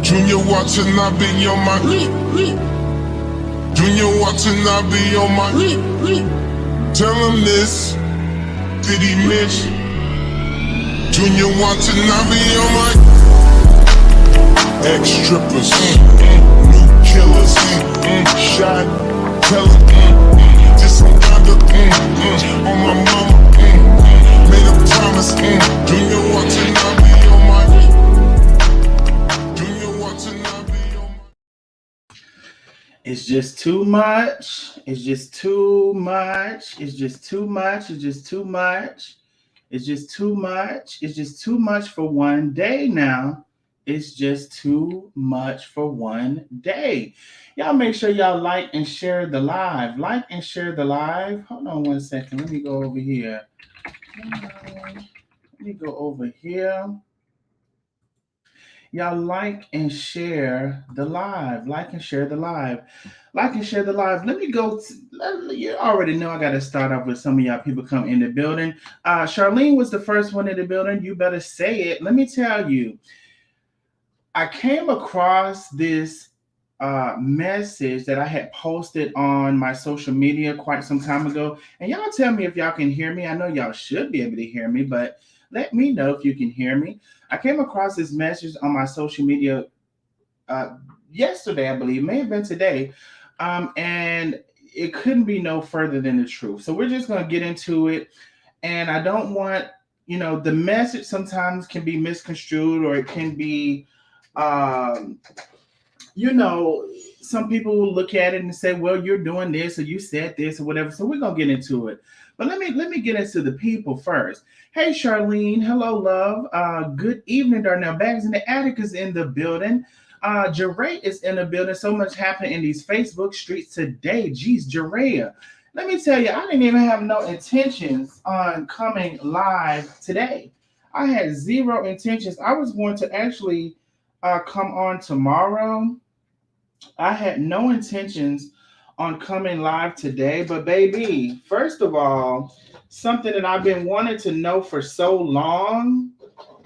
Junior watching, I be on my. Junior watching, I be on my. Tell him this. Did he miss? Junior watching, I be on my. Ex-strippers, new killers, shot, tell him, just some kind of, on my mama, made a promise, Junior watching, I be on my. Junior watching, I be on my. It's just too much. It's just too much. It's just too much. It's just too much. It's just too much. It's just too much for one day now. It's just too much for one day. Y'all make sure y'all like and share the live. Like and share the live. Hold on one second. Let me go over here. Let me go over here. Y'all like and share the live. Like and share the live. Like and share the live. Let me go. You already know I got to start off with some of y'all people come in the building. Charlene was the first one in the building. You better say it. Let me tell you. I came across this message that I had posted on my social media quite some time ago. And y'all tell me if y'all can hear me. I know y'all should be able to hear me, but let me know if you can hear me. I came across this message on my social media yesterday, I believe, may have been today. And it couldn't be no further than the truth. So we're just going to get into it. And I don't want, the message sometimes can be misconstrued or it can be um, some people will look at it and say, well, you're doing this or you said this or whatever. So we're gonna get into it. But let me get into the people first. Hey Charlene, hello, love. Good evening, Darnell. Bags in the Attic is in the building. Jeray is in the building. So much happening in these Facebook streets today. Jeez, Jeray. Let me tell you, I didn't even have no intentions on coming live today. I had zero intentions. I was going to actually come on tomorrow. I had no intentions on coming live today, but baby, first of all, something that I've been wanting to know for so long,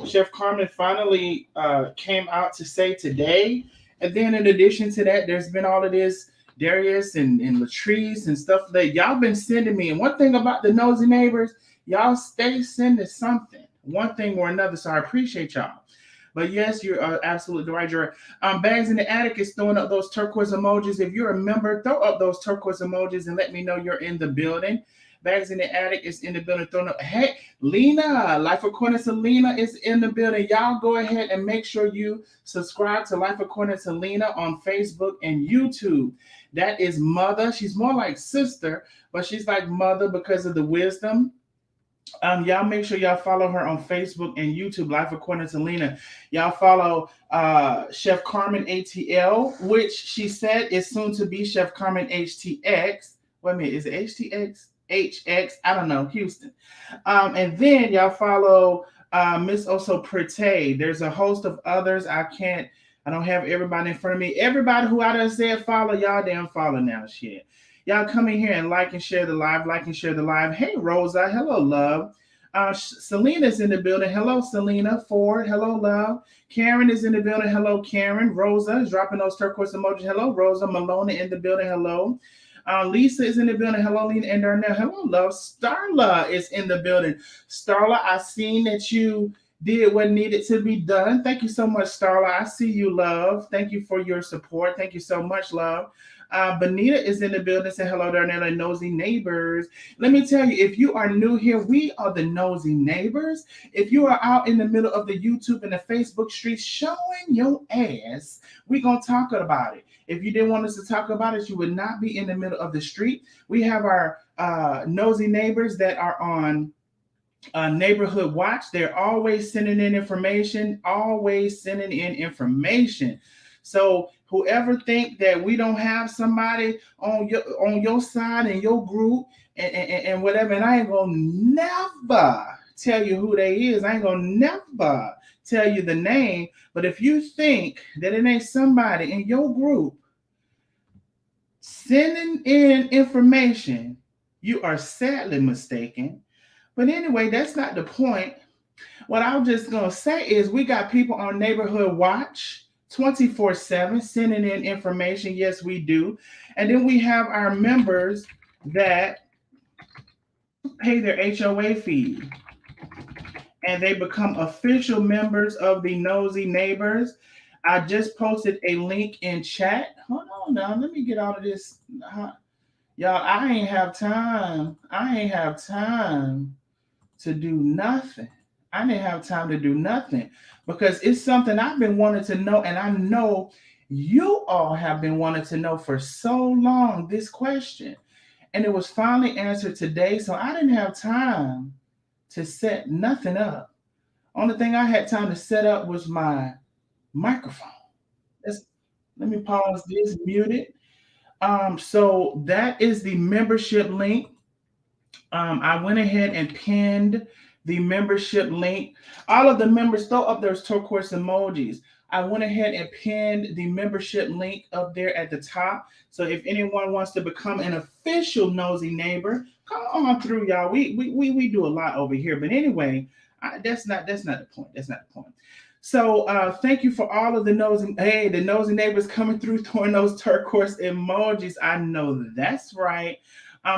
Chef Carmen finally came out to say today. And then in addition to that, there's been all of this Darius and Latrese and stuff that y'all been sending me. And one thing about the Nosy Neighbors, y'all stay sending something, one thing or another. So I appreciate y'all. But yes, you're absolutely right, Jared. Bags in the Attic is throwing up those turquoise emojis. If you're a member, throw up those turquoise emojis and let me know you're in the building. Bags in the Attic is in the building throwing up. Hey, Lena, Life According to Lena is in the building. Y'all go ahead and make sure you subscribe to Life According to Lena on Facebook and YouTube. That is mother. She's more like sister, but she's like mother because of the wisdom. Y'all make sure y'all follow her on Facebook and YouTube, Life According to Lena. Y'all follow Chef Carmen ATL, which she said is soon to be Chef Carmen HTX. Wait a minute, is it HTX? HX? I don't know, Houston. And then y'all follow Miss Oso Prete. There's a host of others. I don't have everybody in front of me. Everybody who I done said follow, y'all damn follow now, shit. Y'all come in here and like and share the live, like and share the live. Hey, Rosa. Hello, love. Selena's in the building. Hello, Selena. Ford. Hello, love. Karen is in the building. Hello, Karen. Rosa is dropping those turquoise emojis. Hello, Rosa. Maloney in the building. Hello. Lisa is in the building. Hello, Lena and Darnell. Hello, love. Starla is in the building. Starla, I seen that you did what needed to be done. Thank you so much, Starla. I see you, love. Thank you for your support. Thank you so much, love. Benita is in the building. Say hello, Darnell and Nosy Neighbors. Let me tell you, if you are new here, we are the Nosy Neighbors. If you are out in the middle of the YouTube and the Facebook streets showing your ass, we're going to talk about it. If you didn't want us to talk about it, you would not be in the middle of the street. We have our Nosy Neighbors that are on Neighborhood Watch. They're always sending in information, So whoever think that we don't have somebody on your side and your group and whatever, and I ain't gonna never tell you who they is. I ain't gonna never tell you the name. But if you think that it ain't somebody in your group sending in information, you are sadly mistaken. But anyway, that's not the point. What I'm just gonna say is we got people on Neighborhood Watch 24/7 sending in information. Yes, we do. And then we have our members that pay their HOA fee and they become official members of the Nosy Neighbors. I just posted a link in chat. Hold on now, let me get out of this. Y'all, I ain't have time. I ain't have time to do nothing. I didn't have time to do nothing because it's something I've been wanting to know, and I know you all have been wanting to know for so long this question. And it was finally answered today, so I didn't have time to set nothing up. Only thing I had time to set up was my microphone. Let's, let me pause this, mute it. So that is the membership link. I went ahead and pinned the membership link. All of the members, throw up those turquoise emojis. I went ahead and pinned the membership link up there at the top. So if anyone wants to become an official Nosy Neighbor, come on through, y'all. We do a lot over here. But anyway, that's not the point. That's not the point. So thank you for all of the nosy neighbors coming through throwing those turquoise emojis. I know that's right.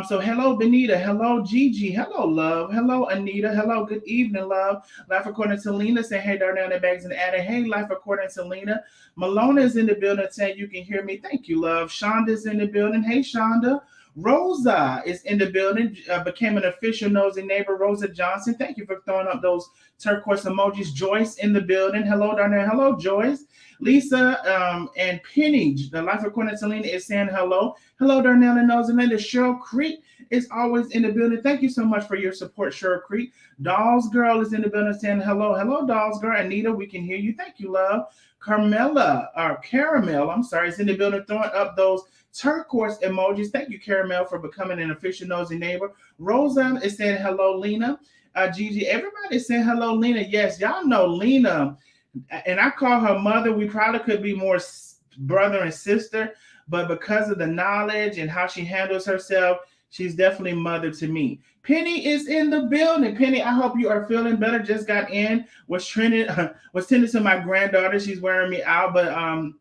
So hello, Benita. Hello, Gigi. Hello, love. Hello, Anita. Hello, good evening, love. Life according to Lena saying, hey, Darnell, the bags and Ada. Hey, life according to Lena. Malona is in the building saying you can hear me. Thank you, love. Shonda's in the building. Hey, Shonda. Rosa is in the building, became an official Nosy Neighbor. Rosa Johnson, thank you for throwing up those turquoise emojis. Joyce in the building. Hello, Darnell. Hello, Joyce. Lisa and Penny, the Life According to Selena, is saying hello. Hello, Darnell and Nosy Neighbor. Cheryl Creek is always in the building. Thank you so much for your support, Cheryl Creek. Dolls Girl is in the building saying hello. Hello, Dolls Girl. Anita, we can hear you. Thank you, love. Caramel, I'm sorry, is in the building throwing up those turquoise emojis. Thank you, Caramel, for becoming an official Nosy Neighbor. Rosa is saying hello, Lena. Gigi, everybody is saying hello, Lena. Yes, y'all know Lena, and I call her mother. We probably could be more brother and sister, but because of the knowledge and how she handles herself, she's definitely mother to me. Penny is in the building. Penny, I hope you are feeling better. Just got in. Was tending to my granddaughter. She's wearing me out, but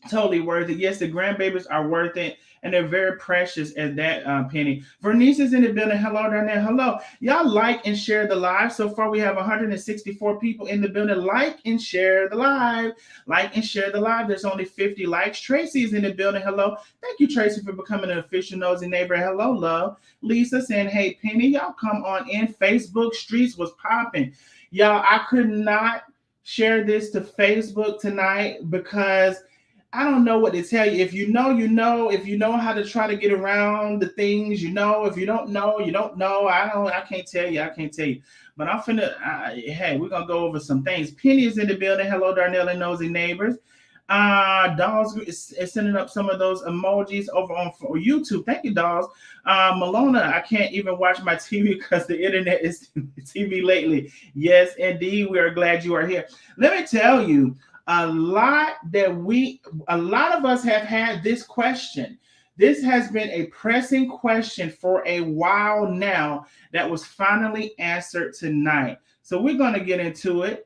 totally worth it. Yes, the grandbabies are worth it, and they're very precious at that, Penny. Vernice is in the building. Hello, Darnell. Hello. Y'all like and share the live. So far, we have 164 people in the building. Like and share the live. Like and share the live. There's only 50 likes. Tracy is in the building. Hello. Thank you, Tracy, for becoming an official Nosy Neighbor. Hello, love. Lisa saying, hey, Penny, y'all come on in. Facebook streets was popping. Y'all, I could not share this to Facebook tonight because I don't know what to tell you. If you know, you know. If you know how to try to get around the things, you know. If you don't know, you don't know. I can't tell you. I can't tell you. But I'm finna. Hey, we're gonna go over some things. Penny is in the building. Hello, Darnell and Nosy Neighbors. Dolls is sending up some of those emojis over on YouTube. Thank you, Dolls. Malona, I can't even watch my TV because the internet is TV lately. Yes, indeed. We are glad you are here. Let me tell you. A lot of us have had this question. This has been a pressing question for a while now that was finally answered tonight. So we're going to get into it.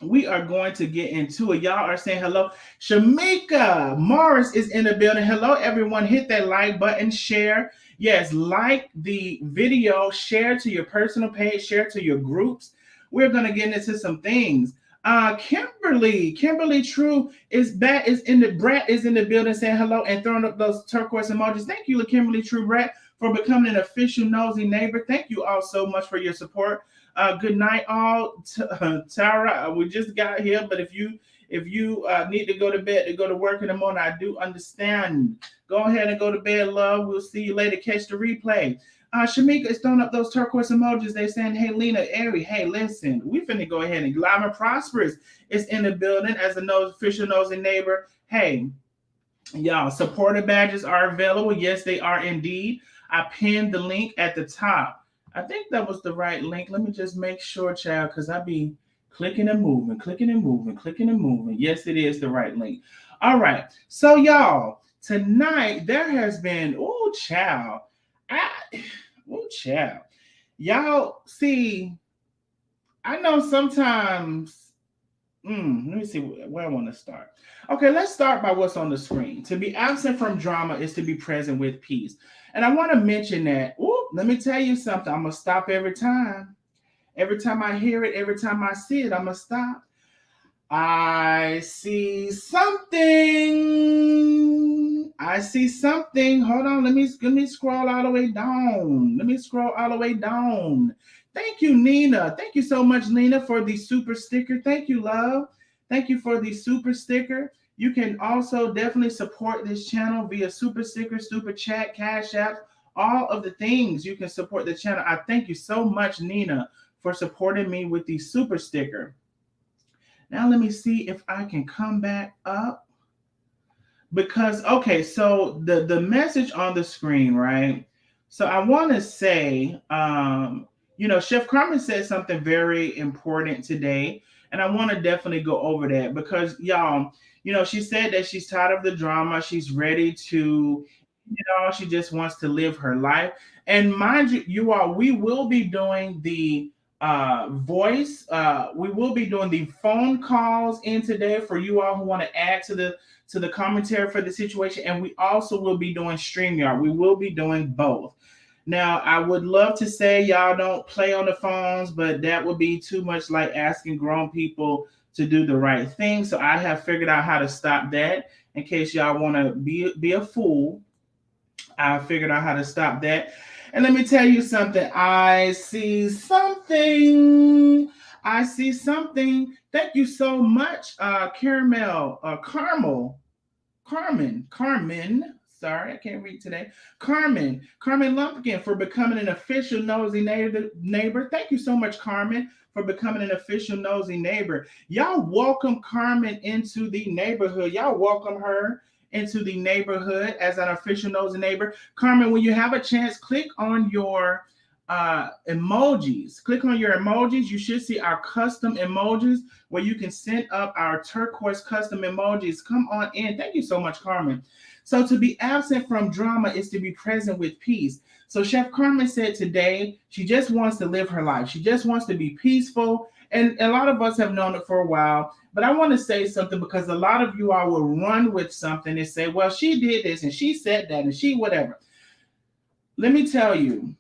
We are going to get into it. Y'all are saying hello. Shamika Morris is in the building. Hello, everyone. Hit that like button, share. Yes, like the video, share to your personal page, share to your groups. We're going to get into some things. Kimberly True is back. Brett is in the building saying hello and throwing up those turquoise emojis. Thank you, Kimberly True Brett, for becoming an official Nosy Neighbor. Thank you all so much for your support. Good night, all. Tara, we just got here, but if you need to go to bed to go to work in the morning, I do understand. Go ahead and go to bed, love. We'll see you later. Catch the replay. Shamika is throwing up those turquoise emojis. They're saying, hey, Lena, Ari, hey, listen, we finna go ahead and Live and Prosperous is in the building as a official Nosy Neighbor. Hey, y'all, supporter badges are available. Yes, they are indeed. I pinned the link at the top. I think that was the right link. Let me just make sure, child, because I be clicking and moving. Yes, it is the right link. All right. So, y'all, tonight there has been, child. Y'all see, I know sometimes. Let me see where I want to start. Okay, let's start by what's on the screen. To be absent from drama is to be present with peace. And I want to mention that. Ooh, let me tell you something. I'm gonna stop every time. Every time I hear it, every time I see it, I'm gonna stop. I see something. I see something. Hold on. Let me scroll all the way down. Let me scroll all the way down. Thank you, Nina. Thank you so much, Nina, for the super sticker. Thank you, love. Thank you for the super sticker. You can also definitely support this channel via super sticker, super chat, cash app, all of the things you can support the channel. I thank you so much, Nina, for supporting me with the super sticker. Now let me see if I can come back up because okay, so the message on the screen, right? So I want to say, Chef Carmen said something very important today, and I want to definitely go over that because y'all, she said that she's tired of the drama, she's ready to, she just wants to live her life. And mind you, you all, we will be doing the voice. We will be doing the phone calls in today for you all who want to add to the commentary for the situation, and we also will be doing StreamYard. We will be doing both. Now, I would love to say y'all don't play on the phones, but that would be too much like asking grown people to do the right thing. So I have figured out how to stop that in case y'all want to be a fool. I figured out how to stop that. And let me tell you something. I see something. I see something. Thank you so much, Carmen. Sorry, I can't read today. Carmen Lumpkin for becoming an official nosy neighbor. Thank you so much, Carmen, for becoming an official nosy neighbor. Y'all welcome Carmen into the neighborhood. Y'all welcome her into the neighborhood as an official nosy neighbor. Carmen, when you have a chance, click on your emojis. Click on your emojis. You should see our custom emojis where you can send up our turquoise custom emojis. Come on in. Thank you so much, Carmen. So to be absent from drama is to be present with peace. So Chef Carmen said today she just wants to live her life. She just wants to be peaceful. And a lot of us have known it for a while. But I want to say something because a lot of you all will run with something and say, well, she did this and she said that and she whatever. Let me tell you,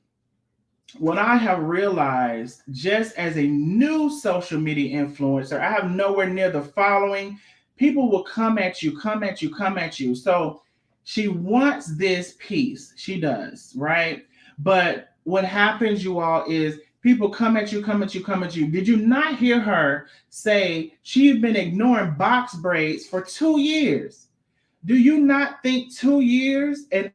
what I have realized just as a new social media influencer, I have nowhere near the following. People will come at you, come at you, come at you. So she wants this peace. She does, right? But what happens, you all, is people come at you, come at you, come at you. Did you not hear her say she'd been ignoring box braids for 2 years? Do you not think 2 years and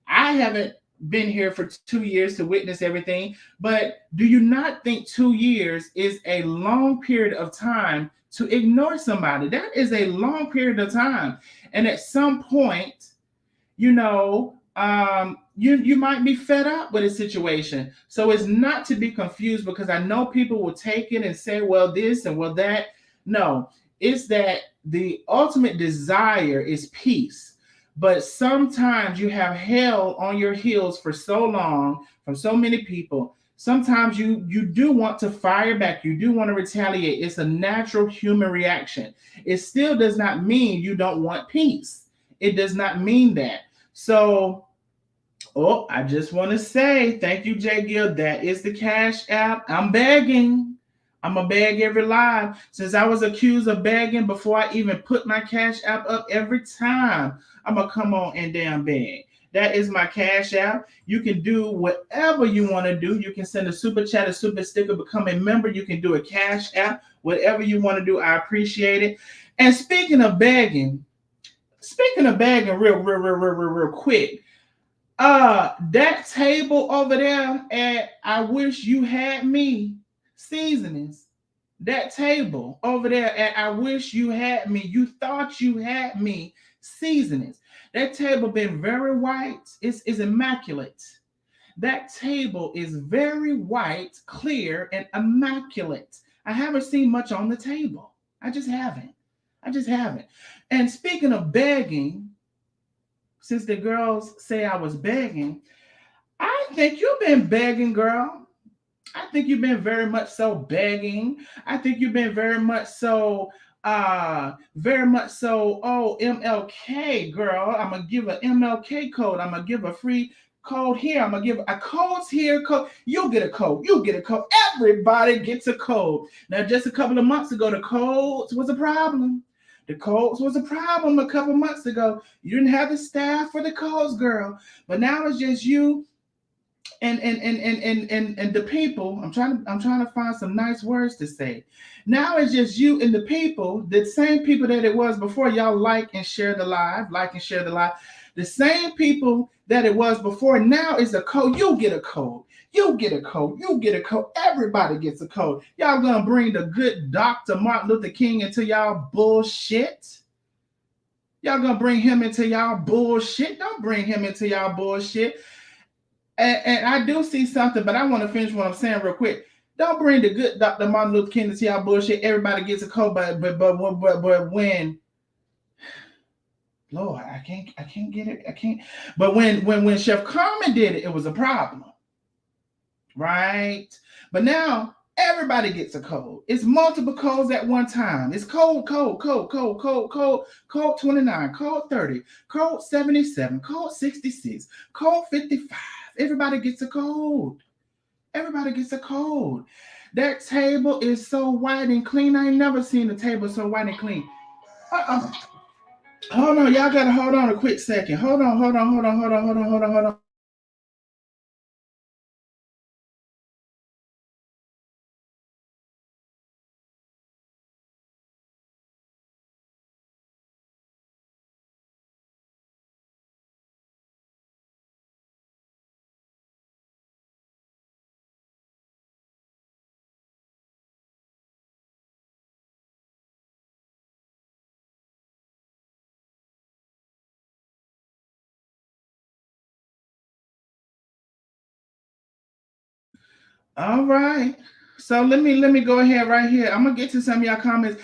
I haven't been here for 2 years to witness everything, but do you not think 2 years is a long period of time to ignore somebody? That is a long period of time. And at some point, you might be fed up with a situation. So it's not to be confused because I know people will take it and say, well, this and well, that. No, it's that the ultimate desire is peace. But sometimes you have hell on your heels for so long from so many people. Sometimes you do want to fire back. You do want to retaliate. It's a natural human reaction. It still does not mean you don't want peace. It does not mean that. So, I just want to say thank you, Jay Gill. That is the Cash App. I'm begging. I'm going to beg every live. Since I was accused of begging before I even put my Cash App up, every time I'm going to come on and damn beg. That is my Cash App. You can do whatever you want to do. You can send a super chat, a super sticker, become a member. You can do a Cash App, whatever you want to do. I appreciate it. And speaking of begging real quick, that table over there at I Wish You Had Me Seasonings, that table over there at I Wish You Had Me, you thought you had me seasonings. That table been very white. It's immaculate. That table is very white, clear, and immaculate. I haven't seen much on the table. I just haven't. And speaking of begging, since the girls say I was begging, I think you've been begging, girl. I think you've been very much so begging. I think you've been very much so, oh, MLK girl, I'm gonna give an MLK code, I'm gonna give a free code here, I'm gonna give a codes here, code, you'll get a code, you'll get a code, everybody gets a code. Now just a couple of months ago, the codes was a problem. The codes was a problem a couple months ago. You didn't have the staff for the codes, girl. But now it's just you and the people. I'm trying to find some nice words to say. Now it's just you and the people, the same people that it was before. Y'all like and share the live, like and share the live. The same people that it was before. Now is a code. You get a code. You get a code. You get a code. Everybody gets a code. Y'all gonna bring the good Dr. Martin Luther King into y'all bullshit. Y'all gonna bring him into y'all bullshit. Don't bring him into y'all bullshit. And I do see something, but I want to finish what I'm saying real quick. Don't bring the good Dr. Martin Luther King into y'all bullshit. Everybody gets a code, but when Lord, I can't get it. I can't. But when Chef Carmen did it, it was a problem, right? But now everybody gets a code. It's multiple codes at one time. It's code 29, code 30, code 77, code 66, code 55. Everybody gets a code. Everybody gets a code. That table is so white and clean. I ain't never seen a table so white and clean. Hold on, y'all gotta hold on a quick second. Hold on. All right. So let me go ahead right here. I'm gonna get to some of y'all comments.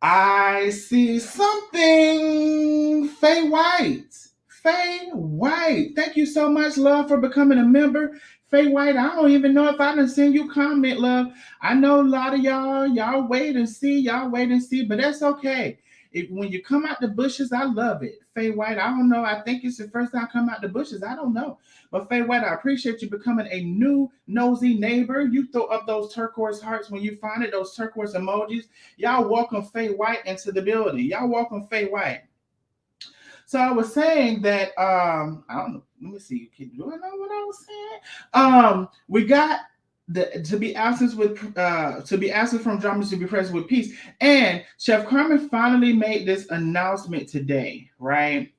I see something. Faye White. Faye White. Thank you so much, love, for becoming a member. Faye White, I don't even know if I done send you comment, love. I know a lot of y'all wait and see, but that's okay. When you come out the bushes, I love it. Faye White, I don't know. I think it's the first time I come out the bushes. I don't know. But Faye White, I appreciate you becoming a new nosy neighbor. You throw up those turquoise hearts when you find it, those turquoise emojis. Y'all welcome Faye White into the building. Y'all welcome Faye White. So I was saying that I don't know. Let me see. Do I know what I was saying? We got to be absent from dramas to be present with peace. And Chef Carmen finally made this announcement today, right?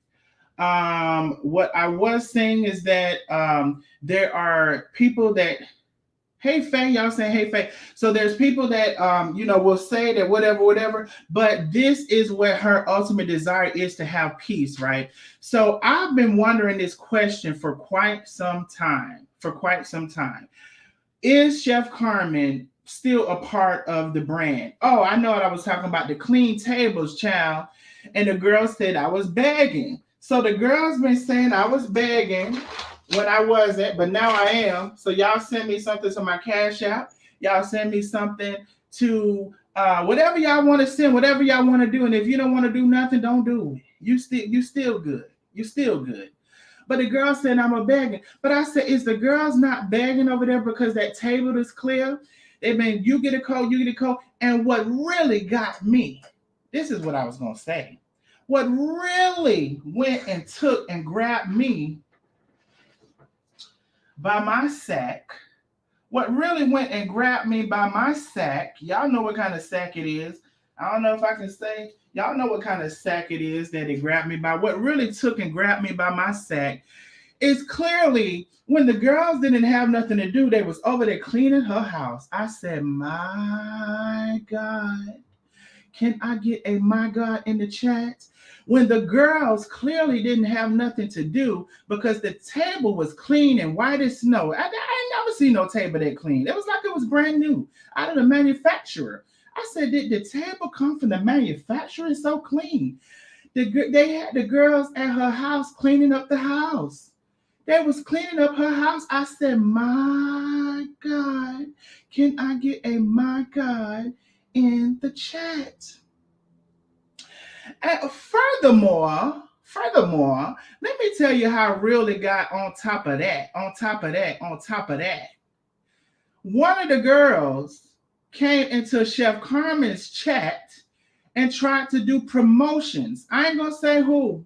What I was saying is that there are people that, hey Faye, y'all saying hey Faye. So there's people that will say that whatever, but this is what her ultimate desire is, to have peace, right? So I've been wondering this question for quite some time. Is Chef Carmen still a part of the brand? Oh, I know what I was talking about, the clean tables, child. And the girl said I was begging. So the girl's been saying I was begging when I wasn't, but now I am. So y'all send me something to my Cash App. Y'all send me something to whatever y'all want to send, whatever y'all want to do. And if you don't want to do nothing, don't do it. You still good. You still good. But the girl said I'm a begging. But I said, is the girls not begging over there because that table is clear? They mean you get a code. And what really got me, this is what I was gonna say. What really went and took and grabbed me by my sack. What really went and grabbed me by my sack, y'all know what kind of sack it is. I don't know if I can say, y'all know what kind of sack it is that it grabbed me by. What really took and grabbed me by my sack is clearly when the girls didn't have nothing to do, they was over there cleaning her house. I said, my God, can I get a my God in the chat? When the girls clearly didn't have nothing to do because the table was clean and white as snow. I ain't never seen no table that clean. It was like it was brand new out of the manufacturer. I said, did the table come from the manufacturer? It's so clean. They had the girls at her house cleaning up the house. They was cleaning up her house. I said, my God, Can I get a my God in the chat? And furthermore, let me tell you how real it got on top of that. One of the girls came into Chef Carmen's chat and tried to do promotions. I ain't gonna say who.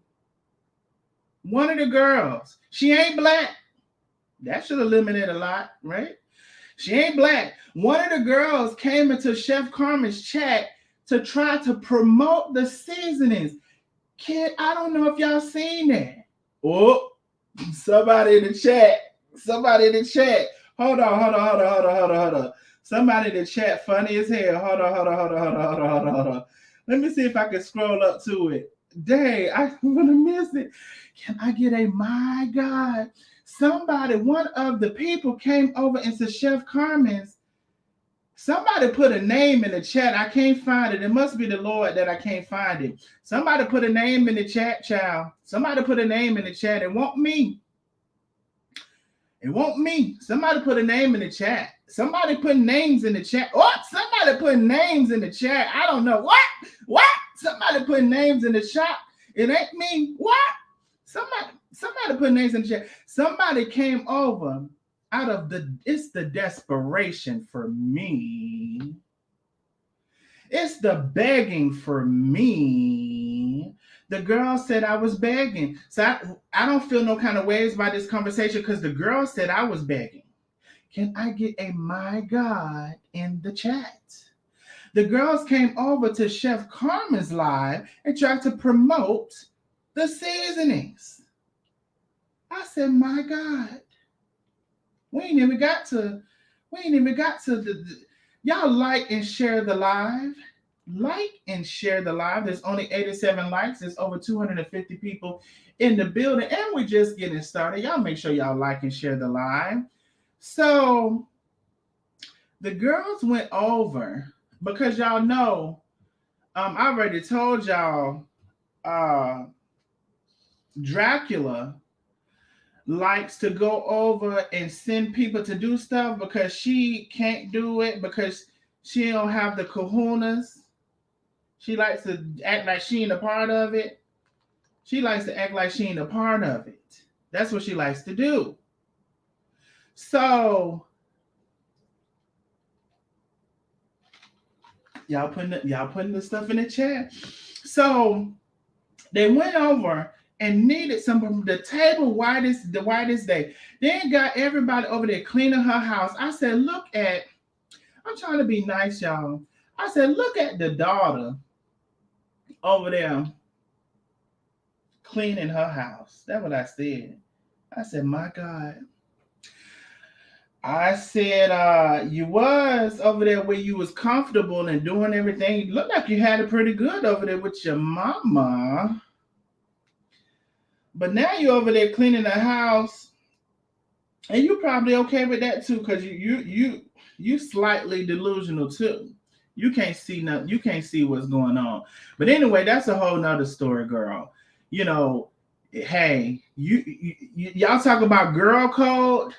One of the girls. She ain't black. That should eliminate a lot, right? She ain't black. One of the girls came into Chef Carmen's chat to try to promote the seasonings. Kid, I don't know if y'all seen that. Oh, somebody in the chat. Hold on. Somebody in the chat funny as hell. Hold on. Let me see if I can scroll up to it. Dang, I'm gonna miss it. Can I get a my God? Somebody, one of the people came over into Chef Carmen's. Somebody put a name in the chat. I can't find it. It must be the Lord that I can't find it. Somebody put a name in the chat, child. Somebody put a name in the chat. It won't me. Somebody put a name in the chat. Somebody put names in the chat. What? Somebody put names in the chat. I don't know. What? Somebody put names in the chat. It ain't me. What? Somebody put names in the chat. Somebody came over out of it's the desperation for me. It's the begging for me. The girl said I was begging. So I don't feel no kind of ways by this conversation because the girl said I was begging. Can I get a my God in the chat? The girls came over to Chef Carmen's live and tried to promote the seasonings. I said, my God. We ain't even got to the y'all like and share the live. There's only 87 likes. There's over 250 people in the building, and we're just getting started. Y'all make sure y'all like and share the live. So the girls went over because y'all know, I already told y'all, Dracula likes to go over and send people to do stuff because she can't do it because she don't have the kahunas. She likes to act like she ain't a part of it. That's what she likes to do. So y'all putting the stuff in the chat. So they went over and needed some from the table the whitest day. Then got everybody over there cleaning her house. I said, I'm trying to be nice, y'all. I said, look at the daughter over there cleaning her house. That's what I said. I said, my God. I said, you was over there where you was comfortable and doing everything. You looked like you had it pretty good over there with your mama. But now you're over there cleaning the house, and you're probably okay with that too, because you slightly delusional too. You can't see nothing. You can't see what's going on. But anyway, that's a whole nother story, girl. You know, hey, y'all talk about girl code,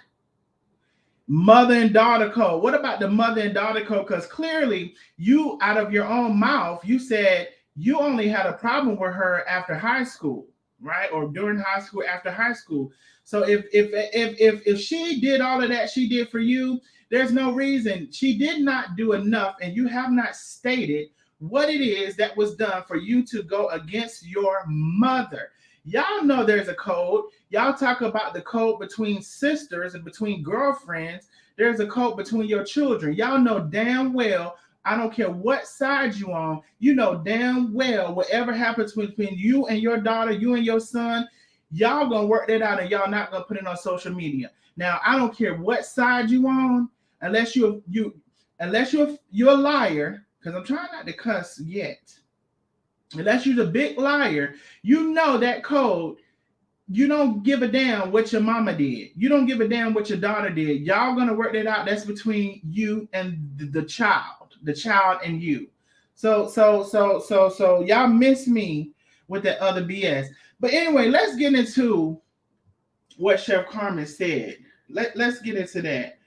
mother and daughter code. What about the mother and daughter code? Because clearly, you out of your own mouth, you said you only had a problem with her after high school, right? Or during high school, after high school. So if she did all of that she did for you, there's no reason. She did not do enough, and you have not stated what it is that was done for you to go against your mother. Y'all know there's a code. Y'all talk about the code between sisters and between girlfriends. There's a code between your children. Y'all know damn well, I don't care what side you on, you know damn well whatever happens between you and your daughter, you and your son, y'all gonna work that out and y'all not gonna put it on social media. Now, I don't care what side you on, unless you're a liar, because I'm trying not to cuss yet. Unless you're the big liar, you know that code. You don't give a damn what your mama did. You don't give a damn what your daughter did. Y'all gonna work that out. That's between you and the child and you. So y'all miss me with that other BS. But anyway, let's get into what Chef Carmen said. Let's get into that.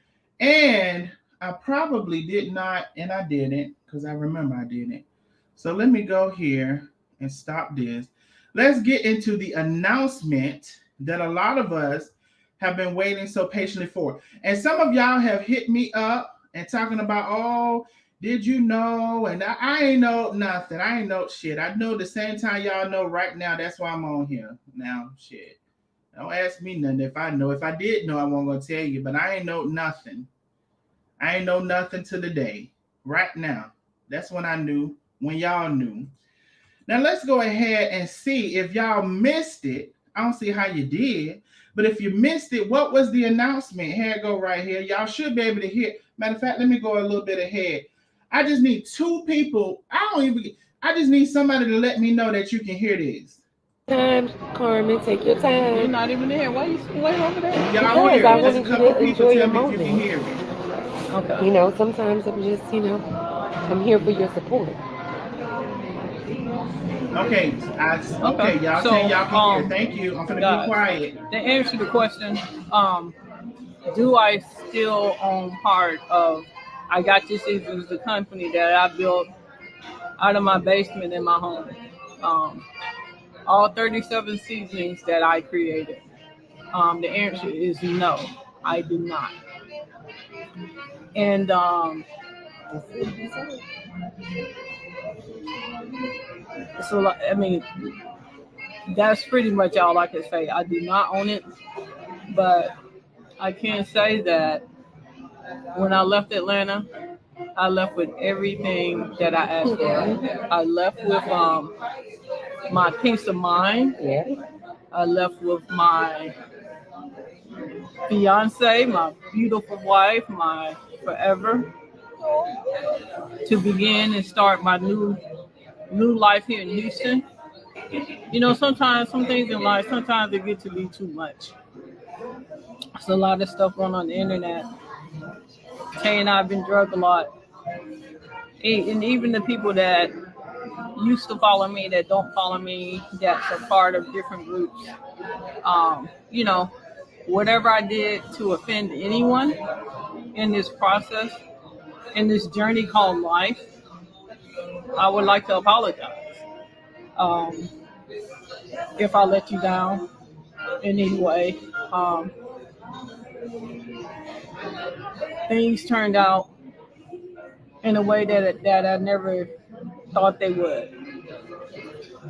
And I probably did not, and I didn't, because I remember I didn't. So let me go here and stop this. Let's get into the announcement that a lot of us have been waiting so patiently for. And some of y'all have hit me up and talking about, oh, did you know? And I ain't know nothing. I ain't know shit. I know the same time y'all know right now. That's why I'm on here now. Shit. Don't ask me nothing if I know. If I did know, I wasn't gonna tell you. But I ain't know nothing. I ain't know nothing to the day. Right now. That's when I knew. When y'all knew. Now let's go ahead and see if y'all missed it. I don't see how you did. But if you missed it, what was the announcement? Here it go right here. Y'all should be able to hear. Matter of fact, let me go a little bit ahead. I just need two people. I just need somebody to let me know that you can hear this. Time, Carmen, take your You're time. not even there. Why you way over there? Y'all Because hear I it. Just a wanted you couple to people enjoy tell your me if you can moment. hear it. Okay. Sometimes I'm just, I'm here for your support. Okay, Okay. okay, y'all saying So, y'all can hear. Thank you. I'm gonna be guys, quiet. to answer the question, um, do I still own part of I Got You Seasons, the company that I built out of my basement in my home? Um, all 37 seasonings that I created. The answer is no, I do not. And so, I mean, that's pretty much all I can say. I do not own it, but I can say that when I left Atlanta, I left with everything that I asked for. I left with my peace of mind. Yeah. I left with my fiance, my beautiful wife, my forever, to begin and start my new life here in Houston. Sometimes some things in life, sometimes it get to be too much. There's a lot of stuff going on the internet. Tay and I have been drugged a lot. And even the people that used to follow me, that don't follow me, that's a part of different groups. Um, you know, Whatever I did to offend anyone in this process, in this journey called life, I would like to apologize. Um, if I let you down in any way, um, things turned out in a way that I never thought they would.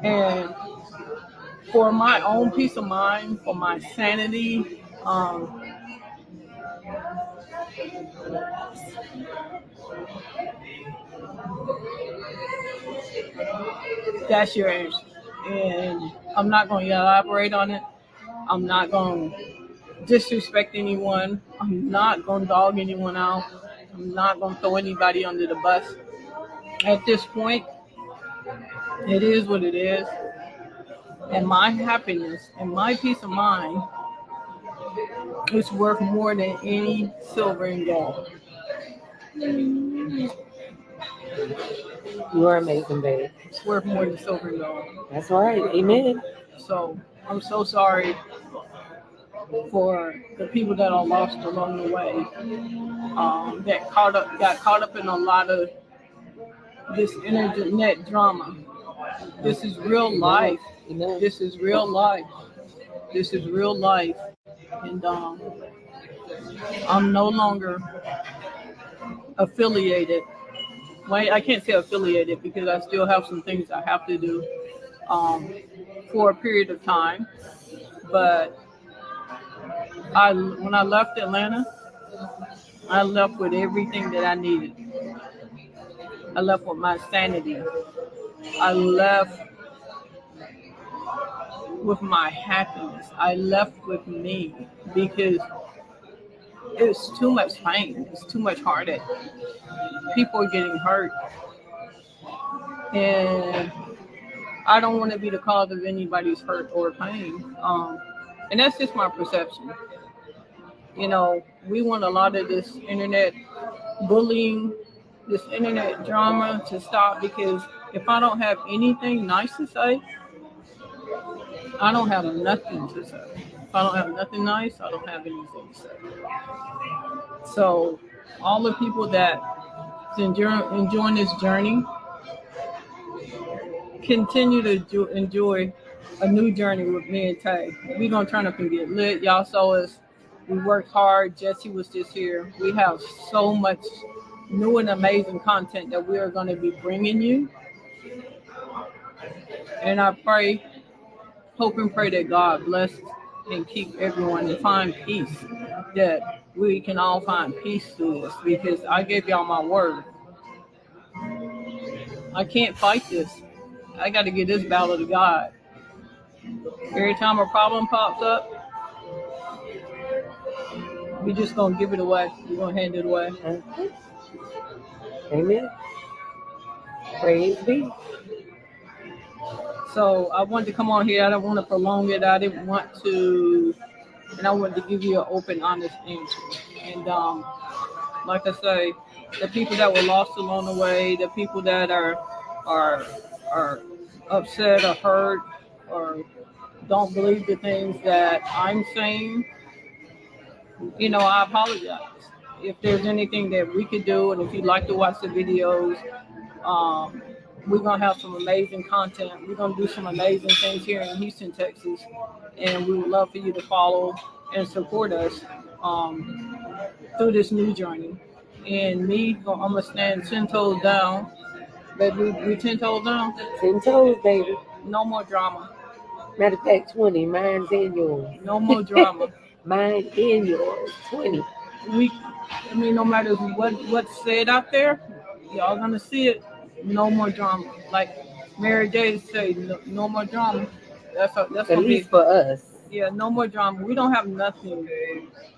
And for my own peace of mind, for my sanity, that's your answer. And I'm not going to elaborate on it. I'm not going to disrespect anyone. I'm not going to dog anyone out. I'm not going to throw anybody under the bus. At this point, it is what it is. And my happiness and my peace of mind is worth more than any silver and gold. You are amazing, babe. It's worth more than silver and gold. That's right. Amen. So I'm so sorry for the people that are lost along the way. That got caught up in a lot of this internet drama. This is real life. Amen. This is real life. This is real life. And I'm no longer affiliated. Well, I can't say affiliated because I still have some things I have to do um, for a period of time. But when I left Atlanta, I left with everything that I needed. I left with my sanity. I left with my happiness. I left with me because it's too much pain. It's too much heartache. People are getting hurt. And I don't want to be the cause of anybody's hurt or pain. And that's just my perception. We want a lot of this internet bullying, this internet drama to stop because if I don't have anything nice to say, I don't have nothing to say. If I don't have nothing nice, I don't have anything to say. So all the people that enjoying this journey, continue to enjoy a new journey with me and Tay. We're gonna turn up and get lit. Y'all saw us. We worked hard. Jesse was just here. We have so much new and amazing content that we are going to be bringing you. And I pray, hope and pray that God bless and keep everyone and find peace. That we can all find peace through this, because I gave y'all my word. I can't fight this. I got to get this battle to God. Every time a problem pops up, we just gonna give it away. We're gonna hand it away. Amen. Praise be. So I wanted to come on here. I don't want to prolong it. I didn't want to, and I wanted to give you an open, honest answer. And like I say, the people that were lost along the way, the people that are upset or hurt or don't believe the things that I'm saying, I apologize. If there's anything that we could do, and if you'd like to watch the videos, we're going to have some amazing content. We're going to do some amazing things here in Houston, Texas, and we would love for you to follow and support us through this new journey. And me, I'm going to stand 10 toes down. Baby, we 10 toes down? 10 toes, baby. No more drama. Matter of fact, 20. Mine's and yours. No more drama. Mine and yours. 20. No matter what's said out there, y'all gonna see it. No more drama. Like Mary J say, no more drama. That's at least for us. Yeah, no more drama. We don't have nothing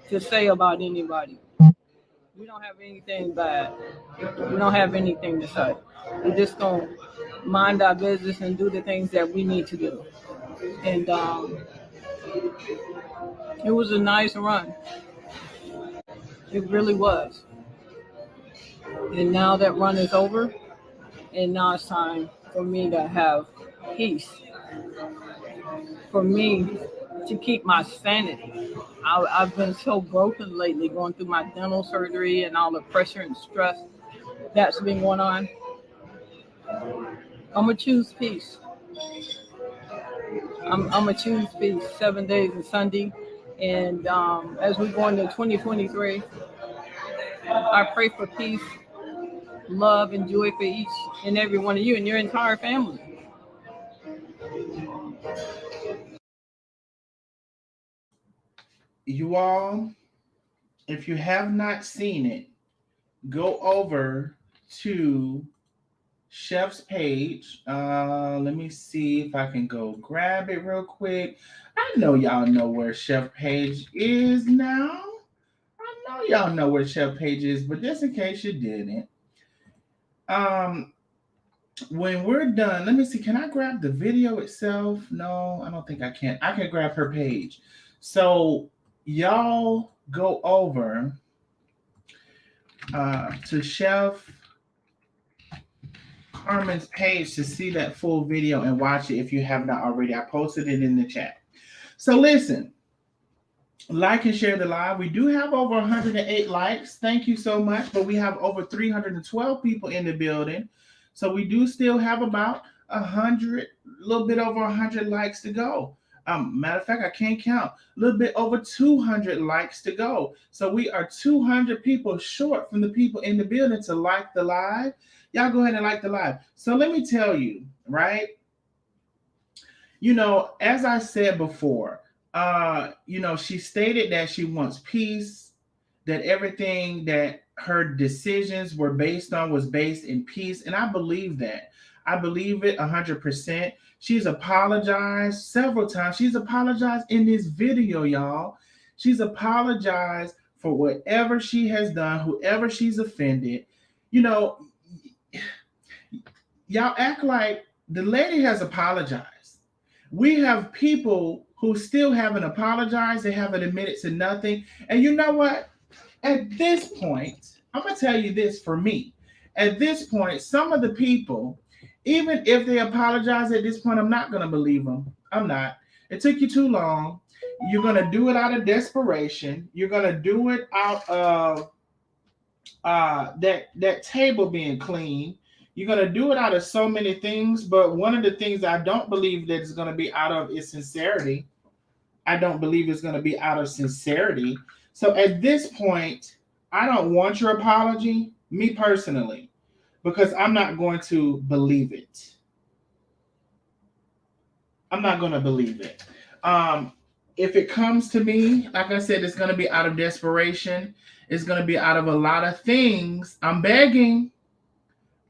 to say about anybody. We don't have anything bad. We don't have anything to say. We're just gonna mind our business and do the things that we need to do. And it was a nice run. It really was. And now that run is over, and now it's time for me to have peace. For me to keep my sanity. I've been so broken lately, going through my dental surgery and all the pressure and stress that's been going on. I'm going to choose peace. I'm going to choose peace 7 days and Sunday. And as we go into 2023, I pray for peace, love, and joy for each and every one of you and your entire family. You all, if you have not seen it, go over to Chef's page. Let me see if I can go grab it real quick. I know y'all know where Chef page is now. I know y'all know where Chef page is, but just in case you didn't. When we're done, let me see. Can I grab the video itself? No, I don't think I can. I can grab her page. So y'all go over to Chef Carmen's page to see that full video and watch it if you have not already. I posted it in the chat. So listen, like and share the live. We do have over 108 likes. Thank you so much. But we have over 312 people in the building. So we do still have about 100, a little bit over 100 likes to go. Matter of fact, I can't count. A little bit over 200 likes to go. So we are 200 people short from the people in the building to like the live. Y'all go ahead and like the live. So let me tell you, right? As I said before, she stated that she wants peace, that everything that her decisions were based on was based in peace. And I believe that. I believe it 100%. She's apologized several times. She's apologized in this video, y'all. She's apologized for whatever she has done, whoever she's offended. Y'all act like the lady has apologized. We have people who still haven't apologized. They haven't admitted to nothing. And you know what? At this point, I'm going to tell you this for me. At this point, some of the people, even if they apologize at this point, I'm not going to believe them. I'm not. It took you too long. You're going to do it out of desperation. You're going to do it out of that table being clean. You're gonna do it out of so many things, but one of the things I don't believe that is gonna be out of is sincerity. I don't believe it's gonna be out of sincerity. So at this point, I don't want your apology, me personally, because I'm not going to believe it. I'm not going to believe it. Um, if it comes to me, like I said, it's going to be out of desperation. It's going to be out of a lot of things. I'm begging.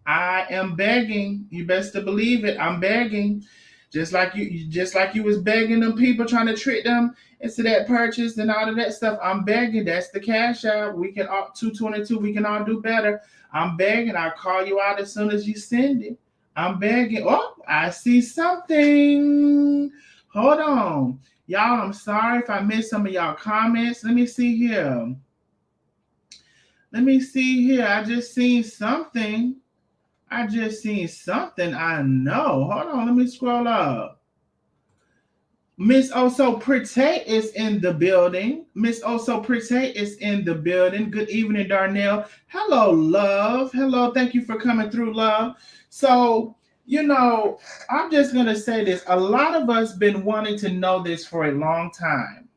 I am begging. You best to believe it. I'm begging. Just like you was begging them people trying to trick them into that purchase and all of that stuff. I'm begging. That's the cash out. We can all 222. We can all do better. I'm begging. I'll call you out as soon as you send it. I'm begging. Oh, I see something. Hold on. Y'all, I'm sorry if I missed some of y'all comments. Let me see here. Let me see here. I just seen something. I just seen something I know. Hold on, let me scroll up. Miss Also Pretty is in the building. Miss Also Pretty is in the building. Good evening, Darnell. Hello, love. Hello, thank you for coming through, love. So, I'm just going to say this. A lot of us been wanting to know this for a long time.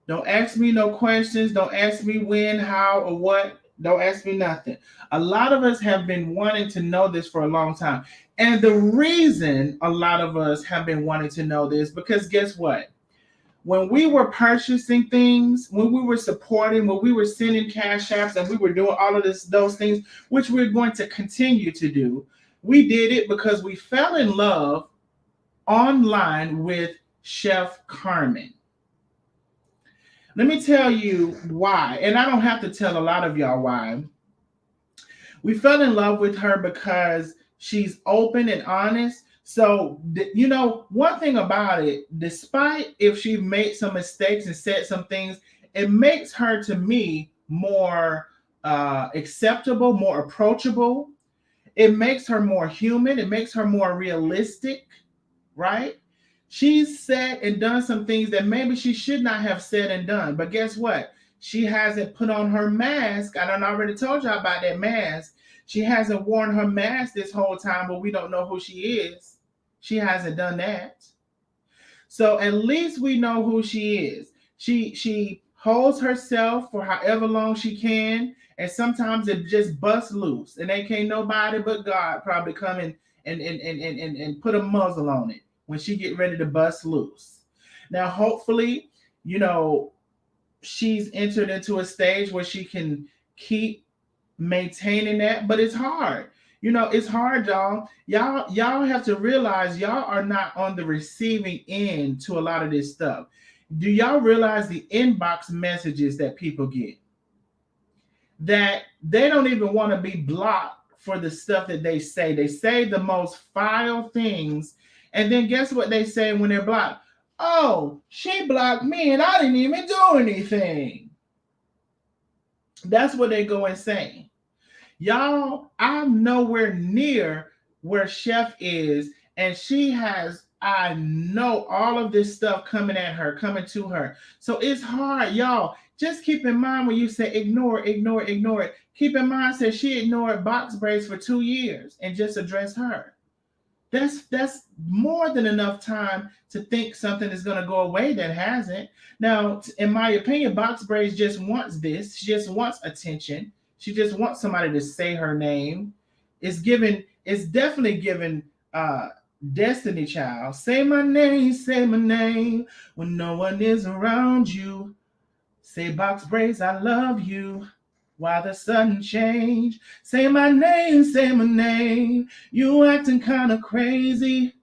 Don't ask me no questions. Don't ask me when, how, or what. Don't ask me nothing. A lot of us have been wanting to know this for a long time. And the reason a lot of us have been wanting to know this, because guess what? When we were purchasing things, when we were supporting, when we were sending cash apps and we were doing all of those things, which we're going to continue to do, we did it because we fell in love online with Chef Carmen. Let me tell you why, and I don't have to tell a lot of y'all why. We fell in love with her because she's open and honest. So, one thing about it, despite if she made some mistakes and said some things, it makes her, to me, more acceptable, more approachable. It makes her more human. It makes her more realistic, right? She's said and done some things that maybe she should not have said and done. But guess what? She hasn't put on her mask. I done already told you about that mask. She hasn't worn her mask this whole time, but we don't know who she is. She hasn't done that. So at least we know who she is. She holds herself for however long she can, and sometimes it just busts loose, and they can't nobody but God probably come in and put a muzzle on it when she get ready to bust loose. Now, hopefully, she's entered into a stage where she can keep maintaining that, but it's hard. It's hard, y'all. Y'all have to realize y'all are not on the receiving end to a lot of this stuff. Do y'all realize the inbox messages that people get? That they don't even want to be blocked for the stuff that they say. They say the most vile things. And then guess what they say when they're blocked? Oh, she blocked me and I didn't even do anything. That's what they go and say. Y'all, I'm nowhere near where Chef is, and she has, I know, all of this stuff coming to her. So it's hard, y'all. Just keep in mind when you say ignore it. Keep in mind, says she ignored box braids for 2 years and just addressed her. That's more than enough time to think something is going to go away that hasn't. Now, in my opinion, box braids just wants this. She just wants attention. She just wants somebody to say her name. It's definitely given Destiny Child. Say my name when no one is around you. Say box braids, I love you. Why the sudden change? Say my name. You acting kind of crazy.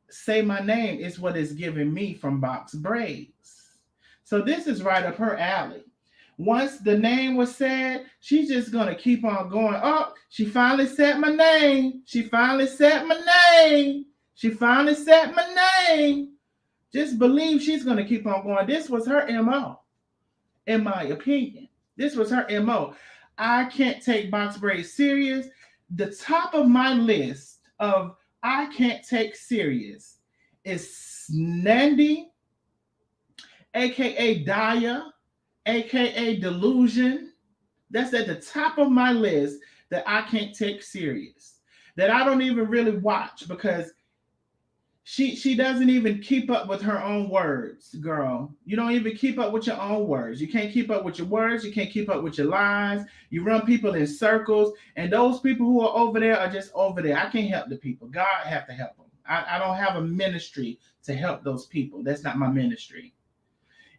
Say my name is what is giving me from box braids. So this is right up her alley. Once the name was said, she's just going to keep on going. Oh, she finally said my name. She finally said my name. Just believe she's going to keep on going. This was her MO. In my opinion, this was her MO. I can't take box braids serious. The top of my list of I can't take serious is Nandy, aka Daya, aka delusion. That's at the top of my list that I can't take serious. That I don't even really watch because she doesn't even keep up with her own words, girl. You don't even keep up with your own words. You can't keep up with your words. You can't keep up with your lies. You run people in circles, and those people who are over there are just over there. I can't help the people. God have to help them. I don't have a ministry to help those people. That's not my ministry.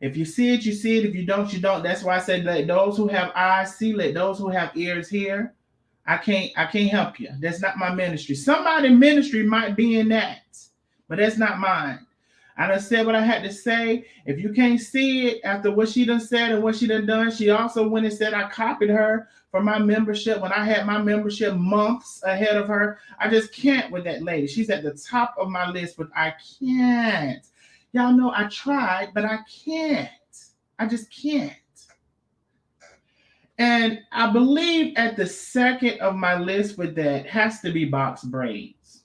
If you see it, you see it. If you don't, you don't. That's why I said let those who have eyes see, let those who have ears hear. I can't help you. That's not my ministry. Somebody's ministry might be in that, but that's not mine. I done said what I had to say. If you can't see it after what she done said and what she done, she also went and said I copied her for my membership when I had my membership months ahead of her. I just can't with that lady. She's at the top of my list, but I can't. Y'all know I tried, but I can't. I just can't. And I believe at the second of my list with that has to be box braids.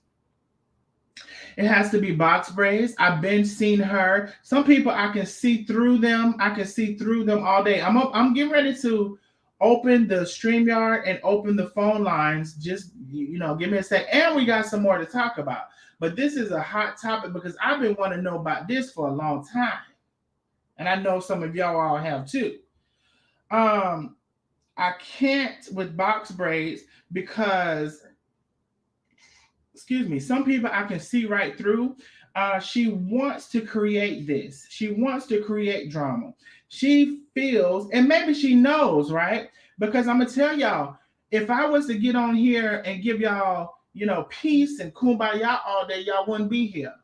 It has to be box braids. I've been seeing her. Some people I can see through them. I can see through them all day. I'm getting ready to open the StreamYard and open the phone lines. Just give me a sec. And we got some more to talk about. But this is a hot topic because I've been wanting to know about this for a long time. And I know some of y'all all have too. I can't with box braids because, some people I can see right through. She wants to create this. She wants to create drama. She feels, and maybe she knows, right? Because I'm going to tell y'all, if I was to get on here and give y'all, peace and kumbaya all day, y'all wouldn't be here.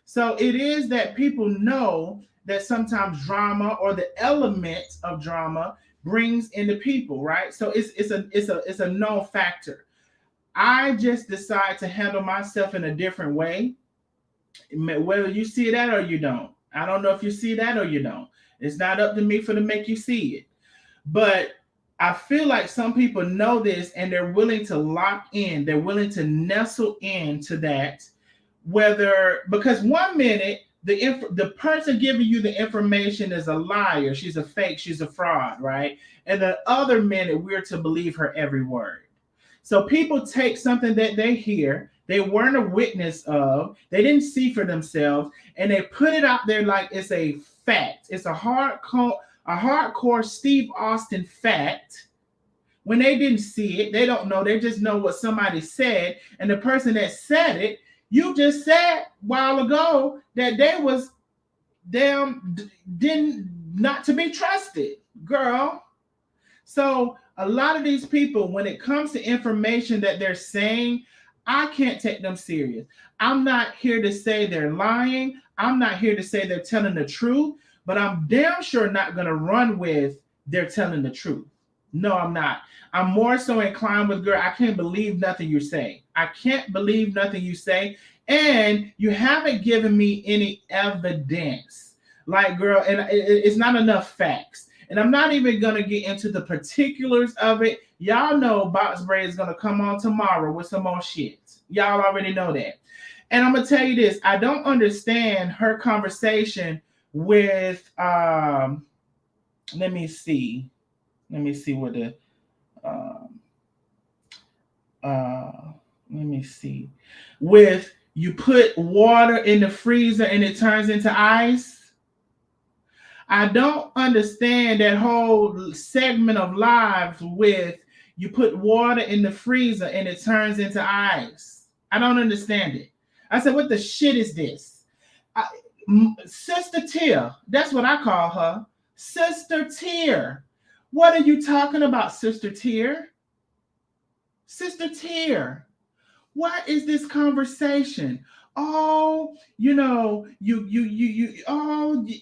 So it is that people know that sometimes drama or the element of drama brings into people, right? So it's a known factor. I just decide to handle myself in a different way, whether you see that or you don't. I don't know if you see that or you don't. It's not up to me to make you see it. But I feel like some people know this and they're willing to lock in. They're willing to nestle into that. Because 1 minute the person giving you the information is a liar. She's a fake. She's a fraud, right? And the other minute we're to believe her every word. So people take something that they hear, they weren't a witness of, they didn't see for themselves, and they put it out there like it's a fact. It's a hardcore Steve Austin fact. When they didn't see it, they don't know. They just know what somebody said, and the person that said it, you just said a while ago that they was not to be trusted, girl. So a lot of these people, when it comes to information that they're saying, I can't take them serious. I'm not here to say they're lying. I'm not here to say they're telling the truth, but I'm damn sure not going to run with they're telling the truth. No, I'm not. I'm more so inclined with, girl, I can't believe nothing you say. I can't believe nothing you say. And you haven't given me any evidence. Like, girl, and it's not enough facts. And I'm not even going to get into the particulars of it. Y'all know Box Braid is going to come on tomorrow with some more shit. Y'all already know that. And I'm going to tell you this. I don't understand her conversation with, let me see what the, let me see. With you put water in the freezer and it turns into ice. I don't understand that whole segment of lives with you put water in the freezer and it turns into ice. I don't understand it. I said, what the shit is this? Sister Tear, that's what I call her. Sister Tear. What are you talking about, Sister Tear? Sister Tear, what is this conversation? Oh,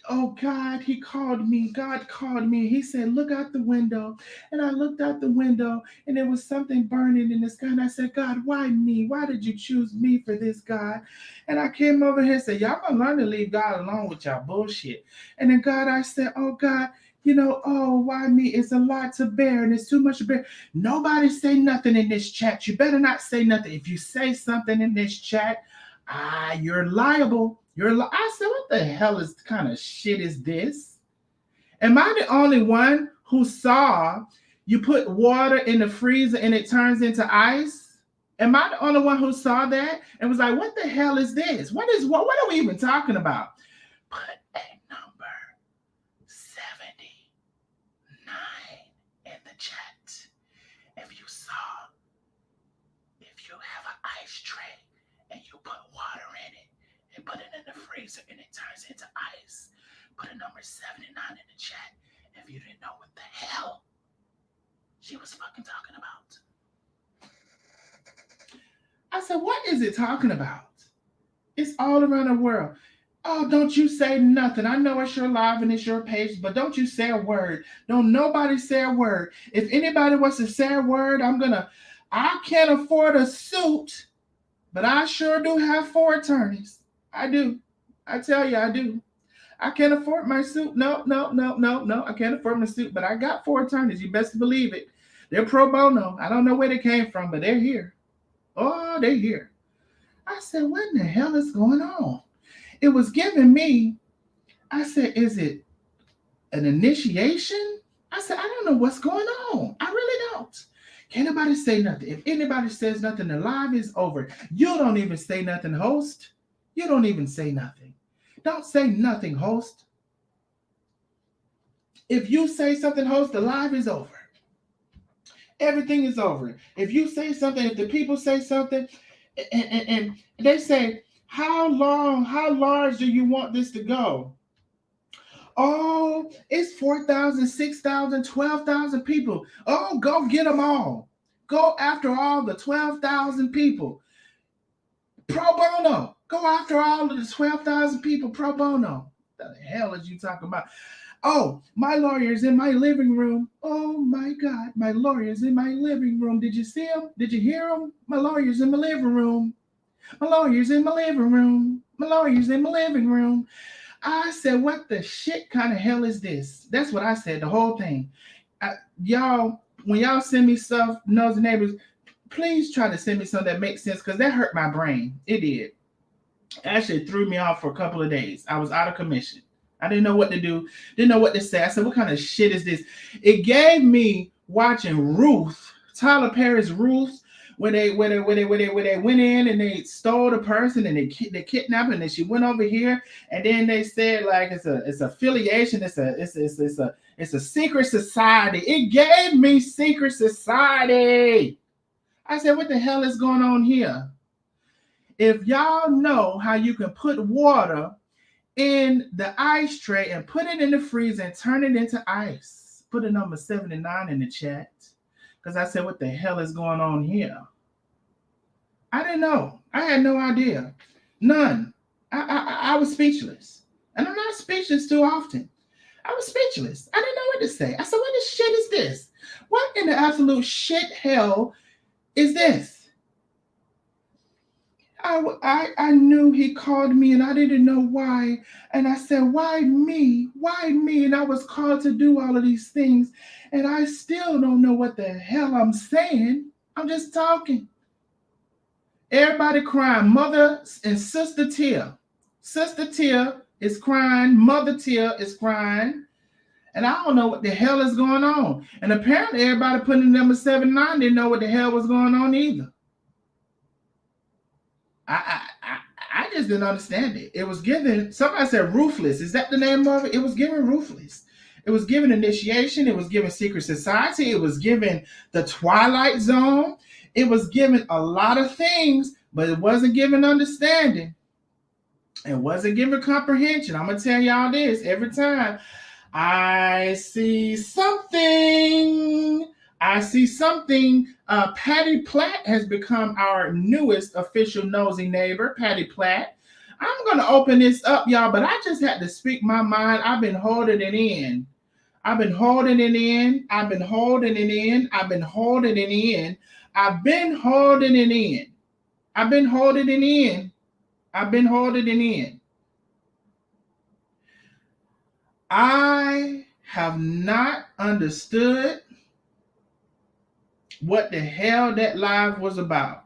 oh, God, he called me. God called me. He said, look out the window. And I looked out the window and there was something burning in the sky. And I said, God, why me? Why did you choose me for this, God? And I came over here and said, y'all gonna learn to leave God alone with y'all bullshit. And then God, I said, oh, God, why me? It's a lot to bear and it's too much to bear. Nobody say nothing in this chat. You better not say nothing. If you say something in this chat, you're liable. I said, what the hell kind of shit is this? Am I the only one who saw you put water in the freezer and it turns into ice? Am I the only one who saw that and was like, what the hell is this? What are we even talking about? Put a number 79 in the chat. If you have an ice tray and you put water in it and put it in the freezer and it turns into ice, put a number 79 in the chat if you didn't know what the hell she was fucking talking about. I said, what is it talking about? It's all around the world. Oh, don't you say nothing. I know it's your live and it's your page, but don't you say a word. Don't nobody say a word. If anybody wants to say a word, I can't afford a suit, but I sure do have 4 attorneys. I do. I tell you, I do. I can't afford my suit. No. I can't afford my suit, but I got 4 attorneys. You best believe it. They're pro bono. I don't know where they came from, but they're here. Oh, they're here. I said, what in the hell is going on? It was giving me, I said, is it an initiation? I said, I don't know what's going on. I really don't. Can't nobody say nothing. If anybody says nothing, the live is over. You don't even say nothing, host. You don't even say nothing. Don't say nothing, host. If you say something, host, the live is over. Everything is over. If you say something, if the people say something, and they say, how large do you want this to go? Oh, it's 4,000, 6,000, 12,000 people. Oh, go get them all. Go after all the 12,000 people. Pro bono. Go after all of the 12,000 people pro bono. What the hell is you talking about? Oh, my lawyer's in my living room. Oh my God, my lawyer's in my living room. Did you see him? Did you hear him? My lawyer's in my living room. My lawyer's in my living room. My lawyer's in my living room. I said, what the shit kind of hell is this? That's what I said, the whole thing. Y'all, when y'all send me stuff, Nosy Neighbors, please try to send me something that makes sense, because that hurt my brain. It did. Actually threw me off for a couple of days. I was out of commission. I didn't know what to do. Didn't know what to say. I said, what kind of shit is this? It gave me watching Ruth, Tyler Perry's Ruth, where they went in and they stole the person and they kidnapped her, and then she went over here, and then they said like it's affiliation, it's a secret society. It gave me secret society. I said, what the hell is going on here? If y'all know how you can put water in the ice tray and put it in the freezer and turn it into ice, put a number 79 in the chat, because I said, what the hell is going on here? I didn't know. I had no idea. None. I was speechless. And I'm not speechless too often. I was speechless. I didn't know what to say. I said, what the shit is this? What in the absolute shit hell is this? I knew he called me and I didn't know why. And I said, why me? Why me? And I was called to do all of these things. And I still don't know what the hell I'm saying. I'm just talking. Everybody crying. Mother and Sister Tia. Sister Tia is crying. Mother Tia is crying. And I don't know what the hell is going on. And apparently everybody putting in number 79 didn't know what the hell was going on either. I just didn't understand it. It was given, somebody said ruthless. Is that the name of it? It was given ruthless. It was given initiation. It was given secret society. It was given the Twilight Zone. It was given a lot of things, but it wasn't given understanding. It wasn't given comprehension. I'm going to tell y'all this every time I see something. Patty Platt has become our newest official nosy neighbor, Patty Platt. I'm going to open this up, y'all, but I just had to speak my mind. I've been holding it in. I've been holding it in. I've been holding it in. I've been holding it in. I've been holding it in. I've been holding it in. I've been holding it in. I have not understood what the hell that live was about.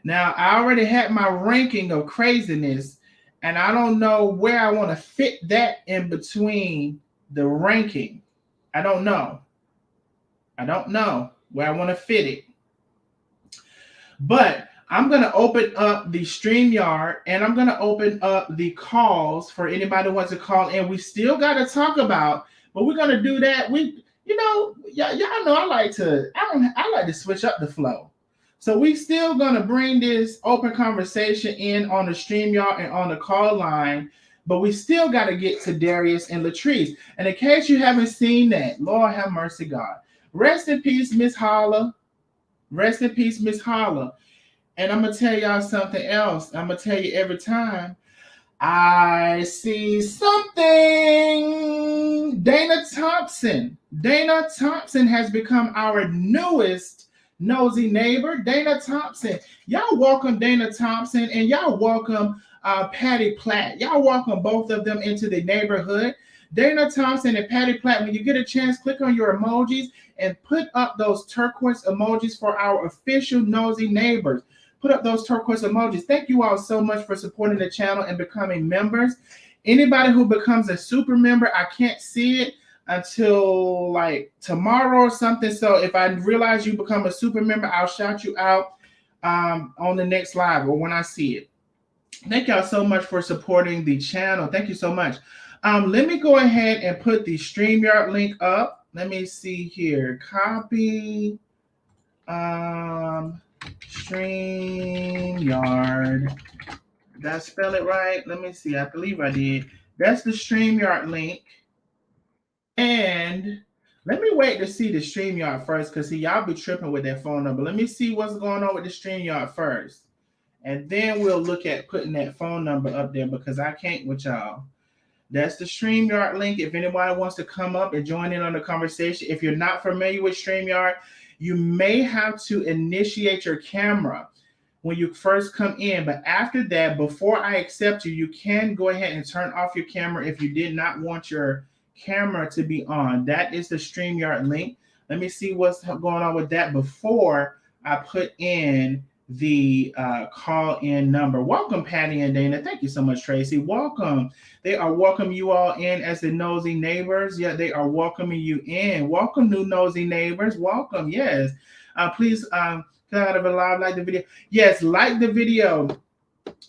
Now, I already had my ranking of craziness, and I don't know where I want to fit that in between the ranking. I don't know. Where I want to fit it. But I'm going to open up the StreamYard and I'm going to open up the calls for anybody who wants to call in. We still got to talk about, but we're going to do that. Y'all know I like to switch up the flow. So we still going to bring this open conversation in on the StreamYard and on the call line, but we still got to get to Darius and Latrese. And in case you haven't seen that, Lord have mercy, God. Rest in peace, Miss Holla. Rest in peace, Miss Holla. And I'm going to tell y'all something else. I'm going to tell you every time I see something. Dana Thompson has become our newest nosy neighbor. Dana Thompson. Y'all welcome Dana Thompson and y'all welcome Patty Platt. Y'all welcome both of them into the neighborhood. Dana Thompson and Patty Platt, when you get a chance, click on your emojis and put up those turquoise emojis for our official nosy neighbors. Put up those turquoise emojis. Thank you all so much for supporting the channel and becoming members. Anybody who becomes a super member, I can't see it until like tomorrow or something. So if I realize you become a super member, I'll shout you out on the next live or when I see it. Thank y'all so much for supporting the channel. Thank you so much. Let me go ahead and put the StreamYard link up. Let me see here. Copy. StreamYard. Did I spell it right? Let me see. I believe I did. That's the StreamYard link. And let me wait to see the StreamYard first because see, y'all be tripping with that phone number. Let me see what's going on with the StreamYard first. And then we'll look at putting that phone number up there because I can't with y'all. That's the StreamYard link. If anybody wants to come up and join in on the conversation. If you're not familiar with StreamYard, you may have to initiate your camera when you first come in. But after that, before I accept you, you can go ahead and turn off your camera if you did not want your camera to be on. That is the StreamYard link. Let me see what's going on with that before I put in the call-in number. Welcome, Patty and Dana. Thank you so much, Tracy. Welcome. They are welcoming you all in as the nosy neighbors. Yeah, they are welcoming you in. Welcome, new nosy neighbors. Welcome. Yes. Please come out of a live, like the video. Yes, like the video.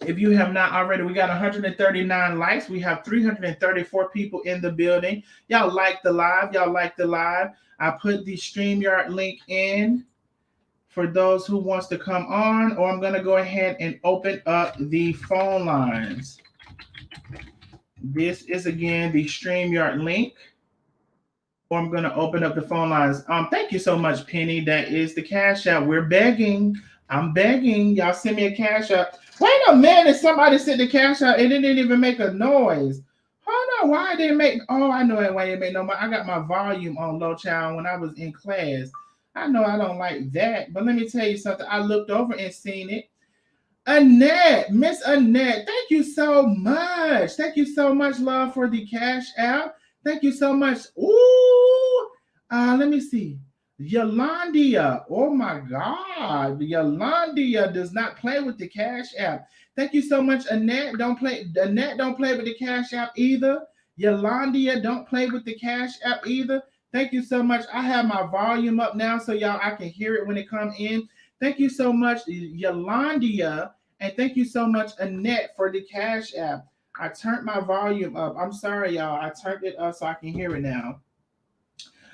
If you have not already, we got 139 likes. We have 334 people in the building. Y'all like the live. Y'all like the live. I put the StreamYard link in for those who wants to come on, or I'm going to go ahead and open up the phone lines. This is, again, the StreamYard link, or I'm going to open up the phone lines. Thank you so much, Penny. That is the Cash App. We're begging. I'm begging. Y'all send me a Cash App. Wait a minute. Somebody sent the Cash App. It didn't even make a noise. Hold on. Why didn't it make? Oh, I know why it didn't make no noise. I got my volume on low, child, when I was in class. I know I don't like that, but let me tell you something. I looked over and seen it. Annette, Miss Annette, thank you so much. Thank you so much, love, for the Cash App. Thank you so much. Ooh, let me see. Yolandia, oh my God. Yolandia does not play with the Cash App. Thank you so much, Annette. Annette don't play with the Cash App either. Yolandia don't play with the Cash App either. Thank you so much. I have my volume up now so y'all I can hear it when it comes in. Thank you so much, Yolandia, and thank you so much, Annette, for the Cash App. I turned my volume up. I'm sorry, y'all. I turned it up so I can hear it now.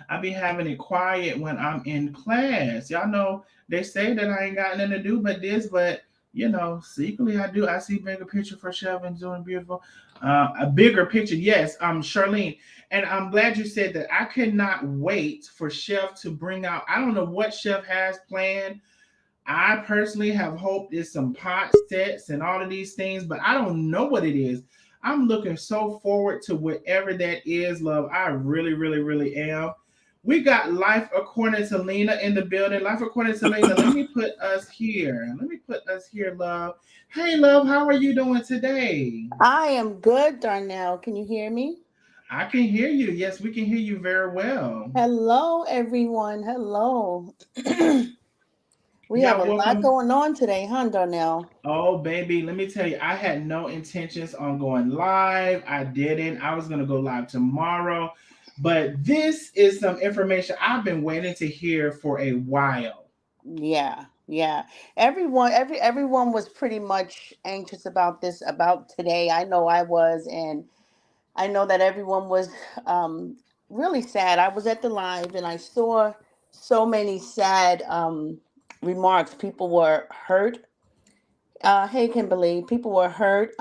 I be having it quiet when I'm in class. Y'all know they say that I ain't got nothing to do but this, but you know, secretly I do. I see bigger picture for Shelvin doing beautiful. A bigger picture, yes, Charlene. And I'm glad you said that. I cannot wait for Chef to bring out. I don't know what Chef has planned. I personally have hoped it's some pot sets and all of these things, but I don't know what it is. I'm looking so forward to whatever that is, love. I really, really, really am. We got Life According to Lena in the building. Life According to Lena, let me put us here. Let me put us here, love. Hey, love, how are you doing today? I am good, Darnell. Can you hear me? I can hear you. Yes, we can hear you very well. Hello, everyone. Hello. We have a lot going on today, huh, Darnell? Oh, baby, let me tell you, I had no intentions on going live. I didn't. I was going to go live tomorrow. But this is some information I've been waiting to hear for a while. Yeah, yeah. Everyone was pretty much anxious about this, about today. I know I was, and I know that everyone was um really sad. I was at the live and I saw so many sad remarks. People were hurt. Hey Kimberly, people were hurt.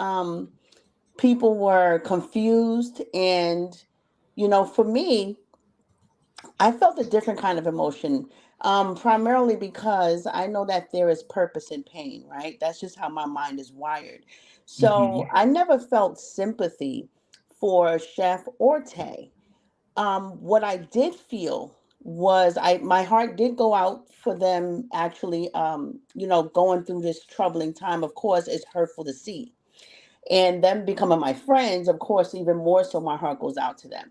People were confused, and for me, I felt a different kind of emotion, primarily because I know that there is purpose in pain, right? That's just how my mind is wired. So Hmm. I never felt sympathy for Chef or Tay. What I did feel was my heart did go out for them actually, going through this troubling time. Of course, it's hurtful to see. And them becoming my friends, of course, even more so my heart goes out to them.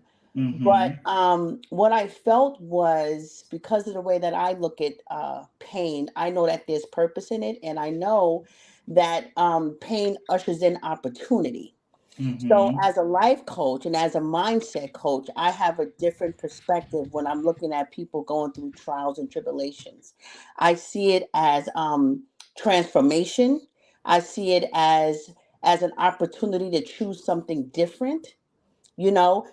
But Hmm. what I felt was, because of the way that I look at pain, I know that there's purpose in it, and I know that pain ushers in opportunity. So, Hmm. as a life coach and as a mindset coach, I have a different perspective when I'm looking at people going through trials and tribulations. I see it as transformation. I see it as an opportunity to choose something different.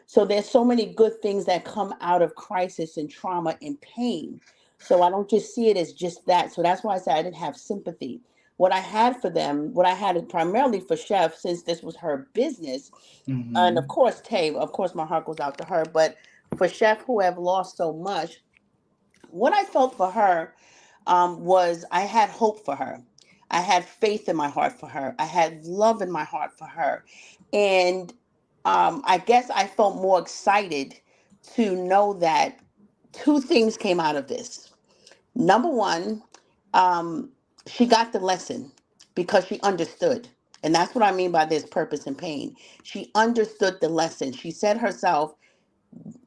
So there's so many good things that come out of crisis and trauma and pain. So I don't just see it as just that. So that's why I said I didn't have sympathy. What I had for them, what I had primarily for Chef, since this was her business, and of Hmm. course Tay, of course my heart goes out to her, but for Chef, who have lost so much, what I felt for her was I had hope for her. I had faith in my heart for her. I had love in my heart for her. And I guess I felt more excited to know that two things came out of this. Number one, um, she got the lesson because she understood. And that's what I mean by this purpose and pain. She understood the lesson. She said herself,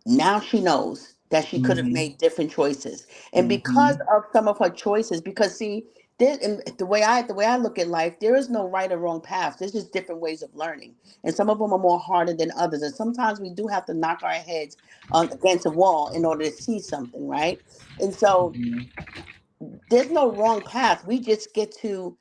now she knows that she could have Hmm. made different choices, and because Hmm. of some of her choices, because see, there, in the way I look at life, there is no right or wrong path. There's just different ways of learning, and some of them are more harder than others, and sometimes we do have to knock our heads against a wall in order to see something, right? And so there's no wrong path. We just get to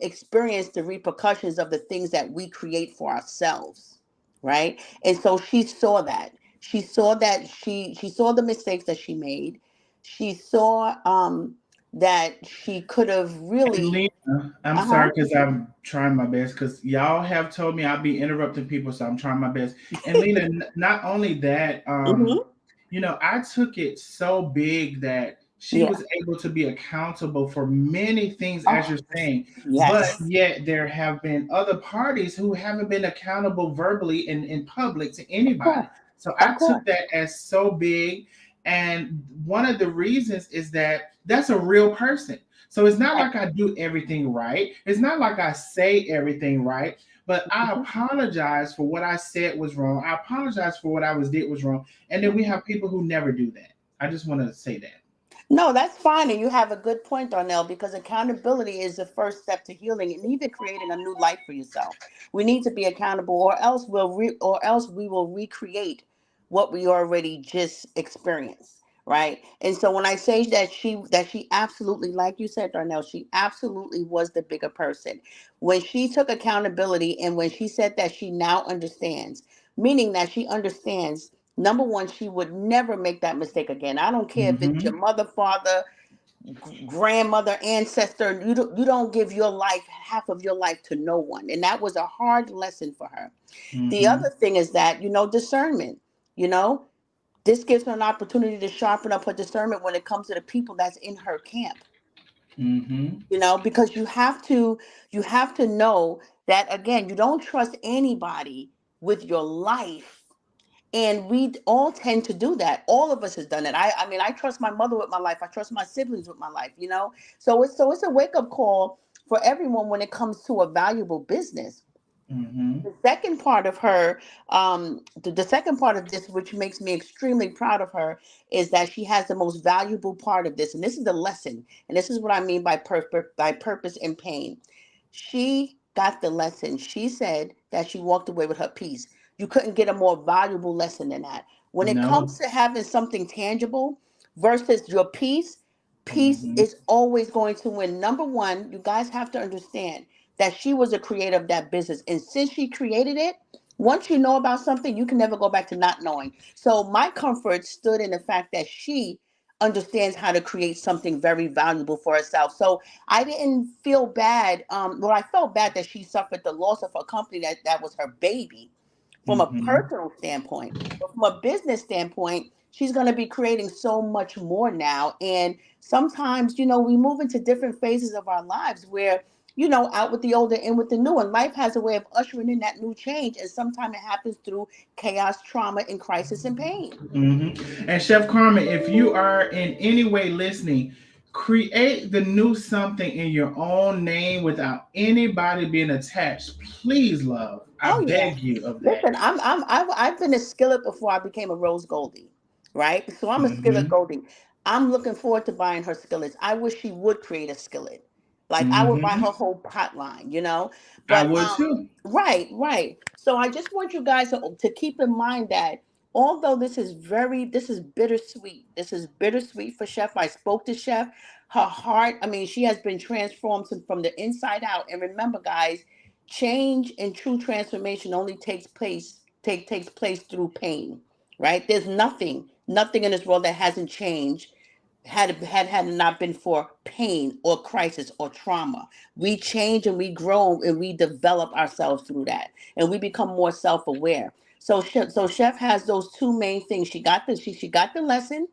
experience the repercussions of the things that we create for ourselves, right? And so she saw that. She saw that she saw the mistakes that she made. She saw that she could have And really. Lena, I'm Uh huh. sorry because I'm trying my best because y'all have told me I'll be interrupting people, so I'm trying my best. And Lena, not only that, Hmm. I took it so big that she Yeah. was able to be accountable for many things, as Oh, you're saying, but yes. yet there have been other parties who haven't been accountable verbally and in public to Of course. anybody. So Of I course. took that as so big. And one of the reasons is that that's a real person. So it's not Right. like I do everything right. It's not like I say everything right, but I Mhm. apologize for what I said was wrong. I apologize for what I was did was wrong. And then we have people who never do that. I just want to say that. No, that's fine. And you have a good point, Darnell, because accountability is the first step to healing and even creating a new life for yourself. We need to be accountable, or else we will recreate what we already just experienced. Right. And so when I say that she absolutely, like you said, Darnell, she absolutely was the bigger person. When she took accountability and when she said that she now understands, meaning that she understands. Number one, she would never make that mistake again. I don't care if it's your Mm-hmm. mother, father, grandmother, ancestor. You don't give your life, half of your life, to no one, and that was a hard lesson for her. The Mm-hmm. other thing is that discernment. You know, this gives her an opportunity to sharpen up her discernment when it comes to the people that's in her camp. Mm-hmm. Because you have to know that, again, you don't trust anybody with your life. And we all tend to do that. All of us has done it. I mean, I trust my mother with my life. I trust my siblings with my life. So it's a wake up call for everyone when it comes to a valuable business. Mm-hmm. The second part of her, the second part of this, which makes me extremely proud of her, is that she has the most valuable part of this, and this is the lesson, and this is what I mean by purpose and pain. She got the lesson. She said that she walked away with her peace. You couldn't get a more valuable lesson than that. When it No. comes to having something tangible versus your peace Mm-hmm. is always going to win. Number one, you guys have to understand that she was a creator of that business. And since she created it, once you know about something, you can never go back to not knowing. So my comfort stood in the fact that she understands how to create something very valuable for herself. So I didn't feel bad. Well, I felt bad that she suffered the loss of her company that was her baby from a Mm-hmm. personal standpoint. But from a business standpoint, she's going to be creating so much more now. And sometimes, we move into different phases of our lives where, out with the old and in with the new. And life has a way of ushering in that new change. And sometimes it happens through chaos, trauma, and crisis and pain. Mm-hmm. And Chef Carmen, if you are in any way listening, create the new something in your own name without anybody being attached. Please, love. I Oh yeah. beg you of that. Listen, I've been a skillet before I became a Rose Goldie, right? So I'm a skillet Mm-hmm. Goldie. I'm looking forward to buying her skillets. I wish she would create a skillet. Like I would buy Mm-hmm. her whole pot line. I But would too. right, right. So I just want you guys to keep in mind that although this is bittersweet. This is bittersweet for Chef. I spoke to Chef. Her heart, I mean, she has been transformed from the inside out. And remember, guys, change and true transformation only takes place through pain, right? There's nothing in this world that hasn't changed had it not been for pain or crisis or trauma. We change and we grow and we develop ourselves through that, and we become more self-aware. So Chef has those two main things. She got the lesson,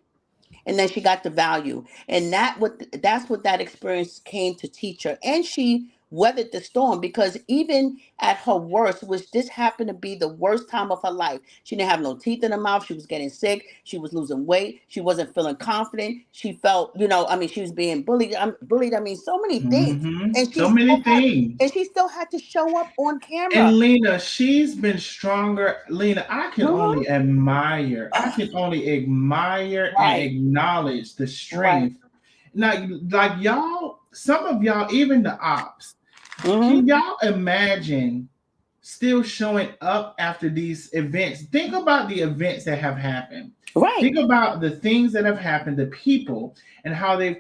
and then she got the value, and that's what that experience came to teach her. And she weathered the storm, because even at her worst, which this happened to be the worst time of her life, she didn't have no teeth in her mouth, she was getting sick, she was losing weight, she wasn't feeling confident, she felt, I mean, she was being bullied, I mean, so many things. Mm-hmm. and she So still many had things. and she still had to show up on camera. And Lena, she's been stronger. Lena, I can Mhm. only admire. I can only admire and Right, acknowledge the right. strength. Like y'all, some of y'all, even the ops. Can Hmm. y'all imagine still showing up after these events? Think about the events that have happened. Right. Think about the things that have happened, the people, and how they've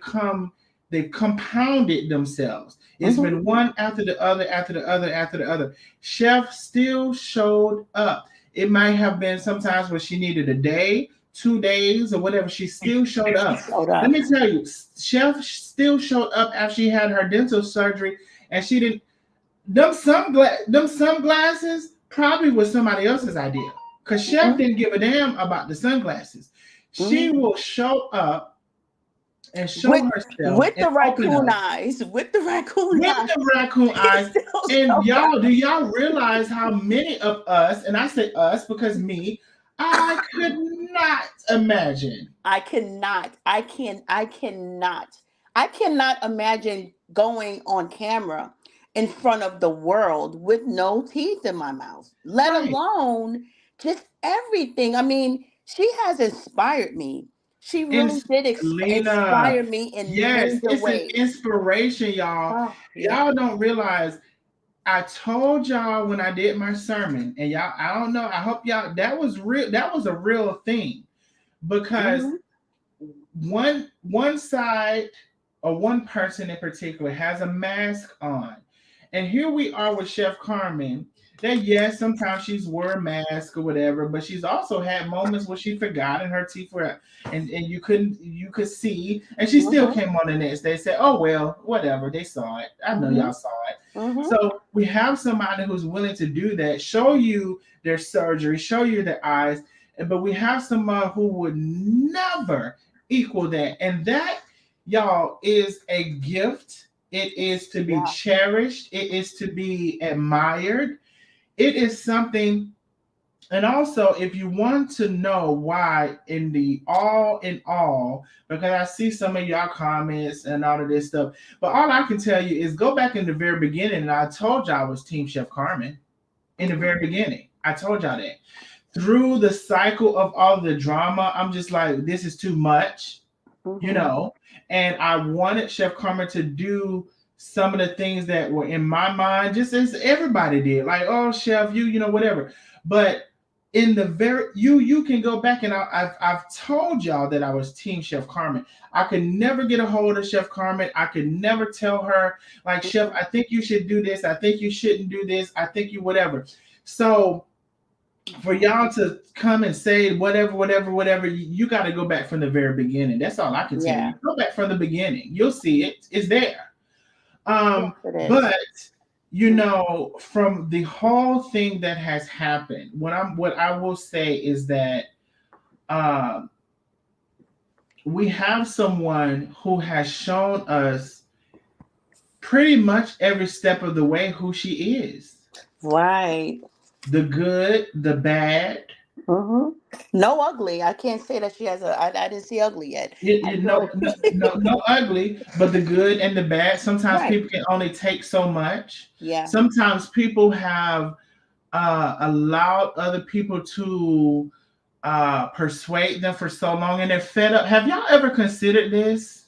compounded themselves. It's Hmm. been one after the other, after the other, after the other. Chef still showed up. It might have been sometimes where she needed a day, 2 days, or whatever. She still showed She up. showed Let up. me tell you, Chef still showed up after she had her dental surgery, and she didn't. Them sunglasses probably was somebody else's idea, because Chef Hmm. didn't give a damn about the sunglasses. She Hmm. will show up and show with herself with and the open raccoon up eyes, with the raccoon with eyes, the raccoon he eyes. still And showed up. y'all, do y'all realize how many of us, and I say us because me, I could not imagine. I cannot, I cannot imagine going on camera in front of the world with no teeth in my mouth, let Right. alone just everything. I mean, she has inspired me. She And really did Lena, inspire me in yes, major it's an ways. inspiration, y'all. Oh, yeah. Y'all don't realize. I told y'all when I did my sermon, and y'all, I don't know. I hope y'all, that was real. That was a real thing, because Hmm. one side, or one person in particular, has a mask on, and here we are with Chef Carmen. That, yes, sometimes she's wore a mask or whatever, but she's also had moments where she forgot and her teeth were, and you could see, and she still Hmm. came on the next day, said, "Oh well, whatever. They saw it. I know Hmm. y'all saw it." Hmm. So we have somebody who's willing to do that, show you their surgery, show you their eyes, but we have someone who would never equal that. And that, y'all, is a gift. It is to be Yeah. cherished, it is to be admired. It is something. And also, if you want to know why, in the all in all, because I see some of y'all comments and all of this stuff, but all I can tell you is go back in the very beginning, and I told y'all I was Team Chef Carmen in the Hmm. very beginning. I told y'all that. Through the cycle of all the drama, I'm just like, this is too much, you Hmm. know. And I wanted Chef Carmen to do some of the things that were in my mind, just as everybody did. Like, oh, Chef, you know, whatever. But in the very you can go back and I've told y'all that I was Team Chef Carmen. I could never get a hold of Chef Carmen. I could never tell her like, Chef, I think you should do this. I think you shouldn't do this. I think you whatever. So for y'all to come and say whatever, you got to go back from the very beginning. That's all I can tell Yeah. you. Go back from the beginning. You'll see it. It's there. Yes, it is. But from the whole thing that has happened, what I will say is that um, we have someone who has shown us pretty much every step of the way who she is. Right. The good, the bad. Mm-hmm. No ugly. I can't say that she has a. I didn't see ugly yet. I No, really. no ugly, but the good and the bad. Sometimes Right. people can only take so much. Yeah. Sometimes people have allowed other people to persuade them for so long and they're fed up. Have y'all ever considered this?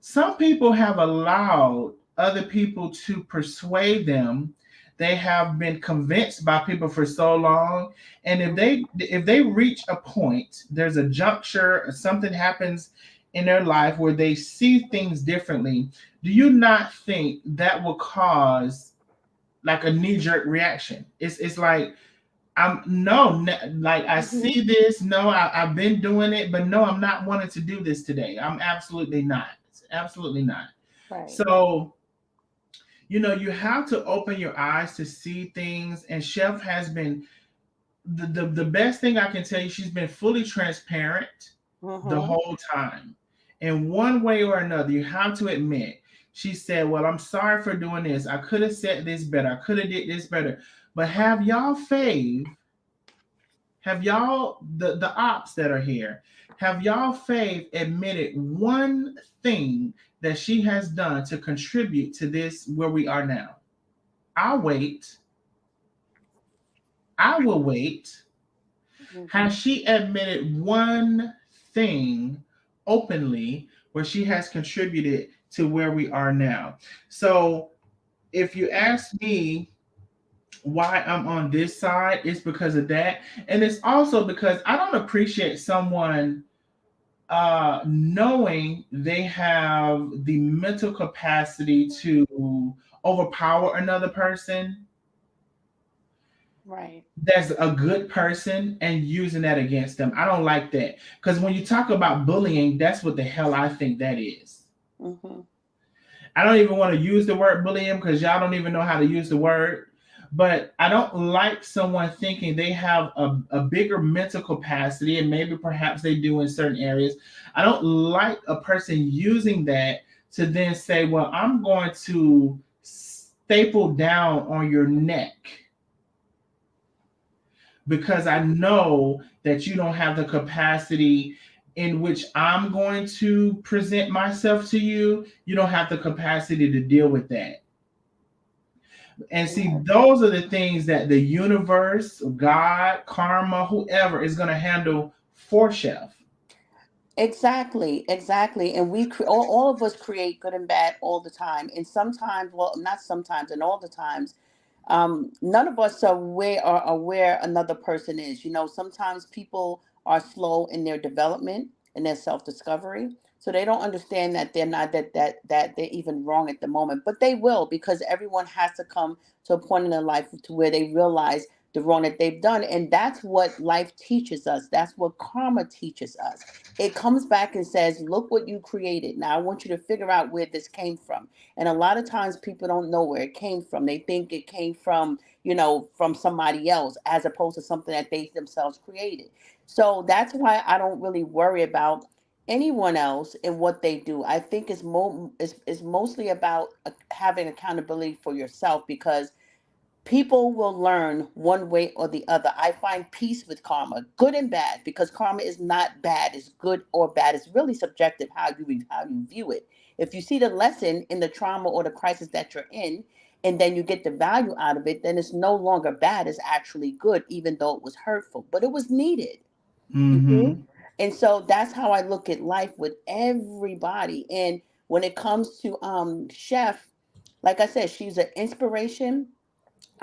Some people have allowed other people to persuade them. They have been convinced by people for so long, and if they reach a point, there's a juncture, or something happens in their life where they see things differently. Do you not think that will cause like a knee jerk reaction? It's like I'm no, like I Mm-hmm. see this. No, I've been doing it, but no, I'm not wanting to do this today. I'm absolutely not. Absolutely not. Right. So, you have to open your eyes to see things. And Chef has been the best thing I can tell you, she's been fully transparent the Mm-hmm. whole time. In one way or another, you have to admit, she said, well, I'm sorry for doing this. I could have said this better. I could have did this better. But have y'all the ops that are here, have y'all fave admitted one thing that she has done to contribute to this where we are now? I'll wait. I will wait. Mm-hmm. Has she admitted one thing openly where she has contributed to where we are now? So if you ask me why I'm on this side, it's because of that. And it's also because I don't appreciate someone knowing they have the mental capacity to overpower another person Right. that's a good person and using that against them. I don't like that. Because when you talk about bullying, that's what the hell I think that is. Mm-hmm. I don't even want to use the word bullying because y'all don't even know how to use the word. But I don't like someone thinking they have a bigger mental capacity, and maybe perhaps they do in certain areas. I don't like a person using that to then say, well, I'm going to staple down on your neck because I know that you don't have the capacity in which I'm going to present myself to you. You don't have the capacity to deal with that. And see, Yeah. those are the things that the universe, God, karma, whoever is going to handle for Chef. Exactly, exactly. And all of us create good and bad all the time. And sometimes, well, not sometimes, and all the times, none of us are aware another person is. Sometimes people are slow in their development and their self-discovery. So they don't understand that they're not that they're even wrong at the moment. But they will, because everyone has to come to a point in their life to where they realize the wrong that they've done. And that's what life teaches us. That's what karma teaches us. It comes back and says, look what you created. Now I want you to figure out where this came from. And a lot of times people don't know where it came from. They think it came from somebody else, as opposed to something that they themselves created. So that's why I don't really worry about anyone else and what they do. I think it's mostly about having accountability for yourself, because people will learn one way or the other. I find peace with karma, good and bad, because karma is not bad, it's good or bad. It's really subjective how you view it. If you see the lesson in the trauma or the crisis that you're in, and then you get the value out of it, then it's no longer bad, it's actually good, even though it was hurtful, but it was needed. You see? Mm-hmm. And so that's how I look at life with everybody. And when it comes to Chef, like I said, she's an inspiration.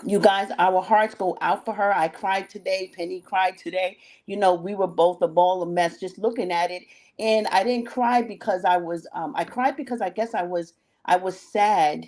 You guys, our hearts go out for her. I cried today. Penny cried today. You know, we were both a ball of mess just looking at it. And I didn't cry because I cried because I guess I was sad.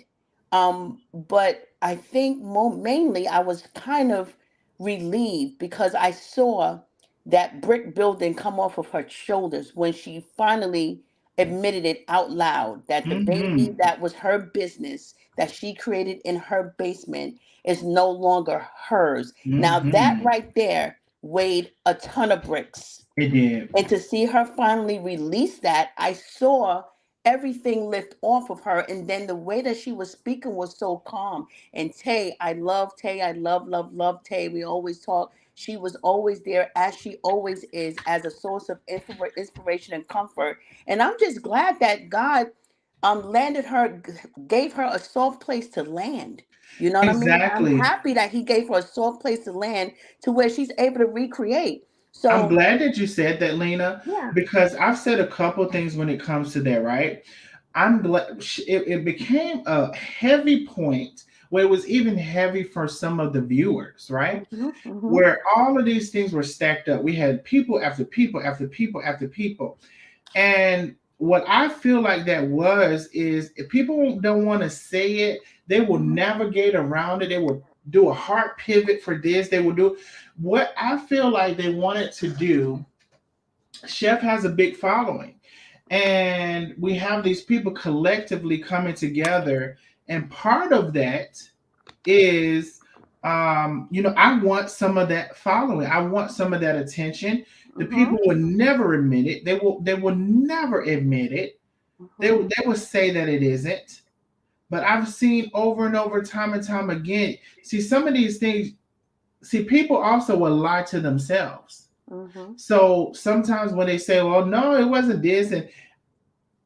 But I think mainly I was kind of relieved because I saw that brick building come off of her shoulders when she finally admitted it out loud that the baby Mm-hmm. that was her business that she created in her basement is no longer hers. Now that Mm-hmm. right there weighed a ton of bricks. It did. And to see her finally release that, I saw everything lift off of her. And then the way that she was speaking was so calm. And Tay, I love Tay. I love Tay. We always talk. She was always there, as she always is, as a source of inspiration and comfort. And I'm just glad that God landed her, gave her a soft place to land. You know what I mean? I'm Exactly. happy that he gave her a soft place to land to where she's able to recreate. I'm So glad that you said that, Lena, yeah. because I've said a couple things when it comes to that, right? I'm glad it became a heavy point where it was even heavy for some of the viewers, right? Hmm. Hmm. Where all of these things were stacked up. We had people after people after people after people. And what I feel like that was is if people don't want to say it, they will Hmm. navigate around it. They will do a hard pivot for this. They will do what I feel like they wanted to do. Chef has a big following, and we have these people collectively coming together. And part of that is, I want some of that following. I want some of that attention. The Hmm. people will never admit it. They will never admit it. Hmm. They will say that it isn't. But I've seen over and over, time and time again. See, some of these things. See, people also will lie to themselves. Hmm. So sometimes when they say, "Well, no, it wasn't this," and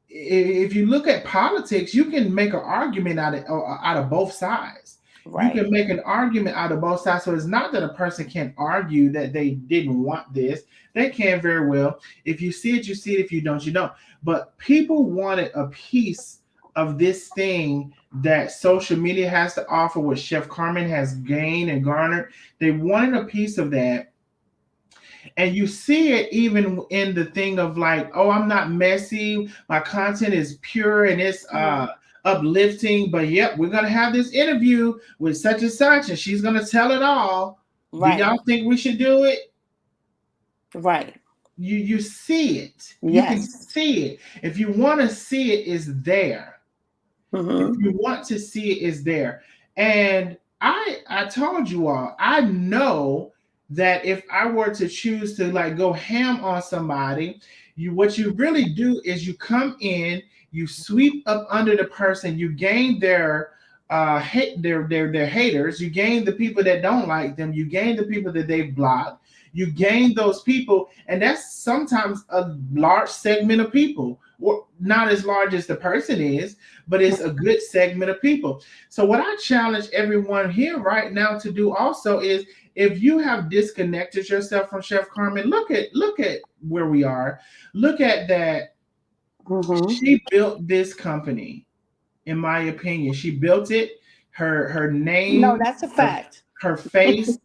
if you look at politics, you can make an argument out of both sides. You Right. can make an argument out of both sides. So it's not that a person can argue that they didn't want this. They can very well. If you see it, you see it. If you don't, you don't. But people wanted a piece of this thing that social media has to offer, what Chef Carmen has gained and garnered. They wanted a piece of that, and you see it even in the thing of like, oh, I'm not messy, my content is pure and it's Hmm. uplifting, but yep, we're gonna have this interview with such and such and she's gonna tell it all. Do Right. y'all think we should do it? Right. You see it, you can Yes. see it. If you want to see it, it's there. If Hmm. you want to see it, is there. And I told you all, I know that if I were to choose to like go ham on somebody, what you really do is you come in, you sweep up under the person, you gain their hate, their haters, you gain the people that don't like them, you gain the people that they've blocked, you gain those people, and that's sometimes a large segment of people, or not as large as the person is, but it's a good segment of people. So what I challenge everyone here right now to do also is, if you have disconnected yourself from Chef Carmen, look at where we are. Look at that. Hmm. She built this company, in my opinion. She built it. Her No, name, that's a her fact. her face,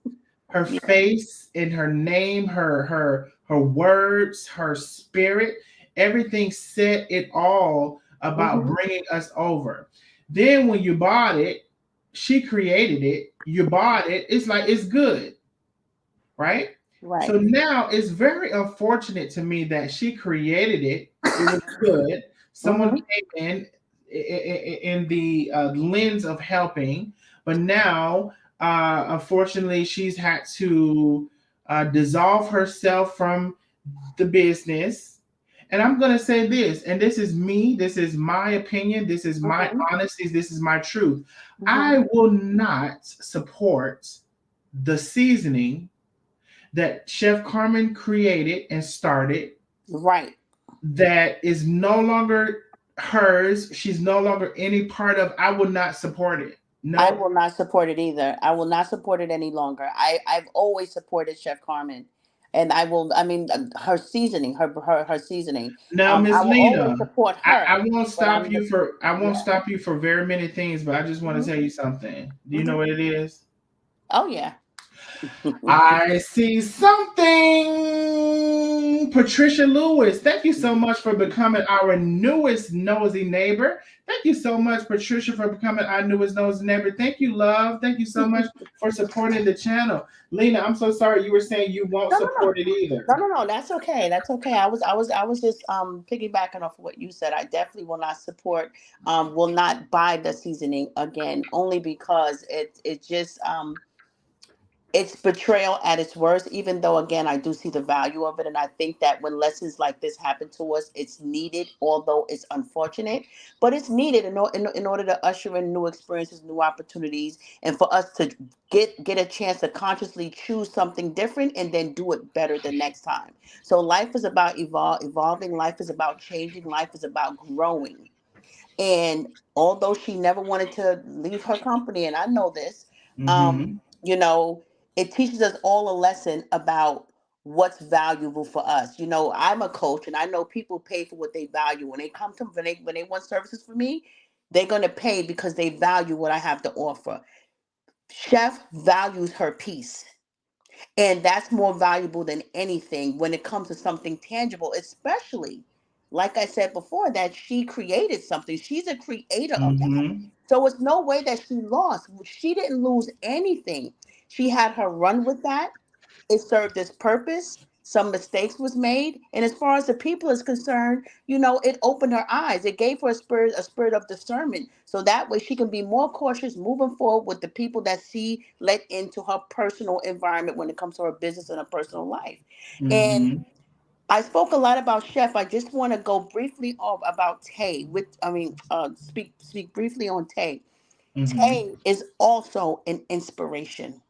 her Yeah. face and her name, her words, her spirit, everything said it all about Hmm. bringing us over. Then when you bought it, she created it, you bought it, it's like it's good, right? So Right. now it's very unfortunate to me that she created it. It was good. Someone Hmm. came in the lens of helping, but now, unfortunately, she's had to dissolve herself from the business. And I'm going to say this, and this is me, this is my opinion, this is my Hmm. honesty, this is my truth. Hmm. I will not support the seasoning that Chef Carmen created and started, Right. that is no longer hers. She's no longer any part of. I would not support it. I No. will not support it either. I will not support it any longer. I've always supported Chef Carmen, and I will. I mean, her seasoning, her seasoning. Now, Miss I will always Lena, support I her, won't but stop you for. I won't yeah. stop you for very many things, but I just want to Hmm. tell you something. Do you know Hmm. what it is? Oh yeah. I see something. Patricia Lewis, thank you so much for becoming our newest nosy neighbor. Thank you so much, Patricia, for becoming our newest nosy neighbor. Thank you, love. Thank you so much for supporting the channel. Lena, I'm so sorry you were saying you won't No, no, no. support it either. No. That's okay. That's okay. I was just piggybacking off of what you said. I definitely will not support. Will not buy the seasoning again, only because it just it's betrayal at its worst. Even though, again, I do see the value of it, and I think that when lessons like this happen to us, it's needed. Although it's unfortunate, but it's needed in order to usher in new experiences, new opportunities, and for us to get a chance to consciously choose something different and then do it better the next time. So life is about evolving. Life is about changing. Life is about growing. And although she never wanted to leave her company, and I know this, Mm-hmm. you know, it teaches us all a lesson about what's valuable for us. I'm a coach, and I know people pay for what they value. When they come to when they want services from me, they're gonna pay because they value what I have to offer. Chef values her peace. And that's more valuable than anything when it comes to something tangible, especially, like I said before, that she created something. She's a creator of that. Mm-hmm. So it's no way that she lost. She didn't lose anything. She had her run with that. It served its purpose. Some mistakes was made, and as far as the people is concerned, it opened her eyes. It gave her a spirit of discernment, so that way she can be more cautious moving forward with the people that she let into her personal environment when it comes to her business and her personal life. And Mm-hmm. I spoke a lot about Chef. I just want to go briefly off about Tay. Speak briefly on Tay. Mm-hmm. Tay is also an inspiration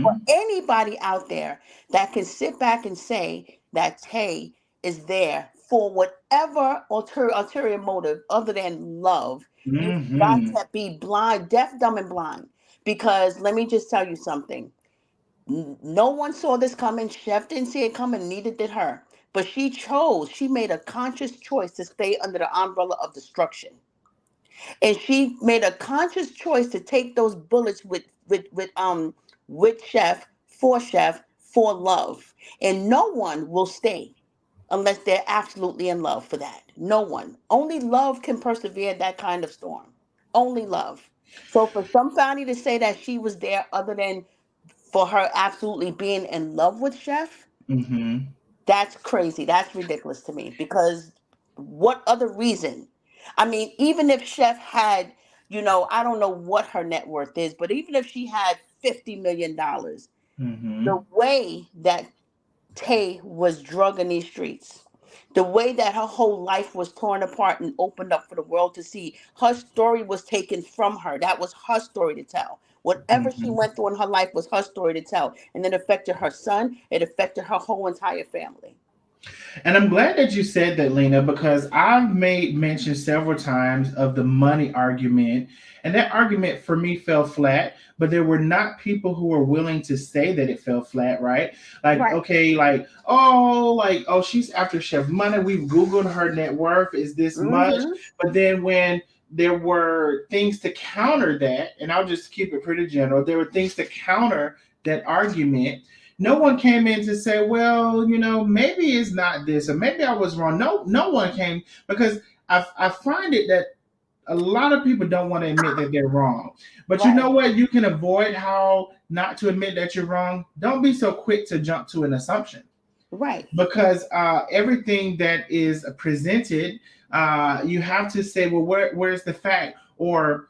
for Mm-hmm. anybody out there that can sit back and say that Tay is there for whatever ulterior motive other than love. You've got Mm-hmm. to be blind, deaf, dumb, and blind. Because let me just tell you something. No one saw this coming. Chef didn't see it coming, neither did her. But she made a conscious choice to stay under the umbrella of destruction. And she made a conscious choice to take those bullets with Chef for love. And no one will stay unless they're absolutely in love for that. No one. Only love can persevere that kind of storm. Only love. So for somebody to say that she was there other than for her absolutely being in love with Chef, Mm-hmm. that's crazy. That's ridiculous to me because what other reason? I mean, even if Chef had, I don't know what her net worth is, but even if she had $50 million, the Mm-hmm. way that Tay was drug in these streets, the way that her whole life was torn apart and opened up for the world to see, her story was taken from her. That was her story to tell. Whatever she Mm-hmm. went through in her life was her story to tell. And it affected her son, it affected her whole entire family. And I'm glad that you said that, Lena, because I've made mention several times of the money argument. And that argument for me fell flat, but there were not people who were willing to say that it fell flat, right? Like, Right. okay, oh, she's after Chef Money. We've Googled her net worth is this much. Mm-hmm. But then when there were things to counter that, and I'll just keep it pretty general, there were things to counter that argument. No one came in to say, well, maybe it's not this, or maybe I was wrong. No one came because I find it that a lot of people don't want to admit that they're wrong. But you know Right. what? You can avoid how not to admit that you're wrong. Don't be so quick to jump to an assumption Right. because everything that is presented, you have to say, well, where's the fact? Or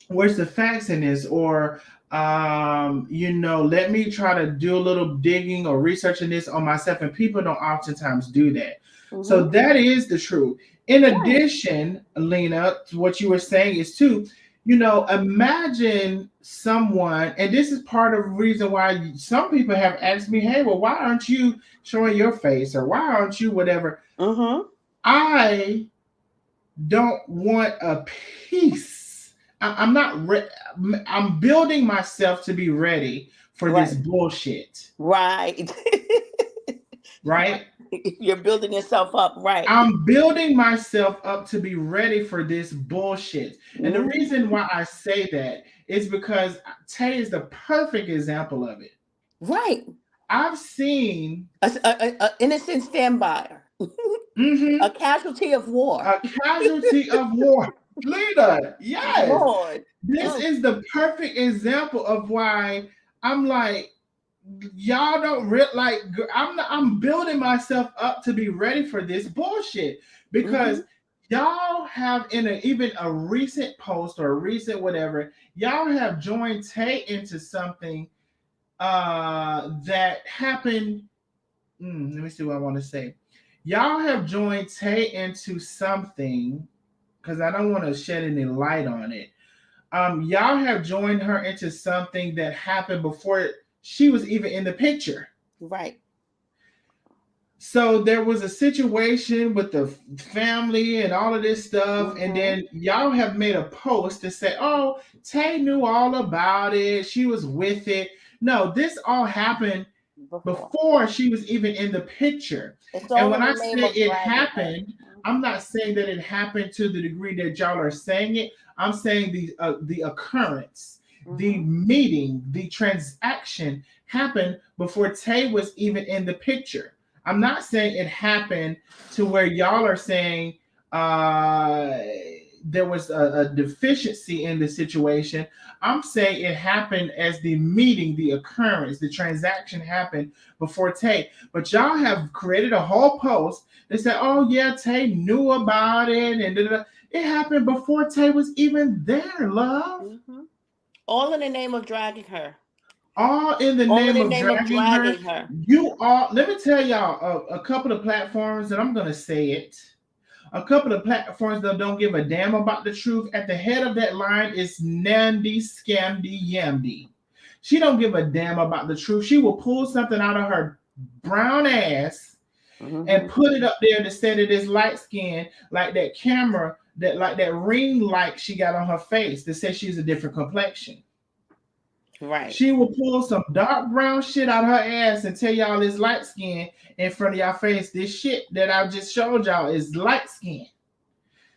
where's the facts in this? Or let me try to do a little digging or researching this on myself, and people don't oftentimes do that. So Mm-hmm. that is the truth. In Right. addition, Lena, to what you were saying is too, imagine someone, and this is part of the reason why some people have asked me, hey, well, why aren't you showing your face, or why aren't you whatever? Mm-hmm. I don't want a piece. I'm not. I'm building myself to be ready for this Right. bullshit. Right. Right? You're building yourself up, right? I'm building myself up to be ready for this bullshit. And the reason Mhm. why I say that is because Tay is the perfect example of it. Right. I've seen A innocent standby, mhm, a casualty of war. a casualty of war. Lena, yes. Lord. This Mm. is the perfect example of why I'm like, y'all don't like I'm building myself up to be ready for this bullshit because Mhm. y'all have even a recent post or a recent whatever, y'all have joined Tay into something that happened. Let me see what I want to say. Y'all have joined Tay into something because I don't want to shed any light on it. Y'all have joined her into something that happened before she was even in the picture. Right. So there was a situation with the family and all of this stuff, and Mhm. then y'all have made a post to say, "Oh, Tay knew all about it. She was with it." No, this all happened Before. before she was even in the picture. It's And all when in I the name say of it dragging her. happened, I'm not saying that it happened to the degree that y'all are saying it. I'm saying the occurrence, the Mhm. meeting, the transaction happened before Tay was even in the picture. I'm not saying it happened to where y'all are saying uh, there was a deficiency in the situation. I'm saying it happened as the meeting, the occurrence, the transaction happened before Tay. But y'all have created a whole post that said, "Oh yeah, Tay knew about it," and da-da-da. It happened before Tay was even there, love. Mhm. All in the name of dragging her. All in the All in name the of name of dragging her. dragging her. You all, let me tell y'all a couple of platforms, and I'm gonna say it. A couple of platforms that don't give a damn about the truth. At the head of that line is Nandy Scamdy Yamdy. She don't give a damn about the truth. She will pull something out of her brown ass and Mhm. put it up there to say that it's light skin, like that camera, that like that ring light she got on her face that says she's a different complexion. Right. She will pull some dark brown shit out of her ass and tell y'all it's light skin in front of y'all face. This shit that I just showed y'all is light skin.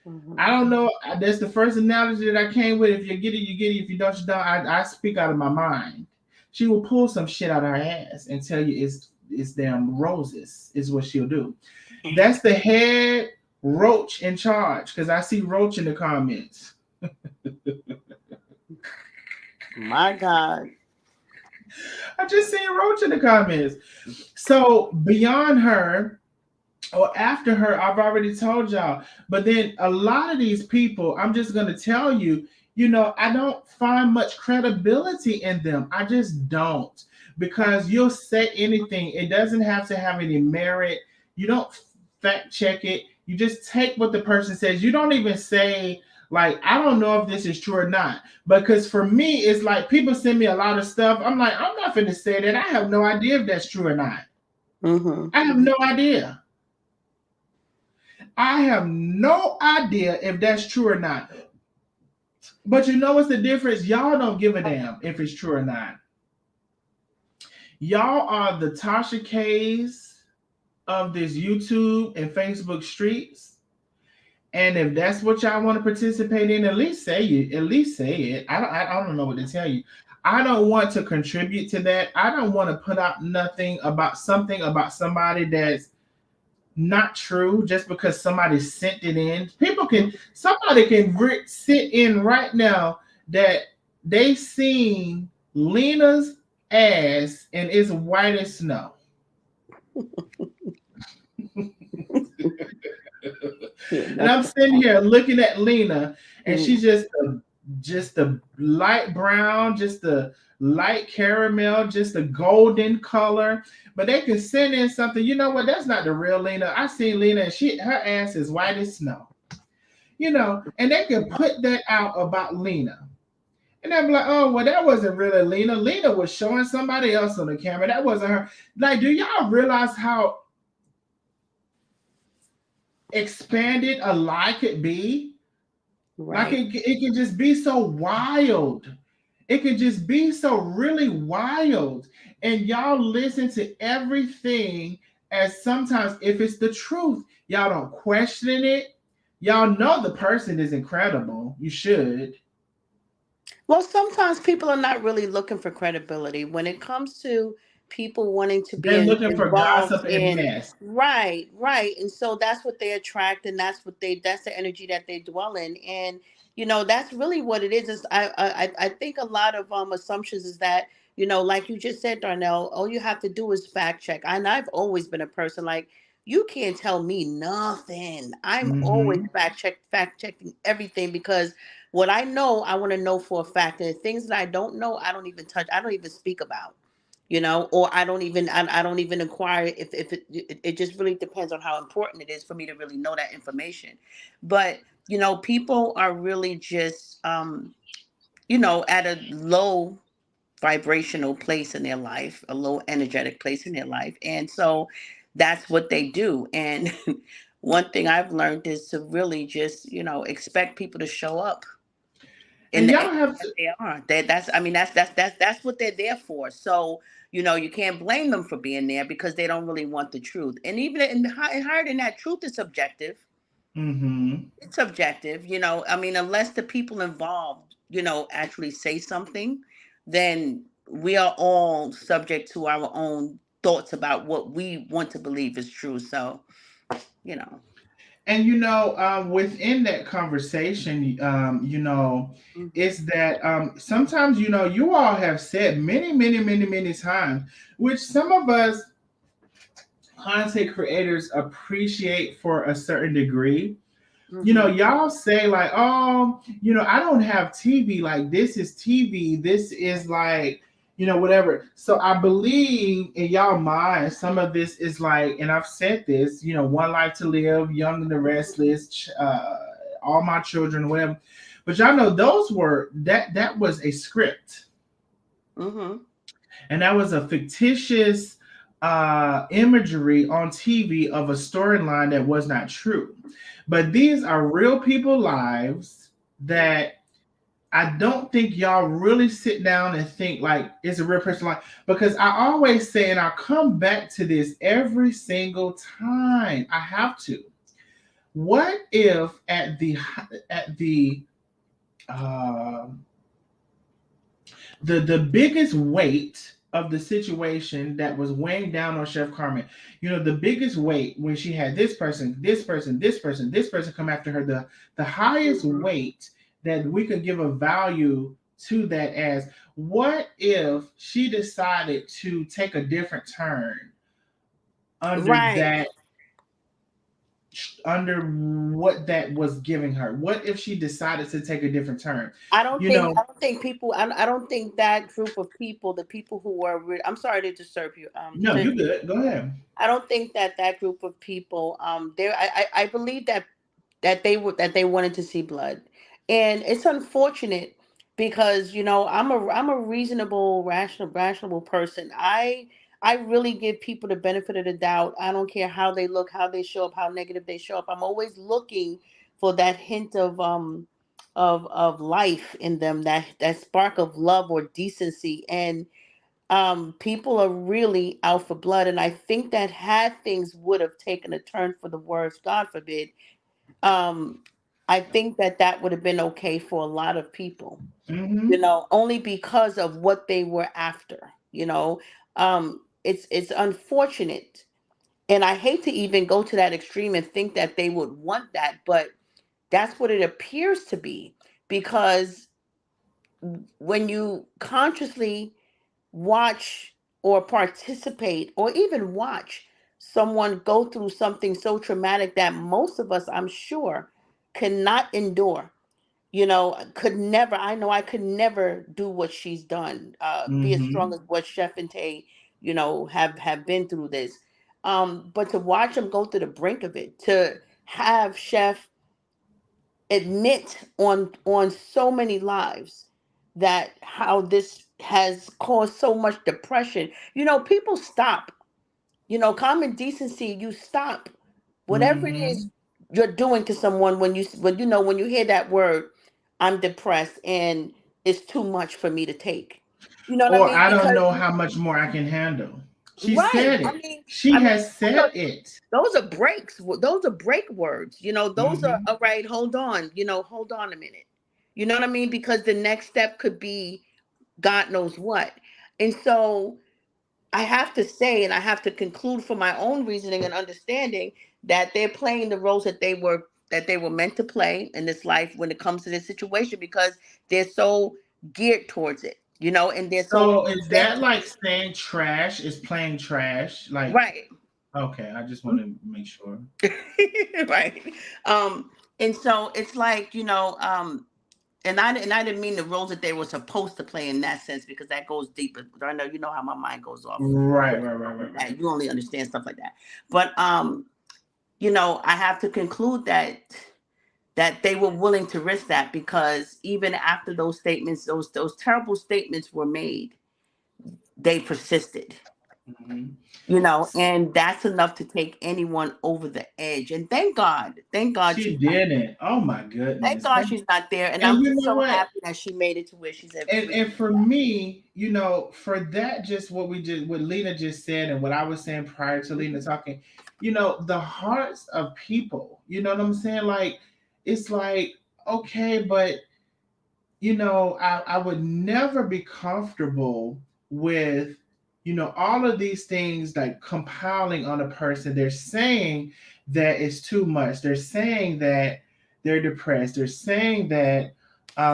I Mhm. don't know. That's the first analogy that I came with. If you get it, you get it. If you don't, you don't. I speak out of my mind. She will pull some shit out of her ass and tell you it's damn roses, is what she'll do. That's the head roach in charge. Because I see roach in the comments. My God. I just seen roach in the comments. So beyond her, or after her, I've already told y'all. But then a lot of these people, I'm just going to tell you, I don't find much credibility in them. I just don't. Because you'll say anything, it doesn't have to have any merit. You don't fact check it. You just take what the person says. You don't even say, like, I don't know if this is true or not. Because for me, it's like people send me a lot of stuff. I'm like, I'm not going to say that. I have no idea if that's true or not. Mhm. I have no idea. I have no idea if that's true or not. But you know what's the difference? Y'all don't give a damn if it's true or not. Y'all are the Tasha K's of this YouTube and Facebook streets. And if that's what y'all want to participate in, at least say it. At least say it. I don't know what to tell you. I don't want to contribute to that. I don't want to put out nothing about something about somebody that's not true just because somebody sent it in. Somebody can sit in right now that they seen Lena's ass and it's white as snow. And I'm sitting here looking at Lena, and she's just a light brown, just a light caramel, just a golden color. But they can send in something. You know what? That's not the real Lena. I seen Lena, and her ass is white as snow. And they can put that out about Lena. And I'm like, oh, well, that wasn't really Lena. Lena was showing somebody else on the camera. That wasn't her. Like, do y'all realize how expanded a lie could be? Like Right. it can just be so wild. It can just be so really wild. And y'all listen to everything as sometimes if it's the truth, y'all don't question it. Y'all know the person is incredible. You should. Well, sometimes people are not really looking for credibility when it comes to people wanting to be They're looking for involved gossip and in. mess. Right, right. And so that's what they attract, and that's the energy that they dwell in. And that's really what it is. I think a lot of assumptions is that, like you just said, Darnell, all you have to do is fact check. And I've always been a person like, you can't tell me nothing. I'm always Mm-hmm. fact checking everything, because what I know, I want to know for a fact. And things that I don't know, I don't even touch. I don't even speak about. Or I don't even inquire if it just really depends on how important it is for me to really know that information. But people are really just at a low vibrational place in their life, a low energetic place in their life, and so that's what they do. And one thing I've learned is to really just expect people to show up in And the y'all energy have that to, they are. That's I mean that's what they're there for. So you can't blame them for being there because they don't really want the truth. And even and higher than that, truth is subjective. mm-hmm. It's subjective. I mean, unless the people involved, actually say something, then we are all subject to our own thoughts about what we want to believe is true. So you know. And within that conversation, Mhm. is that sometimes you all have said many, many, many, many times, which some of us content creators appreciate for a certain degree. Mhm. Y'all say like, oh, I don't have TV. Like this is TV. This is like, whatever. So I believe in y'all mind, some of this is like, and I've said this, one life to live, young and the restless, all my children, whatever. But y'all know those were that was a script, Mhm. and that was a fictitious imagery on TV of a storyline that was not true. But these are real people lives that I don't think y'all really sit down and think like it's a real person life. Because I always say, and I come back to this every single time. I have to. What if at uh, the biggest weight of the situation that was weighing down on Chef Carmen, the biggest weight when she had this person, this person, this person, this person come after her, the highest Mhm. weight that we could give a value to that as, what if she decided to take a different turn under Right. that, under what that was giving her? What if she decided to take a different turn? you know I don't think that group of people, the people who were, I'm sorry to disturb you, no, you good, go ahead. I don't think that that group of people, there, I believe that they wanted to see blood, and it's unfortunate because I'm a reasonable, rational person. I really give people the benefit of the doubt. I don't care how they look, how they show up, how negative they show up. I'm always looking for that hint of life in them, that spark of love or decency. And people are really out for blood, and I think that had things would have taken a turn for the worse, God forbid, um I think that that would have been okay for a lot of people, Hmm. only because of what they were after. It's unfortunate, and I hate to even go to that extreme and think that they would want that, but that's what it appears to be, because when you consciously watch or participate or even watch someone go through something so traumatic that most of us, I'm sure, cannot endure, could never, I know I could never do what she's done, be as strong Hmm. as what Chef and Tay, have been through this. But to watch them go to the brink of it, to have Chef admit on so many lives that how this has caused so much depression. People stop. Common decency, you stop whatever it is Hmm. you're doing to someone when you hear that word, I'm depressed and it's too much for me to take. You know what I Or mean? I don't Because know how much more I can handle. She Right. said I it. mean, She I mean, has said it. those are breaks. Those are break words. You know, those are Mhm. all right. Hold on. You know, hold on a minute. You know what I mean? Because the next step could be God knows what. And so I have to say, and I have to conclude for my own reasoning and understanding that they're playing the roles that they were meant to play in this life when it comes to this situation because they're so geared towards it, you know, and they're so So is that invested. like saying trash is playing trash? Like, Right. okay, I just want to make sure. Right. Um, and so it's like, and I didn't mean the roles that they were supposed to play in that sense because that goes deeper. I know you know how my mind goes off. Right, right, right, right, right. You only understand stuff like that. But I have to conclude that they were willing to risk that because even after those statements, those terrible statements were made, they persisted. Mhm. And that's enough to take anyone over the edge. And thank God She she's not. didn't. Oh my Thank goodness. God she's not there. And And I'm you just know so what? happy that she made it to where she's And free. for me, for that, just what Lena just said, and what I was saying prior to Lena talking, the hearts of people. You know what I'm saying? Like, it's like, okay, but I would never be comfortable with, all of these things like compiling on a person. They're saying that it's too much. They're saying that they're depressed. They're saying that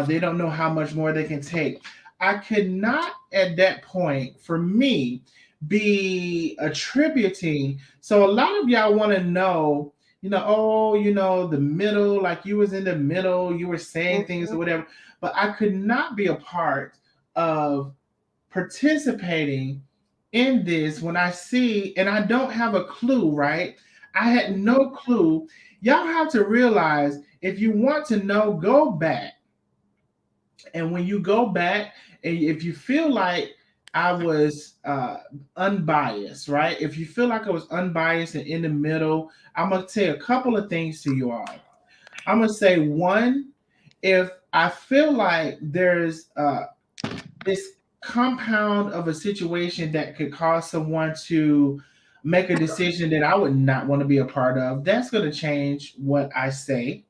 they don't know how much more they can take. I could not at that point, for me, be attributing. So a lot of y'all want to know, oh, the middle, like you was in the middle, you were saying things or Mhm. whatever, but I could not be a part of participating in this when I see, and I don't have a clue, right? I had no clue. Y'all have to realize if you want to know, go back. And when you go back, and if you feel like I was unbiased, right? If you feel like I was unbiased and in the middle, I'm going to say a couple of things to you all. I'm going to say one, if I feel like there's this compound of a situation that could cause someone to make a decision that I would not want to be a part of, that's going to change what I say.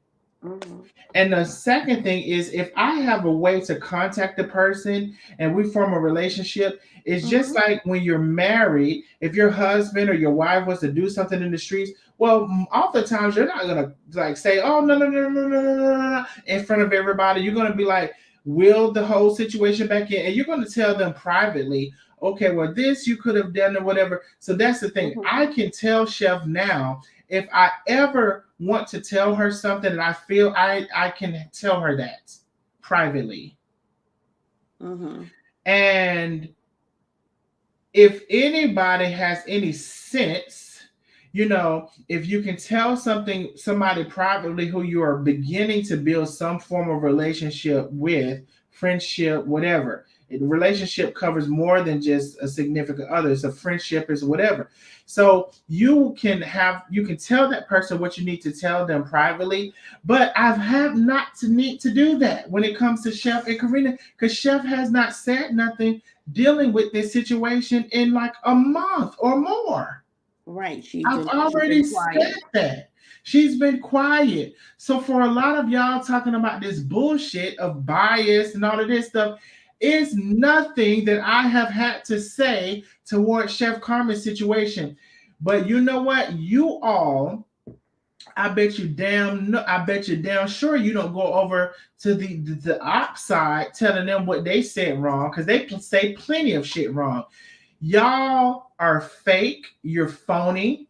Mhm. And the second thing is if I have a way to contact the person and we form a relationship, it's just Mhm. like when you're married, if your husband or your wife wants to do something in the streets, well, oftentimes you're not gonna like say, oh no, no, no, no, no, no, no, no, in front of everybody. You're gonna be like, will the whole situation back in, and you're gonna tell them privately, okay, well, this you could have done or whatever. So that's the thing. Mhm. I can tell Chef now if I ever want to tell her something and I feel I can tell her that privately. Mhm. And if anybody has any sense, if you can tell somebody privately who you are beginning to build some form of relationship with, friendship, whatever. The relationship covers more than just a significant other. It's a friendship, is whatever. So you can tell that person what you need to tell them privately. But I've had not to need to do that when it comes to Chef and Karina, because Chef has not said nothing dealing with this situation in like a month or more. Right. I've She's been already said quiet. that. She's been quiet. So for a lot of y'all talking about this bullshit of bias and all of this stuff, is nothing that I have had to say towards Chef Carmen's situation. But you know what? You all, I bet you damn sure you don't go over to the op side telling them what they said wrong, because they say plenty of shit wrong. Y'all are fake. You're phony.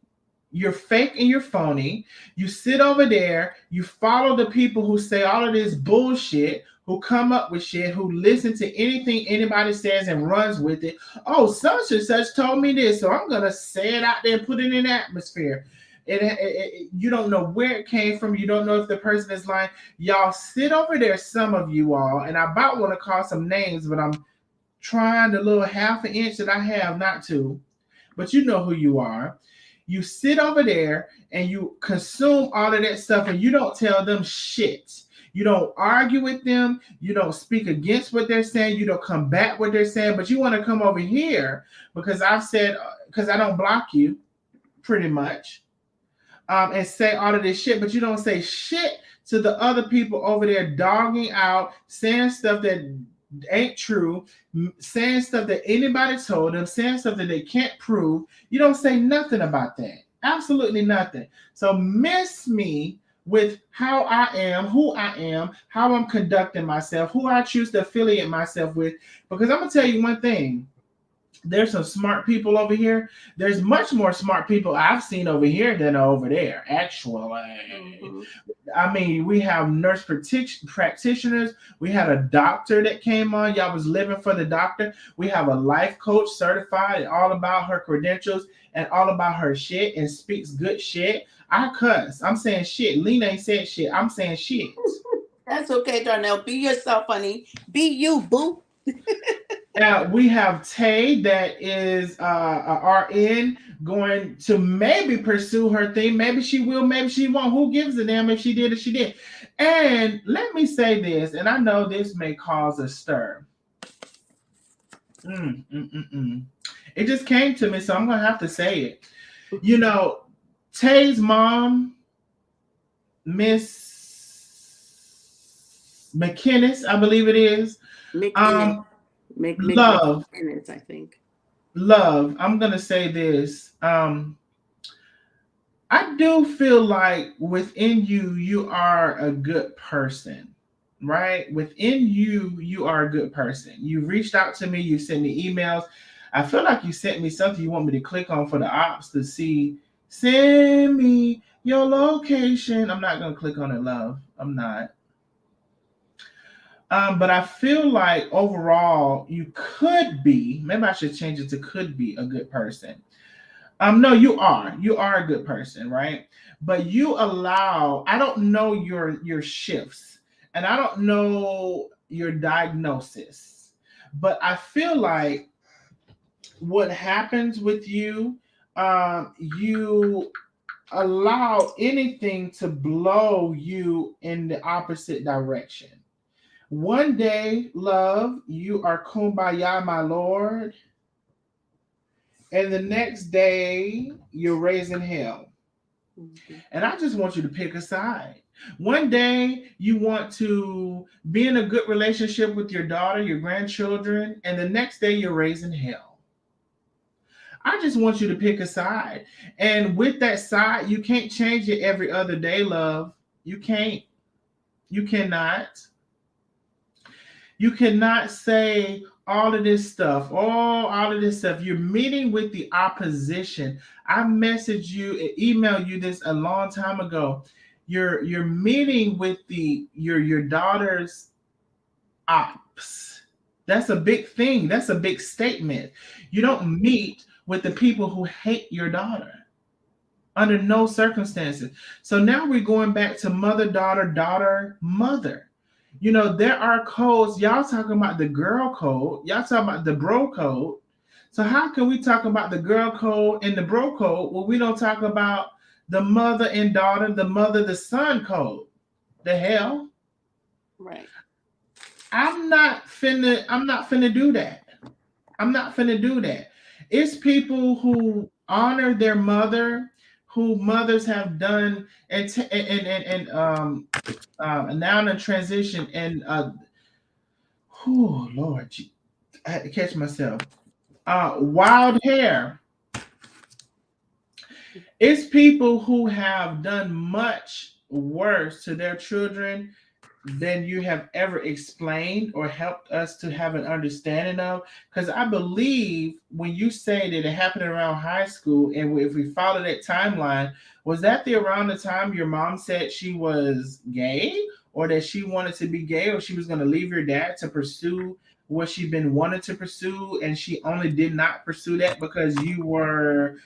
You're fake and you're phony. You sit over there, you follow the people who say all of this bullshit, who come up with shit, who listen to anything anybody says and runs with it. Oh, such and such told me this, so I'm going to say it out there and put it in the atmosphere. You don't know where it came from. You don't know if the person is lying. Y'all sit over there, some of you all, and I about want to call some names, but I'm trying the little half an inch that I have not to. But you know who you are. You sit over there and you consume all of that stuff and you don't tell them shit. You don't argue with them. You don't speak against what they're saying. You don't combat what they're saying. But you want to come over here because I've said, because I don't block you, pretty much, and say all of this shit, but you don't say shit to the other people over there dogging out, saying stuff that ain't true, saying stuff that anybody told them, saying stuff that they can't prove. You don't say nothing about that. Absolutely nothing. So miss me with how I am, who I am, how I'm conducting myself, who I choose to affiliate myself with. Because I'm gonna tell you one thing. There's some smart people over here. There's much more smart people I've seen over here than over there, actually. Mm-hmm. I mean, we have nurse practitioners. We had a doctor that came on. Y'all was living for the doctor. We have a life coach certified, all about her credentials and all about her shit and speaks good shit. I cuss. I'm saying shit. Lena ain't said shit. I'm saying shit. That's okay, Darnell. Be yourself, honey. Be you, boo. We have Tay that is a RN going to maybe pursue her thing. Maybe she will, maybe she won't. Who gives a damn if she did or she did? And let me say this, and I know this may cause a stir. It just came to me, so I'm going to have to say it. You know, Tay's mom, Miss McKinnis, I believe it is. Love, I think. Love, I'm gonna say this. I do feel like within you, you are a good person, right? Within you, you are a good person. You've reached out to me, you sent me emails. I feel like you sent me something you want me to click on for the ops to see. Send me your location. I'm not gonna click on it, love. I'm not. But I feel like overall you could be, maybe I should change it to could be a good person. No, you are a good person, right? But you allow, I don't know your shifts and I don't know your diagnosis, but I feel like what happens with you, you allow anything to blow you in the opposite direction. One day, love, you are kumbaya, my lord. And the next day, you're raising hell. Mm-hmm. And I just want you to pick a side. One day, you want to be in a good relationship with your daughter, your grandchildren, and the next day, you're raising hell. I just want you to pick a side. And with that side, you can't change it every other day, love. You can't. You cannot. You cannot say all of this stuff, all of this stuff. You're meeting with the opposition. I messaged you, emailed you this a long time ago. You're meeting with your daughter's ops. That's a big thing. That's a big statement. You don't meet with the people who hate your daughter under no circumstances. So now we're going back to mother, daughter, daughter, mother. You know, there are codes. Y'all talking about the girl code. Y'all talking about the bro code. So how can we talk about the girl code and the bro code when we don't talk about the mother and daughter, the mother, the son code? The hell? Right. I'm not finna do that. I'm not finna do that. It's people who honor their mother, who mothers have done and now in a transition and oh Lord, I had to catch myself. Wild hair. It's people who have done much worse to their children than you have ever explained or helped us to have an understanding of. Because I believe when you say that it happened around high school, and if we follow that timeline, was that around the time your mom said she was gay, or that she wanted to be gay, or she was going to leave your dad to pursue what she'd been wanting to pursue, and she only did not pursue that because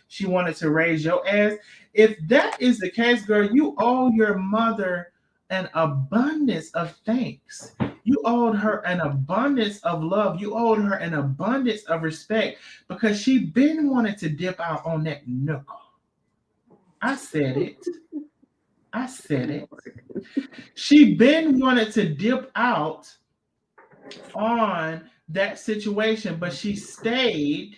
she wanted to raise your ass? If that is the case, girl, you owe your mother an abundance of thanks. You owed her an abundance of love. You owed her an abundance of respect because she been wanting to dip out on that knuckle. I said it. I said it. She been wanted to dip out on that situation, but she stayed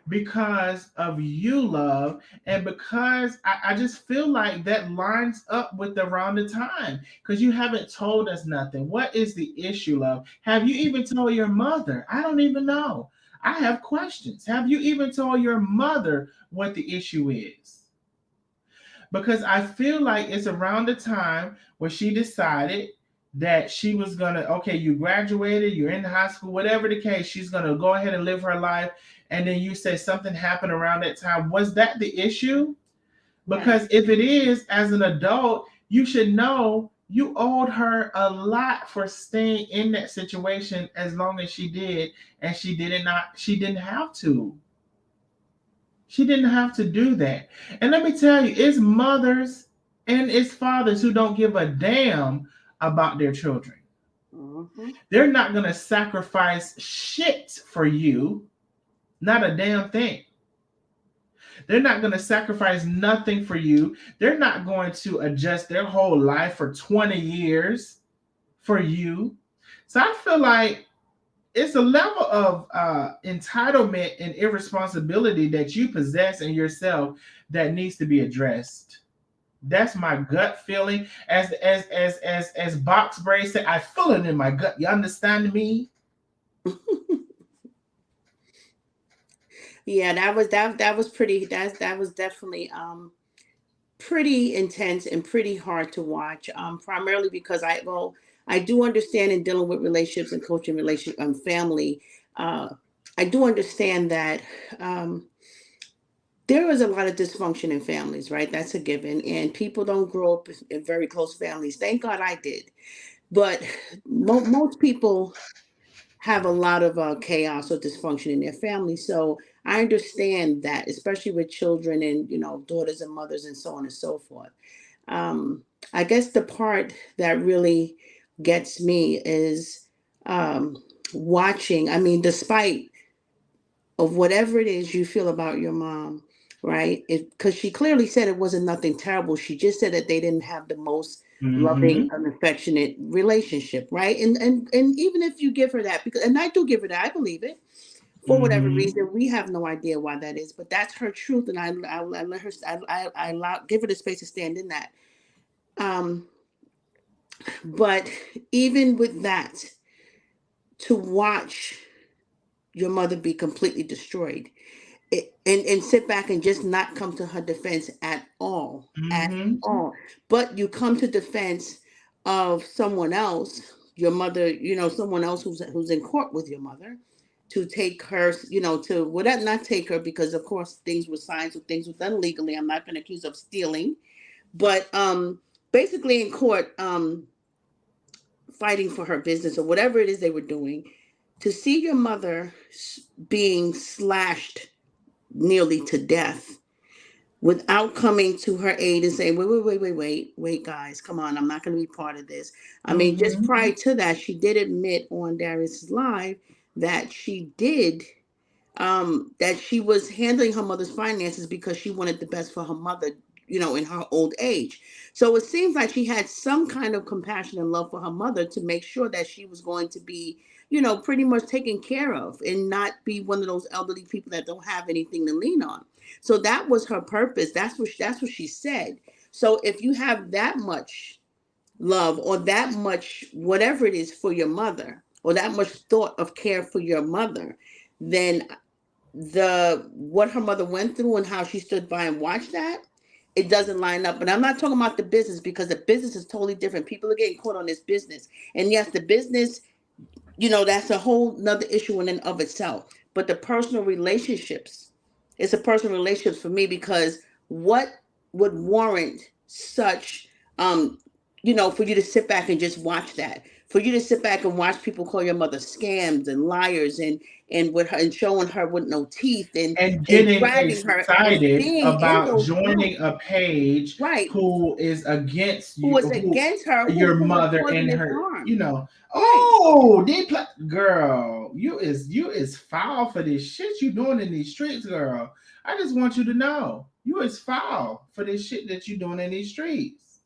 because of you, love, and because I just feel like that lines up with around the time because you haven't told us nothing. What is the issue, love? Have you even told your mother? I don't even know. I have questions. Have you even told your mother what the issue is? Because I feel like it's around the time where she decided that she was gonna, okay, you graduated, you're in high school, whatever the case, she's gonna go ahead and live her life. And then you say something happened around that time. Was that the issue? Because if it is, as an adult, you should know you owed her a lot for staying in that situation as long as she did, and she didn't have to. She didn't have to do that. And let me tell you, it's mothers and it's fathers who don't give a damn about their children. Mm-hmm. They're not going to sacrifice shit for you, not a damn thing. They're not going to sacrifice nothing for you. They're not going to adjust their whole life for 20 years for you. So I feel like it's a level of entitlement and irresponsibility that you possess in yourself that needs to be addressed. That's my gut feeling. As Box Bray said, I feel it in my gut. You understand me? Yeah, that was pretty. That was definitely pretty intense and pretty hard to watch. Primarily because I do understand in dealing with relationships and coaching relationship family. Uh, I do understand that there is a lot of dysfunction in families, right? That's a given, and people don't grow up in very close families. Thank God I did, but most people have a lot of chaos or dysfunction in their family. So I understand that, especially with children and daughters and mothers and so on and so forth. Um, I guess the part that really gets me is watching. I mean, despite of whatever it is you feel about your mom, right? Because she clearly said it wasn't nothing terrible. She just said that they didn't have the most loving Mm-hmm. and affectionate relationship, right? And even if you give her that, because and I do give her that, I believe it. For whatever Mm-hmm. reason, we have no idea why that is, but that's her truth, and I let her. I allow give her the space to stand in that. Um, but even with that, to watch your mother be completely destroyed and sit back and just not come to her defense at Mm-hmm. all. But you come to defense of someone else, your mother, someone else who's in court with your mother, to take her, to whatever, not take her because of course things were signed, so things were done legally. I'm not going to accuse of stealing, but basically in court, fighting for her business or whatever it is they were doing, to see your mother being slashed nearly to death without coming to her aid and saying, wait, guys, come on, I'm not going to be part of this. I mean, just Mm-hmm. prior to that, she did admit on Darius's live that that she was handling her mother's finances because she wanted the best for her mother, in her old age. So it seems like she had some kind of compassion and love for her mother to make sure that she was going to be, pretty much taken care of and not be one of those elderly people that don't have anything to lean on. So that was her purpose. That's what she said. So if you have that much love or that much whatever it is for your mother or that much thought of care for your mother, then the what her mother went through and how she stood by and watched that, it doesn't line up. And I'm not talking about the business because the business is totally different. People are getting caught on this business, and yes, the business, that's a whole nother issue in and of itself. But the personal relationships, it's a personal relationships for me because what would warrant such for you to sit back and just watch that, for you to sit back and watch people call your mother scams and liars and with her and showing her with no teeth And and getting dragging her and excited being in about those joining rooms, a page right? who is against Who you, was who against her, your who was mother causing and this her, harm, right? oh, girl, you is foul for this shit you doing in these streets, girl. I just want you to know you is foul for this shit that you doing in these streets.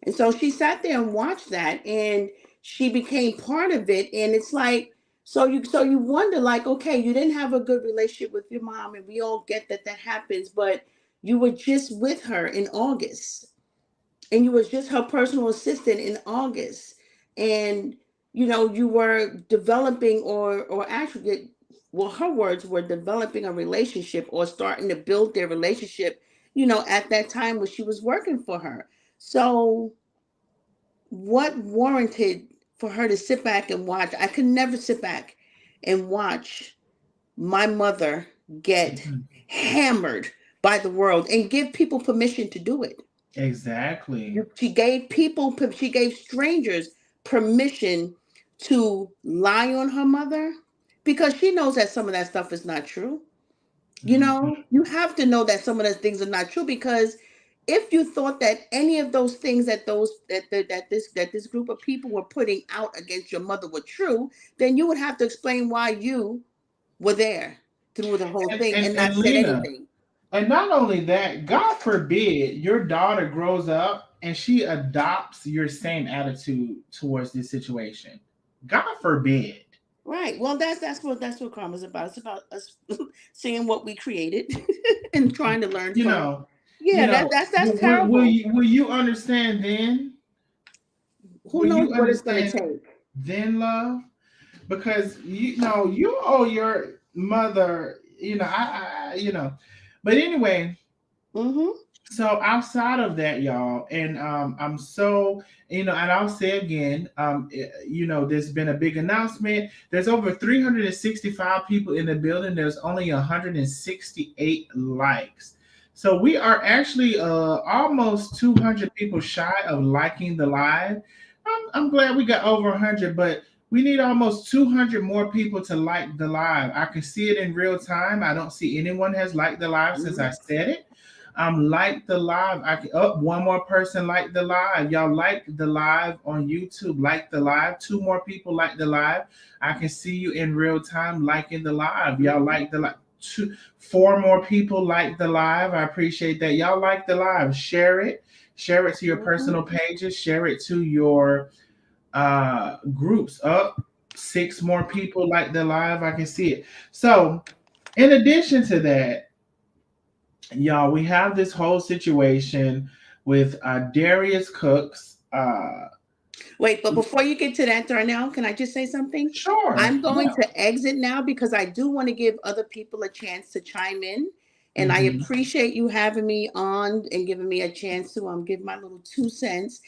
And so she sat there and watched that, and she became part of it. And it's like, so you wonder, like, okay, you didn't have a good relationship with your mom, and we all get that happens, but you were just with her in August, and you was just her personal assistant in August, and you were developing, or actually, well, her words were developing a relationship or starting to build their relationship, at that time when she was working for her. So what warranted for her to sit back and watch? I could never sit back and watch my mother get Mhm. hammered by the world and give people permission to do it. Exactly. She gave strangers permission to lie on her mother because she knows that some of that stuff is not true. Mhm. You have to know that some of those things are not true, because if you thought that any of those things that this group of people were putting out against your mother were true, then you would have to explain why you were there through the whole And, thing and and and not said Lena, anything. and not only that, God forbid your daughter grows up and she adopts your same attitude towards this situation. God forbid. Right. Well, that's what karma's about. It's about us seeing what we created and trying to learn You from it. know, Yeah, that's will terrible. you understand then? Who Will knows you what it's gonna understand take? then, love? Because you owe your mother, But anyway, Mm-hmm. so outside of that, y'all, and I'm so, and I'll say again, there's been a big announcement. There's over 365 people in the building. There's only 168 likes. So we are actually almost 200 people shy of liking the live. I'm glad we got over 100, but we need almost 200 more people to like the live. I can see it in real time. I don't see anyone has liked the live since I said it. Like the live. I can up one more person like the live. Y'all like the live on YouTube. Like the live. Two more people like the live. I can see you in real time liking the live. Y'all Mm-hmm. like the live. Four more people like the live. I appreciate that. Y'all like the live. Share it. Share it to your Mm-hmm. personal pages. Share it to your groups. Up six more people like the live. I can see it. So, in addition to that, y'all, we have this whole situation with Darius Cooks. Wait, but before you get to that, Darnell, can I just say something? Sure, I'm going yeah. to exit now because I do want to give other people a chance to chime in. And I Hmm. appreciate you having me on and giving me a chance to give my little 2 cents.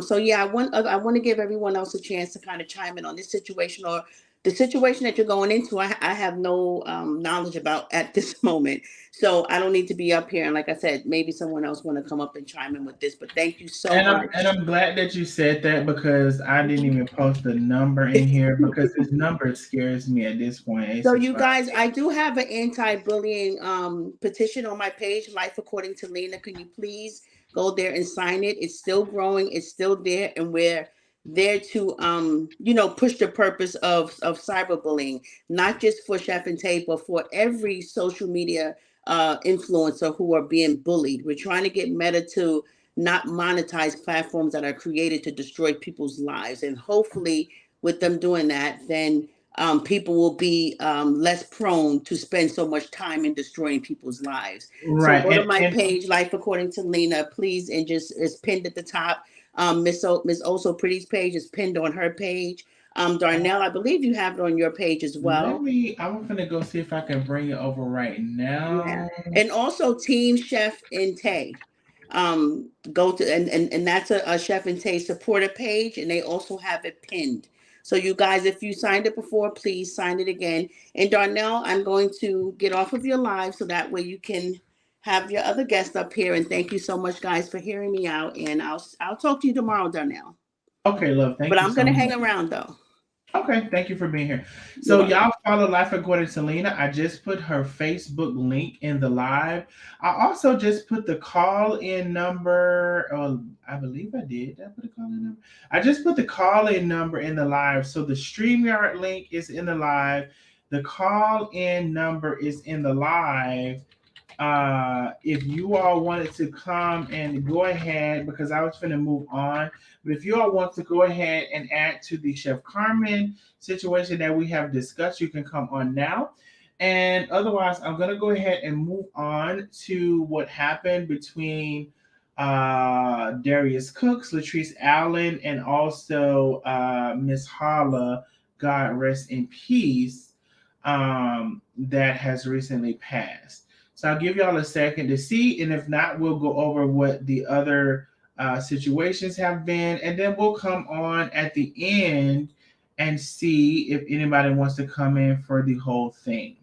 So yeah, I want to give everyone else a chance to kind of chime in on this situation, or the situation that you're going into. I have no knowledge about at this moment, so I don't need to be up here. And like I said, maybe someone else want to come up and chime in with this. But thank you so much. I'm glad that you said that because I didn't even post the number in here because this number scares me at this point. So It's you just guys, I do have an anti-bullying petition on my page, Life According to Lena. Can you please go there and sign it? It's still growing, it's still there, and we're there to push the purpose of cyberbullying, not just for Chef and Tape, but for every social media influencer who are being bullied. We're trying to get Meta to not monetize platforms that are created to destroy people's lives. And hopefully with them doing that, then people will be less prone to spend so much time in destroying people's lives. So right. go to my And page, Life According to Lena, please, and just it's pinned at the top. Miss Also Pretty's page is pinned on her page. Darnell, I believe you have it on your page as well. I'm gonna go see if I can bring it over right Yeah, now. and also Team Chef and Tay. Go to and that's a Chef and Tay supporter page, and they also have it pinned. So you guys, if you signed it before, please sign it again. And Darnell, I'm going to get off of your live so that way you can have your other guest up here. And thank you so much, guys, for hearing me out. And I'll talk to you tomorrow, Darnell. Okay, love. But Thank you I'm so gonna much. hang around though. Okay, thank you for being here. You're So welcome. y'all follow Life According to Lena. I just put her Facebook link in the live. I also just put the call-in number. Oh, I believe I did. Did I put a call-in number? I just put the call-in number in the live. So the StreamYard link is in the live. The call-in number is in the live. if you all wanted to come and go ahead, because I was going to move on, but if you all want to go ahead and add to the Chef Carmen situation that we have discussed, you can come on now. And otherwise, I'm going to go ahead and move on to what happened between Darius Cooks, Latrese Allen, and also Miss Holla, God rest in peace, that has recently passed. So I'll give y'all a second to see, and if not, we'll go over what the other situations have been, and then we'll come on at the end and see if anybody wants to come in for the whole thing.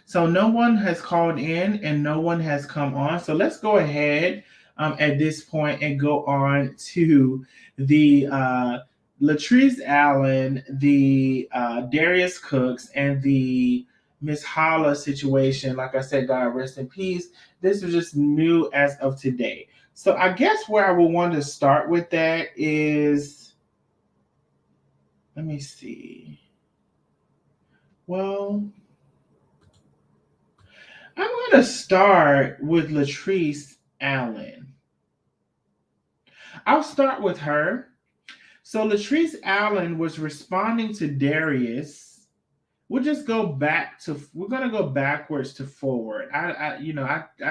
So no one has called in and no one has come on. So let's go ahead at this point and go on to the Latrese Allen, the Darius Cooks, and the Miss Holla situation. Like I said, God rest in peace. This was just new as of today. So I guess where I would want to start with that is, let me see. Well, I'm going to start with Latrese Allen. I'll start with her. So Latrese Allen was responding to Darius. We'll just go back to, we're going to go backwards to forward. I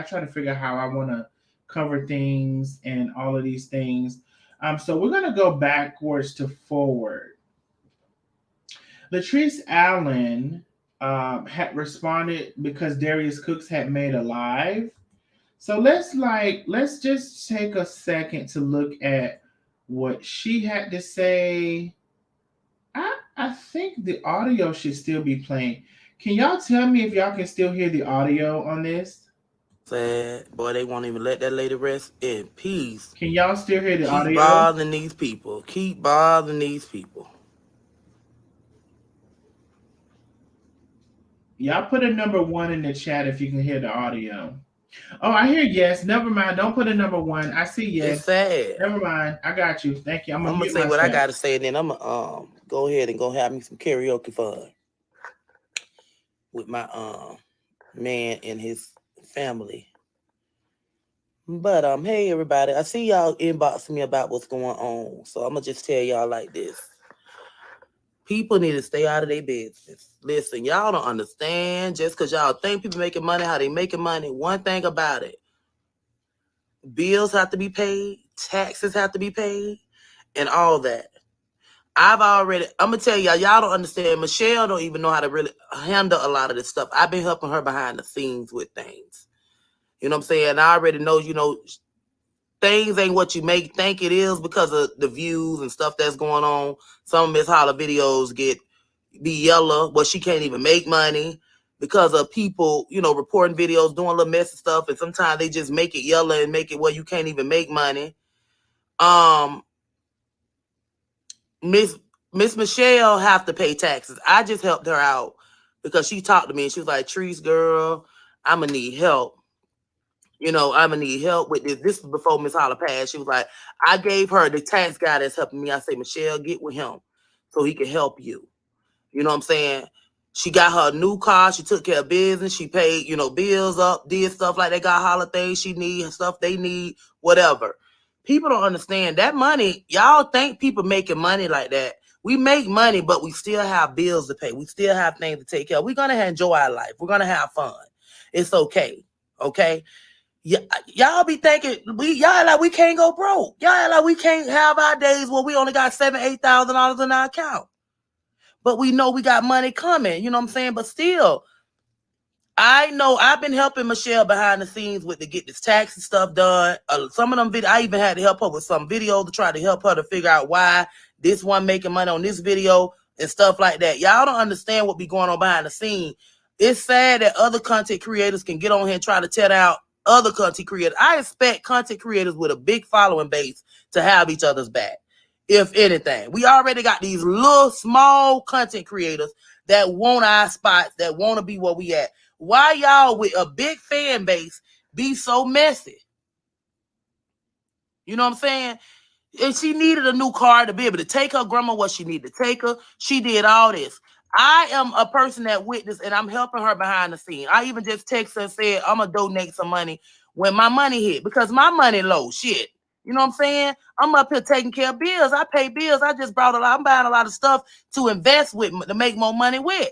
try to figure out how I want to cover things and all of these things. So we're going to go backwards to forward. Latrese Allen had responded because Darius Cooks had made a live. So let's just take a second to look at what she had to say. I think the audio should still be playing. Can y'all tell me if y'all can still hear the audio on this? Sad. Boy, they won't even let that lady rest in peace. Can y'all still hear the Keep audio? bothering these people. Keep bothering these people. Y'all put a number 1 in the chat if you can hear the audio. Oh, I hear yes. Never mind. Don't put a number 1. I see yes. It's sad. Never mind. I got you. Thank you. I'm gonna say what I gotta say, and then I'm gonna go ahead and go have me some karaoke fun with my man and his family. But hey everybody, I see y'all inboxing me about what's going on, so I'm gonna just tell y'all like this. People need to stay out of their business. Listen, y'all don't understand just because y'all think people making money, how they making money. One thing about it, bills have to be paid, taxes have to be paid, and all that. I'm gonna tell y'all don't understand. Michelle don't even know how to really handle a lot of this stuff. I've been helping her behind the scenes with things. You know what I'm saying? I already know, things ain't what you think it is because of the views and stuff that's going on. Some of Miss Holla videos be yellow, but she can't even make money because of people, reporting videos, doing little messy stuff, and sometimes they just make it yellow and make it where you can't even make money. Miss Michelle have to pay taxes. I just helped her out because she talked to me and she was like, Trees girl, I'm gonna need help. I'm gonna need help with this. This was before Miss Holla passed. She was like, I gave her the tax guy that's helping me. I say, Michelle, get with him so he can help you. You know what I'm saying? She got her a new car. She took care of business. She paid, bills up, did stuff like they got Holla things she need, stuff they need, whatever. People don't understand that money. Y'all think people making money like that. We make money, but we still have bills to pay. We still have things to take care of. We're going to enjoy our life. We're going to have fun. It's okay. Okay? Y'all be thinking, y'all like we can't go broke. Y'all like we can't have our days where we only got $7,000, $8,000 in our account. But we know we got money coming. You know what I'm saying? But still, I know I've been helping Michelle behind the scenes with to get this tax and stuff done. Some of them videos, I even had to help her with some videos to try to help her to figure out why this one making money on this video and stuff like that. Y'all don't understand what be going on behind the scene. It's sad that other content creators can get on here and try to tear down other content creators. I expect content creators with a big following base to have each other's back. If anything, we already got these little small content creators that want our spots, that want to be where we at. Why y'all with a big fan base be so messy? You know what I'm saying? And she needed a new car to be able to take her grandma what she needed to take her. She did all this. I am a person that witnessed, and I'm helping her behind the scene. I even just text her and said, I'm going to donate some money when my money hit, because my money low. Shit. You know what I'm saying? I'm up here taking care of bills. I pay bills. I just brought a lot. I'm buying a lot of stuff to invest with, to make more money with.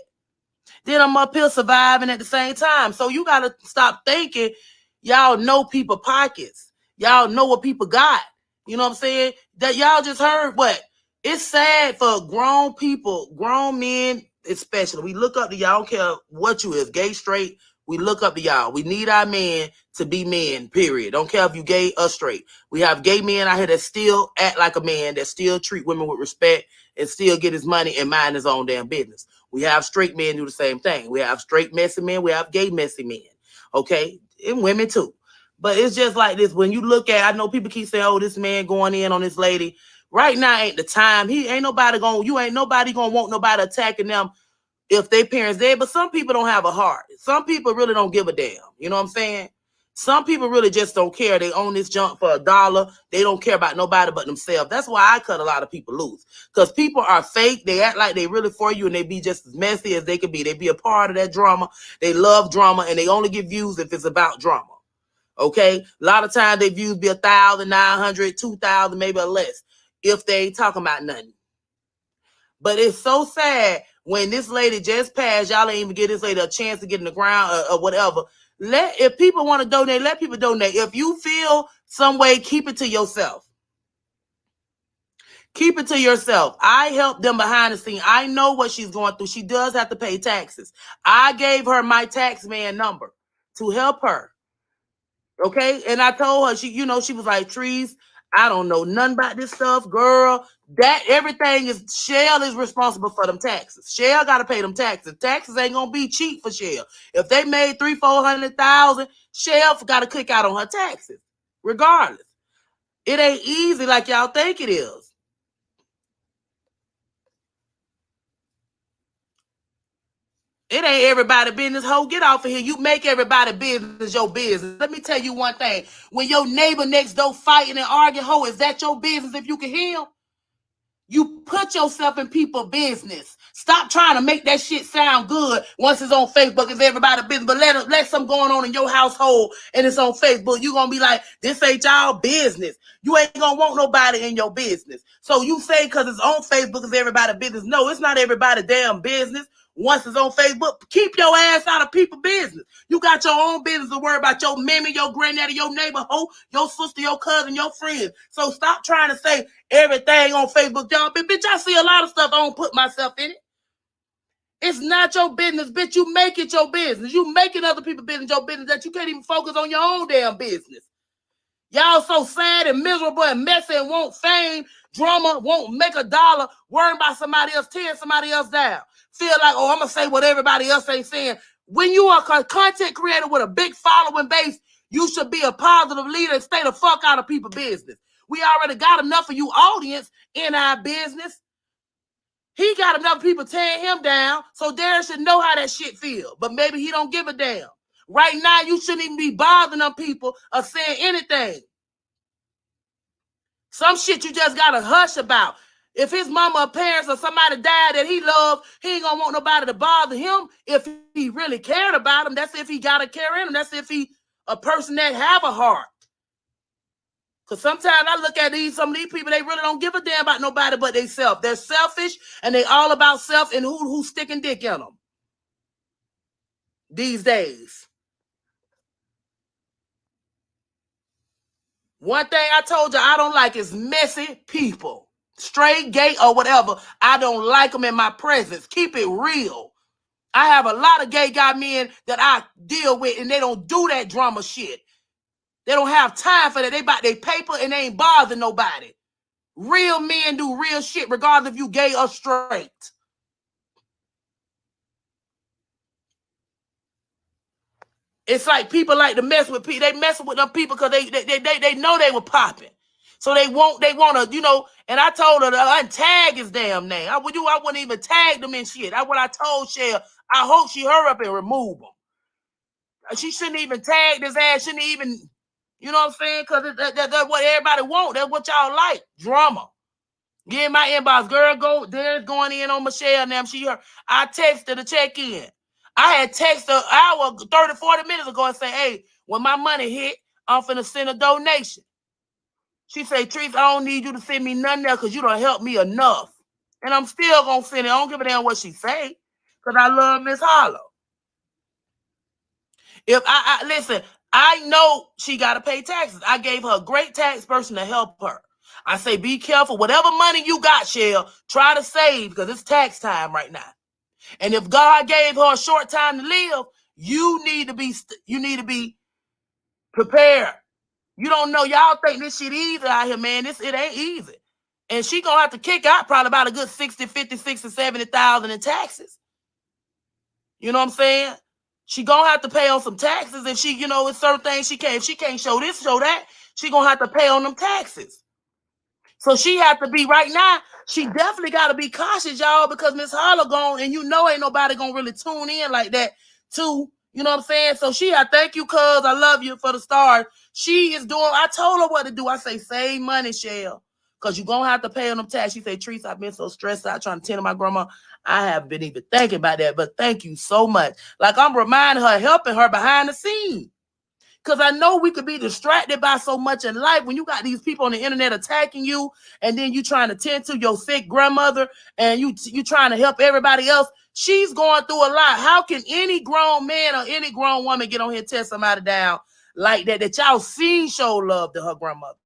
Then I'm up here surviving at the same time. So you got to stop thinking y'all know people pockets. Y'all know what people got. You know what I'm saying? That y'all just heard what? It's sad for grown people, grown men especially. We look up to y'all. Don't care what you is, gay, straight. We look up to y'all. We need our men to be men, period. Don't care if you gay or straight. We have gay men out here that still act like a man, that still treat women with respect and still get his money and mind his own damn business. We have straight men do the same thing. We have straight messy men. We have gay messy men. Okay? And women too. But it's just like this. When you look at, I know people keep saying, oh, this man going in on this lady. Right now ain't the time. You ain't nobody gonna want nobody attacking them if their parents dead. But some people don't have a heart. Some people really don't give a damn. You know what I'm saying? Some people really just don't care. They own this junk for $1. They don't care about nobody but themselves. That's why I cut a lot of people loose. Because people are fake. They act like they really for you, and they be just as messy as they can be. They be a part of that drama. They love drama, and they only get views if it's about drama. Okay? A lot of times their views be 1,000, 900, 2,000, maybe or less, if they ain't talking about nothing. But it's so sad when this lady just passed, y'all ain't even give this lady a chance to get in the ground or whatever. If people want to donate, let people donate. If you feel some way, keep it to yourself. Keep it to yourself. I helped them behind the scene. I know what she's going through. She does have to pay taxes. I gave her my tax man number to help her. Okay? And I told her, she was like, Trees, I don't know nothing about this stuff, girl. That everything is, Shell is responsible for them taxes. Shell got to pay them taxes. Taxes ain't gonna be cheap for Shell. If they made $300,000-$400,000, Shell got to click out on her taxes. Regardless, it ain't easy like y'all think it is. It ain't everybody business, ho. Get off of here. You make everybody business your business. Let me tell you one thing. When your neighbor next door fighting and arguing, ho, is that your business if you can hear him? You put yourself in people's business. Stop trying to make that shit sound good once it's on Facebook. It's everybody's business. But let something going on in your household and it's on Facebook. You're going to be like, this ain't y'all business. You ain't going to want nobody in your business. So you say because it's on Facebook, it's everybody's business. No, it's not everybody's damn business. Once it's on Facebook, keep your ass out of people's business. You got your own business to worry about your mammy, your granddaddy, your neighbor, your sister, your cousin, your friends. So stop trying to say everything on Facebook. Y'all, bitch, I see a lot of stuff. I don't put myself in it. It's not your business, bitch. You make it your business. You making other people's business your business that you can't even focus on your own damn business. Y'all so sad and miserable and messy and want fame, drama, won't make $1, worrying about somebody else, tearing somebody else down. Feel like, oh, I'm going to say what everybody else ain't saying. When you are a content creator with a big following base, you should be a positive leader and stay the fuck out of people's business. We already got enough of you audience in our business. He got enough people tearing him down, so Darius should know how that shit feel. But maybe he don't give a damn. Right now, you shouldn't even be bothering them people or saying anything. Some shit you just gotta hush about. If his mama or parents or somebody died that he loved, he ain't gonna want nobody to bother him if he really cared about him. That's if he got a care in him. That's if he a person that have a heart. Because sometimes I look at some of these people, they really don't give a damn about nobody but themselves. They're selfish and they all about self and who's sticking dick in them these days. One thing I told you I don't like is messy people. Straight, gay, or whatever. I don't like them in my presence. Keep it real. I have a lot of gay guy men that I deal with, and they don't do that drama shit. They don't have time for that. They about their paper, and they ain't bothering nobody. Real men do real shit, regardless if you gay or straight. It's like people like to mess with people. They messing with them people because they know they were popping. So they want to, and I told her to untag his damn name. I wouldn't even tag them in shit. That's what I told Shell. I hope she hurry up and remove them. She shouldn't even tag this ass. Shouldn't even, you know what I'm saying? Because that's what everybody want. That's what y'all like. Drama. Get in my inbox, girl. Go there's going in on Michelle now. She heard. I texted to check in. I had texted an hour, 30, 40 minutes ago and say, hey, when my money hit, I'm finna send a donation. She say, Trees, I don't need you to send me nothing else because you don't help me enough. And I'm still gonna send it. I don't give a damn what she say. Because I love Miss Holla. If I listen, I know she gotta pay taxes. I gave her a great tax person to help her. I say, be careful. Whatever money you got, Shell, try to save because it's tax time right now. And if God gave her a short time to live, you need to be prepared. You don't know. Y'all think this shit easy out here, man. It ain't easy. And she gonna have to kick out probably about a good 60, 50, 60, 70,000 in taxes. You know what I'm saying? She gonna have to pay on some taxes if she, it's certain things she can't. If she can't show this, show that, she gonna have to pay on them taxes. So she have to be right now. She definitely got to be cautious, y'all, because Miss Holla gone, and ain't nobody gonna really tune in like that too. You know what I'm saying? So thank you, cuz I love you for the stars. She is doing. I told her what to do. I say save money, Shell, because you're gonna have to pay on them taxes. She say, Teresa, I've been so stressed out trying to tend to my grandma. I haven't been even thinking about that, but thank you so much. Like I'm reminding her, helping her behind the scenes. Because I know we could be distracted by so much in life when you got these people on the internet attacking you, and then you trying to tend to your sick grandmother, and you trying to help everybody else. She's going through a lot. How can any grown man or any grown woman get on here and tear somebody down like that y'all seen show love to her grandmother?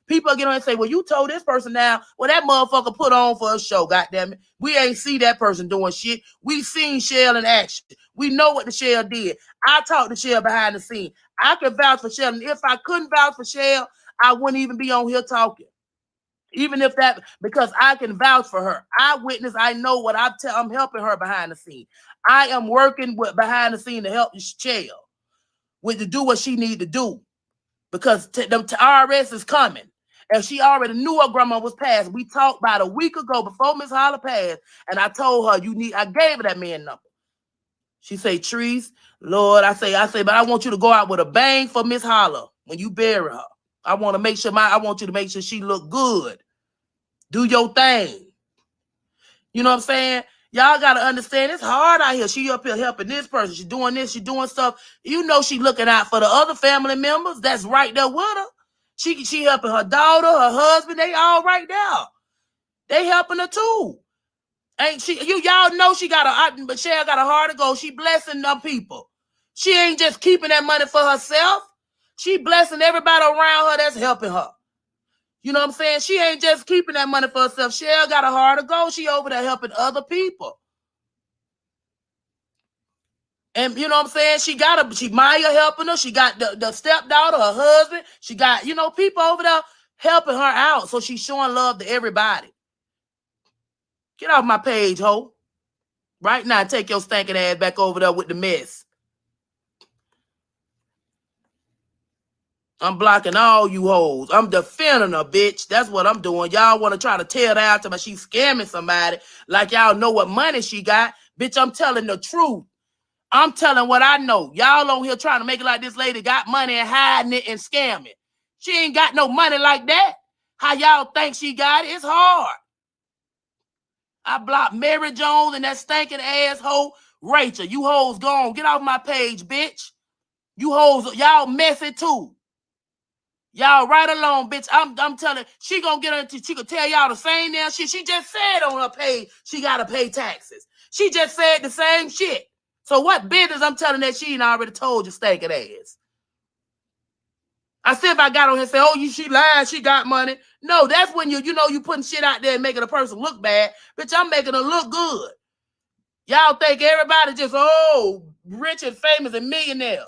People get on and say, well, you told this person now. Well, that motherfucker put on for a show, goddammit. We ain't see that person doing shit. We seen Shell in action. We know what the Shell did. I talked to Shell behind the scene. I can vouch for Shell. And if I couldn't vouch for Shell, I wouldn't even be on here talking. Even if that, because I can vouch for her. I witness, I know what I'm helping her behind the scene. I am working behind the scene to help Shell to do what she need to do. Because the IRS is coming. And she already knew her grandma was passed. We talked about a week ago before Miss Holla passed. And I told her, I gave her that man number. She say, Trees, Lord, I say, but I want you to go out with a bang for Miss Holla when you bury her. I want you to make sure she look good. Do your thing. You know what I'm saying? Y'all got to understand it's hard out here. She up here helping this person. She doing this. She doing stuff. She looking out for the other family members that's right there with her. She helping her daughter, her husband. They all right there. They helping her too. Ain't she? Y'all know Michelle got a heart to go. She blessing them people. She ain't just keeping that money for herself. She blessing everybody around her that's helping her. You know what I'm saying? She ain't just keeping that money for herself. Shell got a heart to go. She over there helping other people. And you know what I'm saying? She Maya helping her. She got the stepdaughter, her husband. She got, people over there helping her out. So she's showing love to everybody. Get off my page, ho. Right now, take your stinking ass back over there with the mess. I'm blocking all you hoes. I'm defending her, bitch. That's what I'm doing. Y'all want to try to tell her out to me she's scamming somebody like y'all know what money she got. Bitch, I'm telling the truth. I'm telling what I know. Y'all on here trying to make it like this lady got money and hiding it and scamming. She ain't got no money like that. How y'all think she got it? It's hard. I blocked Mary Jones and that stinking asshole Rachel. You hoes gone. Get off my page, bitch. You hoes, y'all messy too. Y'all right along, bitch. I'm telling she gonna get her. She could tell y'all the same damn shit. She just said on her page she gotta pay taxes. She just said the same shit. So what business I'm telling that she ain't already told you stinking ass? I said if I got on here and say, oh, she lied, she got money. No, that's when you putting shit out there and making a person look bad. Bitch, I'm making her look good. Y'all think everybody just, rich and famous and millionaire.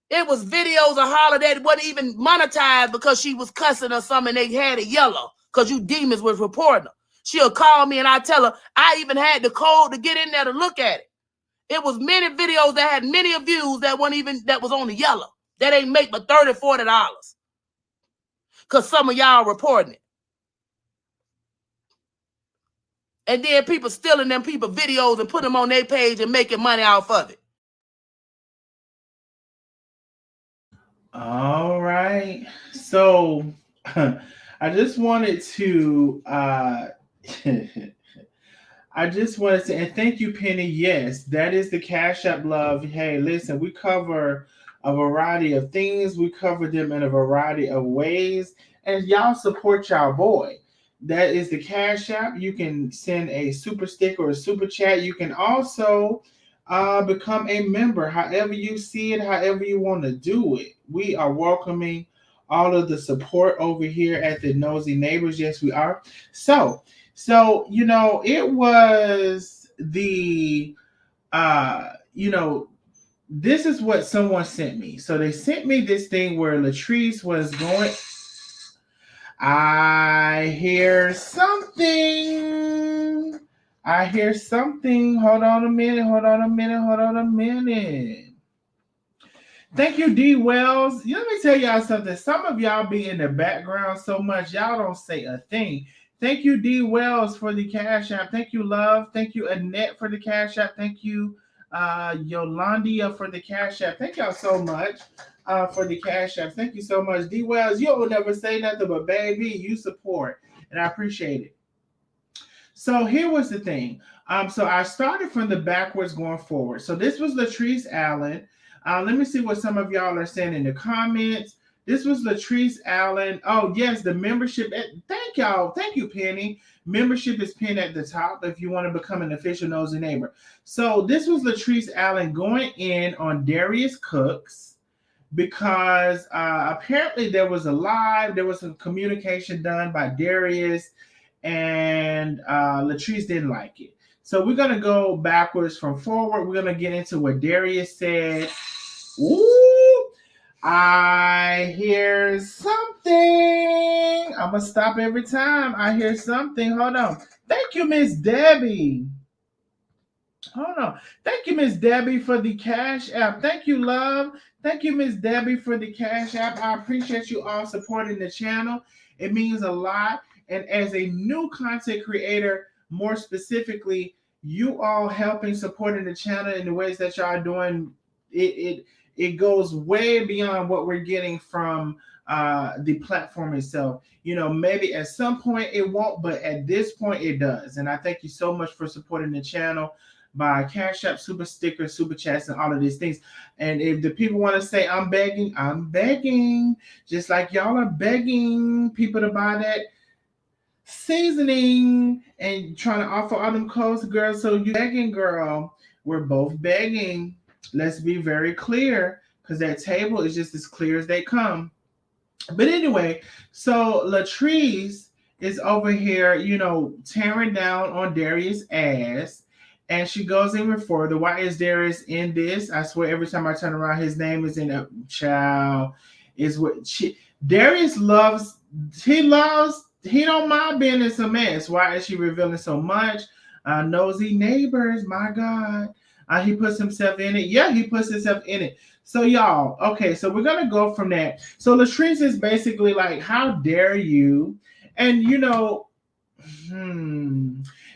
It was videos of Holla that wasn't even monetized because she was cussing or something. They had it yellow because you demons was reporting her. She'll call me and I tell her, I even had the code to get in there to look at it. It was many videos that had many views that was on the yellow. That ain't make but $30, $40. Because some of y'all reporting it. And then people stealing them people videos and putting them on their page and making money off of it. All right. So I just wanted to I just wanted to, and thank you, Penny. Yes, that is the Cash App Love. Hey, listen, we cover a variety of things. We cover them in a variety of ways, and y'all support y'all boy. That is the Cash App. You can send a super stick or a super chat. You can also become a member, however you see it, however you want to do it. We are welcoming all of the support over here at the Nosy Neighbors. Yes, we are. So, it was this is what someone sent me. So they sent me this thing where Latrese was going. I hear something. I hear something. Hold on a minute. Hold on a minute. Hold on a minute. Thank you, D Wells. Let me tell y'all something. Some of y'all be in the background so much, y'all don't say a thing. Thank you, D Wells, for the Cash App. Thank you, Love. Thank you, Annette, for the Cash App. Thank you, Yolandia, for the Cash App. Thank y'all so much for the Cash App. Thank you so much. D Wells, you will never say nothing, but baby, you support, and I appreciate it. So here was the thing. So I started from the backwards going forward. So this was Latrese Allen. Let me see what some of y'all are saying in the comments. This was Latrese Allen. Oh, yes, the membership. Thank y'all. Thank you, Penny. Membership is pinned at the top if you want to become an official Nosy Neighbor. So this was Latrese Allen going in on Darius Cooks because apparently there was some communication done by Darius, and Latrese didn't like it. So we're going to go backwards from forward. We're going to get into what Darius said. Ooh, I hear something. I'm going to stop every time I hear something. Hold on. Thank you, Miss Debbie. Hold on. Thank you, Miss Debbie, for the Cash App. Thank you, Love. Thank you, Miss Debbie, for the Cash App. I appreciate you all supporting the channel. It means a lot. And as a new content creator, more specifically, you all helping supporting the channel in the ways that y'all are doing, it goes way beyond what we're getting from the platform itself. Maybe at some point it won't, but at this point it does. And I thank you so much for supporting the channel by Cash App, Super Stickers, Super Chats, and all of these things. And if the people want to say I'm begging, just like y'all are begging people to buy that seasoning and trying to offer all them codes, girl. So you begging, girl. We're both begging. Let's be very clear, because that table is just as clear as they come. But anyway, so Latrese is over here, tearing down on Darius' ass. And she goes even further. Why is Darius in this? I swear every time I turn around, his name is in a child. Is what Darius loves. He don't mind being in some mess. Why is she revealing so much? Nosy Neighbors, my God. He puts himself in it. Yeah, he puts himself in it. So y'all, okay, so we're gonna go from that. So Latrese is basically like, how dare you? And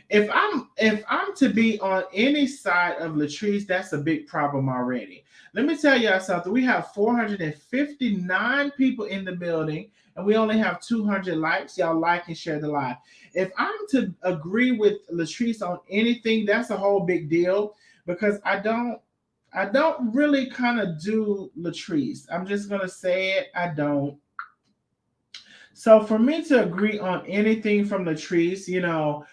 if I'm to be on any side of Latrese, that's a big problem already. Let me tell y'all something. We have 459 people in the building, and we only have 200 likes. Y'all like and share the live. If I'm to agree with Latrese on anything, that's a whole big deal, because I don't really kind of do Latrese. I'm just gonna say it. I don't. So for me to agree on anything from Latrese,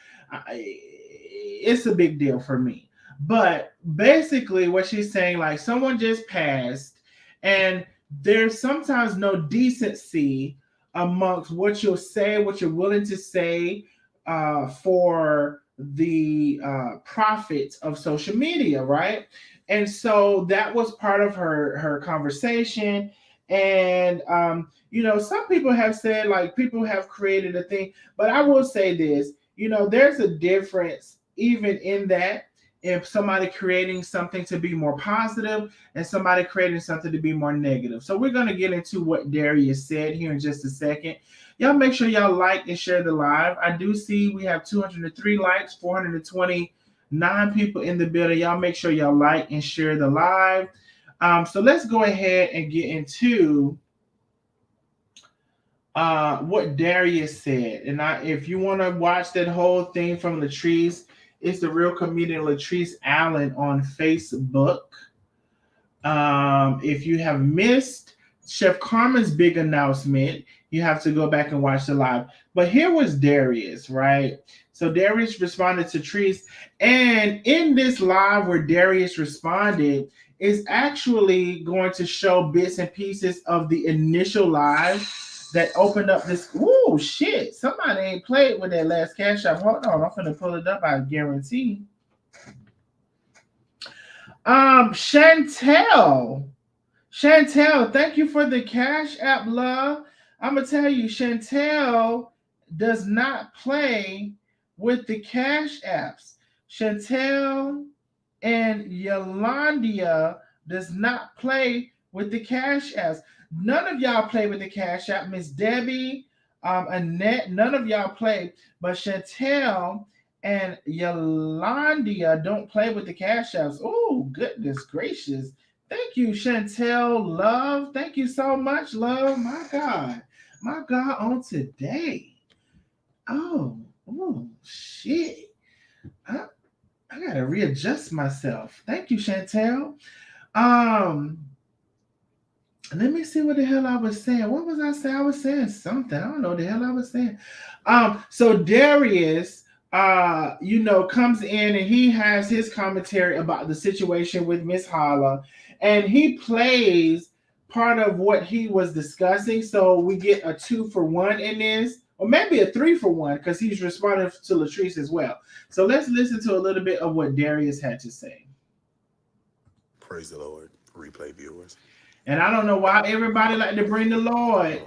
it's a big deal for me. But basically what she's saying, like, someone just passed, and there's sometimes no decency amongst what you'll say, what you're willing to say for the profits of social media, right? And so that was part of her conversation. And some people have said, like, people have created a thing, but I will say this, there's a difference even in that, if somebody creating something to be more positive and somebody creating something to be more negative. So we're going to get into what Darius said here in just a second. Y'all make sure y'all like and share the live. I do see we have 203 likes, 429 people in the building. Y'all make sure y'all like and share the live. So let's go ahead and get into what Darius said. And if you want to watch that whole thing from Latrese, it's the real comedian Latrese Allen on Facebook. If you have missed Chef Carmen's big announcement, you have to go back and watch the live. But here was Darius, right? So Darius responded to Treese, and in this live where Darius responded, is actually going to show bits and pieces of the initial live that opened up this. Ooh, shit! Somebody ain't played with that last cash app. Hold on, I'm gonna pull it up. I guarantee. Chantel, thank you for the cash app, love. I'm gonna tell you, Chantel does not play with the cash apps. Chantel and Yolandia does not play with the cash apps. None of y'all play with the cash app. Miss Debbie, Annette, none of y'all play, but Chantel and Yolandia don't play with the cash apps. Oh, goodness gracious. Thank you, Chantel, love. Thank you so much, love. My God. My God, on today. Oh, shit. I gotta readjust myself. Thank you, Chantel. Let me see what the hell I was saying. What was I saying? I was saying something. I don't know what the hell I was saying. So Darius, comes in and he has his commentary about the situation with Miss Holla, and he plays part of what he was discussing. So we get a 2-for-1 in this, or maybe a 3-for-1, because he's responding to Latrese as well. So let's listen to a little bit of what Darius had to say. Praise the Lord, replay viewers. And I don't know why everybody like to bring the Lord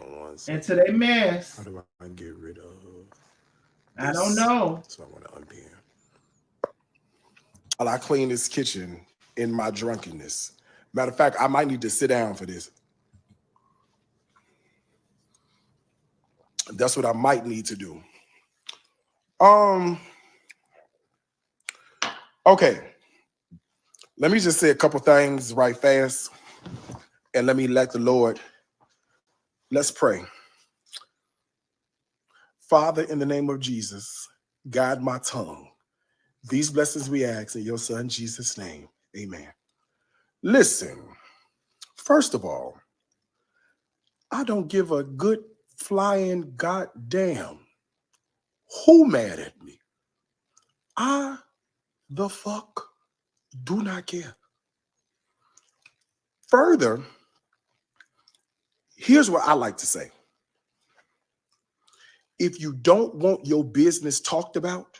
into their mess. How do I get rid of this? I don't know. So I want to unpin. While I clean this kitchen in my drunkenness. Matter of fact, I might need to sit down for this. That's what I might need to do. Okay. Let me just say a couple things right fast. And let me let the Lord, let's pray. Father, in the name of Jesus, guide my tongue. These blessings we ask in your son, Jesus' name. Amen. Listen, first of all, I don't give a good flying goddamn who mad at me. I the fuck do not care. Further, here's what I like to say. If you don't want your business talked about,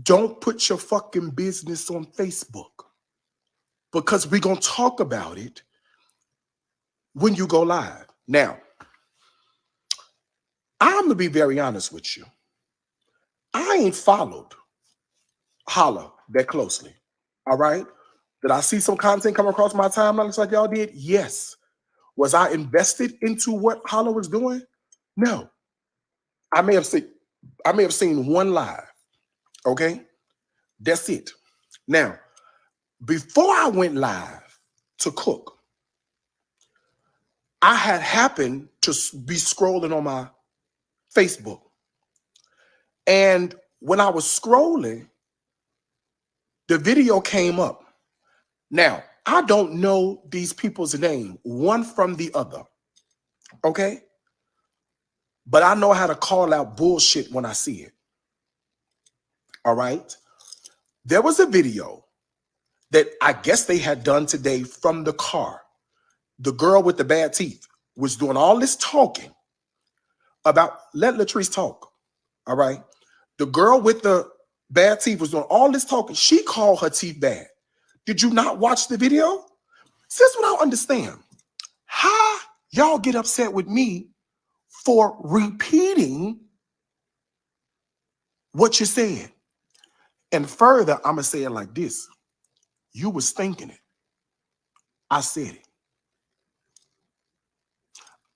don't put your fucking business on Facebook, because we're going to talk about it when you go live. Now, I'm going to be very honest with you. I ain't followed Holla that closely, all right? Did I see some content come across my timeline looks like y'all did? Yes. Was I invested into what Holla was doing? No. I may have seen one live. Okay? That's it. Now, before I went live to cook, I had happened to be scrolling on my Facebook. And when I was scrolling, the video came up. Now, I don't know these people's name, one from the other. Okay? But I know how to call out bullshit when I see it. All right? There was a video that I guess they had done today from the car. The girl with the bad teeth was doing all this talking about, let Latrese talk. All right? The girl with the bad teeth was doing all this talking. She called her teeth bad. Did you not watch the video? See, that's what I don't understand. How y'all get upset with me for repeating what you said? And further, I'm going to say it like this. You was thinking it. I said it.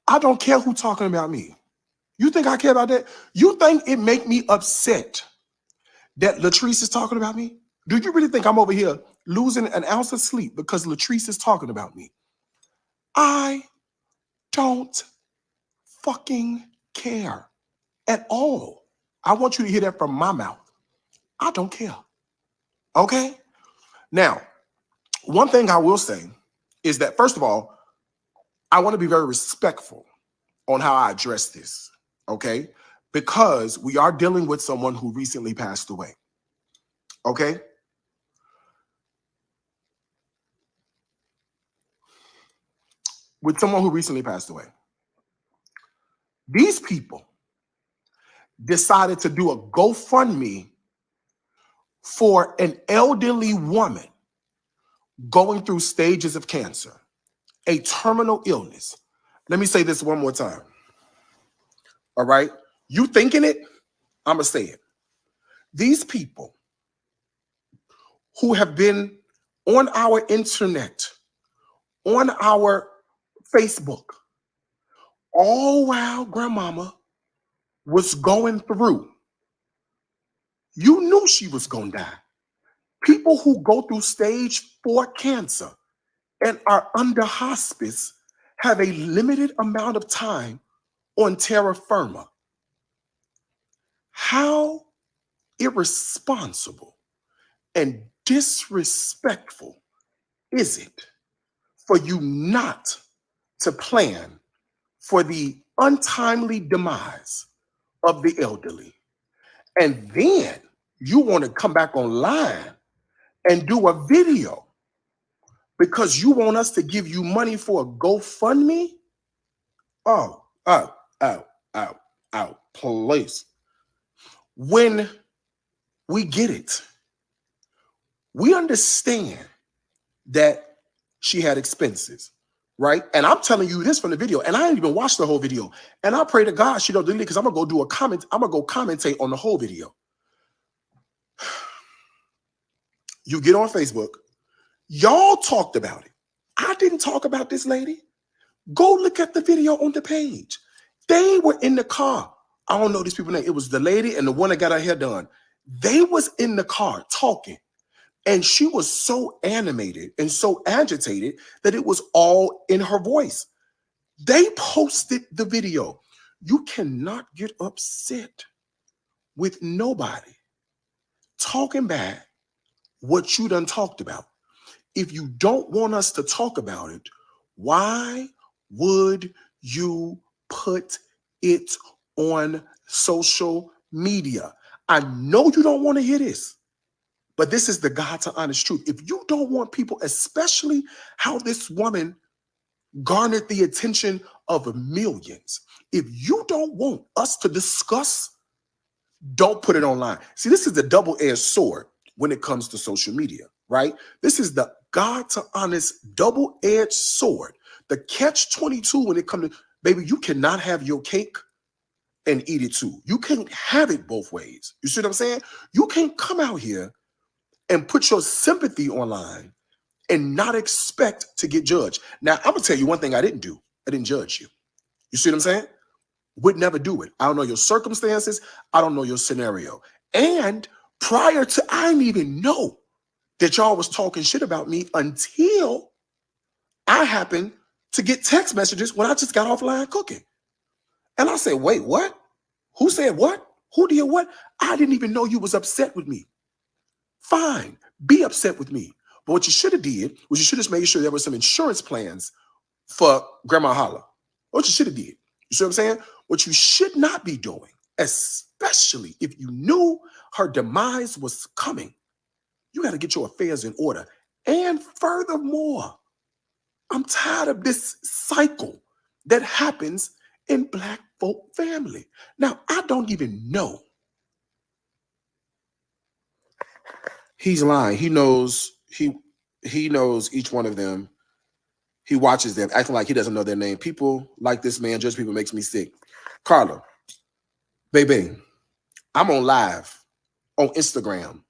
I don't care who talking about me. You think I care about that? You think it make me upset that Latrese is talking about me? Do you really think I'm over here losing an ounce of sleep because Latrese is talking about me? I don't fucking care at all. I want you to hear that from my mouth. I don't care. Okay? Now, one thing I will say is that, first of all, I want to be very respectful on how I address this, okay? Because we are dealing with someone who recently passed away, okay? With someone who recently passed away. These people decided to do a GoFundMe for an elderly woman going through stages of cancer, a terminal illness. Let me say this one more time. All right? You thinking it? I'm going to say it. These people who have been on our internet, on our Facebook, all while grandmama was going through, you knew she was going to die. People who go through stage 4 cancer and are under hospice have a limited amount of time on terra firma. How irresponsible and disrespectful is it for you not to plan for the untimely demise of the elderly? And then you want to come back online and do a video because you want us to give you money for a GoFundMe? Oh, please. When we get it, we understand that she had expenses, right? And I'm telling you this from the video, and I didn't even watch the whole video. And I pray to God she don't delete it because I'm gonna go do a comment. I'm gonna go commentate on the whole video. You get on Facebook, y'all talked about it. I didn't talk about this lady. Go look at the video on the page. They were in the car. I don't know these people's name. It was the lady and the one that got her hair done. They was in the car talking. And she was so animated and so agitated that it was all in her voice. They posted the video. You cannot get upset with nobody talking back what you done talked about. If you don't want us to talk about it, why would you put it on social media? I know you don't want to hear this, but this is the God to honest truth. If you don't want people, especially how this woman garnered the attention of millions, if you don't want us to discuss, don't put it online. See, this is the double-edged sword when it comes to social media, right? This is the God to honest double-edged sword. The catch-22 when it comes to, baby, you cannot have your cake and eat it too. You can't have it both ways. You see what I'm saying? You can't come out here and put your sympathy online and not expect to get judged. Now, I'm gonna tell you one thing I didn't do. I didn't judge you. You see what I'm saying? Would never do it. I don't know your circumstances. I don't know your scenario. And prior to, I didn't even know that y'all was talking shit about me until I happened to get text messages when I just got offline cooking. And I said, wait, what? Who said what? Who did what? I didn't even know you was upset with me. Fine, be upset with me. But what you should have did was you should have made sure there were some insurance plans for Grandma Holla. What you should have did. You see what I'm saying? What you should not be doing, especially if you knew her demise was coming, you got to get your affairs in order. And furthermore, I'm tired of this cycle that happens in Black folk family. Now, I don't even know. He's lying. He knows each one of them. He watches them, acting like he doesn't know their name. People like this man, judge people, makes me sick. Carla, baby, I'm on live on Instagram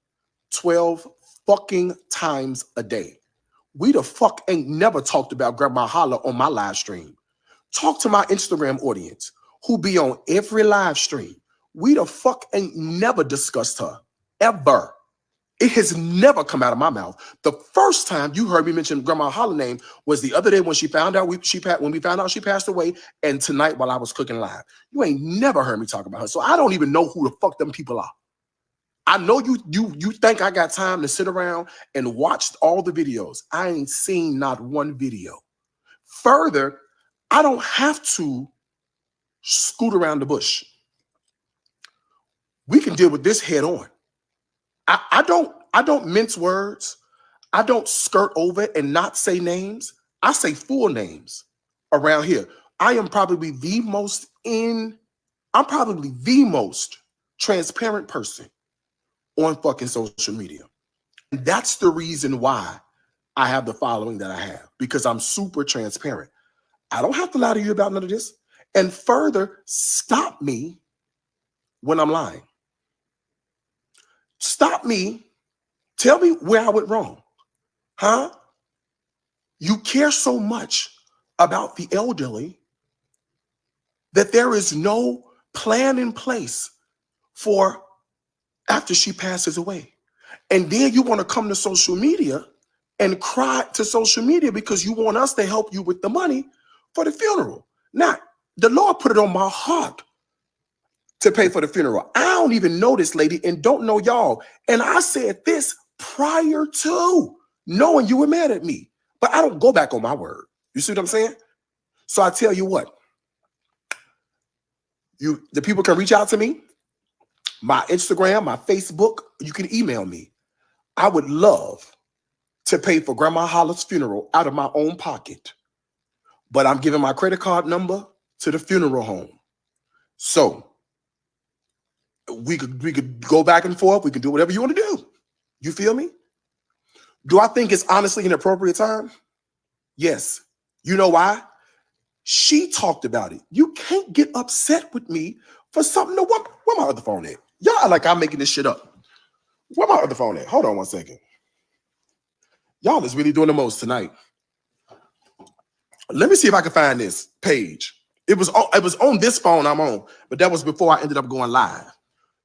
12 fucking times a day. We the fuck ain't never talked about Grandma Holla on my live stream. Talk to my Instagram audience who be on every live stream. We the fuck ain't never discussed her, ever. It has never come out of my mouth. The first time you heard me mention Grandma Holla name was the other day when she found out when we found out she passed away, and tonight while I was cooking live. You ain't never heard me talk about her. So I don't even know who the fuck them people are. I know you think I got time to sit around and watch all the videos. I ain't seen not one video. Further, I don't have to scoot around the bush. We can deal with this head on. I don't mince words. I don't skirt over and not say names. I say full names around here. I'm probably the most transparent person on fucking social media. And that's the reason why I have the following that I have, because I'm super transparent. I don't have to lie to you about none of this. And further, stop me when I'm lying. Stop me. Tell me where I went wrong. Huh? You care so much about the elderly that there is no plan in place for after she passes away. And then you want to come to social media and cry to social media because you want us to help you with the money for the funeral. Now, the Lord put it on my heart to pay for the funeral. I don't even know this lady and don't know y'all. And I said this prior to knowing you were mad at me. But I don't go back on my word. You see what I'm saying? So I tell you what. The people can reach out to me. My Instagram, my Facebook, you can email me. I would love to pay for Grandma Holla's funeral out of my own pocket. But I'm giving my credit card number to the funeral home. So we could go back and forth. We can do whatever you want to do. You feel me? Do I think it's honestly an appropriate time? Yes. You know why? She talked about it. You can't get upset with me for something. No, where my other phone at? Y'all are like I'm making this shit up. Where my other phone at? Hold on one second. Y'all is really doing the most tonight. Let me see if I can find this page. It was on this phone I'm on, but that was before I ended up going live.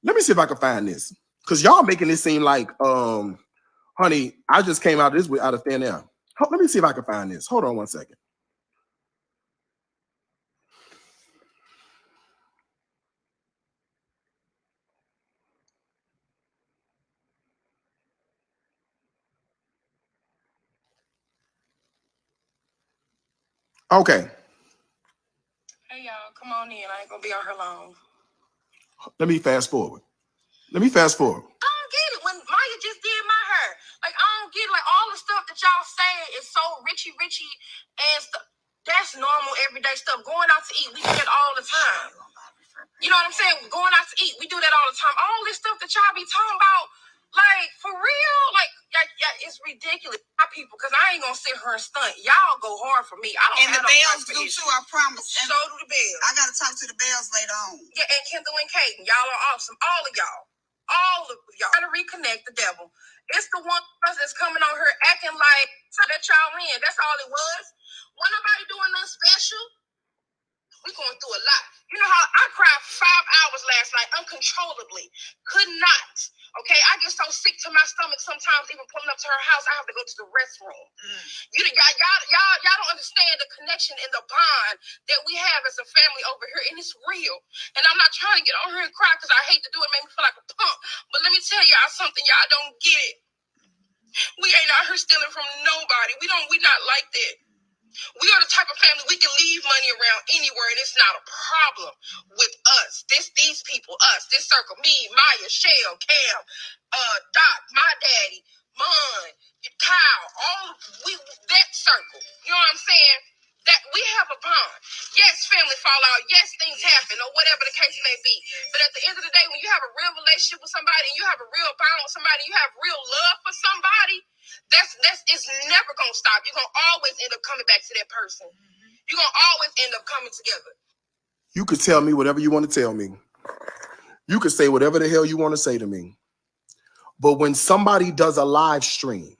Let me see if I can find this. Because y'all making it seem like, honey, I just came out of this out of thin air. Let me see if I can find this. Hold on one second. Okay. Hey y'all, come on in. I ain't gonna be on here long. Let me fast forward. I don't get it. When Maya just did my hair, like I don't get it. Like all the stuff that y'all say is so richy and stuff. That's normal everyday stuff. Going out to eat, we do that all the time. You know what I'm saying? Going out to eat, we do that all the time. All this stuff that y'all be talking about, like for real, like it's ridiculous. My people, because I ain't gonna sit her and stunt. Y'all go hard for me. I don't. And the bells do too. I promise. So do the bells. I gotta talk to the bells later on. Yeah, and Kendall and Kaden, y'all are awesome. All of y'all. Trying to reconnect the devil. It's the one that's coming on here acting like that y'all in. That's all it was. Wasn't nobody doing nothing special. We going through a lot. You know how I cried 5 hours last night uncontrollably. Could not. Okay, I get so sick to my stomach sometimes. Even pulling up to her house, I have to go to the restroom. Y'all don't understand the connection and the bond that we have as a family over here, and it's real. And I'm not trying to get on here and cry because I hate to do it. Make me feel like a punk. But let me tell y'all something. Y'all don't get it. We ain't out here stealing from nobody. We not like that. We are the type of family we can leave money around anywhere, and it's not a problem with us. These people, us, this circle, me, Maya, Shell, Cam, Doc, my daddy, Mon, Kyle, that circle. You know what I'm saying? That we have a bond. Yes, family fall out. Yes, things happen, or whatever the case may be. But at the end of the day, when you have a real relationship with somebody, and you have a real bond with somebody, you have real love for somebody, that's it's never gonna stop. You're gonna always end up coming back to that person. You're gonna always end up coming together. You could tell me whatever you want to tell me. You could say whatever the hell you want to say to me. But when somebody does a live stream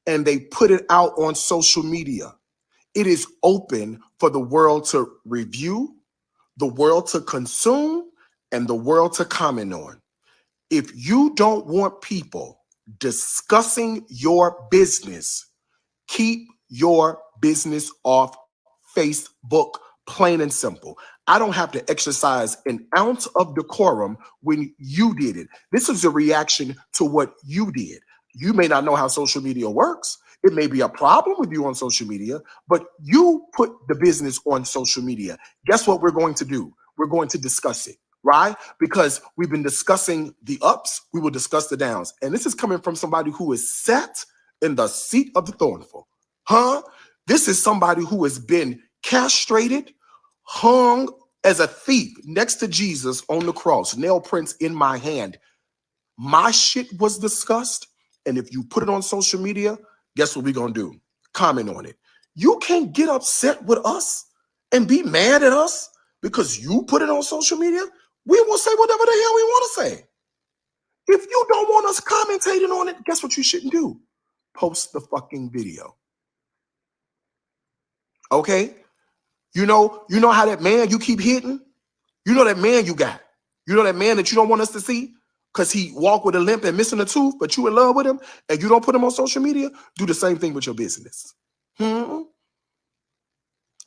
and they put it out on social media, it is open for the world to review, the world to consume, and the world to comment on. If you don't want people discussing your business. Keep your business off Facebook, plain and simple. I don't have to exercise an ounce of decorum when you did it. This is a reaction to what you did. You may not know how social media works. It may be a problem with you on social media, but you put the business on social media. Guess what we're going to do? We're going to discuss it, right? Because we've been discussing the ups, we will discuss the downs. And this is coming from somebody who is sat in the seat of the thornful. Huh? This is somebody who has been castrated, hung as a thief next to Jesus on the cross, nail prints in my hand. My shit was discussed. And if you put it on social media, guess what we're going to do? Comment on it. You can't get upset with us and be mad at us because you put it on social media. We will say whatever the hell we want to say. If you don't want us commentating on it, guess what you shouldn't do? Post the fucking video. Okay? You know how that man you keep hitting? You know that man you got. You know that man that you don't want us to see because he walked with a limp and missing a tooth, but you in love with him and you don't put him on social media? Do the same thing with your business. Do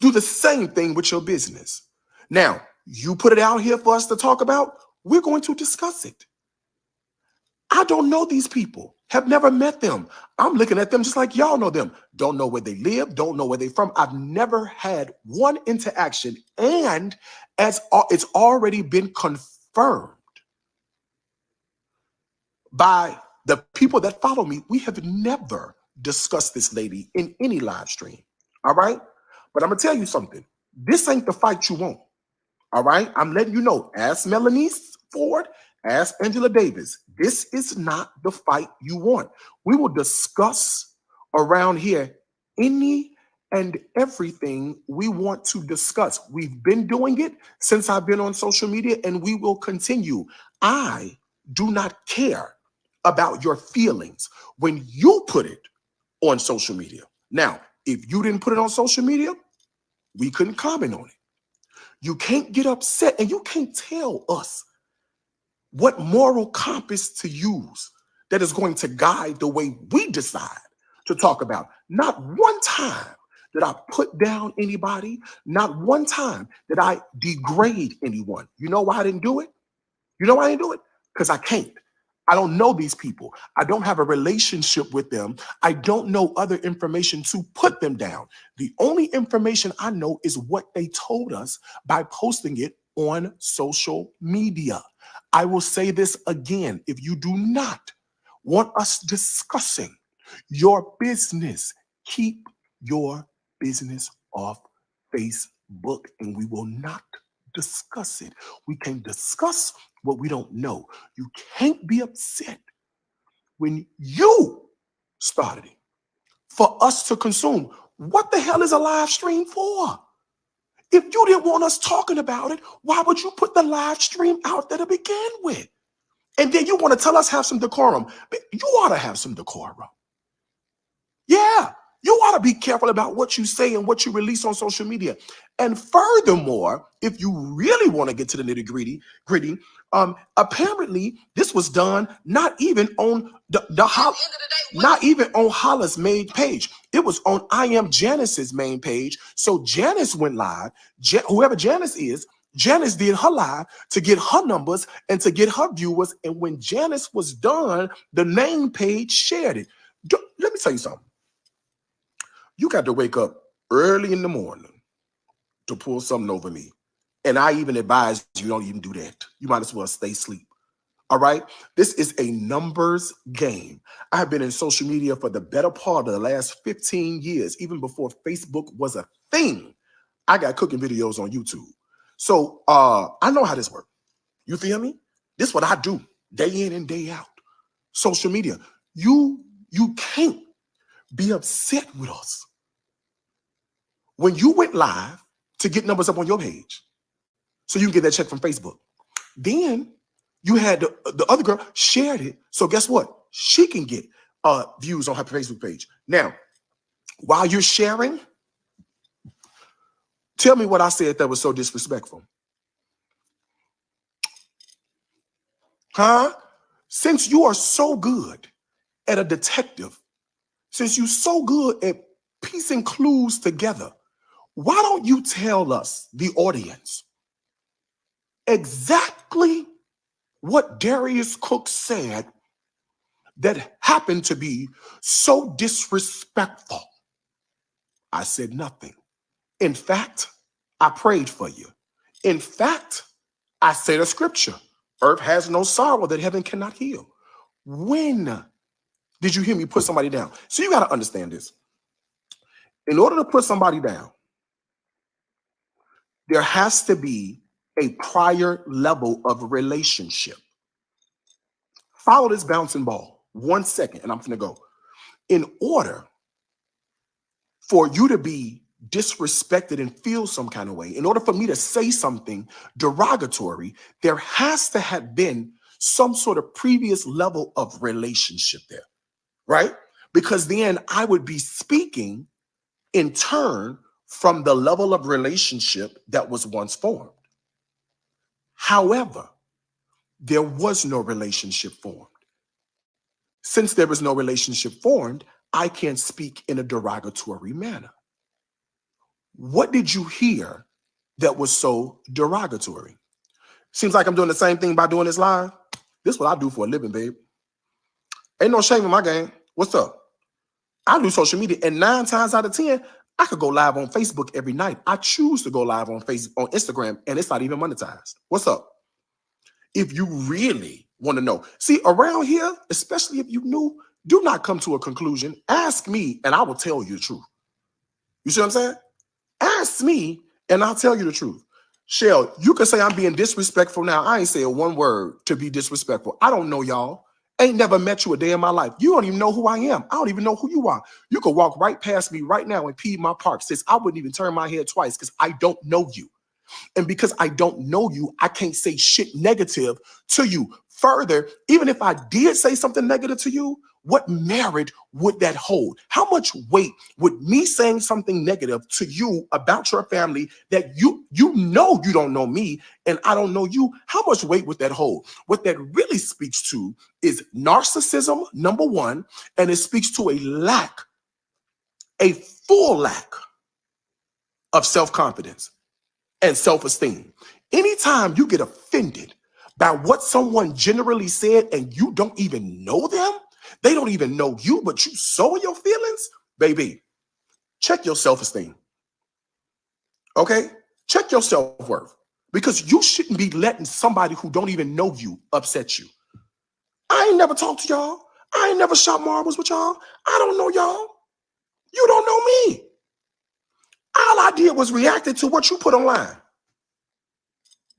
the same thing with your business. Now, you put it out here for us to talk about, we're going to discuss it. I don't know these people, have never met them. I'm looking at them just like y'all know them. Don't know where they live, don't know where they're from. I've never had one interaction, and as it's already been confirmed by the people that follow me, we have never discussed this lady in any live stream. All right? But I'm going to tell you something. This ain't the fight you want. All right? I'm letting you know. Ask Melanie Ford. Ask Angela Davis. This is not the fight you want. We will discuss around here any and everything we want to discuss. We've been doing it since I've been on social media, and we will continue. I do not care about your feelings when you put it on social media. Now, if you didn't put it on social media, we couldn't comment on it. You can't get upset, and you can't tell us what moral compass to use that is going to guide the way we decide to talk about. Not one time did I put down anybody. Not one time did I degrade anyone. You know why I didn't do it? You know why I didn't do it? Because I can't. I don't know these people. I don't have a relationship with them. I don't know other information to put them down. The only information I know is what they told us by posting it on social media. I will say this again. If you do not want us discussing your business, keep your business off Facebook, and we will not discuss it. We can discuss what we don't know. You can't be upset when you started it for us to consume. What the hell is a live stream for? If you didn't want us talking about it, why would you put the live stream out there to begin with? And then you want to tell us have some decorum. You ought to have some decorum. Yeah, you ought to be careful about what you say and what you release on social media. And furthermore, if you really want to get to the nitty gritty, apparently this was done not even on not even on Holla's main page. It was on I Am Janice's main page. So Janice went live. Whoever Janice is, Janice did her live to get her numbers and to get her viewers. And when Janice was done, the main page shared it. Let me tell you something. You got to wake up early in the morning to pull something over me. And I even advise you don't even do that. You might as well stay asleep. All right? This is a numbers game. I have been in social media for the better part of the last 15 years, even before Facebook was a thing. I got cooking videos on YouTube. So I know how this works. You feel me? This is what I do day in and day out. Social media. You can't be upset with us. When you went live to get numbers up on your page, so you can get that check from Facebook, then you had the other girl shared it. So guess what? She can get views on her Facebook page. Now, while you're sharing, tell me what I said that was so disrespectful. Huh? Since you are so good at a detective, since you're so good at piecing clues together, why don't you tell us, the audience, exactly what Darius Cook said that happened to be so disrespectful? I said nothing. In fact, I prayed for you. In fact, I said a scripture. Earth has no sorrow that heaven cannot heal. When did you hear me put somebody down? So you got to understand this. In order to put somebody down, there has to be a prior level of relationship. Follow this bouncing ball. 1 second, and I'm going to go. In order for you to be disrespected and feel some kind of way, in order for me to say something derogatory, there has to have been some sort of previous level of relationship there, right? Because then I would be speaking in turn from the level of relationship that was once formed. However, there was no relationship formed. Since there was no relationship formed, I can't speak in a derogatory manner. What did you hear that was so derogatory? Seems like I'm doing the same thing by doing this live. This is what I do for a living, babe. Ain't no shame in my game. What's up? I do social media, and 9 times out of 10, I could go live on Facebook every night. I choose to go live on Facebook, on Instagram, and it's not even monetized. What's up? If you really want to know. See, around here, especially if you new, do not come to a conclusion. Ask me, and I will tell you the truth. You see what I'm saying? Ask me, and I'll tell you the truth. Shell, you can say I'm being disrespectful now. I ain't saying one word to be disrespectful. I don't know y'all. Ain't never met you a day in my life. You don't even know who I am. I don't even know who you are. You could walk right past me right now and pee my park. Sis, I wouldn't even turn my head twice because I don't know you. And because I don't know you, I can't say shit negative to you. Further, even if I did say something negative to you, what merit would that hold? How much weight would me saying something negative to you about your family that you know you don't know me and I don't know you? How much weight would that hold? What that really speaks to is narcissism, number one, and it speaks to a full lack of self-confidence and self-esteem. Anytime you get offended by what someone generally said and you don't even know them, they don't even know you, but you so in your feelings, baby, check your self-esteem. Okay? Check your self-worth. Because you shouldn't be letting somebody who don't even know you upset you. I ain't never talked to y'all. I ain't never shot marbles with y'all. I don't know y'all. You don't know me. All I did was reacted to what you put online.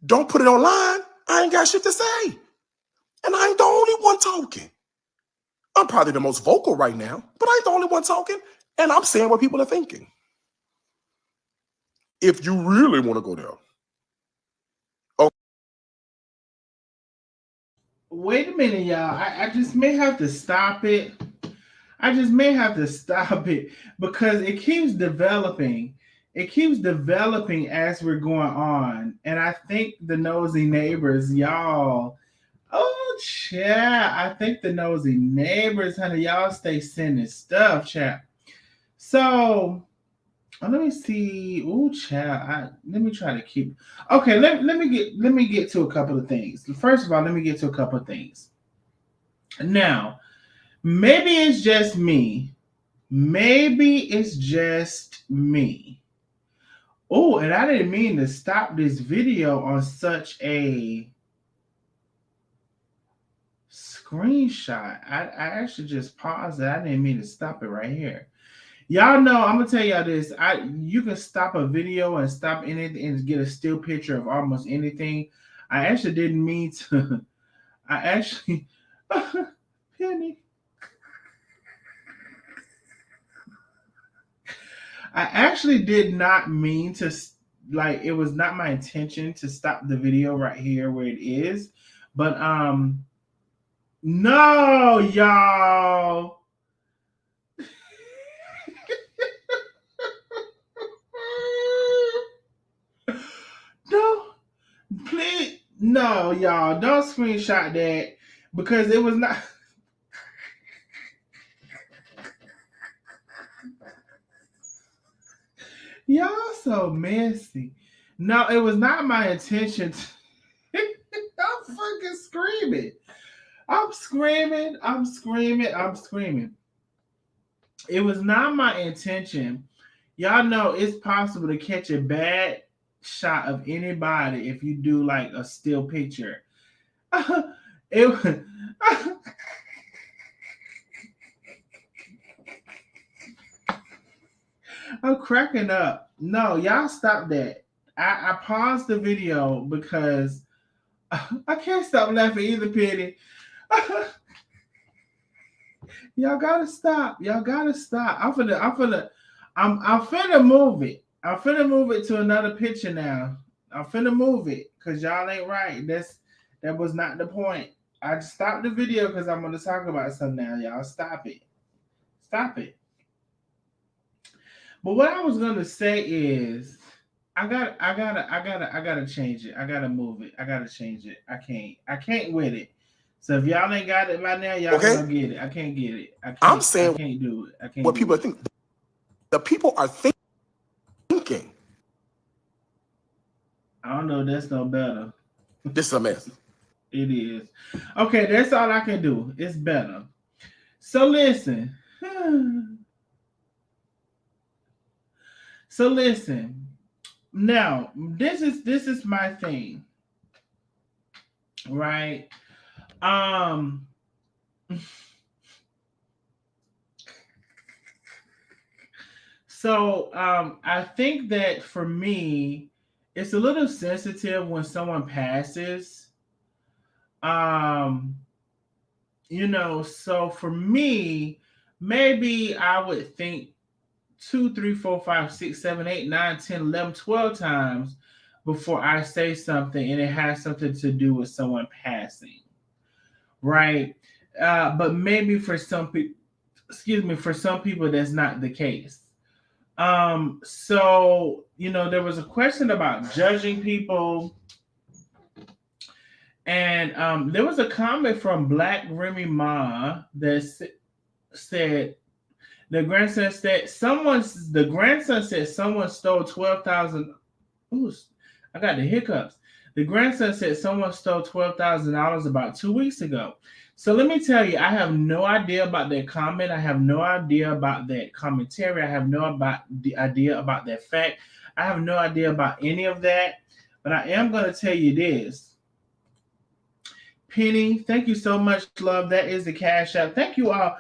Don't put it online. I ain't got shit to say. And I ain't the only one talking. I'm probably the most vocal right now, but I ain't the only one talking. And I'm saying what people are thinking. If you really want to go there. Okay. Wait a minute, y'all. I just may have to stop it. I just may have to stop it because it keeps developing. It keeps developing as we're going on. And I think the nosy neighbors, y'all. Oh, chat. I think the nosy neighbors, honey, y'all stay sending stuff, chat. So let me see. Oh, chat. Let me try to keep. Okay, let me get to a couple of things. First of all, let me get to a couple of things. Now, maybe it's just me. Maybe it's just me. Oh, and I didn't mean to stop this video on such a screenshot. I actually just paused it. I didn't mean to stop it right here. Y'all know, I'm gonna tell y'all this. You can stop a video and stop anything and get a still picture of almost anything. I actually didn't mean to. I actually Penny. I actually did not mean to, like, it was not my intention to stop the video right here where it is. But no, y'all. No, please, no, y'all, don't screenshot that because it was not. Y'all so messy. No, it was not my intention. I'm fucking screaming. I'm screaming. I'm screaming. I'm screaming. It was not my intention. Y'all know it's possible to catch a bad shot of anybody if you do like a still picture. it I'm cracking up. No, y'all stop that. I paused the video because I can't stop laughing either, Penny. Y'all gotta stop. Y'all gotta stop. I'm finna move it. I'm finna move it to another picture now. I'm finna move it because y'all ain't right. That was not the point. I just stopped the video because I'm gonna talk about something now. Y'all stop it. Stop it. But what I was gonna say is I gotta change it. I gotta move it. I gotta change it. I can't with it. So if y'all ain't got it by now, y'all Okay? gonna get it. I can't get it. I'm I saying can't do it. I can't what do people it. think. The people are thinking I don't know. That's no better. this is a mess. It is. Okay, that's all I can do. It's better. So listen. So listen. Now, this is my thing. Right? Um So I think that for me, it's a little sensitive when someone passes. Um, so for me, maybe I would think 2, 3, 4, 5, 6, 7, 8, 9, 10, 11, 12 times before I say something and it has something to do with someone passing. Right? But maybe for some people, for some people, that's not the case. So there was a question about judging people, and there was a comment from Black Remy Ma that said the grandson said someone stole 12,000. Ooh, I got the hiccups. The grandson said someone stole $12,000 about 2 weeks ago. So let me tell you, I have no idea about that comment. I have no idea about that commentary. I have no idea about that fact. I have no idea about any of that. But I am going to tell you this. Penny, thank you so much, love. That is the cash app. Thank you all.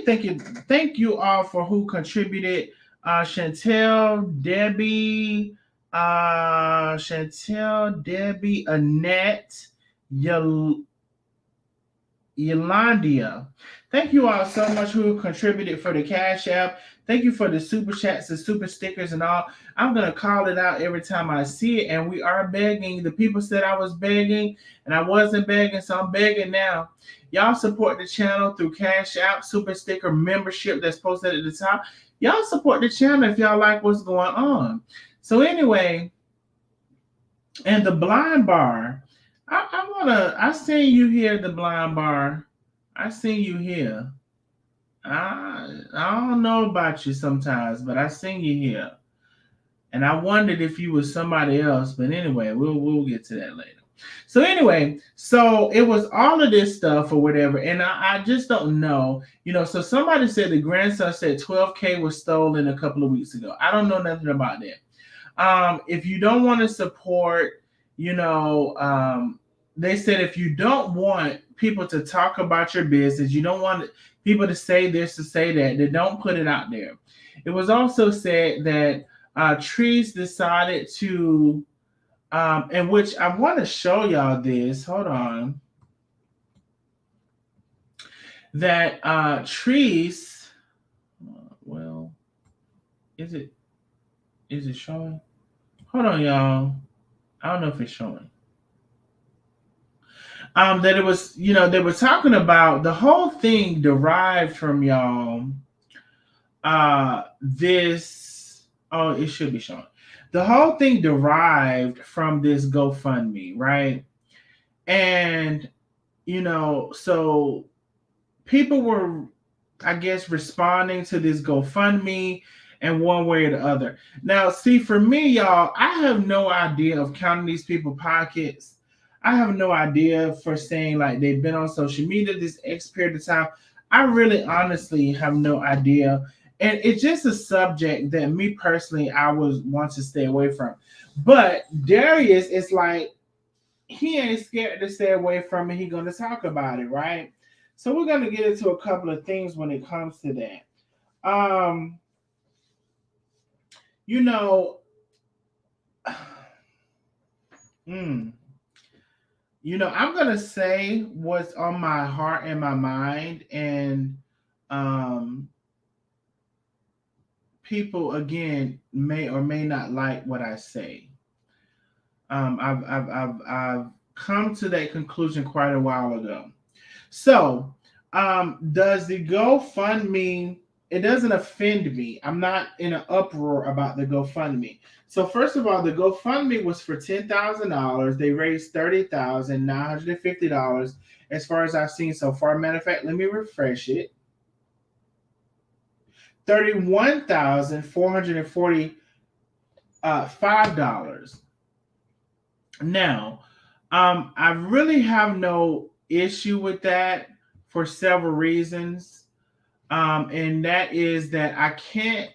Thank you all for who contributed. Chantel, Debbie, Annette, Yolandia. Thank you all so much who contributed for the Cash App. Thank you for the super chats, the super stickers, and all. I'm going to call it out every time I see it. And we are begging. The people said I was begging, and I wasn't begging, so I'm begging now. Y'all support the channel through Cash App, super sticker membership that's posted at the top. Y'all support the channel if y'all like what's going on. So anyway, and the blind bar. I seen you here, the blind bar. I seen you here. I don't know about you sometimes, but I seen you here. And I wondered if you was somebody else, but anyway, we'll get to that later. So anyway, so it was all of this stuff or whatever, and I just don't know. So somebody said the grandson said 12K was stolen a couple of weeks ago. I don't know nothing about that. If you don't want to support, they said if you don't want people to talk about your business, you don't want people to say this, to say that, then don't put it out there. It was also said that Trees decided to, in which I want to show y'all this. Hold on. That Trees, well, is it showing? Hold on, y'all. I don't know if it's showing. That it was, they were talking about the whole thing derived from y'all. It should be showing. The whole thing derived from this GoFundMe, right? And so people were, I guess, responding to this GoFundMe, and one way or the other. Now, see, for me, y'all, I have no idea of counting these people pockets. I have no idea for saying like they've been on social media this X period of time. I really honestly have no idea. And it's just a subject that me personally I would want to stay away from. But Darius is like he ain't scared to stay away from it. He gonna talk about it, right? So we're gonna get into a couple of things when it comes to that. You know, mm, I'm gonna say what's on my heart and my mind, and um, people again may or may not like what I say. I've come to that conclusion quite a while ago. So, does the GoFundMe? It doesn't offend me. I'm not in an uproar about the GoFundMe. So, first of all, the GoFundMe was for $10,000. They raised $30,950 as far as I've seen so far. Matter of fact, let me refresh it. $31,445. Now, I really have no issue with that for several reasons. And that is that I can't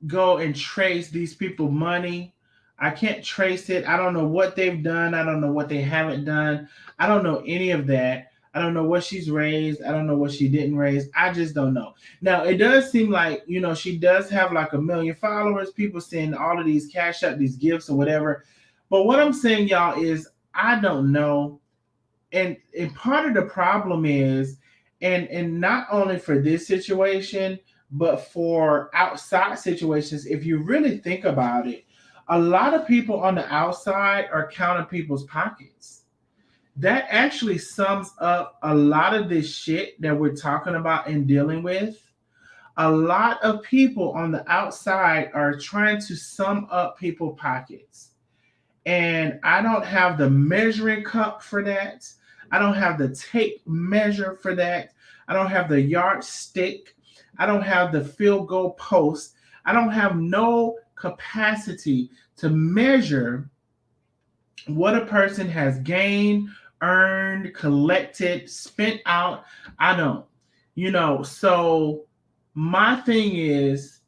go and trace these people money. I can't trace it. I don't know what they've done. I don't know what they haven't done. I don't know any of that. I don't know what she's raised. I don't know what she didn't raise. I just don't know. Now, it does seem like, she does have like 1 million followers, people send all of these cash up, these gifts or whatever. But what I'm saying, y'all, is I don't know. And part of the problem is, and not only for this situation, but for outside situations, if you really think about it, a lot of people on the outside are counting people's pockets. That actually sums up a lot of this shit that we're talking about and dealing with. A lot of people on the outside are trying to sum up people's pockets. And I don't have the measuring cup for that. I don't have the tape measure for that. I don't have the yardstick. I don't have the field goal post. I don't have no capacity to measure what a person has gained, earned, collected, spent out. I don't. So my thing is,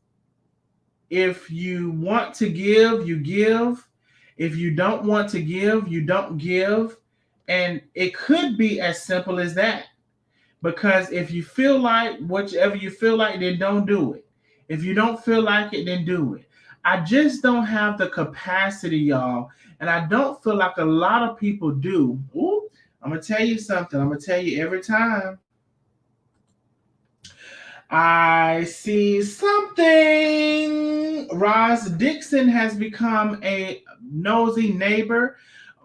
if you want to give, you give. If you don't want to give, you don't give. And it could be as simple as that. Because if you feel like whatever you feel like, then don't do it. If you don't feel like it, then do it. I just don't have the capacity, y'all. And I don't feel like a lot of people do. Ooh, I'm going to tell you something. I'm going to tell you every time I see something. Roz Dixon has become a nosy neighbor.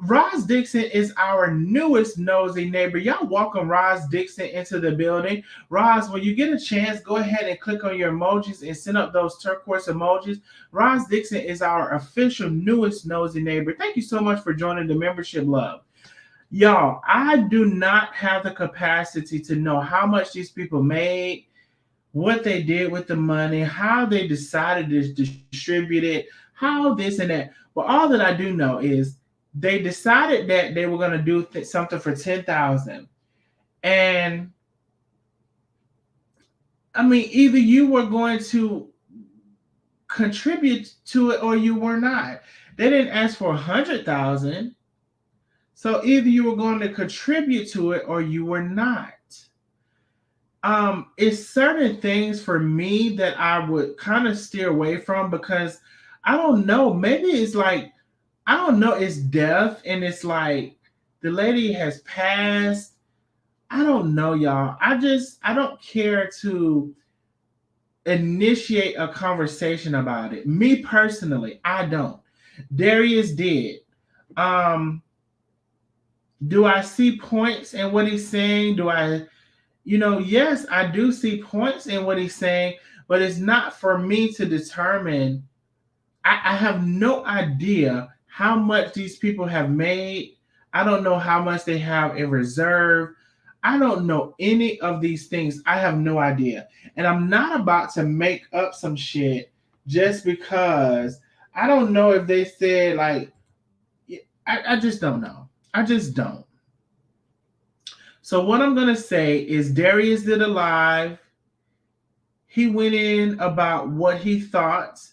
Roz Dixon is our newest nosy neighbor. Y'all welcome Roz Dixon into the building. Roz, when you get a chance, go ahead and click on your emojis and send up those turquoise emojis. Roz Dixon is our official newest nosy neighbor. Thank you so much for joining the membership, love. Y'all, I do not have the capacity to know how much these people made, what they did with the money, how they decided to distribute it, how this and that. But all that I do know is they decided that they were going to do something for $10,000. And I mean, either you were going to contribute to it or you were not. They didn't ask for $100,000. So either you were going to contribute to it or you were not. It's certain things for me that I would kind of steer away from because I don't know. Maybe it's like, I don't know, it's death and it's like the lady has passed. I don't know, y'all. I don't care to initiate a conversation about it. Me personally, I don't. Darius did. Do I see points in what he's saying? Yes, I do see points in what he's saying, but it's not for me to determine. I have no idea how much these people have made. I don't know how much they have in reserve. I don't know any of these things. I have no idea. And I'm not about to make up some shit just because I don't know if they said, like, I just don't know. I just don't. So, what I'm going to say is Darius did a live. He went in about what he thought.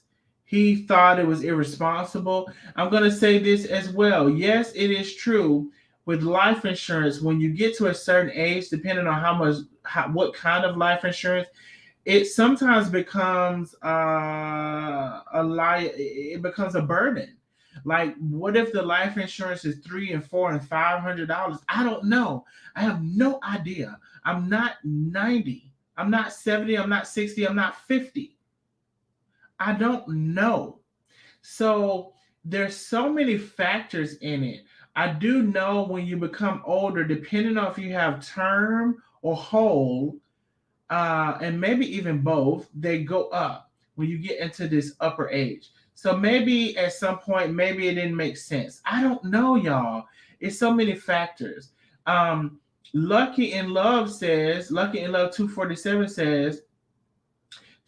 He thought it was irresponsible. I'm going to say this as well. Yes, it is true with life insurance. When you get to a certain age, depending on what kind of life insurance, it sometimes becomes a lie. It becomes a burden. Like, what if the life insurance is $300 and $400 and $500? I don't know. I have no idea. I'm not 90. I'm not 70. I'm not 60. I'm not 50. I don't know. So there's so many factors in it. I do know when you become older, depending on if you have term or whole, and maybe even both, they go up when you get into this upper age. So maybe at some point, maybe it didn't make sense. I don't know, y'all. It's so many factors. Lucky in Love 247 says,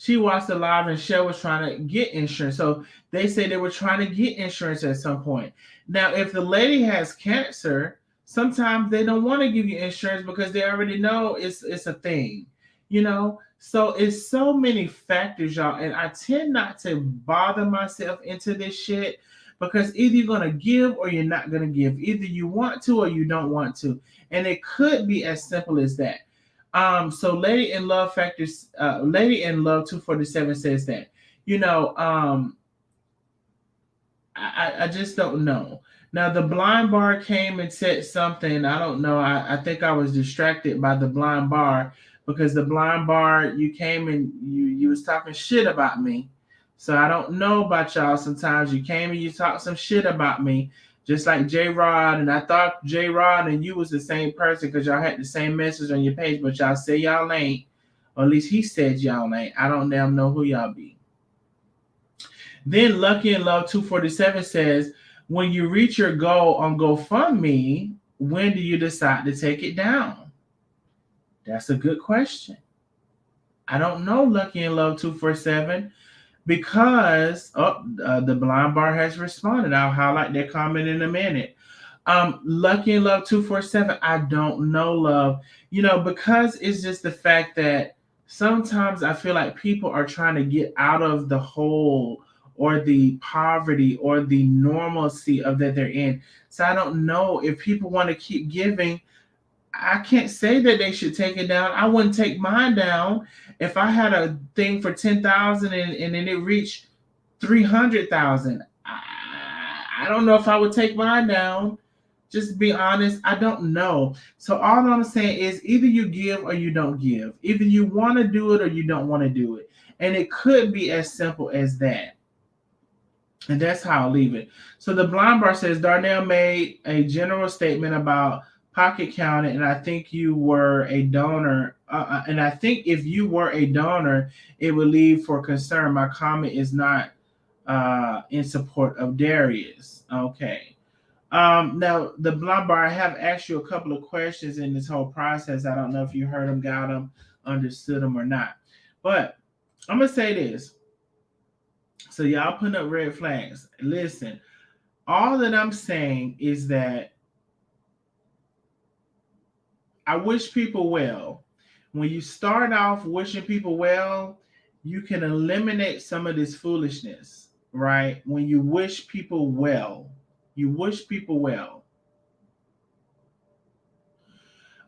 she watched the live and Shell was trying to get insurance. So they say they were trying to get insurance at some point. Now, if the lady has cancer, sometimes they don't want to give you insurance because they already know it's a thing, you know? So it's so many factors, y'all. And I tend not to bother myself into this shit because either you're going to give or you're not going to give. Either you want to or you don't want to. And it could be as simple as that. So Lady in Love 247 says that, I just don't know. Now the blind bar came and said something. I don't know. I think I was distracted by the blind bar because the blind bar, you came and you was talking shit about me. So I don't know about y'all. Sometimes you came and you talked some shit about me. Just like J Rod, and I thought J Rod and you was the same person because y'all had the same message on your page, but y'all say y'all ain't, or at least he said y'all ain't. I don't damn know who y'all be. Then Lucky in Love 247 says, when you reach your goal on GoFundMe, when do you decide to take it down? That's a good question. I don't know, Lucky in Love 247. Because the blind bar has responded. I'll highlight their comment in a minute. Lucky in Love 247. I don't know, love. Because it's just the fact that sometimes I feel like people are trying to get out of the hole or the poverty or the normalcy of that they're in. So I don't know if people want to keep giving. I can't say that they should take it down. I wouldn't take mine down if I had a thing for 10,000 and then it reached 300,000. I don't know if I would take mine down. Just to be honest, I don't know. So all I'm saying is either you give or you don't give. Either you want to do it or you don't want to do it. And it could be as simple as that. And that's how I'll leave it. So the blind bar says Darnell made a general statement about pocket counting, and I think you were a donor. And I think if you were a donor, it would leave for concern. My comment is not in support of Darius. Okay. Now the blind bar, I have asked you a couple of questions in this whole process. I don't know if you heard them, got them, understood them or not. But I'm gonna say this. So y'all putting up red flags. Listen, all that I'm saying is that I wish people well. When you start off wishing people well, you can eliminate some of this foolishness, right? When you wish people well, you wish people well.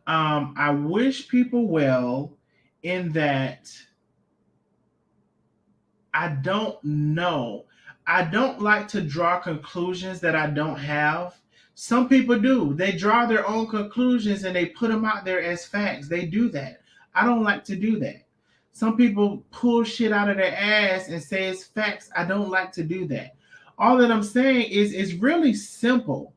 I wish people well in that I don't know. I don't like to draw conclusions that I don't have. Some people do. They draw their own conclusions and they put them out there as facts. They do that. I don't like to do that. Some people pull shit out of their ass and say it's facts. I don't like to do that. All that I'm saying is it's really simple.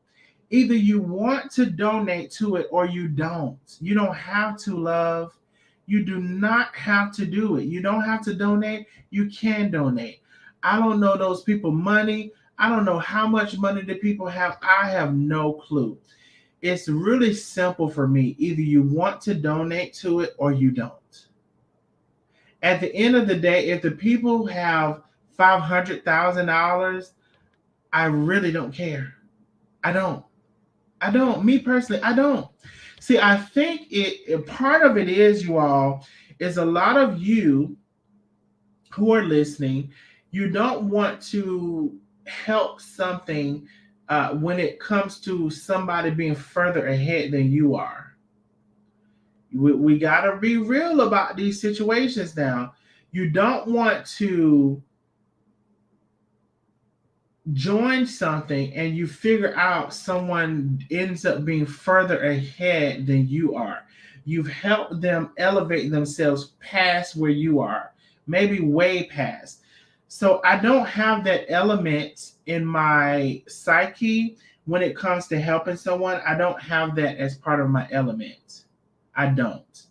Either you want to donate to it or you don't. You don't have to, love. You do not have to do it. You don't have to donate. You can donate. I don't know those people money. I don't know how much money the people have. I have no clue. It's really simple for me. Either you want to donate to it or you don't. At the end of the day, if the people have $500,000, I really don't care. I don't. I don't. Me personally, I don't. See, I think part of it is, you all, is a lot of you who are listening, you don't want to help something when it comes to somebody being further ahead than you are. We got to be real about these situations now. You don't want to join something and you figure out someone ends up being further ahead than you are. You've helped them elevate themselves past where you are, maybe way past. So I don't have that element in my psyche when it comes to helping someone. I don't have that as part of my element. I don't.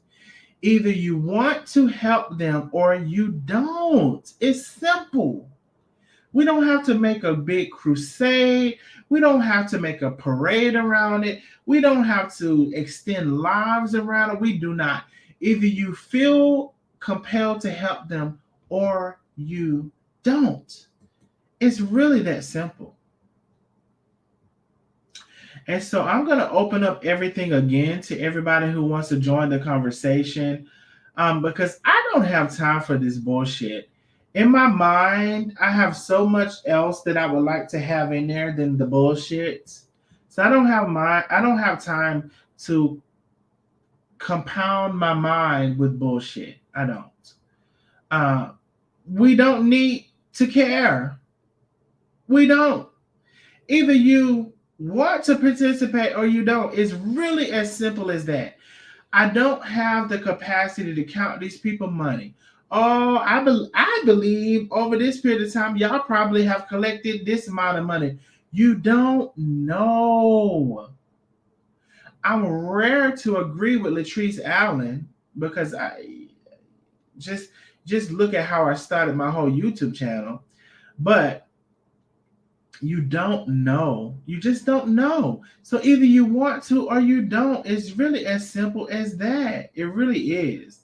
Either you want to help them or you don't. It's simple. We don't have to make a big crusade. We don't have to make a parade around it. We don't have to extend lives around it. We do not. Either you feel compelled to help them or you don't. It's really that simple. And so I'm going to open up everything again to everybody who wants to join the conversation, because I don't have time for this bullshit. In my mind, I have so much else that I would like to have in there than the bullshit. So I don't have time to compound my mind with bullshit. I don't. Uh, we don't need to care. We don't. Either you want to participate or you don't. It's really as simple as that. I don't have the capacity to count these people money. Oh, I believe over this period of time, y'all probably have collected this amount of money. You don't know. I'm rare to agree with Latrese Allen because I just just look at how I started my whole YouTube channel. But you don't know. You just don't know. So either you want to or you don't. It's really as simple as that. It really is.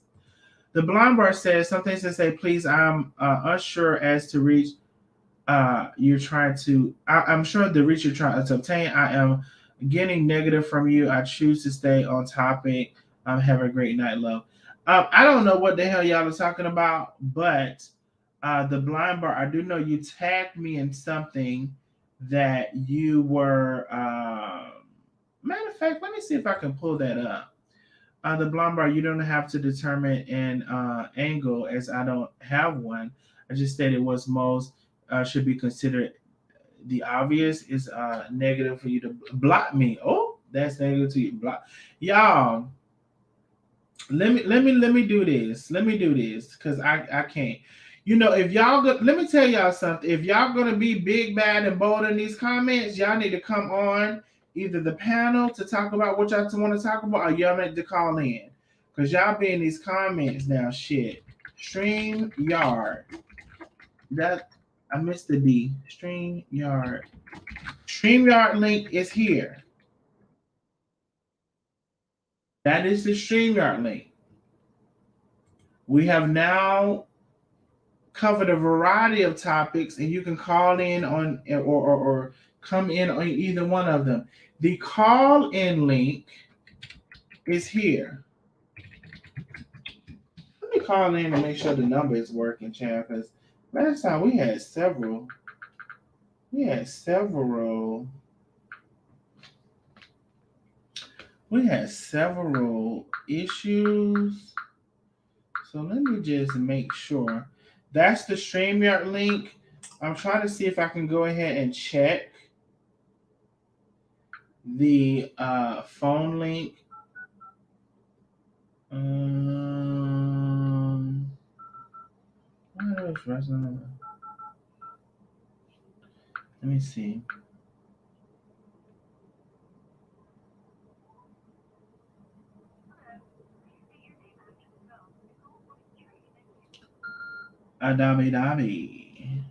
The blind bar says some things to say, please, I'm unsure as to reach you're trying to, I'm sure the reach you're trying to obtain. I am getting negative from you. I choose to stay on topic. Have a great night, love. I don't know what the hell y'all are talking about, but the blind bar, I do know you tagged me in something that you were. Matter of fact, let me see if I can pull that up. The blind bar, you don't have to determine an angle as I don't have one. I just stated what's most should be considered. The obvious is negative for you to block me. Oh, that's negative to you. Block y'all. Let me do this. Let me do this because I can't. You know, if y'all go, let me tell y'all something. If y'all gonna be big, bad, and bold in these comments, y'all need to come on either the panel to talk about what y'all want to talk about, or y'all need to call in because y'all be in these comments now. Shit, Stream Yard. That I missed the D. Stream Yard. Stream Yard link is here. That is the Stream Yard link. We have now covered a variety of topics, and you can call in on or come in on either one of them. The call in link is here. Let me call in and make sure the number is working, Chad, because last time we had several. We had several. We had several issues. So let me just make sure. That's the StreamYard link. I'm trying to see if I can go ahead and check the phone link. Let me see. Adabi Dabi.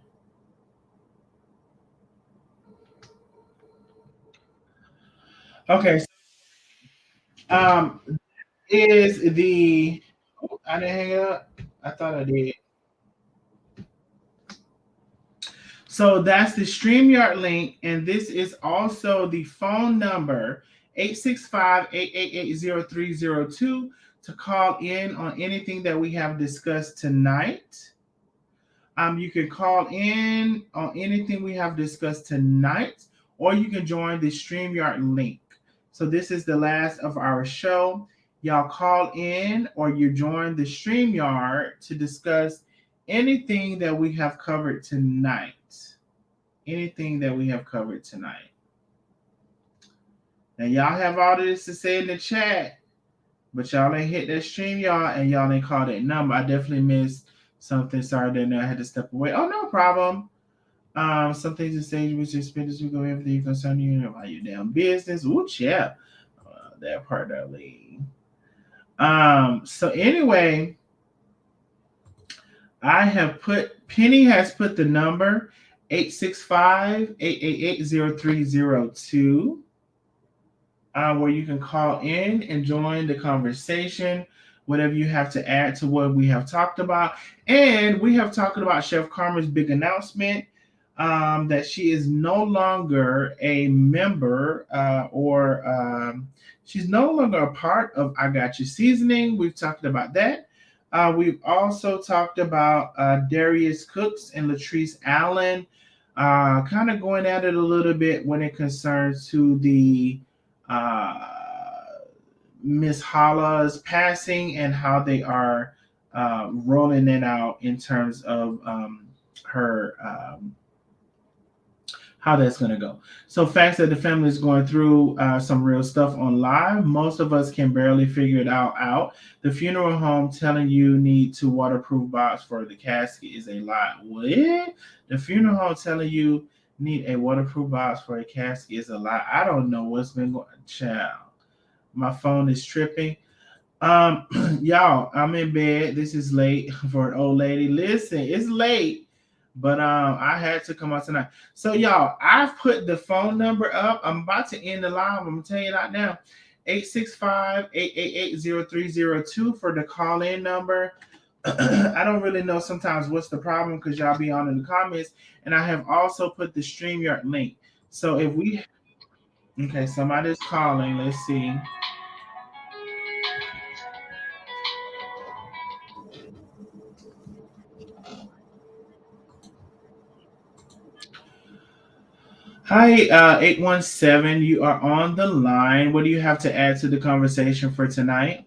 Okay. Um, is the oh, I didn't hang it up. I thought I did. So that's the StreamYard link, and this is also the phone number 865-888-0302 to call in on anything that we have discussed tonight. You can call in on anything we have discussed tonight, or you can join the StreamYard link. So this is the last of our show. Y'all call in or you join the StreamYard to discuss anything that we have covered tonight. Anything that we have covered tonight. Now y'all have all this to say in the chat, but y'all ain't hit that StreamYard and y'all ain't called that number. I definitely missed something. Sorry that I had to step away. Oh, no problem. Some things to say with your spenders, we go everything concerning you about your damn business. Ooh, yeah. That part, Darlene. So anyway, I have put Penny has put the number 865-888-0302. Where you can call in and join the conversation, whatever you have to add to what we have talked about. And we have talked about Chef Carmen's big announcement that she is no longer a member or she's no longer a part of I Got You Seasoning. We've talked about that. We've also talked about Darius Cooks and Latrese Allen kind of going at it a little bit when it concerns to the uh, Miss Holla's passing and how they are rolling it out in terms of her how that's going to go. So facts that the family is going through some real stuff on live. Most of us can barely figure it out. The funeral home telling you need to waterproof box for the casket is a lie. What? The funeral home telling you need a waterproof box for a casket is a lie. I don't know what's been going on. Child. My phone is tripping. Y'all, I'm in bed. This is late for an old lady. Listen, it's late, but I had to come out tonight. So y'all, I've put the phone number up. I'm about to end the live. I'm gonna tell you that now. 865-888-0302 for the call-in number. I don't really know sometimes what's the problem because y'all be on in the comments. And I have also put the StreamYard link. So if we okay, somebody's calling. Let's see. Hi, 817. You are on the line. What do you have to add to the conversation for tonight?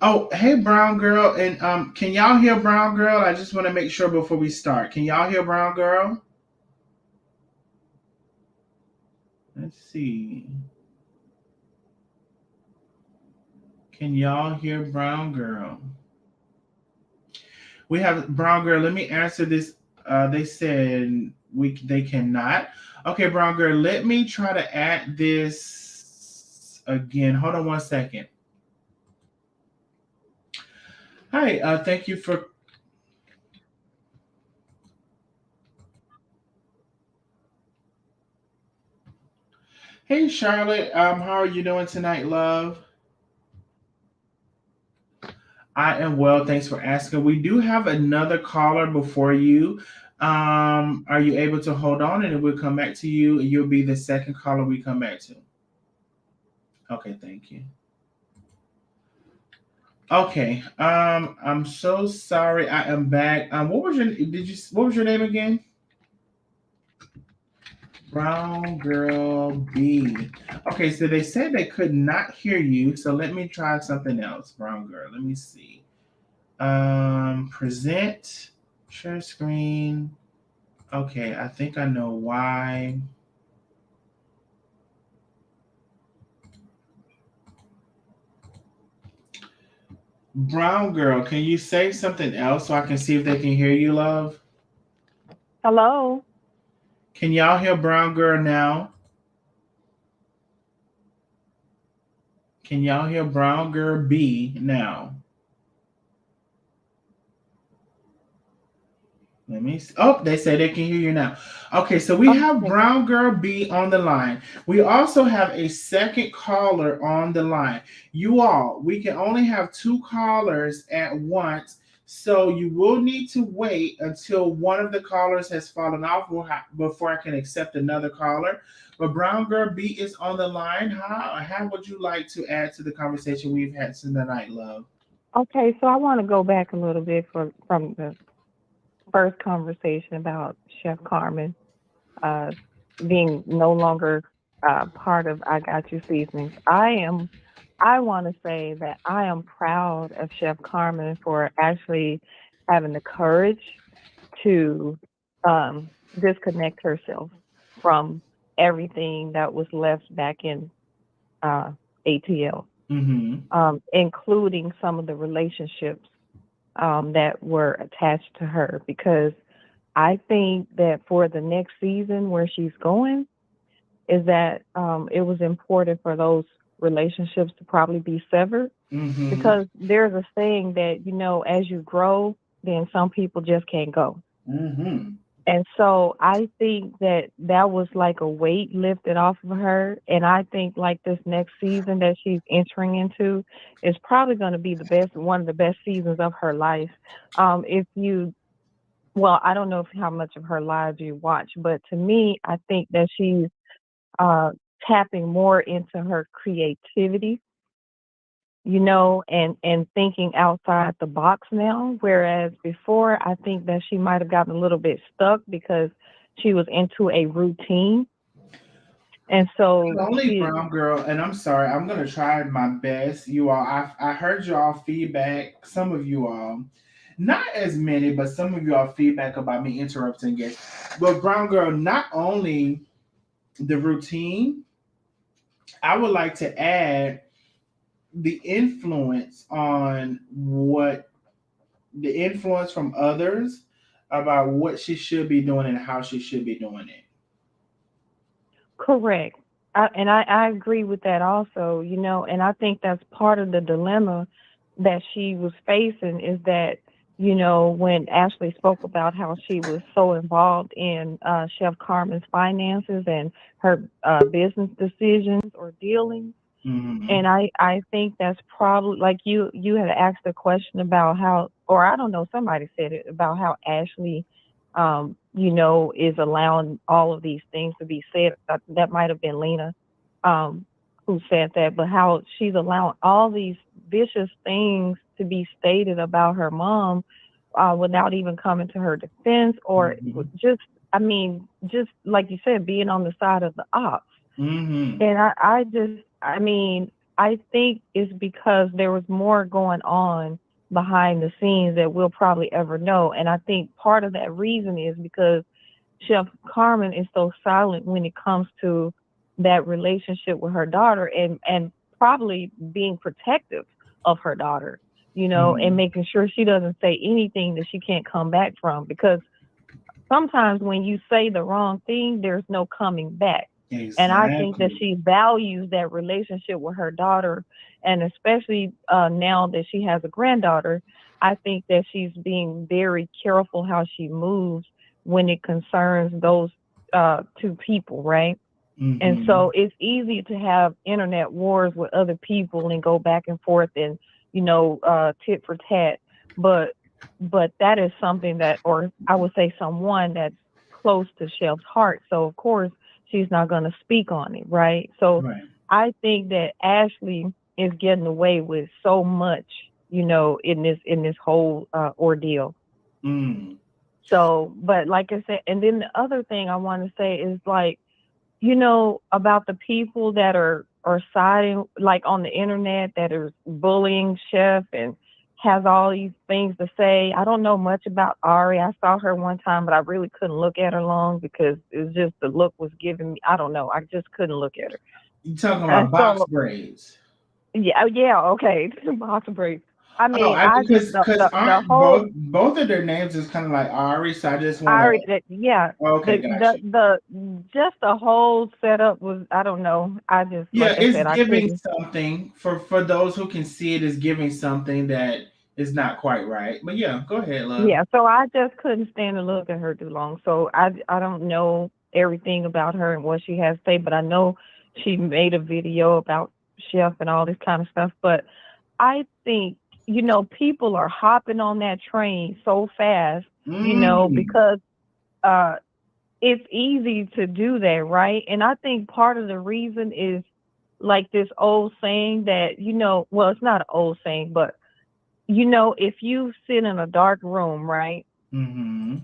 Oh, hey, Brown Girl. And can y'all hear Brown Girl? I just want to make sure before we start. Can y'all hear Brown Girl? Let's see. Can y'all hear Brown Girl? We have Brown Girl. Let me answer this. They said they cannot. Okay, Brown Girl. Let me try to add this again. Hold on one second. Hi. Thank you for. Hey, Charlotte. How are you doing tonight, love? I am well. Thanks for asking. We do have another caller before you. Are you able to hold on and we'll come back to you? You'll be the second caller we come back to. Okay, thank you. Okay. I'm so sorry. I am back. What was your name again? Brown Girl B. Okay, so they said they could not hear you. So let me try something else, Brown Girl. Let me see. Present, share screen. Okay, I think I know why. Brown Girl, can you say something else so I can see if they can hear you, love? Hello. Can y'all hear Brown Girl now? Can y'all hear Brown Girl B now? Let me see. Oh, they say they can hear you now. Okay, so we have Okay. Brown Girl B on the line. We also have a second caller on the line. You all, we can only have two callers at once, so you will need to wait until one of the callers has fallen off before I can accept another caller. But Brown Girl B is on the line. How would you like to add to the conversation we've had tonight, love? Okay, so I want to go back a little bit from the first conversation about Chef Carmen uh, being no longer part of I Got You Seasonings. I want to say that I am proud of Chef Carmen for actually having the courage to disconnect herself from everything that was left back in uh, ATL, Mm-hmm. including some of the relationships that were attached to her. Because I think that for the next season where she's going, is that it was important for those relationships to probably be severed, Mm-hmm. because there's a saying that, as you grow, then some people just can't go. Mm-hmm. And so I think that that was like a weight lifted off of her. And I think like this next season that she's entering into is probably going to be one of the best seasons of her life. If you, well, I don't know how much of her lives you watch, but to me, I think that she's uh, tapping more into her creativity, and thinking outside the box now. Whereas before, I think that she might have gotten a little bit stuck because she was into a routine. And so Only Brown Girl, and I'm sorry, I'm gonna try my best. You all, I heard you all feedback. Some of you all, not as many, but some of you all feedback about me interrupting guests. But Brown Girl, not only the routine, I would like to add the influence on what the influence from others about what she should be doing and how she should be doing it. correct. And I agree with that also, and I think that's part of the dilemma that she was facing, is that, when Ashley spoke about how she was so involved in Chef Carmen's finances and her business decisions or dealings. Mm-hmm. And I think that's probably like you had asked a question about how, or I don't know, somebody said it about how Ashley, is allowing all of these things to be said. That might have been Lena, um, who said that, but how she's allowing all these vicious things to be stated about her mom, without even coming to her defense, or Mm-hmm. just, I mean, just like you said, being on the side of the ops. Mm-hmm. And I think it's because there was more going on behind the scenes that we'll probably ever know. And I think part of that reason is because Chef Carmen is so silent when it comes to that relationship with her daughter, and probably being protective of her daughter, and Mm-hmm. making sure she doesn't say anything that she can't come back from. Because sometimes when you say the wrong thing, there's no coming back. And I think that Exactly. she values that relationship with her daughter. And especially now that she has a granddaughter, I think that she's being very careful how she moves when it concerns those two people, right? And Mm-hmm. so it's easy to have internet wars with other people and go back and forth and, tit for tat. But that is something that, or I would say someone that's close to Chef's heart. So of course she's not going to speak on it, right? So Right. I think that Ashley is getting away with so much, in this whole ordeal. Mm. So, but like I said, and then the other thing I want to say is like, about the people that are siding like on the internet that are bullying Chef and has all these things to say. I don't know much about Ari. I saw her one time, but I really couldn't look at her long because it was just the look was giving me. I don't know. I just couldn't look at her. You talking And about box so, braids? yeah, yeah, okay, possibly. I Oh, mean, I I just because the aren't whole both of their names is kind of like Ari, so I just want to. Ari, yeah, Okay, got you. just the whole setup was. I don't know. I just, Yeah, like I it's said, I giving couldn't. something for those who can see it is giving something that is not quite right. But yeah, go ahead, love. Yeah, so I just couldn't stand to look at her too long. So I don't know everything about her and what she has to say, but I know she made a video about Chef and all this kind of stuff. But I think, people are hopping on that train so fast, Mm, because uh it's easy to do that, right? And I think part of the reason is like this old saying that, well, it's not an old saying, but if you sit in a dark room, right? mm-hmm,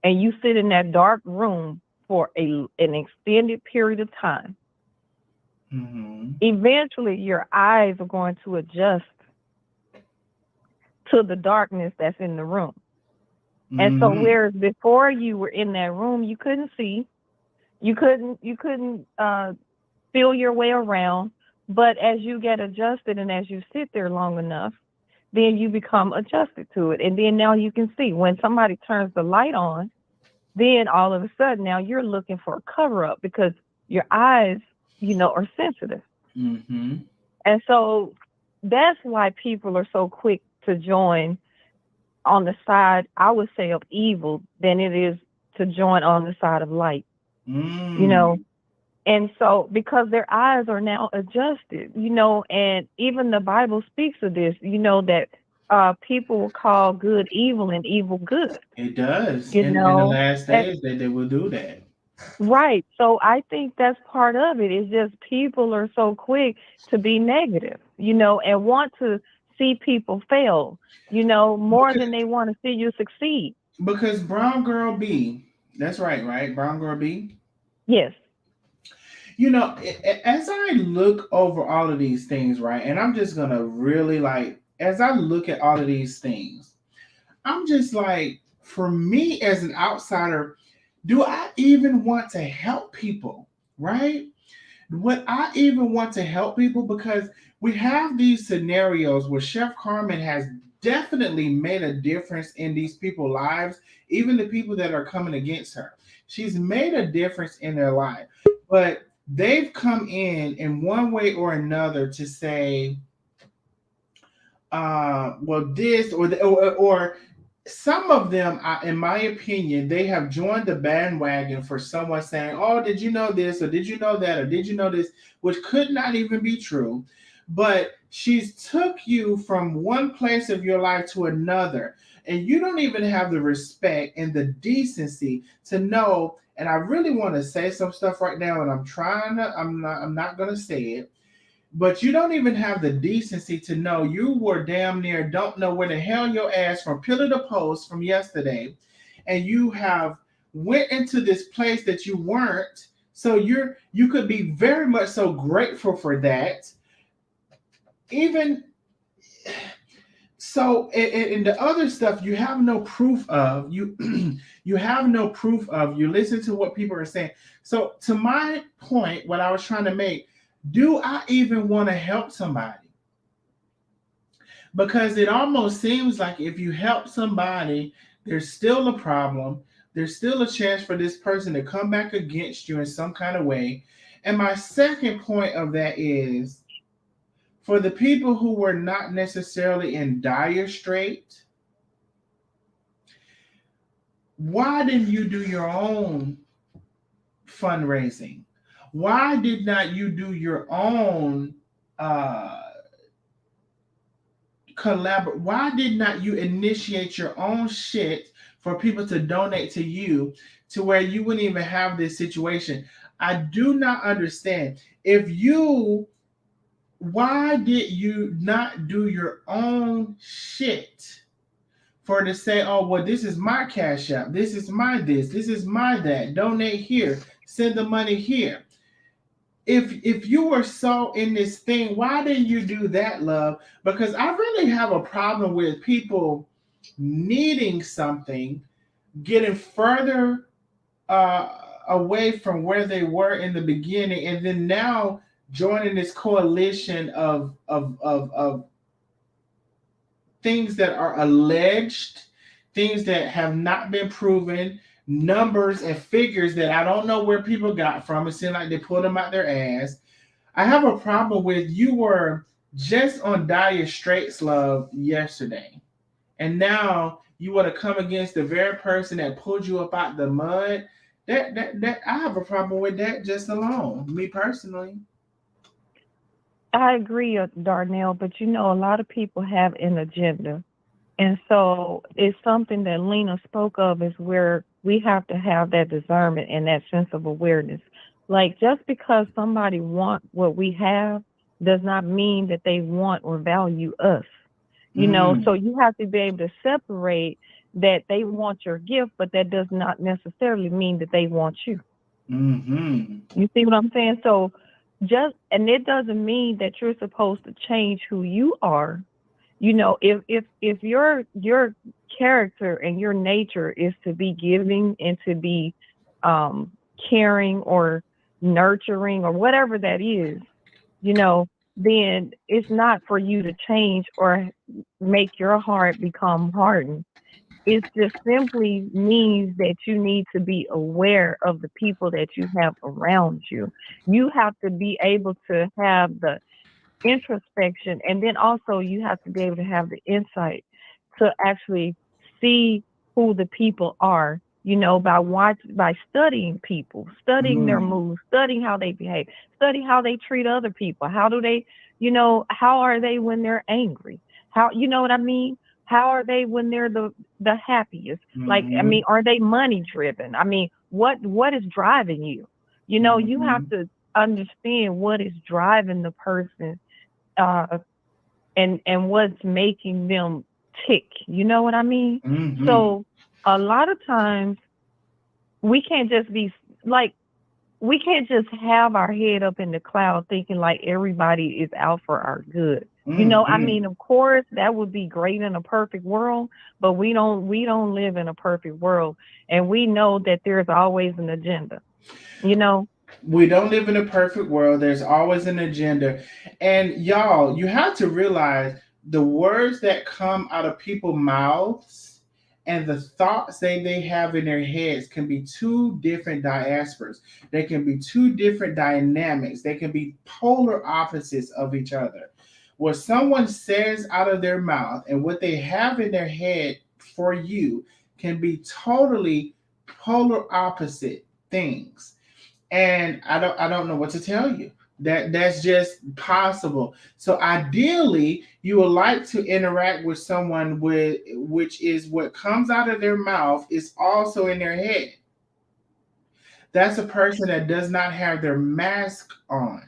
And you sit in that dark room for an extended period of time, mm-hmm, eventually your eyes are going to adjust to the darkness that's in the room. And so mm-hmm. whereas before you were in that room, you couldn't see, you couldn't feel your way around, but as you get adjusted and as you sit there long enough, then you become adjusted to it. And then now you can see when somebody turns the light on, then all of a sudden now you're looking for a cover up because your eyes, are sensitive. Mm-hmm. And so that's why people are so quick to join on the side, I would say, of evil than it is to join on the side of light, you know. Mm. And so because their eyes are now adjusted, and even the Bible speaks of this, that people will call good evil and evil good, It does. you In the know. last days, they will do that. Right. So I think that's part of it. It's just people are so quick to be negative, and want to see people fail, more than Because they want to see you succeed. because Brown Girl B, that's right, right? Brown Girl B. Yes. As I look over all of these things, right, and I'm just gonna really like, as I look at all of these things, I'm just like, for me as an outsider, do I even want to help people, right? Would I even want to help people? Because we have these scenarios where Chef Carmen has definitely made a difference in these people's lives, even the people that are coming against her. She's made a difference in their life, but they've come in one way or another to say, well, this or some of them, in my opinion, they have joined the bandwagon for someone saying, "Oh, did you know this? Or did you know that? Or did you know this?" Which could not even be true. But she's took you from one place of your life to another, and you don't even have the respect and the decency to know. And I really want to say some stuff right now, and I'm trying to. I'm not going to say it, but you don't even have the decency to know you were damn near don't know where the hell your ass from pillar to post from yesterday, and you have went into this place that you weren't. So you could be very much so grateful for that. Even so, in the other stuff you have no proof of. You have no proof of. You listen to what people are saying. So to my point, what I was trying to make, do I even want to help somebody? Because it almost seems like if you help somebody, there's still a problem. There's still a chance for this person to come back against you in some kind of way. And my second point of that is, for the people who were not necessarily in dire strait, why didn't you do your own fundraising? Why did not you do your own uh, collaborate? Why did not you initiate your own shit for people to donate to you to where you wouldn't even have this situation? I do not understand. If you, why did you not do your own shit for to say, oh, well, this is my cash app, this is my this is my that, donate here, send the money here. If you were so in this thing, why didn't you do that, love? Because I really have a problem with people needing something, getting further away from where they were in the beginning, and then now joining this coalition of things that are alleged, things that have not been proven, numbers and figures that I don't know where people got from. It seemed like they pulled them out their ass. I have a problem with, you were just on Dire Straits love yesterday. And now you want to come against the very person that pulled you up out the mud. That I have a problem with that just alone, me personally. I agree, Darnell, but a lot of people have an agenda. And so it's something that Lena spoke of is where we have to have that discernment and that sense of awareness. Like just because somebody want what we have does not mean that they want or value us. So Mm, you have to be able to separate that they want your gift, but that does not necessarily mean that they want you. mm-hmm. You see what I'm saying? So and it doesn't mean that you're supposed to change who you are. If your character and your nature is to be giving and to be um caring or nurturing or whatever that is, you know, then it's not for you to change or make your heart become hardened. It just simply means that you need to be aware of the people that you have around you. You have to be able to have the introspection, and then also you have to be able to have the insight to actually see who the people are, by studying people, studying their Mm, moves, studying how they behave, study how they treat other people. How do they, how are they when they're angry? How, you know what I mean? How are they when they're the happiest? Like, I mm-hmm. mean, are they money driven? I mean, what is driving you? You have Mm-hmm. to understand what is driving the person, uh, and what's making them tick. You know what I mean? Mm-hmm. So a lot of times we can't just be like we can't just have our head up in the cloud thinking like everybody is out for our good. I Mm-hmm. mean, of course, that would be great in a perfect world, but we don't live in a perfect world, and we know that there's always an agenda. You know? We don't live in a perfect world. There's always an agenda. And y'all, you have to realize the words that come out of people's mouths and the thoughts they have in their heads can be two different diasporas. They can be two different dynamics. They can be polar opposites of each other. What someone says out of their mouth and what they have in their head for you can be totally polar opposite things, and I don't know what to tell you. That's just possible. So ideally, you would like to interact with someone with which is what comes out of their mouth is also in their head. That's a person that does not have their mask on.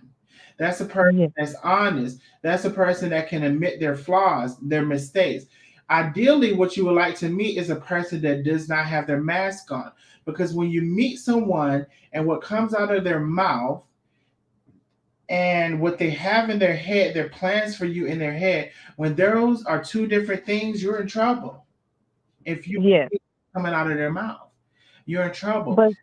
That's a person Yeah. that's honest. That's a person that can admit their flaws, their mistakes. Ideally, what you would like to meet is a person that does not have their mask on. Because when you meet someone and what comes out of their mouth and what they have in their head, their plans for you in their head, when those are two different things, you're in trouble. If you Yeah. coming out of their mouth, you're in trouble. But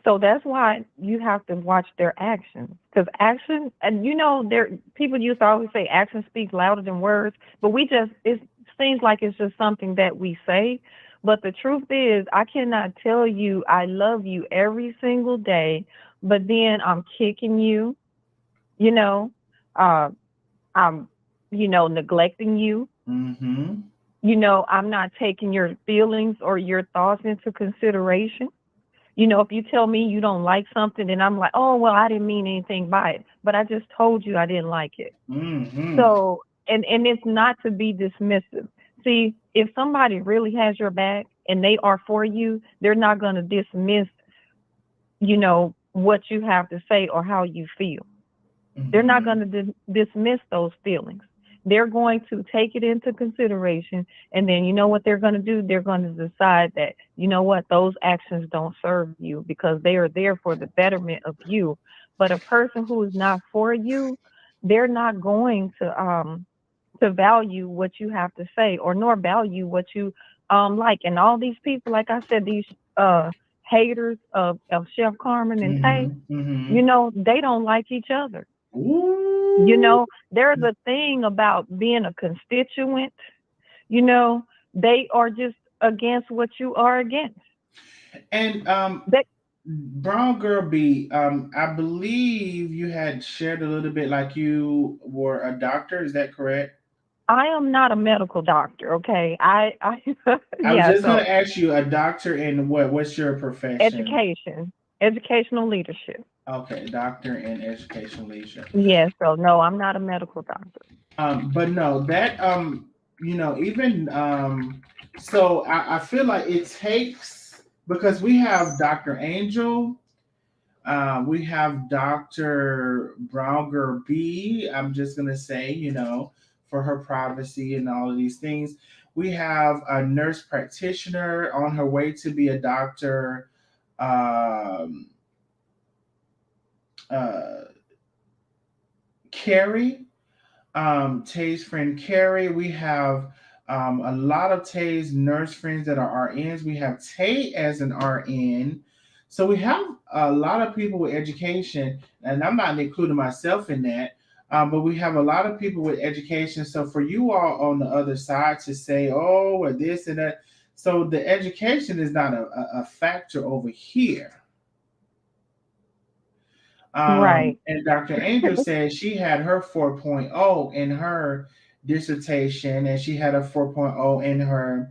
so that's why you have to watch their actions, because action, and there people used to always say action speaks louder than words, but it seems like it's just something that we say. But the truth is, I cannot tell you I love you every single day, but then I'm kicking you, you know, uh, I'm, neglecting you. Mm-hmm. I'm not taking your feelings or your thoughts into consideration. If you tell me you don't like something, then I'm like, oh, well, I didn't mean anything by it, but I just told you I didn't like it. Mm-hmm. So, and it's not to be dismissive. See, if somebody really has your back and they are for you, they're not going to dismiss, what you have to say or how you feel. They're not Mm-hmm. going to dismiss those feelings. They're going to take it into consideration. And then you know what they're going to do? They're going to decide that, you know what, those actions don't serve you because they are there for the betterment of you. But a person who is not for you, they're not going to value what you have to say or nor value what you like. And all these people, like I said, these haters of Chef Carmen and Tay, Mm-hmm. Mm-hmm. they don't like each other. Ooh. There's a thing about being a constituent, you know, they are just against what you are against. And That. Brown Girl B, I believe you had shared a little bit like you were a doctor. Is that correct? I am not a medical doctor, okay? I was Yeah, just so gonna ask you, a doctor in what? What's your profession? education, educational leadership. Okay, doctor in education leisure. Yeah, so no, I'm not a medical doctor. But no, that even so I feel like it takes, because we have Dr. Angel, we have Dr. Browger B. I'm just gonna say, for her privacy and all of these things. We have a nurse practitioner on her way to be a doctor. Um, uh, Carrie, Tay's friend Carrie. We have a lot of Tay's nurse friends that are RNs. We have Tay as an RN. So we have a lot of people with education, and I'm not including myself in that. But we have a lot of people with education. So for you all on the other side to say, oh, or this and that, so the education is not a factor over here. Right. And Dr. Angel said she had her 4.0 in her dissertation, and she had a 4.0 in her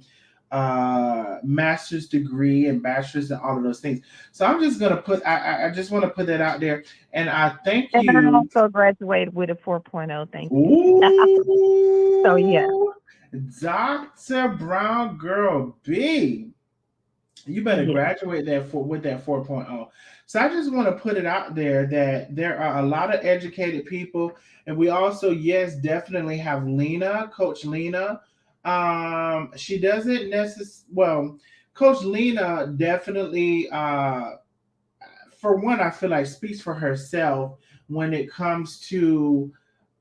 master's degree and bachelor's and all of those things. So I'm just gonna put I just want to put that out there, and I thank And I you. also graduated with a 4.0, thank you. So yeah, Ooh, Dr. Brown Girl B. You better yeah. graduate with that 4.0. So I just want to put it out there that there are a lot of educated people, and we also, yes, definitely have Lena, Coach Lena. She doesn't necessarily, well, Coach Lena definitely, for one, I feel like speaks for herself when it comes to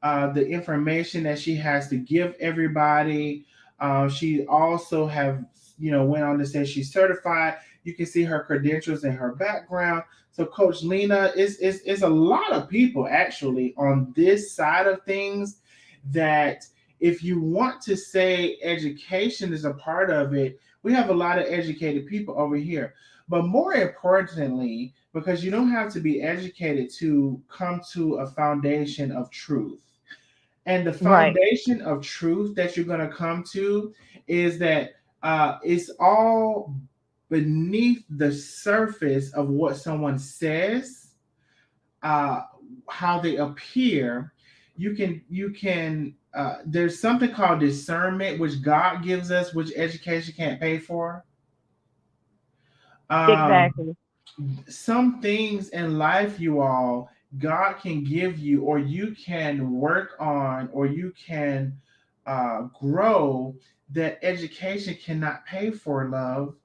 the information that she has to give everybody. She also have went on to say she's certified. You can see her credentials and her background. So Coach Lena is a lot of people actually on this side of things that, if you want to say education is a part of it, we have a lot of educated people over here. But more importantly, because you don't have to be educated to come to a foundation of truth. And the Right, foundation of truth that you're going to come to is that it's all beneath the surface of what someone says, uh, how they appear. There's something called discernment, which God gives us, which education can't pay for. Um, exactly. some things in life, you all, God can give you, or you can work on, or you can grow, that education cannot pay for, love.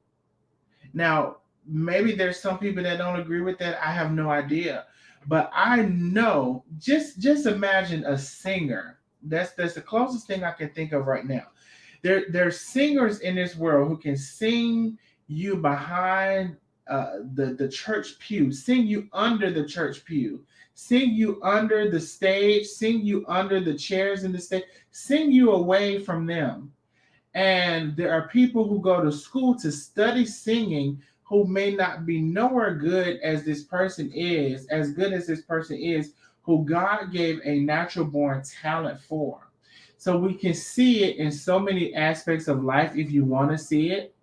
Now, maybe there's some people that don't agree with that. I have no idea. But I know, just imagine a singer. That's the closest thing I can think of right now. There's singers in this world who can sing you behind the church pew, sing you under the church pew, sing you under the stage, sing you under the chairs in the stage, sing you away from them. And there are people who go to school to study singing who may not be nowhere good as this person is, as good as this person is, who God gave a natural born talent for. So we can see it in so many aspects of life if you want to see it.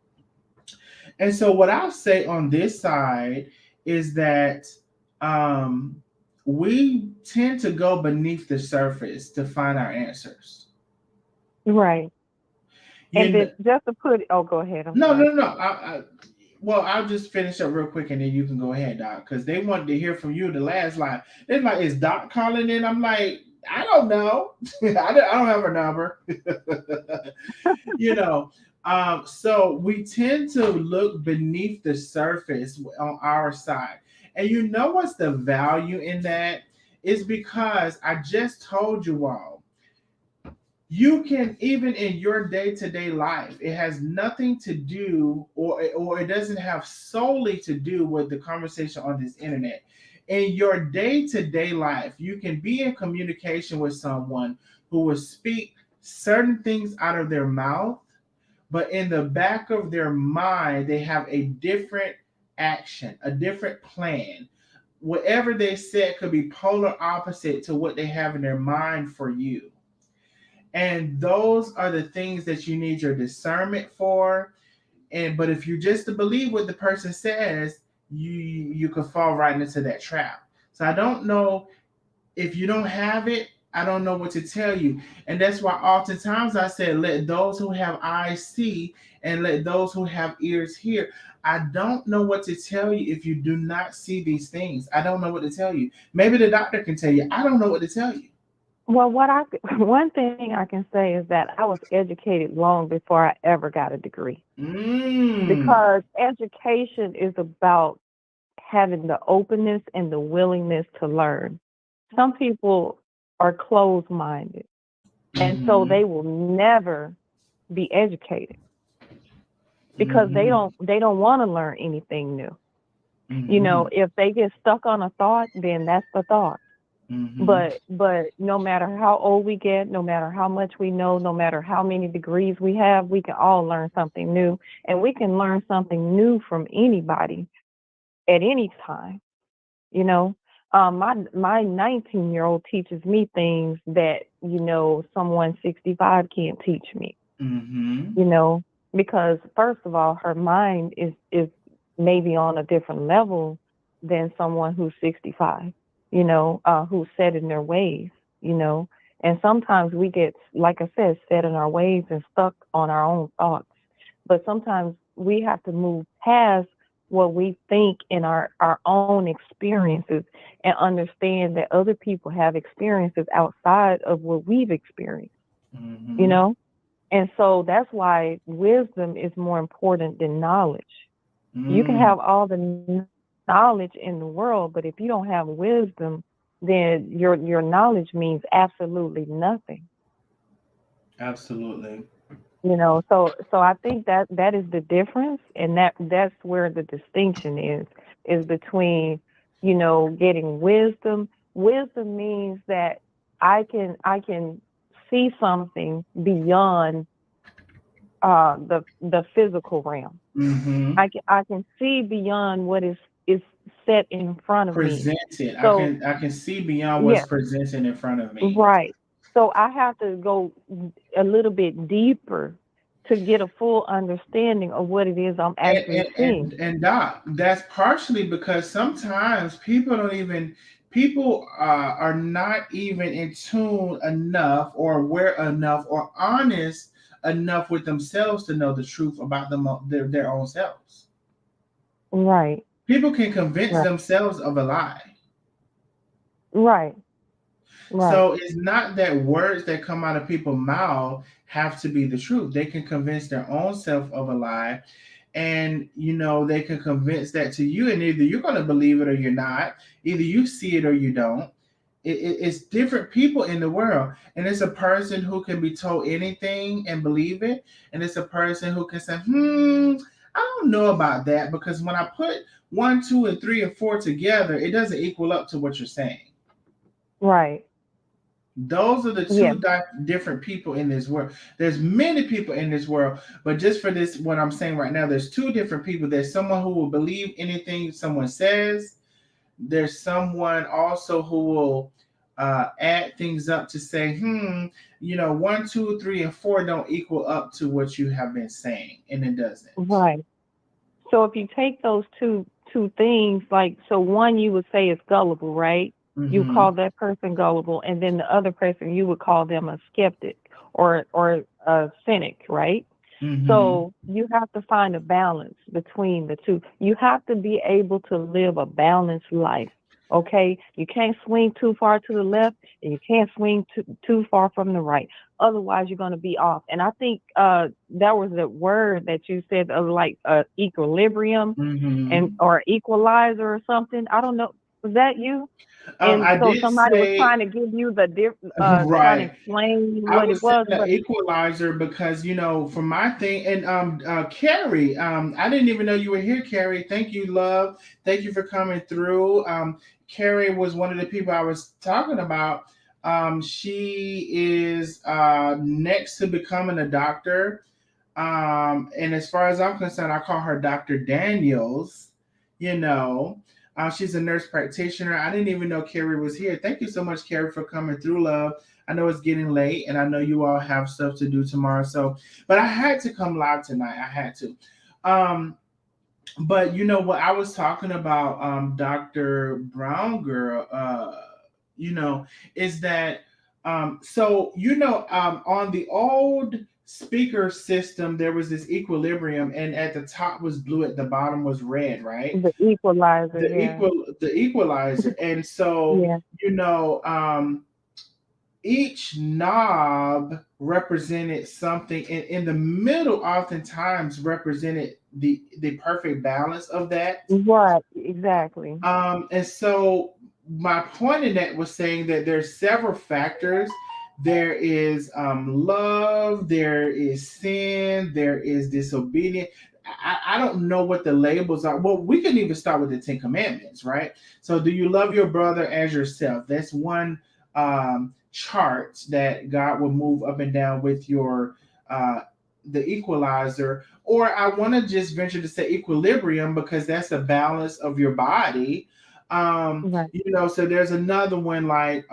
And so what I'll say on this side is that we tend to go beneath the surface to find our answers. Right. And You then know, just to put, oh, go ahead. I'm no, sorry. no, no. Well, I'll just finish up real quick and then you can go ahead, Doc, because they wanted to hear from you the last line. They're like, "Is Doc calling in?" I'm like, "I don't know. I don't have her number." you know. So we tend to look beneath the surface on our side, and you know what's the value in that? Is because I just told you all, you can, even in your day-to-day life, it has nothing to do, or it doesn't have solely to do with the conversation on this internet. In your day-to-day life, you can be in communication with someone who will speak certain things out of their mouth, but in the back of their mind they have a different action, a different plan. Whatever they said could be polar opposite to what they have in their mind for you. And those are the things that you need your discernment for. And but if you just to believe what the person says, you could fall right into that trap. So I don't know if you don't have it, I don't know what to tell you. And that's why oftentimes I said, let those who have eyes see and let those who have ears hear. I don't know what to tell you if you do not see these things. I don't know what to tell you. Maybe the doctor can tell you. I don't know what to tell you. Well, one thing I can say is that I was educated long before I ever got a degree, Mm. because education is about having the openness and the willingness to learn. Some people are closed minded, and so Mm-hmm. they will never be educated because Mm-hmm. they don't want to learn anything new. Mm-hmm. If they get stuck on a thought, then that's the thought. Mm-hmm. But no matter how old we get, no matter how much we know, no matter how many degrees we have, we can all learn something new, and we can learn something new from anybody at any time. You know, my 19-year-old teaches me things that someone 65 can't teach me. Mm-hmm. You know, because first of all, her mind is maybe on a different level than someone who's 65. Who's set in their ways. You know, and sometimes we get, like I said, set in our ways and stuck on our own thoughts. But sometimes we have to move past what we think in our own experiences and understand that other people have experiences outside of what we've experienced, you Mm-hmm. know? And so that's why wisdom is more important than knowledge. You can Mm. have all the knowledge in the world, but if you don't have wisdom, then your knowledge means absolutely nothing. Absolutely. So I think that is the difference, and that's where the distinction is between getting wisdom. Wisdom means that I can see something beyond the physical realm. Mm-hmm. I can see beyond what is set in front of me. Presented. I So can I can see beyond what's yeah, presented in front of me. right. So I have to go a little bit deeper to get a full understanding of what it is I'm And actually and seeing. and Doc, that's partially because sometimes people are not even in tune enough or aware enough or honest enough with themselves to know the truth about their own selves. Right, People can convince right, themselves of a lie. right, right, So it's not that words that come out of people's mouth have to be the truth. They can convince their own self of a lie, and they can convince that to you, and either you're going to believe it or you're not. Either you see it or you don't. It's different people in the world, and it's a person who can be told anything and believe it, and it's a person who can say, I don't know about that, because when I put one, two, and three and four together, it doesn't equal up to what you're saying. right. Those are the Yeah, two different people in this world. There's many people in this world, but just for this, what I'm saying right now, there's two different people. There's someone who will believe anything someone says. There's someone also who will add things up to say, one, two, three, and four don't equal up to what you have been saying, and it doesn't. right. So if you take those two things, like, so one you would say is gullible, right? You Mm-hmm. call that person gullible, and then the other person you would call them a skeptic or a cynic, right? Mm-hmm. So you have to find a balance between the two. You have to be able to live a balanced life. Okay, you can't swing too far to the left, and you can't swing too far from the right. Otherwise, you're going to be off. And I think that was the word that you said, of like equilibrium and Mm-hmm. or equalizer or something. I don't know. Was that you? And I so did somebody was say trying to give you trying to right. explain I what it was saying was, the but equalizer because for my thing, and Carrie, I didn't even know you were here, Carrie. Thank you, love. Thank you for coming through. Carrie was one of the people I was talking about. She is next to becoming a doctor. And as far as I'm concerned, I call her Dr. Daniels. You know, she's a nurse practitioner. I didn't even know Carrie was here. Thank you so much, Carrie, for coming through, love. I know it's getting late, and I know you all have stuff to do tomorrow. So, but I had to come live tonight. I had to. But you know what I was talking about, Dr. Brown girl, you know, is that so you know, on the old speaker system there was this equilibrium, and at the top was blue, at the bottom was red, right? The equalizer, The yeah. equalizer. And so, Yeah. you know, each knob represented something, and in the middle oftentimes represented the perfect balance of that. Right, exactly. And so my point in that was saying that there's several factors. There is love, there is sin, there is disobedience. I don't know what the labels are. Well, we can even start with the Ten Commandments, right? So, do you love your brother as yourself? That's one chart that God will move up and down with your the equalizer. Or I want to just venture to say equilibrium, because that's the balance of your body. Right. You know, so there's another one like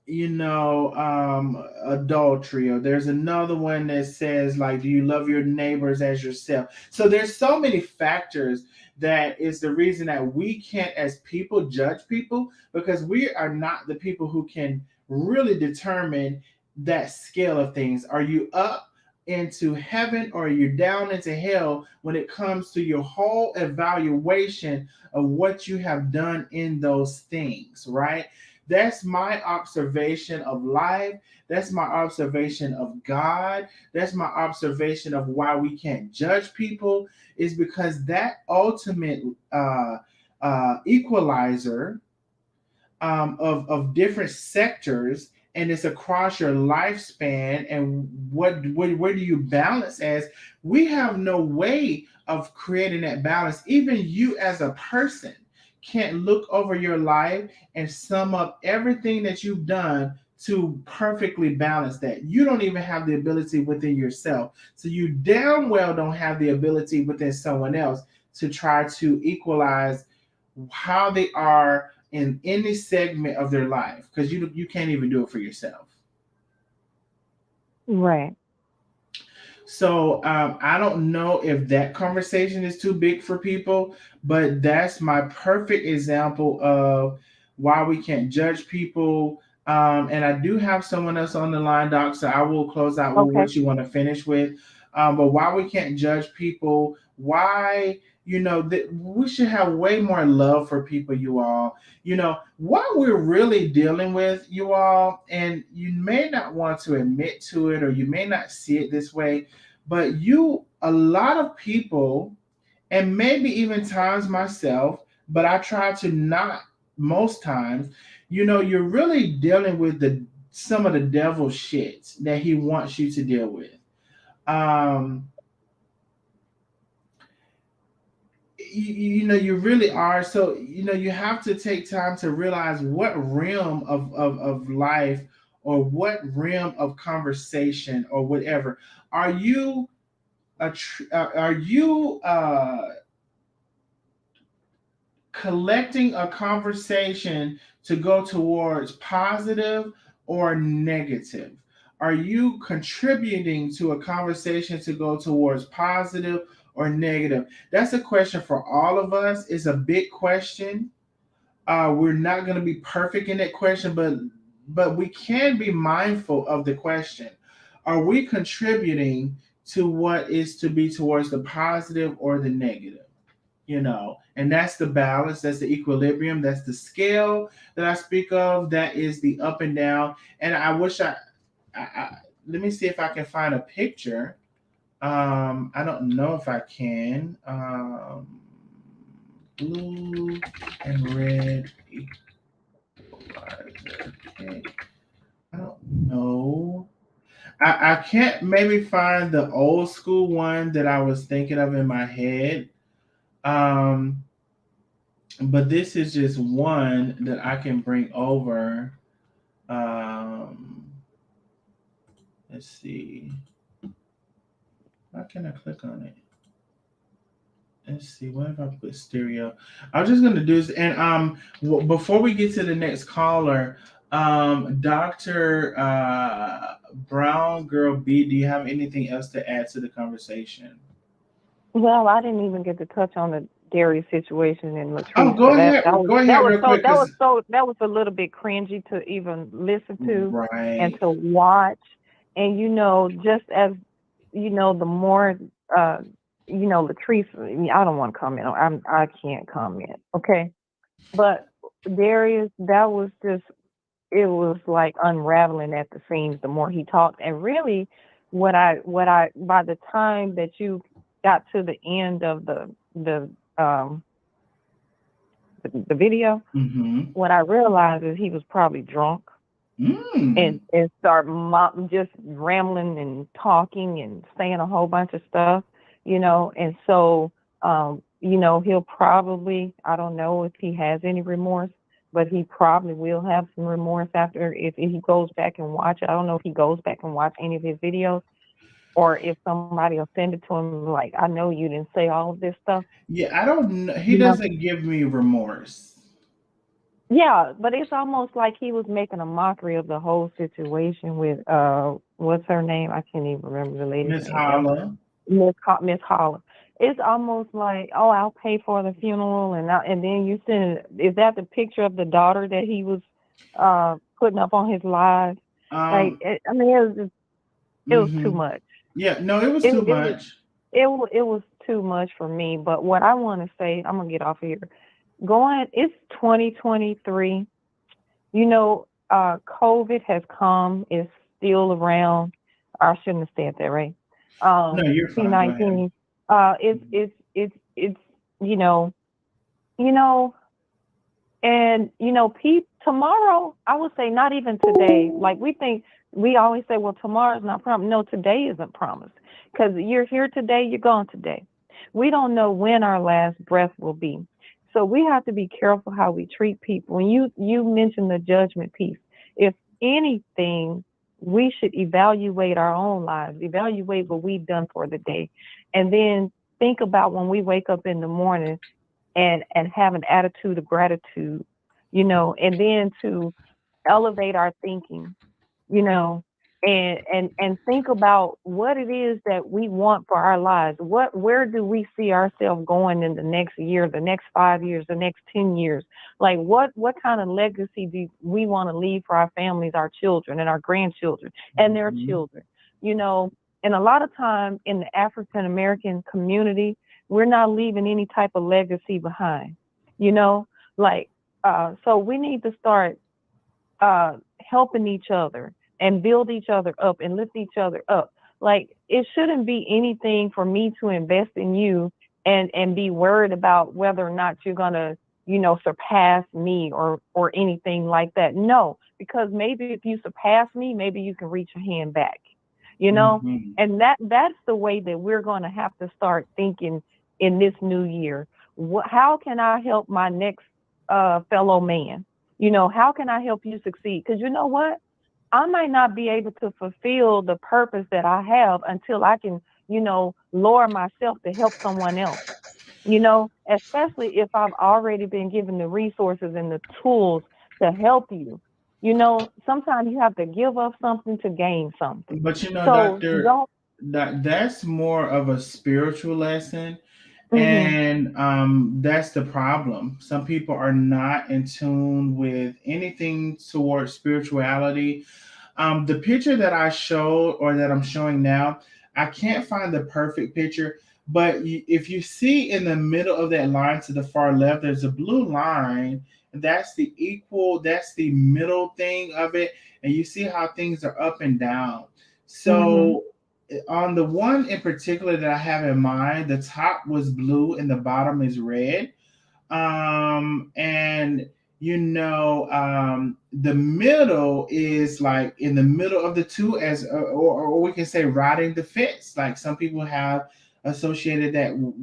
you know, adultery, or there's another one that says like, do you love your neighbors as yourself? So there's so many factors that is the reason that we can't as people judge people, because we are not the people who can really determine that scale of things. Are you up into heaven, or are you down into hell when it comes to your whole evaluation of what you have done in those things, right? That's my observation of life. That's my observation of God. That's my observation of why we can't judge people, is because that ultimate equalizer of different sectors, and it's across your lifespan, and what where do you balance as, we have no way of creating that balance. Even you as a person can't look over your life and sum up everything that you've done to perfectly balance that. You don't even have the ability within yourself, so you damn well don't have the ability within someone else to try to equalize how they are in any segment of their life, because you can't even do it for yourself. Right. So I don't know if that conversation is too big for people, but that's my perfect example of why we can't judge people. And I do have someone else on the line, Doc, so I will close out with Okay. what you want to finish with. But why we can't judge people, why, you know, that we should have way more love for people, you all. You know, what we're really dealing with, you all, and you may not want to admit to it, or you may not see it this way, but a lot of people, and maybe even times myself, but I try to not most times, you know, you're really dealing with the some of the devil shit that he wants you to deal with. Um, you know, you really are. So, you know, you have to take time to realize what realm of life, or what realm of conversation, or whatever, are you are you collecting a conversation to go towards positive or negative? Are you contributing to a conversation to go towards positive or negative? That's a question for all of us. It's a big question. We're not going to be perfect in that question, but we can be mindful of the question. Are we contributing to what is to be towards the positive or the negative? You know, and that's the balance, that's the equilibrium, that's the scale that I speak of, that is the up and down. And I wish I let me see if I can find a picture. I don't know if I can. Blue and red equalizer. Okay, I don't know. I can't maybe find the old school one that I was thinking of in my head. um but this is just one that I can bring over. Um, let's see. Why can I click on it? Let's see. What if I put stereo? I'm just gonna do this, and before we get to the next caller, Doctor Brown Girl B, do you have anything else to add to the conversation? Well, I didn't even get to touch on the Darius situation and Oh, Latrese. go ahead. That was Go ahead, real quick, cause that was a little bit cringy to even listen to and right. to watch. And just as the more uh Latrese, I don't want to comment on. I can't comment. Okay, but Darius, that was just, it was like unraveling at the seams the more he talked. And really, what I by the time that you got to the end of the um the video, Mm-hmm. what I realized is he was probably drunk Mm. and start just rambling and talking and saying a whole bunch of stuff, and so he'll probably, I don't know if he has any remorse, but he probably will have some remorse after, if he goes back and watch it. I don't know if he goes back and watch any of his videos, or if somebody will send it to him like, I know you didn't say all of this stuff, Yeah, I don't know. He you know. doesn't give me remorse. Yeah, but it's almost like he was making a mockery of the whole situation with what's her name? I can't even remember the lady's Miss name now. Holla. Miss Holla. It's almost like, oh, I'll pay for the funeral, and then you send, is that the picture of the daughter that he was putting up on his live? Like, Um. I mean, it was too Mm-hmm. much. Yeah. No, it was It too it was much. it was too much for me. But what I want to say, I'm gonna get off of here. It's 2023. COVID has come, is still around. I shouldn't have said that, right? No, you're fine. Go ahead. C-19. It's you know, you know, and tomorrow, I would say not even today. Like we always say, well, tomorrow's not promised. No, today isn't promised because you're here today, you're gone today. We don't know when our last breath will be, so we have to be careful how we treat people. And you mentioned the judgment piece. If anything, we should evaluate our own lives, evaluate what we've done for the day, and then think about when we wake up in the morning and have an attitude of gratitude, and then to elevate our thinking, you know, and think about what it is that we want for our lives. Where do we see ourselves going in the next year, the next 5 years, the next 10 years? Like what kind of legacy do we want to leave for our families, our children and our grandchildren and their Mm-hmm. children? You know, and a lot of time in the African American community, we're not leaving any type of legacy behind, you know, like so we need to start helping each other and build each other up and lift each other up. Like it shouldn't be anything for me to invest in you and be worried about whether or not you're gonna, surpass me or anything like that. No, because maybe if you surpass me, maybe you can reach a hand back. You know, Mm-hmm. and that's the way that we're gonna have to start thinking in this new year. How can I help my next fellow man? How can I help you succeed? Because you know what? I might not be able to fulfill the purpose that I have until I can, lower myself to help someone else, especially if I've already been given the resources and the tools to help you. Sometimes you have to give up something to gain something. But So Doctor, don't, that's more of a spiritual lesson. hmm And that's the problem. Some people are not in tune with anything towards spirituality. The picture that I showed or that I'm showing now, I can't find the perfect picture, but if you see in the middle of that line to the far left, there's a blue line. And that's the middle thing of it. And you see how things are up and down. hmm So on the one in particular that I have in mind, the top was blue and the bottom is red. And the middle is like in the middle of the two, as or we can say riding the fence. Like some people have associated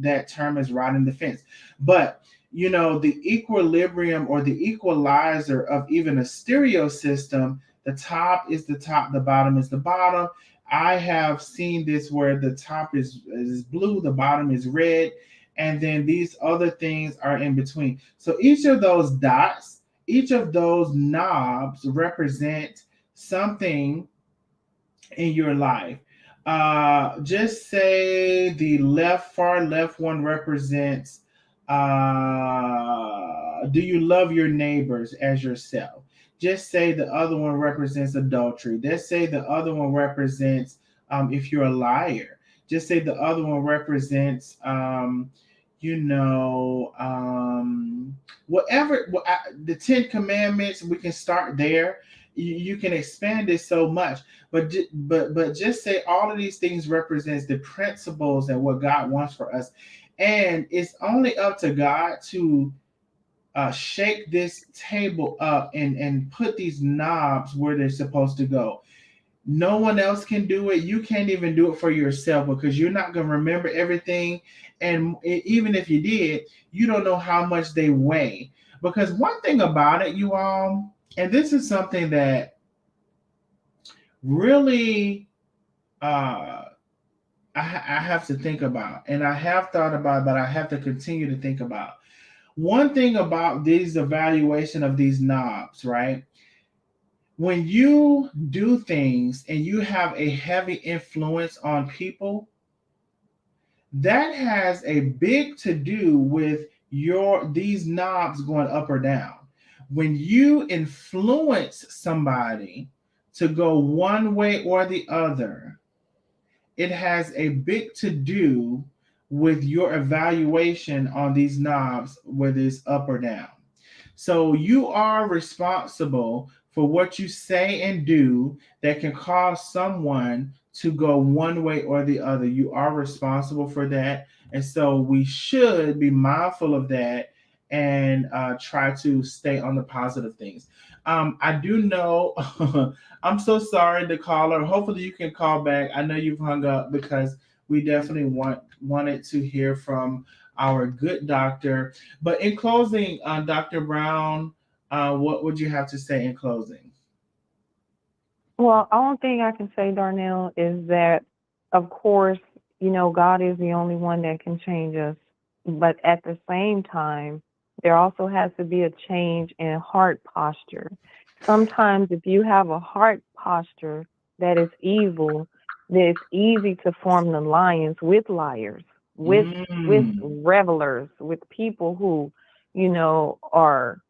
that term as riding the fence, but the equilibrium or the equalizer of even a stereo system, the top is the top, the bottom is the bottom. I have seen this where the top is blue, the bottom is red, and then these other things are in between. So each of those dots, each of those knobs represent something in your life. Just say the far left one represents, do you love your neighbors as yourself? Just say the other one represents adultery. Let's say the other one represents, if you're a liar. Just say the other one represents, whatever, the 10 Commandments, we can start there. You can expand it so much, but just say all of these things represents the principles and what God wants for us, and it's only up to God to shake this table up and put these knobs where they're supposed to go. No one else can do it. You can't even do it for yourself because you're not going to remember everything, and even if you did, you don't know how much they weigh. Because one thing about it, you all, and this is something that really I have to think about, and I have thought about, but I have to continue to think about. One thing about these evaluation of these knobs, right? When you do things and you have a heavy influence on people, that has a big to do with these knobs going up or down. When you influence somebody to go one way or the other, it has a big to do with your evaluation on these knobs, whether it's up or down. So you are responsible for what you say and do that can cause someone to go one way or the other. You are responsible for that. And so we should be mindful of that and try to stay on the positive things. I do know, I'm so sorry, the caller. Hopefully you can call back. I know you've hung up because we definitely wanted to hear from our good doctor. But in closing, Dr. Brown, what would you have to say in closing? Well, only thing I can say, Darnell, is that, of course, God is the only one that can change us. But at the same time, there also has to be a change in heart posture. Sometimes, if you have a heart posture that is evil, then it's easy to form an alliance with liars, with Mm, revelers, with people who, are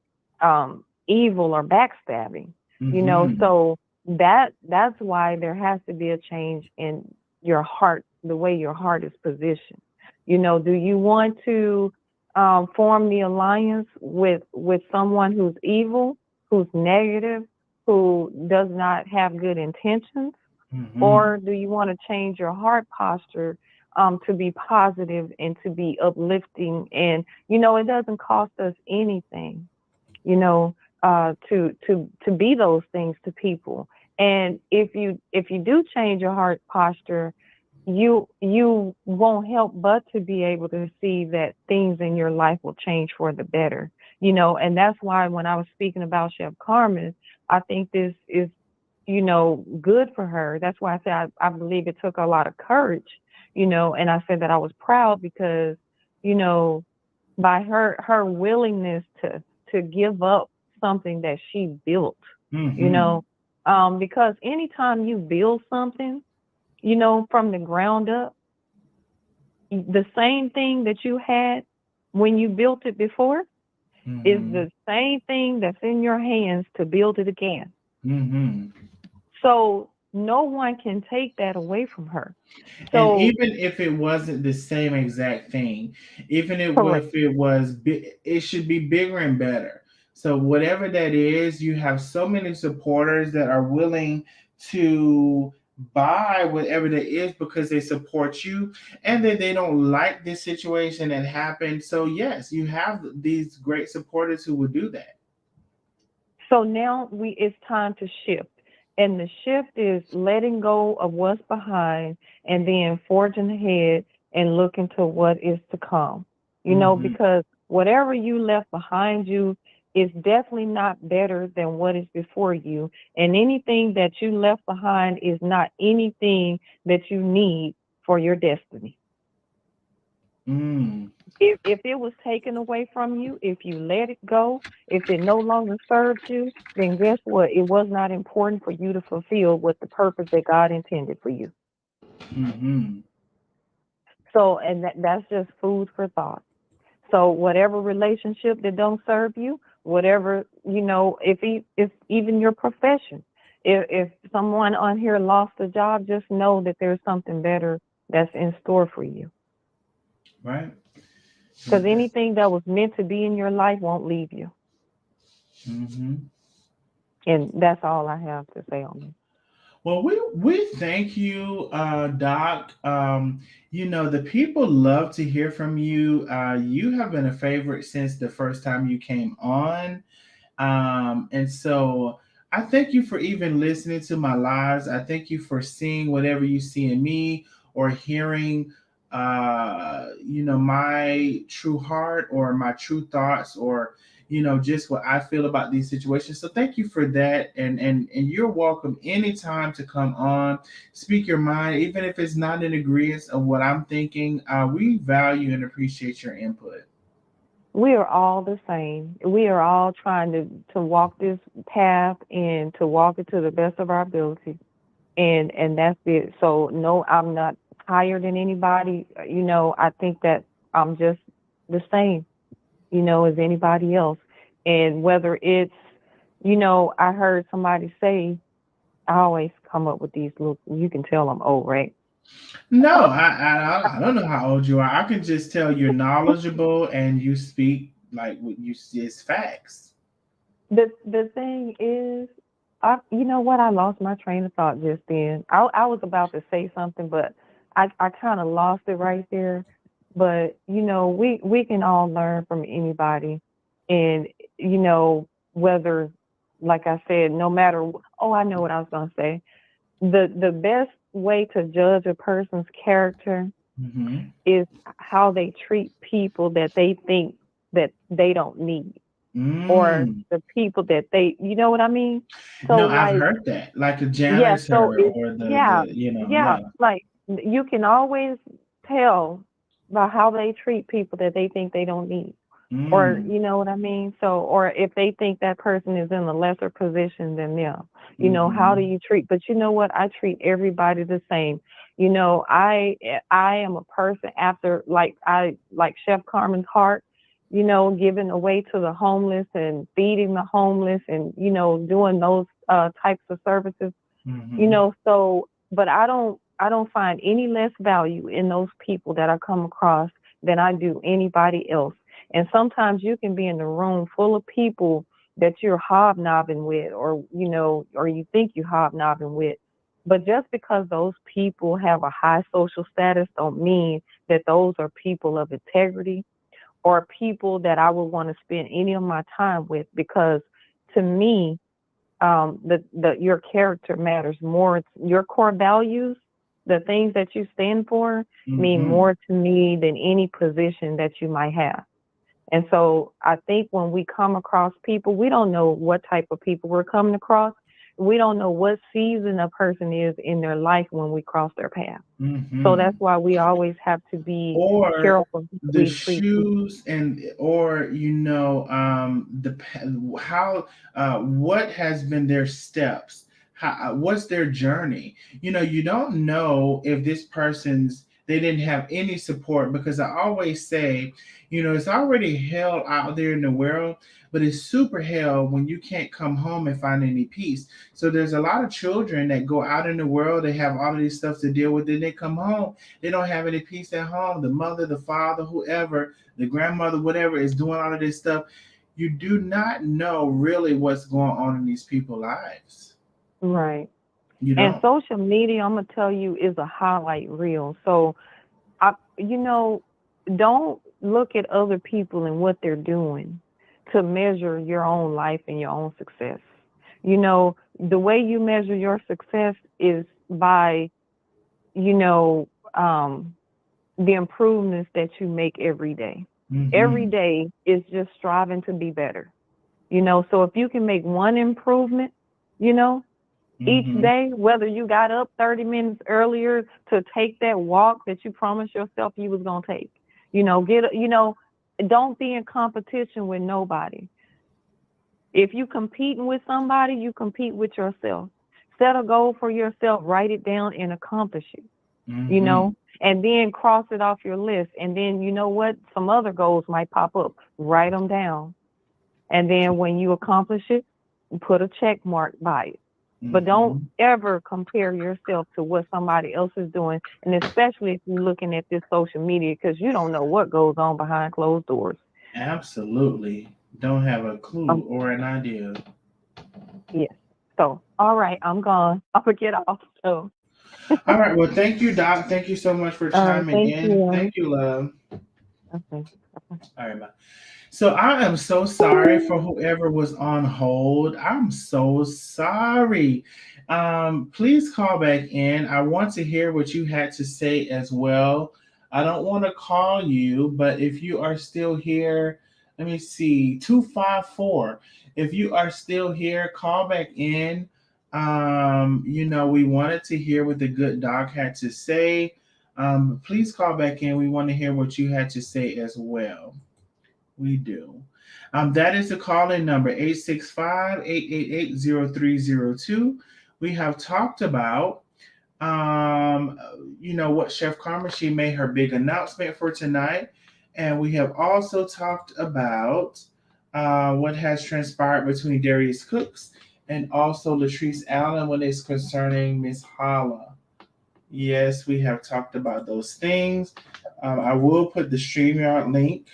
evil or backstabbing. mm-hmm, So that's why there has to be a change in your heart, the way your heart is positioned. Do you want to form the alliance with someone who's evil, who's negative, who does not have good intentions, mm-hmm, or do you want to change your heart posture to be positive and to be uplifting? And it doesn't cost us anything, to be those things to people. And if you do change your heart posture, you won't help but to be able to see that things in your life will change for the better. And that's why when I was speaking about Chef Carmen, I think this is good for her. That's why I said I believe it took a lot of courage, and I said that I was proud because, you know, by her willingness to give up something that she built, you mm-hmm, know, because anytime you build something, from the ground up, the same thing that you had when you built it before is mm-hmm, the same thing that's in your hands to build it again. mm-hmm. So no one can take that away from her. And So even if it wasn't the same exact thing, even correct. if it was, it should be bigger and better. So whatever that is, you have so many supporters that are willing to buy whatever that is because they support you and then they don't like this situation that happened. So yes, you have these great supporters who would do that. So now it's time to shift. And the shift is letting go of what's behind and then forging ahead and looking to what is to come. Hmm. Because whatever you left behind you is definitely not better than what is before you. And anything that you left behind is not anything that you need for your destiny. Mm. If it was taken away from you, if you let it go, if it no longer served you, then guess what? It was not important for you to fulfill what the purpose that God intended for you. Mm-hmm. So, and that's just food for thought. So, whatever relationship that don't serve you, whatever if even your profession, if someone on here lost a job, just know that there's something better that's in store for you. Right. Because anything that was meant to be in your life won't leave you. Mm-hmm. And that's all I have to say on this. Well, we thank you, Doc. The people love to hear from you. You have been a favorite since the first time you came on. And so I thank you for even listening to my lives. I thank you for seeing whatever you see in me or hearing, my true heart or my true thoughts or, just what I feel about these situations. So thank you for that. And you're welcome anytime to come on, speak your mind, even if it's not in agreement of what I'm thinking. We value and appreciate your input. We are all the same. We are all trying to walk this path and to walk it to the best of our ability. And that's it. So no, I'm not higher than anybody. I think that I'm just the same, as anybody else. And whether it's, I heard somebody say, I always come up with these little, you can tell I'm old, right? No, I don't know how old you are. I can just tell you're knowledgeable and you speak like what you see as facts. The thing is, you know what? I lost my train of thought just then. I was about to say something, but I kind of lost it right there. But we can all learn from anybody, and whether, like I said, no matter. Oh, I know what I was gonna say. The best way to judge a person's character Mm-hmm. is how they treat people that they think that they don't need, or Mm. the people that you know what I mean? So No, I've like, heard that, like a yeah, so janitor it's, or yeah, yeah, yeah. like you can always tell by how they treat people that they think they don't need. Or Mm. you know what I mean? So, or if they think that person is in a lesser position than them, how do Mm-hmm. you treat? But you know what? I treat everybody the same. I am a person after, like, I like Chef Carmen's heart, giving away to the homeless and feeding the homeless and doing those types of services. Mm-hmm. So, but I don't find any less value in those people that I come across than I do anybody else. And sometimes you can be in a room full of people that you're hobnobbing with, or you think you're hobnobbing with. But just because those people have a high social status don't mean that those are people of integrity or people that I would want to spend any of my time with, because to me, your character matters more. Your core values, the things that you stand for, mean Mm-hmm. more to me than any position that you might have. And so I think when we come across people, we don't know what type of people we're coming across. We don't know what season a person is in their life when we cross their path. So Mm-hmm. that's why we always have to be Or careful how the we treat people. shoes and or how what has been their steps, what's their journey. You don't know if this person's they didn't have any support, because I always say, it's already hell out there in the world, but it's super hell when you can't come home and find any peace. So there's a lot of children that go out in the world, they have all of these stuff to deal with, then they come home, they don't have any peace at home. The mother, the father, whoever, the grandmother, whatever, is doing all of this stuff. You do not know really what's going on in these people's lives. Right. You And don't. social media, I'm gonna tell you, is a highlight reel. So I, don't look at other people and what they're doing to measure your own life and your own success. The way you measure your success is by, you know, um, the improvements that you make every day. Every Mm-hmm. day is just striving to be better. So if you can make one improvement, you know, each Mm-hmm. day, whether you got up 30 minutes earlier to take that walk that you promised yourself you was going to take, Don't be in competition with nobody. If you competing with somebody, you compete with yourself. Set a goal for yourself, write it down and accomplish it, and then cross it off your list. And then, you know what? Some other goals might pop up. Write them down. And then when you accomplish it, put a check mark by it. But don't ever compare yourself to what somebody else is doing. And especially if you're looking at this social media, because you don't know what goes on behind closed doors. Absolutely. Don't have a clue or an idea. Yes. So, all right, I'm gone. I'm going to get off. So. All right. Well, thank you, Doc. Thank you so much for chiming Thank in. you. Thank you, love. Okay. All right, bye. So I am so sorry for whoever was on hold. I'm so sorry. Please call back in. I want to hear what you had to say as well. I don't want to call you, but if you are still here, let me see, 254. If you are still here, call back in. We wanted to hear what the good dog had to say. Please call back in. We want to hear what you had to say as well. We do. That is the call-in number, 865-888-0302. We have talked about, what Chef Carmen, she made her big announcement for tonight. And we have also talked about what has transpired between Darius Cooks and also Latrese Allen when it's concerning Miss Holla. Yes, we have talked about those things. I will put the StreamYard link.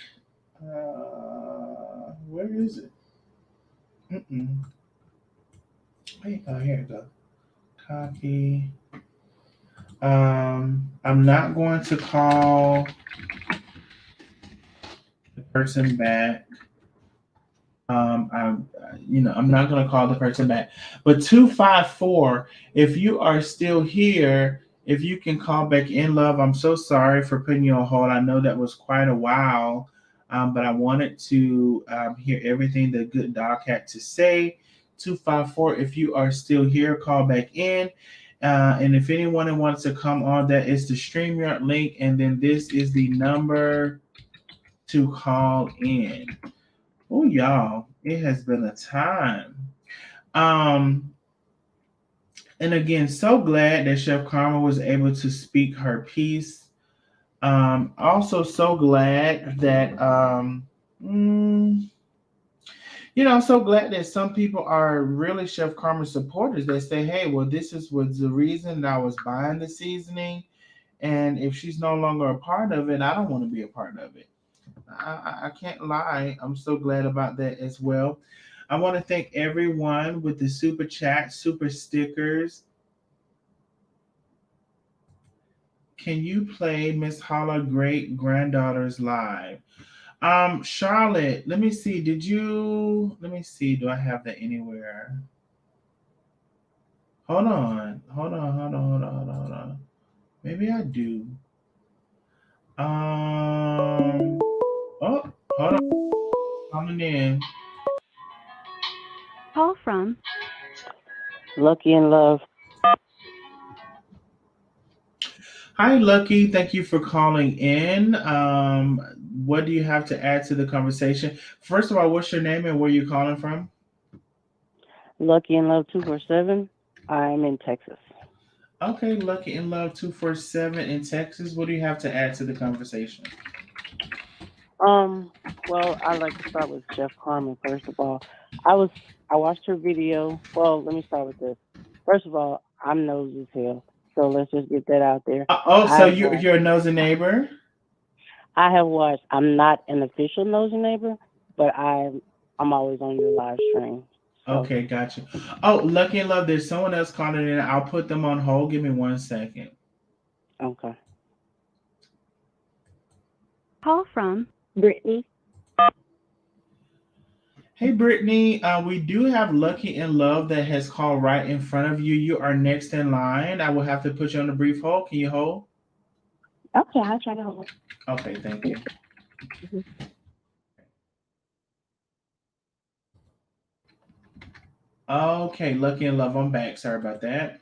Where is it? Wait, here it goes. Copy. I'm not going to call the person back. I'm not going to call the person back. But 254, if you are still here, if you can call back in, love. I'm so sorry for putting you on hold. I know that was quite a while. But I wanted to hear everything the good doc had to say. 254, if you are still here, call back in. And if anyone wants to come on, that is the StreamYard link. And then this is the number to call in. Oh, y'all, it has been a time. And again, so glad that Chef Carmen was able to speak her piece. Also, so glad that so glad that some people are really Chef Carmen supporters. They say, hey, well, this was the reason that I was buying the seasoning. And if she's no longer a part of it, I don't want to be a part of it. I can't lie. I'm so glad about that as well. I want to thank everyone with the super chat, super stickers. Can you play Miss Holla Great Granddaughters live? Charlotte, let me see. Do I have that anywhere? Hold on. Maybe I do. Hold on. Coming in. Call from Lucky in Love. Hi, Lucky. Thank you for calling in. What do you have to add to the conversation? First of all, what's your name and where you calling from? Lucky in Love 247. I'm in Texas. Okay, Lucky in Love 247 in Texas. What do you have to add to the conversation? Well, I'd like to start with Chef Carmen, first of all. I watched her video. Well, let me start with this. First of all, I'm nosy as hell. So let's just get that out there. So you're a nosy neighbor? I have watched. I'm not an official nosy neighbor, but I'm always on your live stream. So. Okay, gotcha. Oh, Lucky in Love, there's someone else calling in. I'll put them on hold. Give me 1 second. Okay. call from Brittany. Hey, Brittany, we do have Lucky in Love that has called right in front of you. You are next in line. I will have to put you on a brief hold. Can you hold? Okay, I'll try to hold. Okay, thank you. Mm-hmm. Okay, Lucky in Love, I'm back. Sorry about that.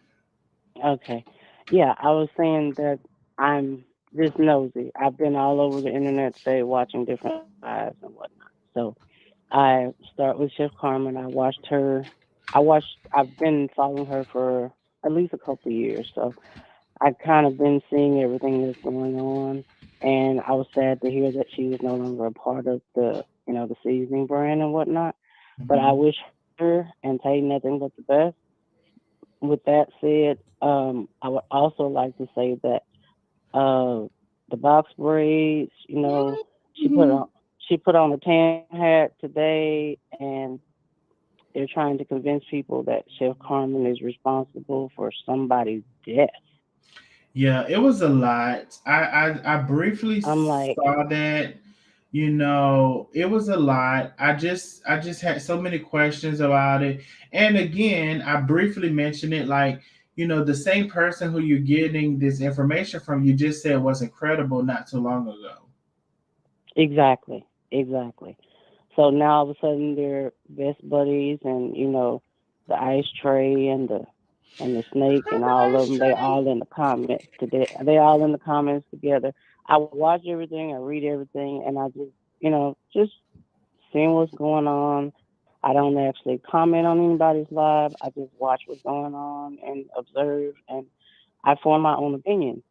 Okay. Yeah, I was saying that I'm just nosy. I've been all over the internet today watching different lives and whatnot. So I start with Chef Carmen. I watched her. I've been following her for at least a couple of years. So I've kind of been seeing everything that's going on. And I was sad to hear that she was no longer a part of the seasoning brand and whatnot. But I Mhm. wish her and Tay nothing but the best. With that said, I would also like to say that uh, the box braids, Mhm. she put on a tan hat today, and they're trying to convince people that Chef Carmen is responsible for somebody's death. Yeah, it was a lot. I briefly I'm like, saw that. It was a lot. I just had so many questions about it. And again, I briefly mentioned it like, the same person who you're getting this information from, you just said was incredible not too long ago. exactly, exactly. So now all of a sudden they're best buddies, and the ice tray and the snake and all of them. They all in the comments today. They all in the comments together. I watch everything. I read everything, and I just seeing what's going on. I don't actually comment on anybody's live. I just watch what's going on and observe, and I form my own opinion.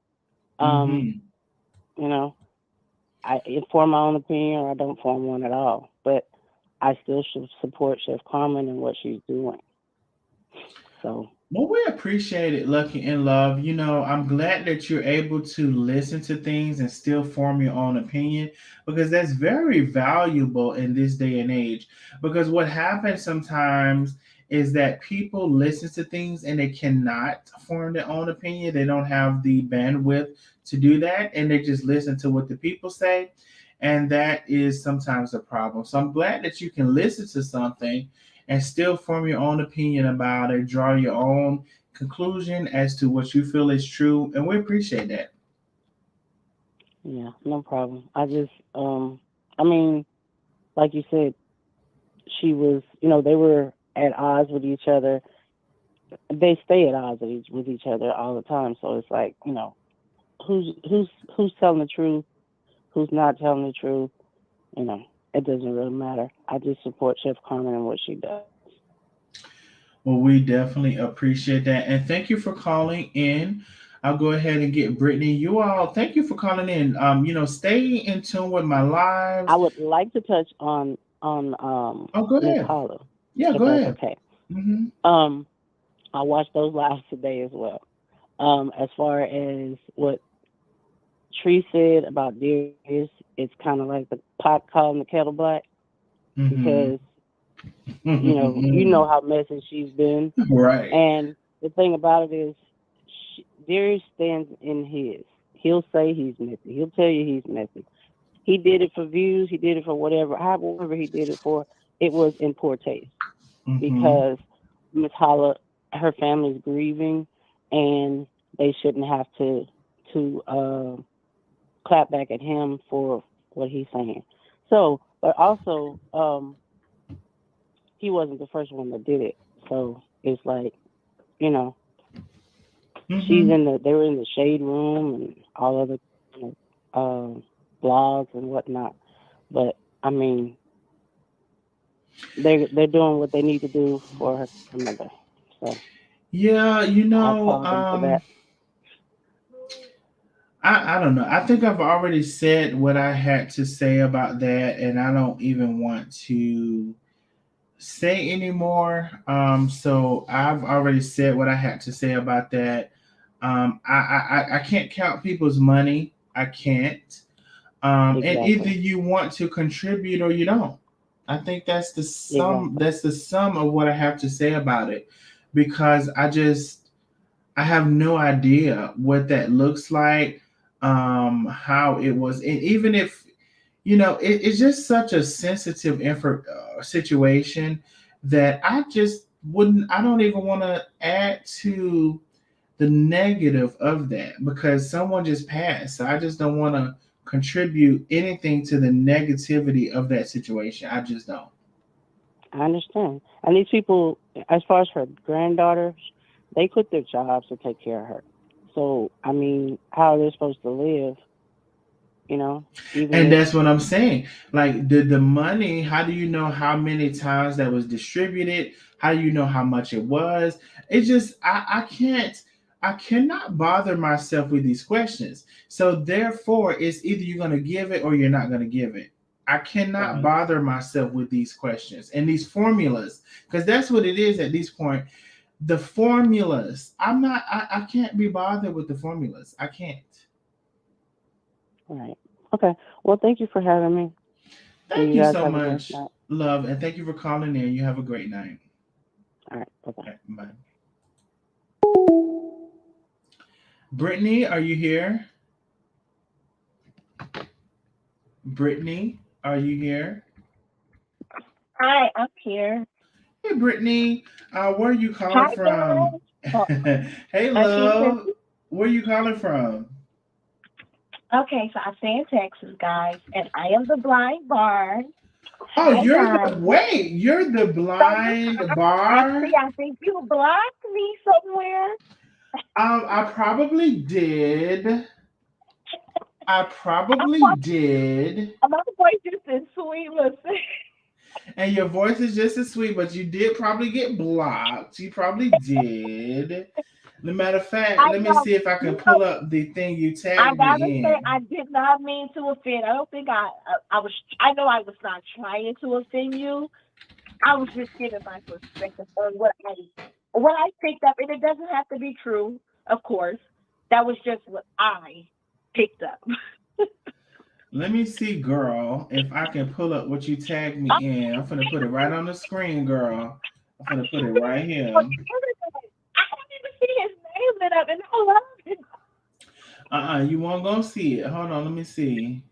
Um, Mm-hmm. you know, I form my own opinion, or I don't form one at all. But I still should support Chef Carmen and what she's doing. So Well, we appreciate it, Lucky and Love. I'm glad that you're able to listen to things and still form your own opinion because that's very valuable in this day and age. Because what happens sometimes is that people listen to things and they cannot form their own opinion. They don't have the bandwidth to do that, and they just listen to what the people say. And that is sometimes a problem. So I'm glad that you can listen to something and still form your own opinion about it, draw your own conclusion as to what you feel is true, and we appreciate that. yeah, no problem. I mean, like you said, they were at odds with each other. They stay at odds with each other all the time. So it's like, who's telling the truth, who's not telling the truth. You know, it doesn't really matter. I just support Chef Carmen and what she does. Well, we definitely appreciate that, and thank you for calling in. I'll go ahead and get Brittany. You all, thank you for calling in. Stay in tune with my I lives. would like to touch on Oh, go Miss ahead. Holla, Yeah, if go that's ahead. okay. Hmm. Um, I watched those lives today as well. As far as what Tree said about Darius, it's kind of like the pot calling the kettle black Hmm. because you know how messy she's been. Right. And the thing about it is, Darius stands in his. He'll say he's messy. He'll tell you he's messy. He did it for views. He did it for however he did it for. It was in poor taste Hmm. because Miss Holla, her family's grieving, and they shouldn't have to clap back at him for what he's saying. So, but also, he wasn't the first one that did it. So it's like, you know, Hmm. they were in the shade room and all other you blogs and whatnot. But I mean, they're doing what they need to do for her grandmother. So Yeah, I applaud them for that. I don't know. I think I've already said what I had to say about that, and I don't even want to say anymore. So I've already said what I had to say about that. I can't count people's money. I can't. And either Exactly. you want to contribute or you don't. I think that's the sum. Exactly. That's the sum of what I have to say about it, because I have no idea what that looks like, how it was, and even if it's just such a sensitive situation that I just wouldn't. I don't even want to add to the negative of that because someone just passed. So I just don't want to contribute anything to the negativity of that situation. I just don't. I understand. And these people, as far as her granddaughters, they quit their jobs to take care of her. So I mean, how are they supposed to live? you know, even And if that's what I'm saying. Like the money, how do you know how many times that was distributed? How do you know how much it was? It's just I cannot bother myself with these questions. So therefore it's either you're gonna give it or you're not gonna give it. I cannot right, bother myself with these questions and these formulas because that's what it is at this point. The formulas. I can't be bothered with the formulas. I can't. right. Okay. Well, thank you for having me, and Thank you you guys so have a blessed much, night. love, and thank you for calling in. You have a great night. All right. Bye bye. Okay, bye. Brittany, are you here? Brittany, are you here? Hi, I'm here. Hey, Brittany, where are you Hi, calling from? guys. Oh, Hey, can you hear love, me? where are you calling from? Okay, so I stay in Texas, guys, and I am the blind barn. Oh, Hi, guys. you're the So you, blind I bar. see. I think you blocked me somewhere. I probably did. I I probably thought did. my voice is in sweet. Listen, And your voice is just as sweet, but you did probably get blocked. You probably did. As a matter of fact, I let me know. see if I can You know, pull up the thing you I tagged gotta me say, in. I did not mean to offend. I don't think I was. I know I was not trying to offend you. I was just giving my perspective on what I picked up, and it doesn't have to be true, of course. That was just what I picked up. Let me see, girl, if I can pull up what you tagged me in. I'm gonna put it right on the screen, girl. I'm gonna put it right here. I don't even see his name lit up, and I love it. You won't go see it. Hold on, let me see.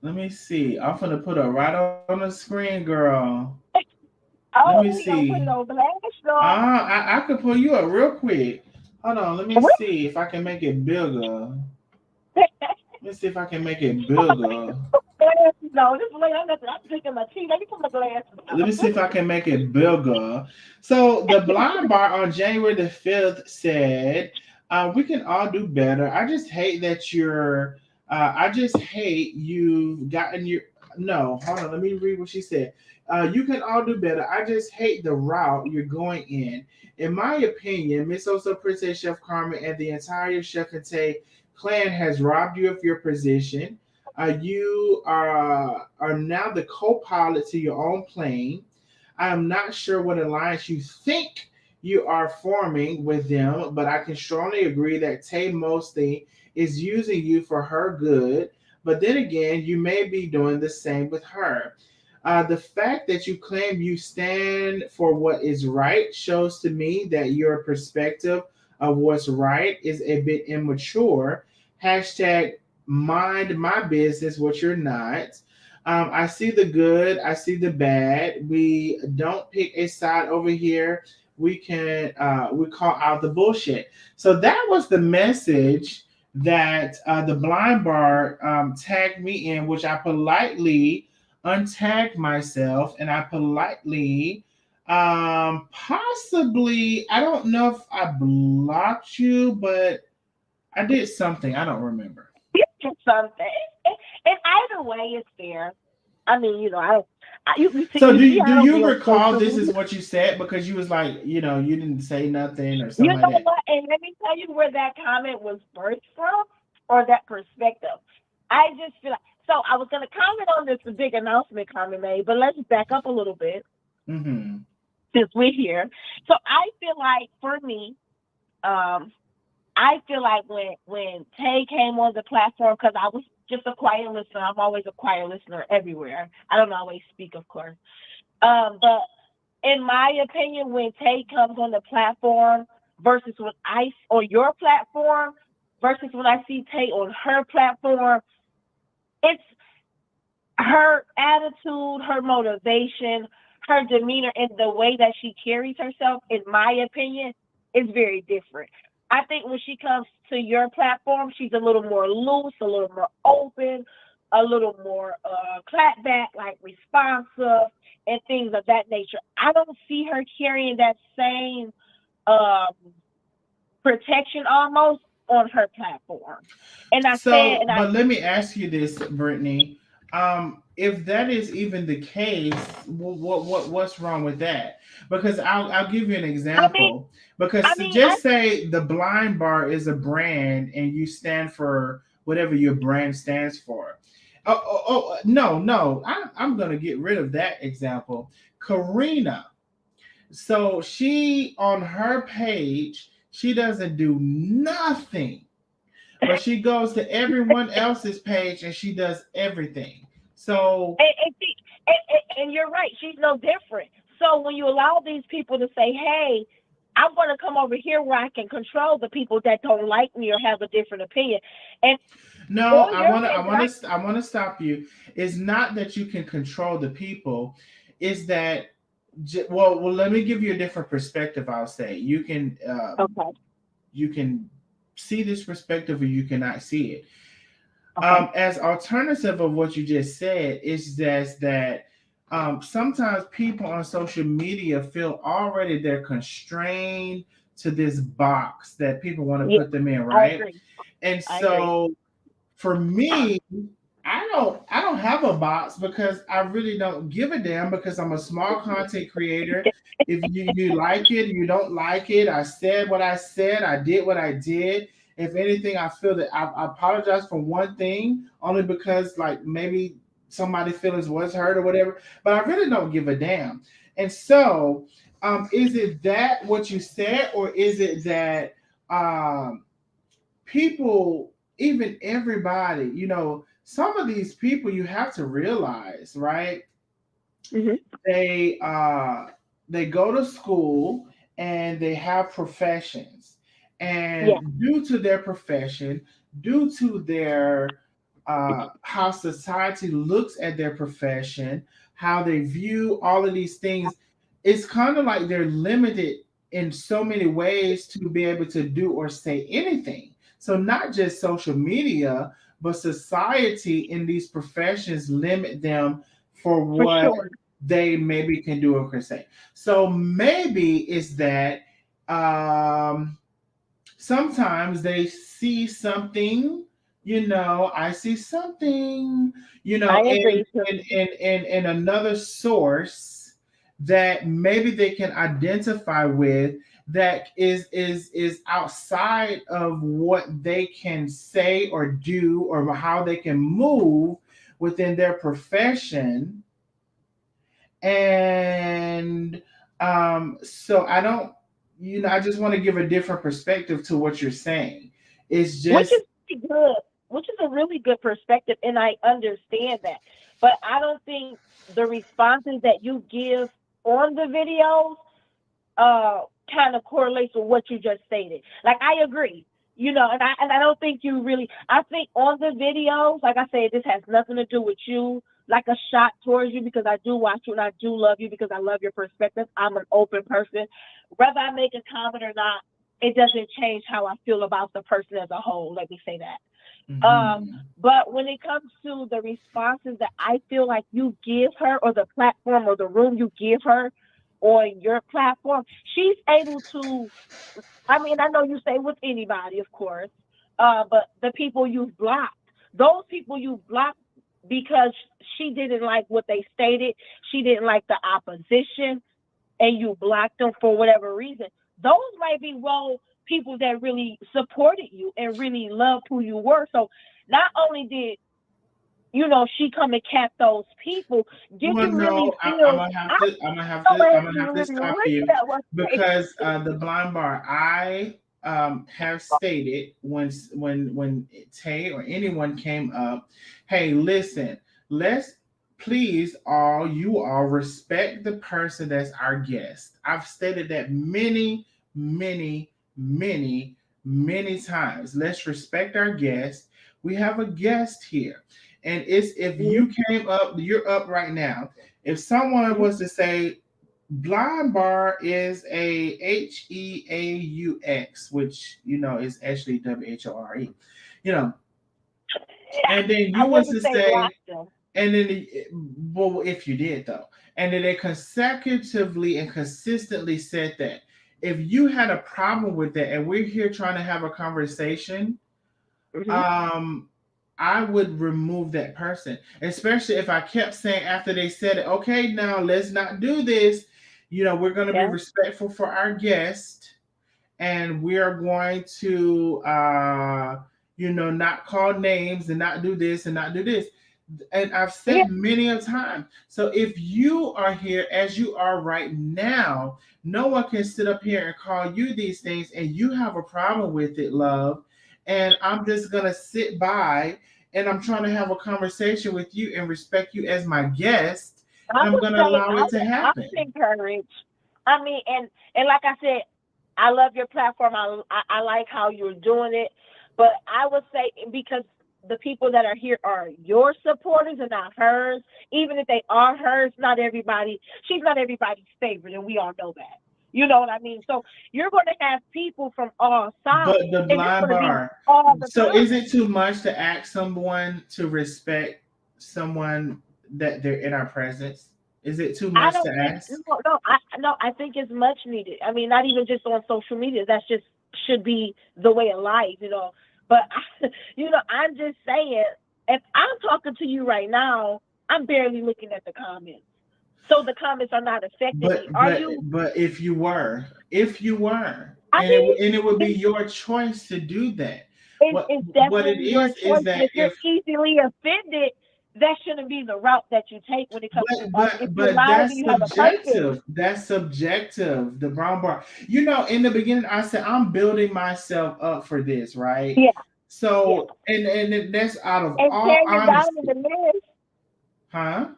Let me see. I'm gonna put it right on the screen, girl. Let me Oh, we gonna see. put it on blast, dog. I could pull you up real quick. Hold on, let me see if I can make it bigger. Let me see if I can make it bigger. Glasses on. This way, I'm drinking my tea. Let me put my glasses Let me on. see if I can make it bigger. So the blind bar on January the 5th said, we can all do better. I just hate that I just hate you've gotten your, no, hold on, let me read what she said. You can all do better. I just hate the route you're going in. In my opinion, Miss Oso, Princess Chef Carmen, and the entire Chef and Tay clan has robbed you of your position. You are now the co-pilot to your own plane. I am not sure what alliance you think you are forming with them, but I can strongly agree that Tay mostly is using you for her good. But then again, you may be doing the same with her. The fact that you claim you stand for what is right shows to me that your perspective of what's right is a bit immature. Hashtag mind my business, what you're not. I see the good, I see the bad. We don't pick a side over here. We call out the bullshit. So that was the message that the blind bar tagged me in, which I politely untagged myself, and I politely possibly, I don't know if I blocked you, but I did something. I don't remember. Just something. And either way, it's fair. I mean, I don't. So You see, I do don't be you on recall social this is media. what you said because you was like, you didn't say nothing or You something like know that? what? And let me tell you where that comment was birthed from, or that perspective. I just feel like, so I was going to comment on this big announcement Carmen made, but let's back up a little bit Mm-hmm. since we're here. So I feel like for me, um, I feel like when Tay came on the platform, because I was just a quiet listener. I'm always a quiet listener everywhere. I don't always speak, of course. But in my opinion, when Tay comes on the platform versus when I on your platform versus when I see Tay on her platform, it's her attitude, her motivation, her demeanor, and the way that she carries herself, in my opinion, is very different. I think when she comes to your platform, she's a little more loose, a little more open, a little more clapback, like responsive, and things of that nature. I don't see her carrying that same um, protection almost on her platform. And I said, So, and I but let me ask you this, Brittany. If that is even the case, what's wrong with that? Because I'll give you an I mean, example. Because I just say the Blind Bar is a brand and you stand for whatever your brand stands for. No, I'm gonna get rid of that example. Karina. So she on her page, she doesn't do nothing, but she goes to everyone else's page and she does everything. So and you're right. She's no different. So when you allow these people to say, "Hey, I'm going to come over here where I can control the people that don't like me or have a different opinion," and no, on your page, I want to stop you. It's not that you can control the people. Is that well, let me give you a different perspective. I'll say okay, you can see this perspective or you cannot see it. okay, As alternative of what you just said is just that sometimes people on social media feel already they're constrained to this box that people want to yeah, put them in, I right? agree. And I agree. so for me, I don't have a box because I really don't give a damn because I'm a small content creator. If you like it, you don't like it. I said what I said. I did what I did. If anything, I feel that I apologize for one thing only because like maybe somebody's feelings was hurt or whatever. But I really don't give a damn. And so, is it that what you said, or is it that um, people, even everybody, some of these people you have to realize, right? Hmm. They they go to school and they have professions, Yeah, and due to their profession, due to their how society looks at their profession, how they view all of these things, it's kind of like they're limited in so many ways to be able to do or say anything. So not just social media, but society in these professions limit them for for what sure. they maybe can do or can say. So maybe it's that sometimes they see something, I see something, I in agree. So, in another source that maybe they can identify with that is outside of what they can say or do or how they can move within their profession. And so I don't, I just want to give a different perspective to what you're saying. It's which just is pretty good, which is a really good perspective, and I understand that. But I don't think the responses that you give on the videos uh kind of correlates with what you just stated. Like I agree, and I don't think you really. I think on the videos, like I said, this has nothing to do with you. Like a shot towards you because I do watch you and I do love you because I love your perspective. I'm an open person. Whether I make a comment or not, it doesn't change how I feel about the person as a whole. Let me say that. mhm. But when it comes to the responses that I feel like you give her, or the platform or the room you give her on your platform, she's able to. I mean, I know you say with anybody, of course, but the people you've blocked, those people you blocked because she didn't like what they stated, she didn't like the opposition, and you blocked them for whatever reason. Those might be people that really supported you and really loved who you were. So not only did she come and cap those people, did Well, you really no, I'm feel? gonna have I to, don't know if I'm gonna you have to really stop wish you that was the case. because the Blind Bar, I have stated when Tay or anyone came up, hey, listen, let's please you all respect the person that's our guest. I've stated that many, many, many, many times. Let's respect our guest. We have a guest here. And it's if Mhm, you came up, you're up right now. If someone mhm. was to say Blind Bar is a Heaux, which is actually Whore, you know, and then I you was wouldn't to say block say, them. and then well, if you did though, and then they consecutively and consistently said that. if you had a problem with that and we're here trying to have a conversation, um, I would remove that person, especially if I kept saying after they said it, okay, now let's not do this. You know, we're going to be Yeah. respectful for our guest, and we are going to, you know, not call names and not do this and not do this. And I've Yeah. said many a time. So if you are here as you are right now, no one can sit up here and call you these things, and you have a problem with it, love. And I'm just gonna sit by, and I'm trying to have a conversation with you and respect you as my guest, I and I'm would gonna say allow it to I happen. would encourage. I mean, and like I said, I love your platform. I like how you're doing it, but I would say because the people that are here are your supporters and not hers. Even if they are hers, not everybody. She's not everybody's favorite, and we all know that. You know what I mean? So you're going to have people from all But sides, the and it's blind going to be bar. all the So is time. it too much to ask someone to respect someone that they're in our presence? Is it too I much to don't think ask? no, I think it's much needed. I mean, not even just on social media. That's just should be the way of life, you know. But I'm just saying, if I'm talking to you right now, I'm barely looking at the comments. So the comments are not affecting me. But Are but you? but if you were, I mean, and it would be it, your choice to do that. it's What it definitely your is choice. But that if you're easily offended, that shouldn't be the route that you take when it comes to us. If you're but live and that's you have a purpose, subjective. That's subjective. The brown bar. You know, in the beginning, I said I'm building myself up for this, right? yeah, yeah. So, and that's out of And all tearing it down in honesty, the midst. huh?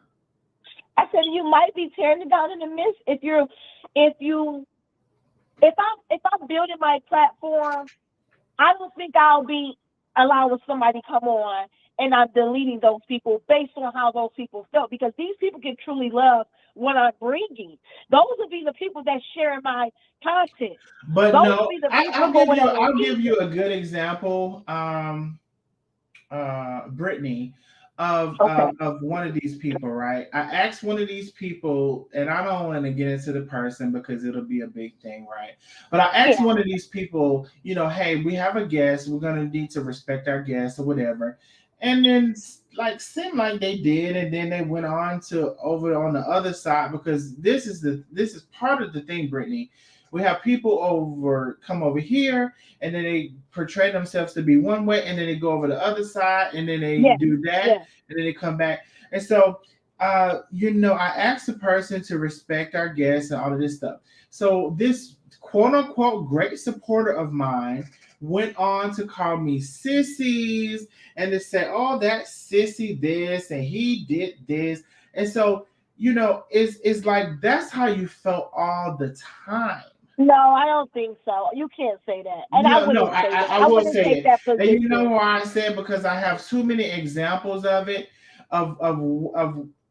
I said you might be tearing it down in the midst if you if I'm building my platform. I don't think I'll be allowing somebody to come on and I'm deleting those people based on how those people felt because these people can truly love what I'm bringing. Those will be the people that share my content. But Those will no, be the people who would I'll receive give you it. a good example. Brittany, Okay. of one of these people, right? I asked one of these people, and I don't want to get into the person because it'll be a big thing, right? But I asked Yeah. one of these people, you know, hey, we have a guest, we're gonna need to respect our guests or whatever. And then like seemed like they did, and then they went on to over on the other side because this is part of the thing, Brittany. We have people over come over here and then they portray themselves to be one way, and then they go over the other side, and then they Yeah. do that, Yeah. and then they come back. And so, you know, I asked the person to respect our guests and all of this stuff. So this quote unquote great supporter of mine went on to call me sissies and to say, "Oh, that sissy this and he did this," and so. You know, it's like that's how you felt all the time. No, I don't think so. You can't say that. And I Yeah, no, wouldn't say that. I I will wouldn't say take it. that And you know position. why I said because I have too many examples of it. Of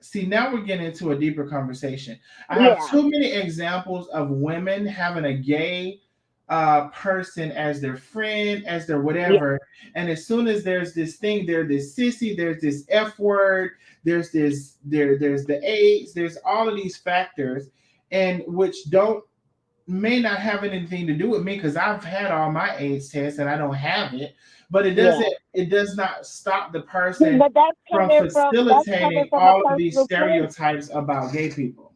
see now we're getting into a deeper conversation. I have Yeah. too many examples of women having a gay person as their friend, as their Yeah. whatever. And as soon as there's this thing, there's this sissy, there's this F word, there's the AIDS, there's all of these factors, and which don't may not have anything to do with me because I've had all my AIDS tests and I don't have it. But Yeah. it does not stop the person But from that's coming facilitating from a all of these personal place. stereotypes about gay people.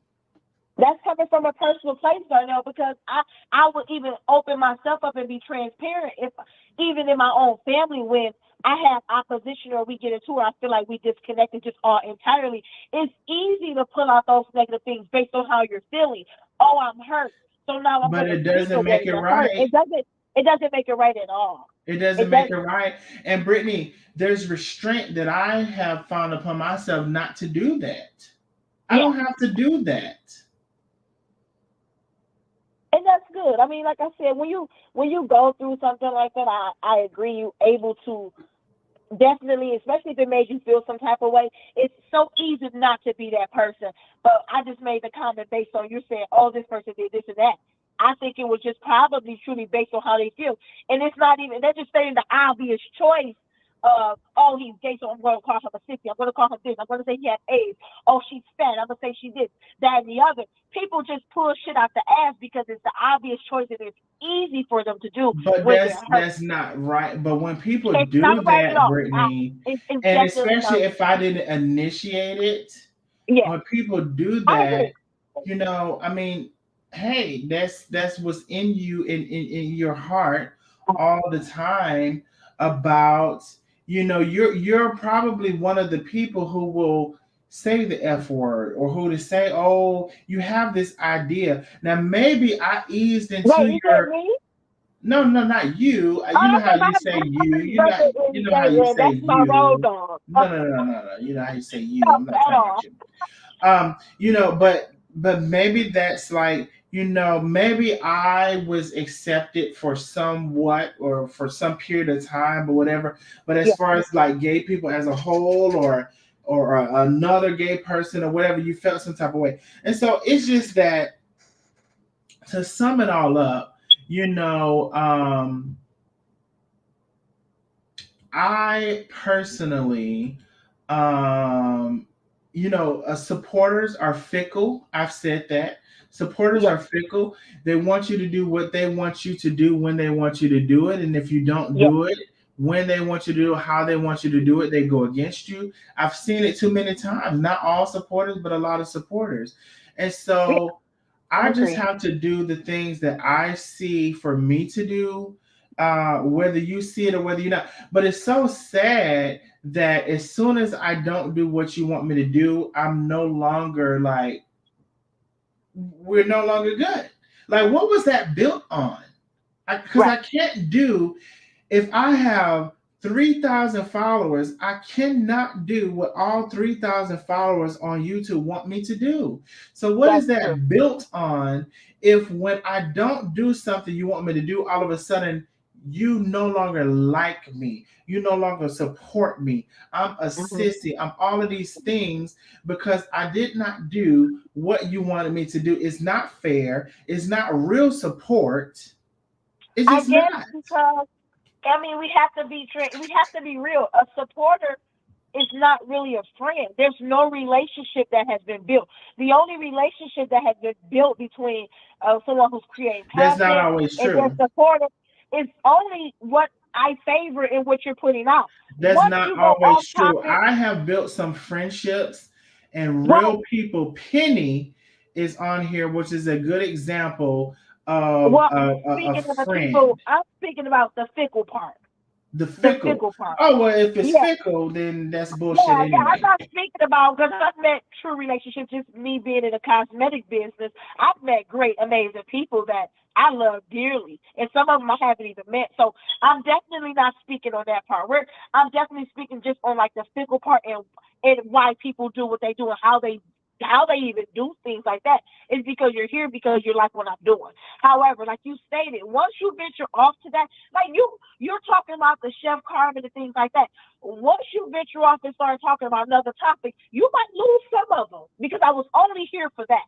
That's coming from a personal place right now because I would even open myself up and be transparent if even in my own family when I have opposition or we get into it, I feel like we disconnected just all entirely. It's easy to pull out those negative things based on how you're feeling. Oh, I'm hurt. So now I'm But gonna it speak the doesn't way make it you're hurt. right. It doesn't make it right at all. It doesn't It make it doesn't. right. And Brittany, there's restraint that I have found upon myself not to do that. I Yeah. don't have to do that. And that's good. I mean, like I said, when you go through something like that, I agree you able to definitely, especially if it made you feel some type of way, it's so easy not to be that person. But I just made the comment based on you saying, oh, this person did this and that. I think it was just probably truly based on how they feel. And it's not even, they're just saying the obvious choice oh, he's gay, so I'm going to call him a sissy. I'm going to call him this. I'm going to say he has AIDS. Oh, she's fat. I'm going to say she this, that, and the other. People just pull shit out the ass because it's the obvious choice and it's easy for them to do But when they're hurt. that's not right. But when people It's not do right at that, all. Brittany, It's and definitely not. especially if I didn't initiate it, Yeah, when people do I that, agree. I mean, hey, that's what's in you in your heart all the time about, you're probably one of the people who will say the F word or who to say, oh, you have this idea. Now maybe I eased Wait, into you said your me? no, no, not you. You know Oh, how okay, you say you. my brother You is know how gay, you and say that's my road you. dog. No, no, no, no, no, no. You know how you say you. I'm No, not at talking all. about you. But maybe that's like, maybe I was accepted for somewhat or for some period of time or whatever. But as Yeah, far as like gay people as a whole or another gay person or whatever, you felt some type of way. And so it's just that, to sum it all up, I personally, supporters are fickle. I've said that. Supporters yeah, are fickle. They want you to do what they want you to do when they want you to do it. And if you don't yeah. do it when they want you to do it, how they want you to do it, they go against you. I've seen it too many times. Not all supporters, but a lot of supporters. And Yeah, so I I just agree. have to do the things that I see for me to do, whether you see it or whether you're not. But it's so sad that as soon as I don't do what you want me to do, I'm no longer like, we're no longer good. Like, what was that built on? Because Right. I can't do, if I have 3,000 followers, I cannot do what all 3,000 followers on YouTube want me to do. So, what is That's true. that built on if when I don't do something you want me to do, all of a sudden you no longer like me? You no longer support me. I'm a Hmm. sissy. I'm all of these things because I did not do what you wanted me to do. It's not fair. It's not real support. It's I just guess not. because I mean we have to be we have to be real. A supporter is not really a friend. There's no relationship that has been built. The only relationship that has been built between someone who's creating That's not content always and their true. supporter is only what I favor in what you're putting out. That's Once not you go off always true. topic, I have built some friendships and right? real people. Penny is on here, which is a good example of Well, a speaking of the friend. people, I'm speaking about the fickle part. The The fickle. fickle part. Oh, well, if it's Yeah. fickle, then that's bullshit Yeah, yeah, I'm anyway. not speaking about because I've met true relationships. Just me being in the cosmetic business, I've met great, amazing people that I love dearly, and some of them I haven't even met. So I'm definitely not speaking on that part. I'm definitely speaking just on like the fickle part and why people do what they do and how they even do things like that. Is because you're here because you like what I'm doing. However, like you stated, once you venture off to that, like you're talking about the chef Carmen and things like that. Once you venture off and start talking about another topic, you might lose some of them because I was only here for that.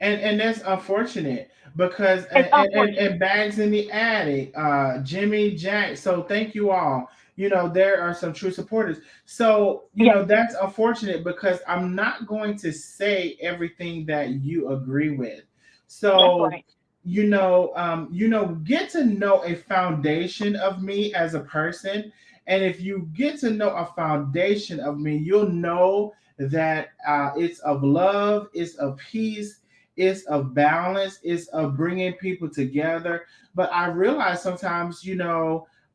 And that's unfortunate because It's and unfortunate. bags in the attic, Jimmy Jack. So thank you all. There are some true supporters. So Yeah, that's unfortunate because I'm not going to say everything that you agree with. that's So right. get to know a foundation of me as a person, and if you get to know a foundation of me, you'll know that it's of love, it's of peace, it's of balance, it's of bringing people together. But I realize sometimes,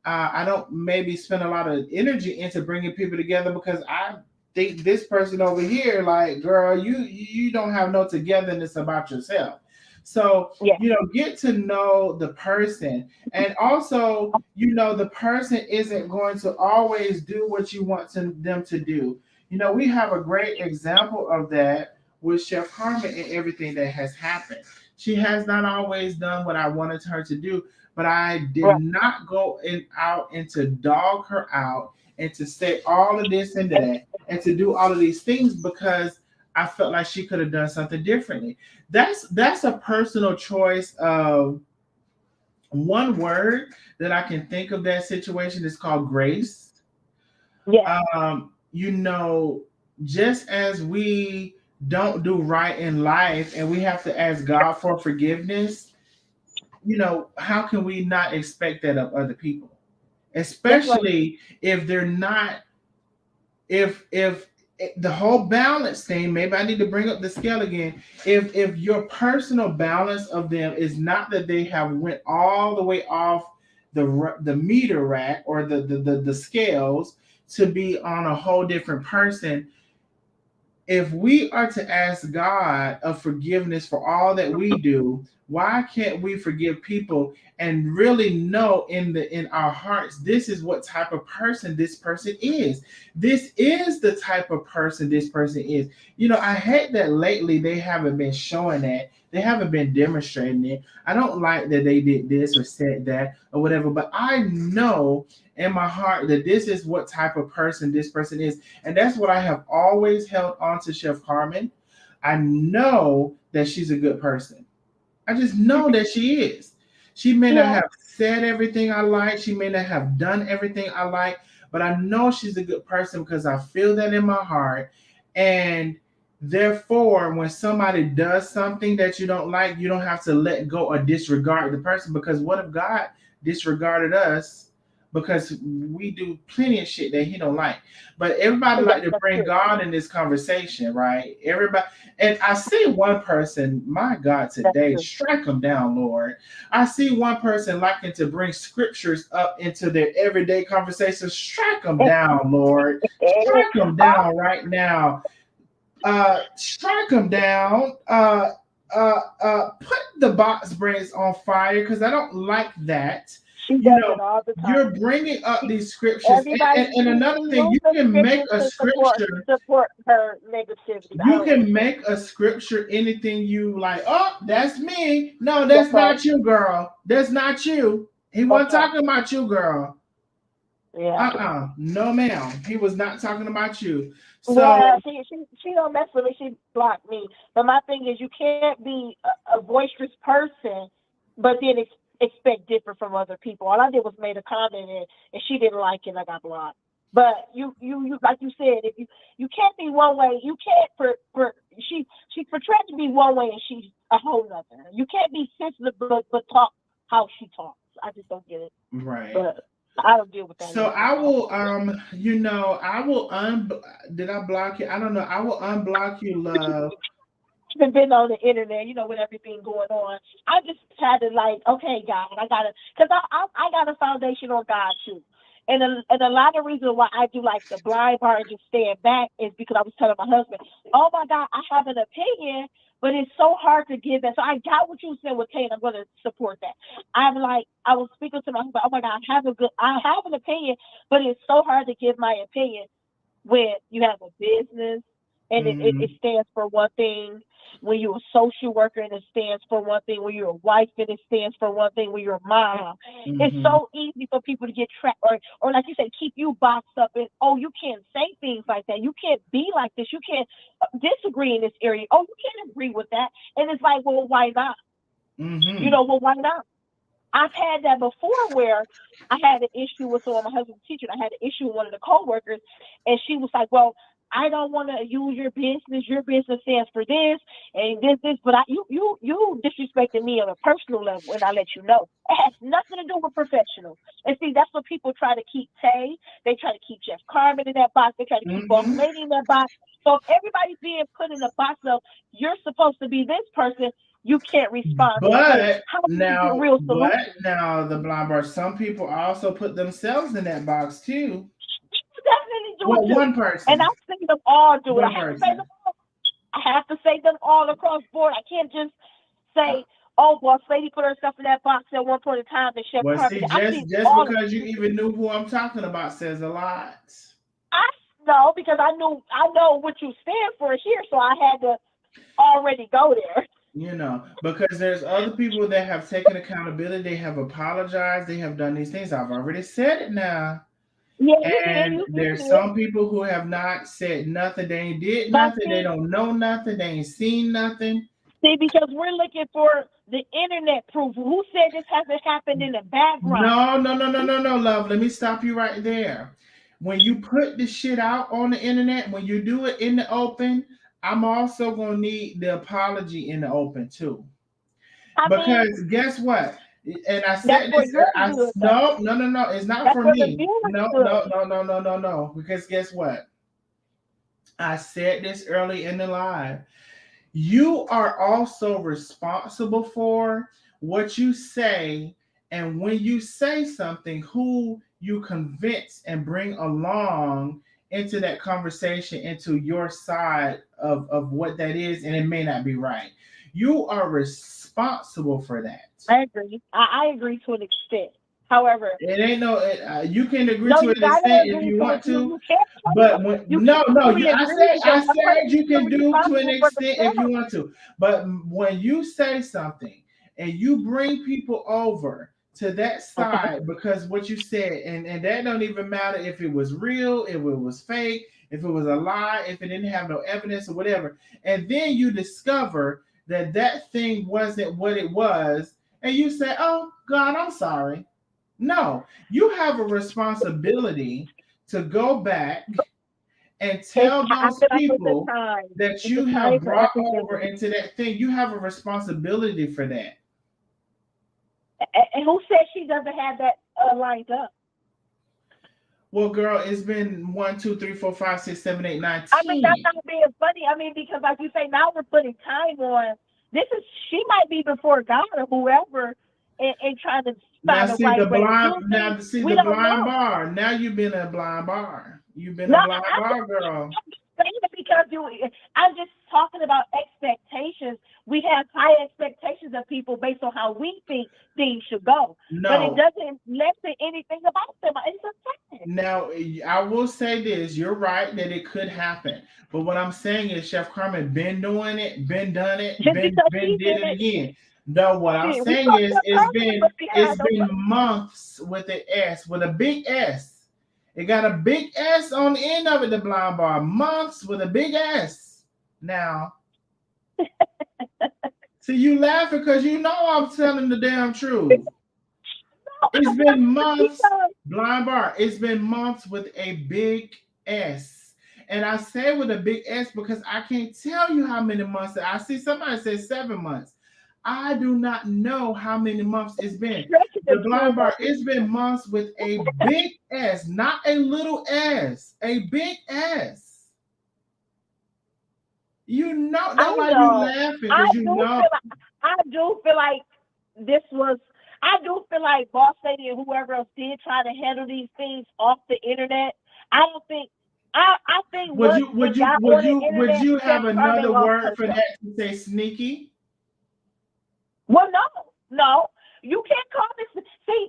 I don't maybe spend a lot of energy into bringing people together because I think this person over here, like, girl, you don't have no togetherness about yourself. So, Yeah, get to know the person. And also, the person isn't going to always do what you want them to do. We have a great example of that with Chef Carmen and everything that has happened. She has not always done what I wanted her to do, but I did right. not go out and to dog her out and to say all of this and that and to do all of these things because I felt like she could have done something differently. That's a personal choice of one word that I can think of that situation is called grace. Yes. You know, just as we don't do right in life and we have to ask God for forgiveness, you know, how can we not expect that of other people? That's right. Especially if they're not, if the whole balance thing, maybe I need to bring up the scale again. If your personal balance of them is not that they have went all the way off the meter rack or the scales to be on a whole different person, if we are to ask God of forgiveness for all that we do, why can't we forgive people and really know in our hearts this is what type of person this person is. This is the type of person this person is. You know, I hate that lately they haven't been showing that. They haven't been demonstrating it. I don't like that they did this or said that or whatever, but I know in my heart that this is what type of person this person is. And that's what I have always held on to Chef Carmen. I know that she's a good person. I just know that she is. She may not Yeah. have said everything I like. She may not have done everything I like, but I know she's a good person because I feel that in my heart. And therefore, when somebody does something that you don't like, you don't have to let go or disregard the person, because what if God disregarded us because we do plenty of shit that he don't like? But everybody like to That's bring true. God in this conversation, right? Everybody, and I see one person, my God, That's today, true. strike them down, Lord. I see one person liking to bring scriptures up into their everyday conversations. Strike them down, Lord. Strike them Oh, down right now. Strike them down. Put the box braids on fire because I don't like that. she You does know, it all the you're time. bringing up She, these scriptures, everybody, and she another thing, you uses can make scriptures a to scripture. support her negativity. I You don't can understand. make a scripture anything you like. Oh, that's me. No, That's that's right. not you, girl. That's not you. He That's wasn't right. talking about you, girl. Yeah. No, ma'am. He was not talking about you. So, Yeah, she don't mess with me. She blocked me. But my thing is, you can't be a boisterous person, but then expect different from other people. All I did was made a comment, and she didn't like it. I got blocked. But you like you said, if you can't be one way, you can't she portrayed to be one way, and she's a whole nother. You can't be sensitive, but talk how she talks. I just don't get it. right. But I don't deal with that So anymore. I will, I will did I block you? I don't know. I will unblock you, love. Even been on the internet, with everything going on. I just had to like, okay, God, I gotta, cause I got a foundation on God too, and a lot of reasons why I do like the blind part and just stand back is because I was telling my husband, oh my God, I have an opinion, but it's so hard to give that. So I got what you said with Kate. I'm gonna support that. I was speaking to my husband, oh my God, I have an opinion, but it's so hard to give my opinion when you have a business and it Mm-hmm. stands for one thing, when you're a social worker and it stands for one thing, when you're a wife and it stands for one thing, when you're a mom. It's Mm-hmm. so easy for people to get trapped or like you say, keep you boxed up and oh, you can't say things like that. You can't be like this. You can't disagree in this area. Oh, you can't agree with that. And it's like, well, why not? Mm-hmm. Well, why not? I've had that before where I had an issue with someone, my husband's teacher, and I had an issue with one of the coworkers, and she was like, well, I don't want to use your business. Your business stands for this and this, but you disrespected me on a personal level, and I let you know. It has nothing to do with professional. And see, that's what people try to keep Tay. They try to keep Jeff Carmen in that box. They try to keep Boss Mm-hmm. Lady in that box. So if everybody's being put in the box of you're supposed to be this person, you can't respond and say, how do you get real But solutions? now the blind bar, some people also put themselves in that box too. You definitely do it Well, too. one And person. I've seen them all do it. One person. I have to say them all across board. I can't just say, oh, Boss Lady put herself in that box at one point in time and Chef Well, Carmen. see, I've seen just all of because you them. even knew who I'm talking about says a lot. I know because I know what you stand for here, so I had to already go there. You know, because there's other people that have taken accountability, they have apologized, they have done these things. I've already said it now. Yeah, you did. And You there's did. some people who have not said nothing, they ain't did But nothing, they see, don't know nothing, they ain't seen nothing. because we're looking for the internet proof. Who said this hasn't happened in the background? No, no, no, no, no, no, love. Let me stop you right there. when you put the shit out on the internet, when you do it in the open, I'm also gonna need the apology in the open too. I mean, Because guess what? And I that's said for this. your I good, though. no. It's not That's for for the me. viewers' No, no, good. no, no, no, no, no. Because guess what? I said this early in the live. You are also responsible for what you say, and when you say something, who you convince and bring along into that conversation, into your side of what that is, and it may not be right. You are responsible for that. I agree. I agree to an extent. However, It ain't no. You can agree no, to you an gotta extent if agree you to want it. to, You can't but when, you can't no, fully I agree said because one person you is can do to an responsible for extent if you themselves. want to. But when you say something and you bring people over to that Okay. side because what you said, and that don't even matter if it was real, if it was fake, if it was a lie, if it didn't have no evidence or whatever, and then you discover that that thing wasn't what it was, and you say, "Oh God, I'm sorry." No, you have a responsibility to go back and tell I those feel like it's people a time. that It's a you time have for brought everything. over into that thing. You have a responsibility for that. And who said she doesn't have that lined up? Well, girl, it's been 1, 2, 3, 4, 5, 6, 7, 8, 9, I mean, that's 10. not being funny. I mean, because like you say, now we're putting time on. This is she might be before God or whoever, and trying to Now find the see the right way to do blind. things. Now see We the don't blind know. bar. Now you've been a blind bar. You've been No, a blind bar, girl. I'm just saying it because I'm just talking about expectations. We have high expectations of people based on how we think things should go, but it No. doesn't lessen anything about them. It's a fact. Now, I will say this: you're right that it could happen, but what I'm saying is, Chef Carmen been doing it, been done it, Just because been she did did it it, again. No, what I'm shit, we saying saw is, your cousin, but she had it's no been cousin. months with an S, with a big S. It got a big S on the end of it. The blind bar, months with a big S. Now, see, you laughing because you know I'm telling the damn truth. No, It's I'm been laughing months, because blind bar. It's been months with a big S. And I say with a big S because I can't tell you how many months. I see somebody say 7 months. I do not know how many months it's been. stretching The the blind bar, truth. it's been months with a big S, not a little S, a big S. You know, I that's why you know. laughing I because you do know. feel like I do feel like this was. I do feel like Boss Lady and whoever else did try to handle these things off the internet. I don't think. I think once it got on the Would internet, you Chef have Carmen another lost word for herself. that to say sneaky? Well, no, you can't call this. See,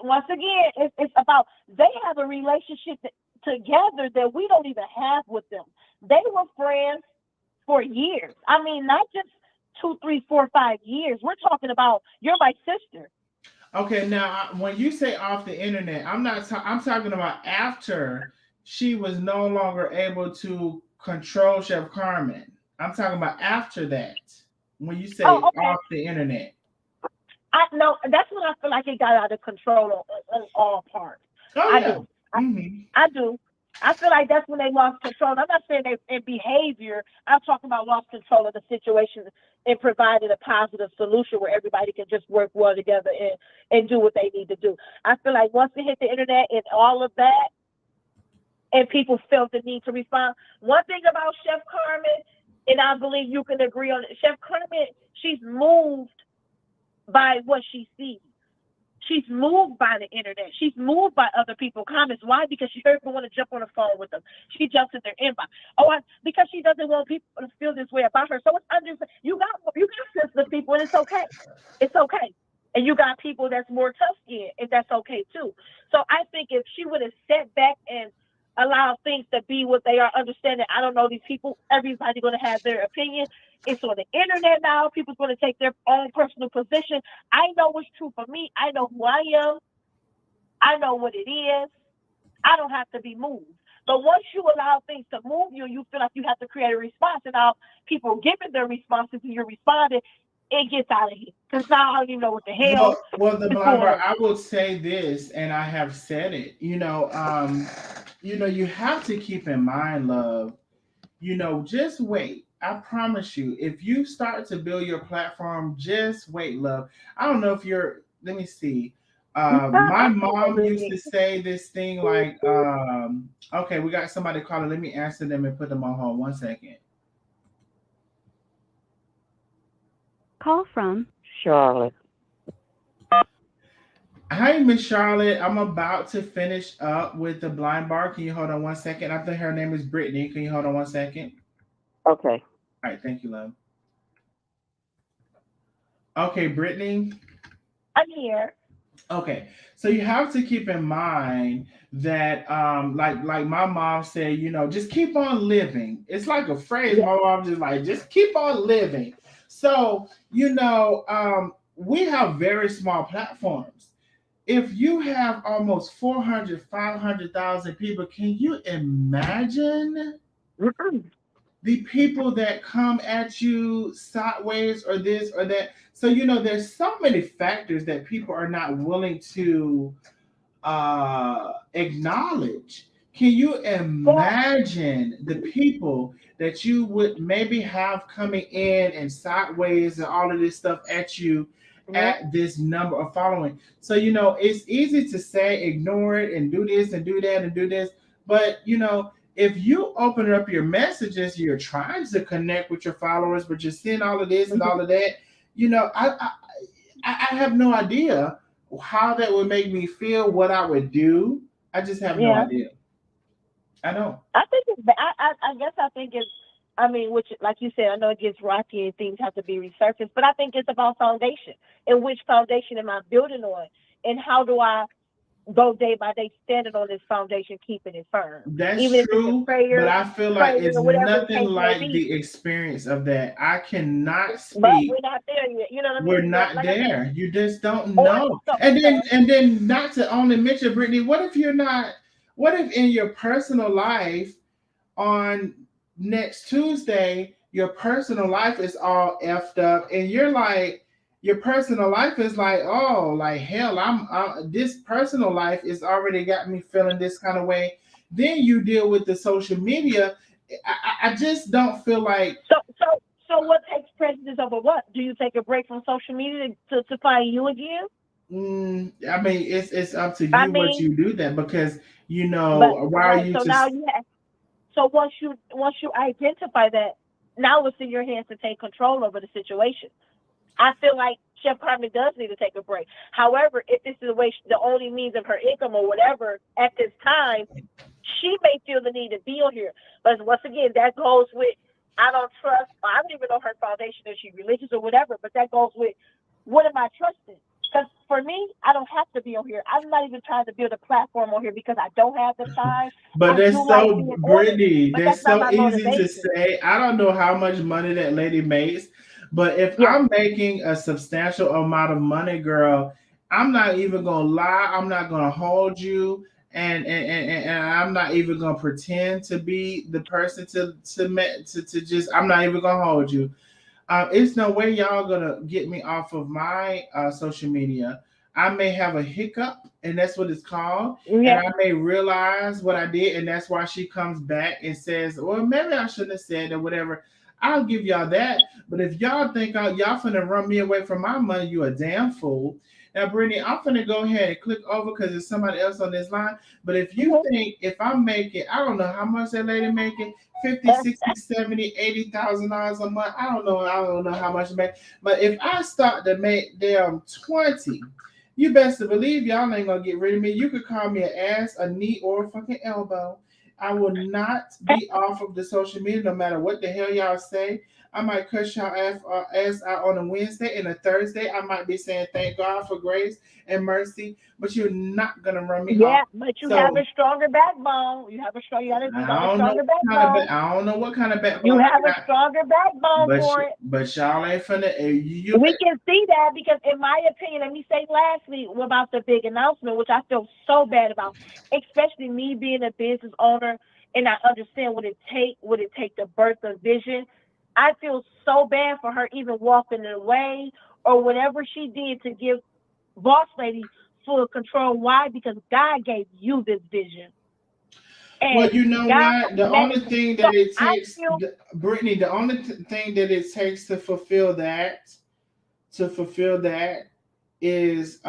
once again, it's about they have a relationship together that we don't even have with them. They were friends for years. I mean, not just 2, 3, 4, 5 years. We're talking about you're my sister. Okay, now when you say off the internet, I'm not. I'm talking about after she was no longer able to control Chef Carmen. I'm talking about after that. When you Oh, say okay. off the internet. I no, that's when I feel like it got out of control on all parts. Oh I yeah. do. Mm-hmm. I do. I feel like that's when they lost control. I'm not saying they in behavior. I'm talking about lost control of the situation and provided a positive solution where everybody can just work well together and do what they need to do. I feel like once it hit the internet and all of that, and people felt the need to respond. One thing about Chef Carmen, and I believe you can agree on it, Chef Carmen, she's moved by what she sees. She's moved by the internet. She's moved by other people's comments. Why? Because she doesn't want to jump on the phone with them. She jumps in their inbox. Because she doesn't want people to feel this way about her. So it's you got sensitive people, and it's okay. It's okay. And you got people that's more tough skinned, and that's okay too. So I think if she would have sat back and allowed things to be what they are, understanding, I don't know these people. Everybody's going to have their opinion. It's on the internet now. People's going to take their own personal position. I know what's true for me. I know who I am. I know what it is. I don't have to be moved. But once you allow things to move you, you feel like you have to create a response. And now people giving their responses and you're responding, it gets out of here. Because now I don't even know what the hell Well, the is blind going bar. on. I will say this, and I have said it. you have to keep in mind, love, just wait. I promise you, if you start to build your platform, just wait, love. I don't know if you're, let me see. My mom used to say this thing like, okay, we got somebody calling. Let me answer them and put them on hold. 1 second. Call from Charlotte. Hi, Miss Charlotte. I'm about to finish up with the blind bar. Can you hold on 1 second? I think her name is Brittany. Can you hold on 1 second? Okay. All right, thank you, love. Okay, Brittany. I'm here. Okay, so you have to keep in mind that, like my mom said, just keep on living. It's like a phrase. Yeah. My mom just keep on living. So we have very small platforms. If you have almost 400, 500,000 people, can you imagine the people that come at you sideways or this or that? So there's so many factors that people are not willing to acknowledge. Can you Well, imagine the people that you would maybe have coming in and sideways and all of this stuff at you yeah. at this number of following? So it's easy to say ignore it and do this and do that and do this, but if you open up your messages, you're trying to connect with your followers, but you're seeing all of this and all of that. I have no idea how that would make me feel, what I would do. I just have no Yeah. idea. I don't. I think I guess I think it's, I mean, which, like you said, I know it gets rocky and things have to be resurfaced, but I think it's about foundation. And which foundation am I building on? And how do I go day by day standing on this foundation, keeping it firm? That's Even if it's a true, but prayer, I feel like praying, it's or whatever the nothing case may like be. the experience of that. I cannot But speak. we're not there yet. You know what I We're mean? But not like I said, there. You just don't or know. so And then okay. and then not to only mention Brittany, what if you're not, what if in your personal life on next Tuesday, your personal life is all effed up, and you're like, your personal life is like, oh, like hell, this personal life is already got me feeling this kind of way. Then you deal with the social media. I just don't feel like. So so so what takes precedence over what? Do you take a break from social media to find you again? I mean, it's up to I you what mean, you do that, because but why are right. you So to now you have. So once you identify that, now it's in your hands to take control over the situation. I feel like Chef Carmen does need to take a break. However, if this is the only means of her income or whatever at this time, she may feel the need to be on here. But once again, that goes with, I don't trust. I don't even know her foundation, if she's religious or whatever. But that goes with, what am I trusting? Because for me, I don't have to be on here. I'm not even trying to build a platform on here because I don't have the time. But I that's do like so being on it, Brittany. but that's That's not so my easy to motivation. say. I don't know how much money that lady makes, but if Yeah. I'm making a substantial amount of money, girl, I'm not even gonna lie. I'm not gonna hold you, and I'm not even gonna pretend to be the person to just. I'm not even gonna hold you. It's no way y'all gonna get me off of my social media. I may have a hiccup, and that's what it's called, and Yeah. I may realize what I did, and that's why she comes back and says, "Well, maybe I shouldn't have said that, whatever." I'll give y'all that, but if y'all think y'all finna run me away from my money, you a damn fool. Now, Brittany, I'm finna go ahead and click over because there's somebody else on this line. But if you Mhm. think if I'm making, I don't know how much that lady making, 50, 60, 70, 80,000 dollars a month. I don't know how much to make. But if I start to make them 20, you best to believe y'all ain't gonna get rid of me. You could call me an ass, a knee, or a fucking elbow. I will not be off of the social media no matter what the hell y'all say. I might cuss y'all ass out on a Wednesday, and a Thursday I might be saying thank God for grace and mercy, but you're not gonna run me off. Yeah, but you have So a stronger backbone. You got a I don't know stronger what kind of backbone. I don't know what kind of You backbone have I a got, stronger backbone but for it. y'all ain't finna you. We can see that because, in my opinion, let me say lastly about the big announcement, which I feel so bad about, especially me being a business owner, and I understand what it take to birth a vision. I feel so bad for her even walking away or whatever she did to give Boss Lady full control. Why? Because God gave you this vision. Well, And you know God what? The met only me. thing So that it I takes, feel Brittany, the only thing that it takes to fulfill that is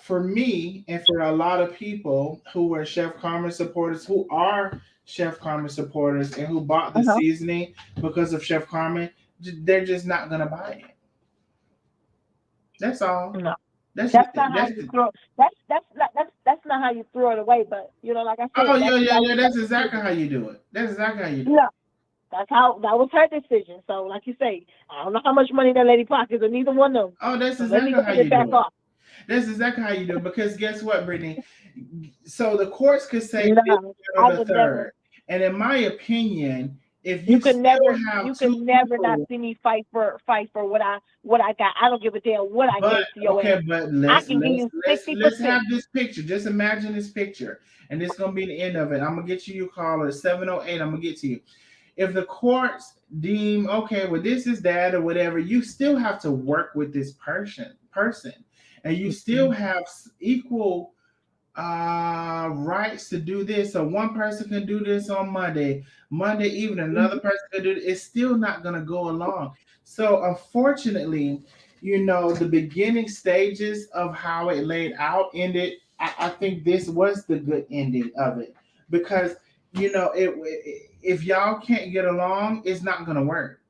for me and for a lot of people who were Chef Carmen supporters, who are Chef Carmen supporters, and who bought the uh-huh. seasoning because of Chef Carmen, they're just not gonna buy it. That's all. No. That's That's not how that's. you throw. That's not how you throw it away. But like I Oh said, yeah, yeah, that was yeah. her That's exactly decision. how you do it. That's exactly how you do it. No, that was her decision. So like you say, I don't know how much money that lady pockets, or neither one of them. Oh, that's So let me exactly go how get you back do it. off. That's exactly how you do it. Because guess what, Brittany? So the courts could say this, No, that, I or the would never. third. And in my opinion, if you still have You two can never not people, see me fight for what I got. I don't give a damn what I but gave to your ass. okay, but I let's can give let's you let's sixty let's have percent. this picture. Just imagine this picture, and this is gonna be the end of it. I'm gonna get you your caller 708. I'm gonna get to you. If the courts deem okay, well, this is that or whatever, you still have to work with this person, and you still have equal rights to do this. So one person can do this on Monday evening, another person can do it. It's still not going to go along. So unfortunately, the beginning stages of how it laid out ended. I think this was the good ending of it because if y'all can't get along, it's not going to work.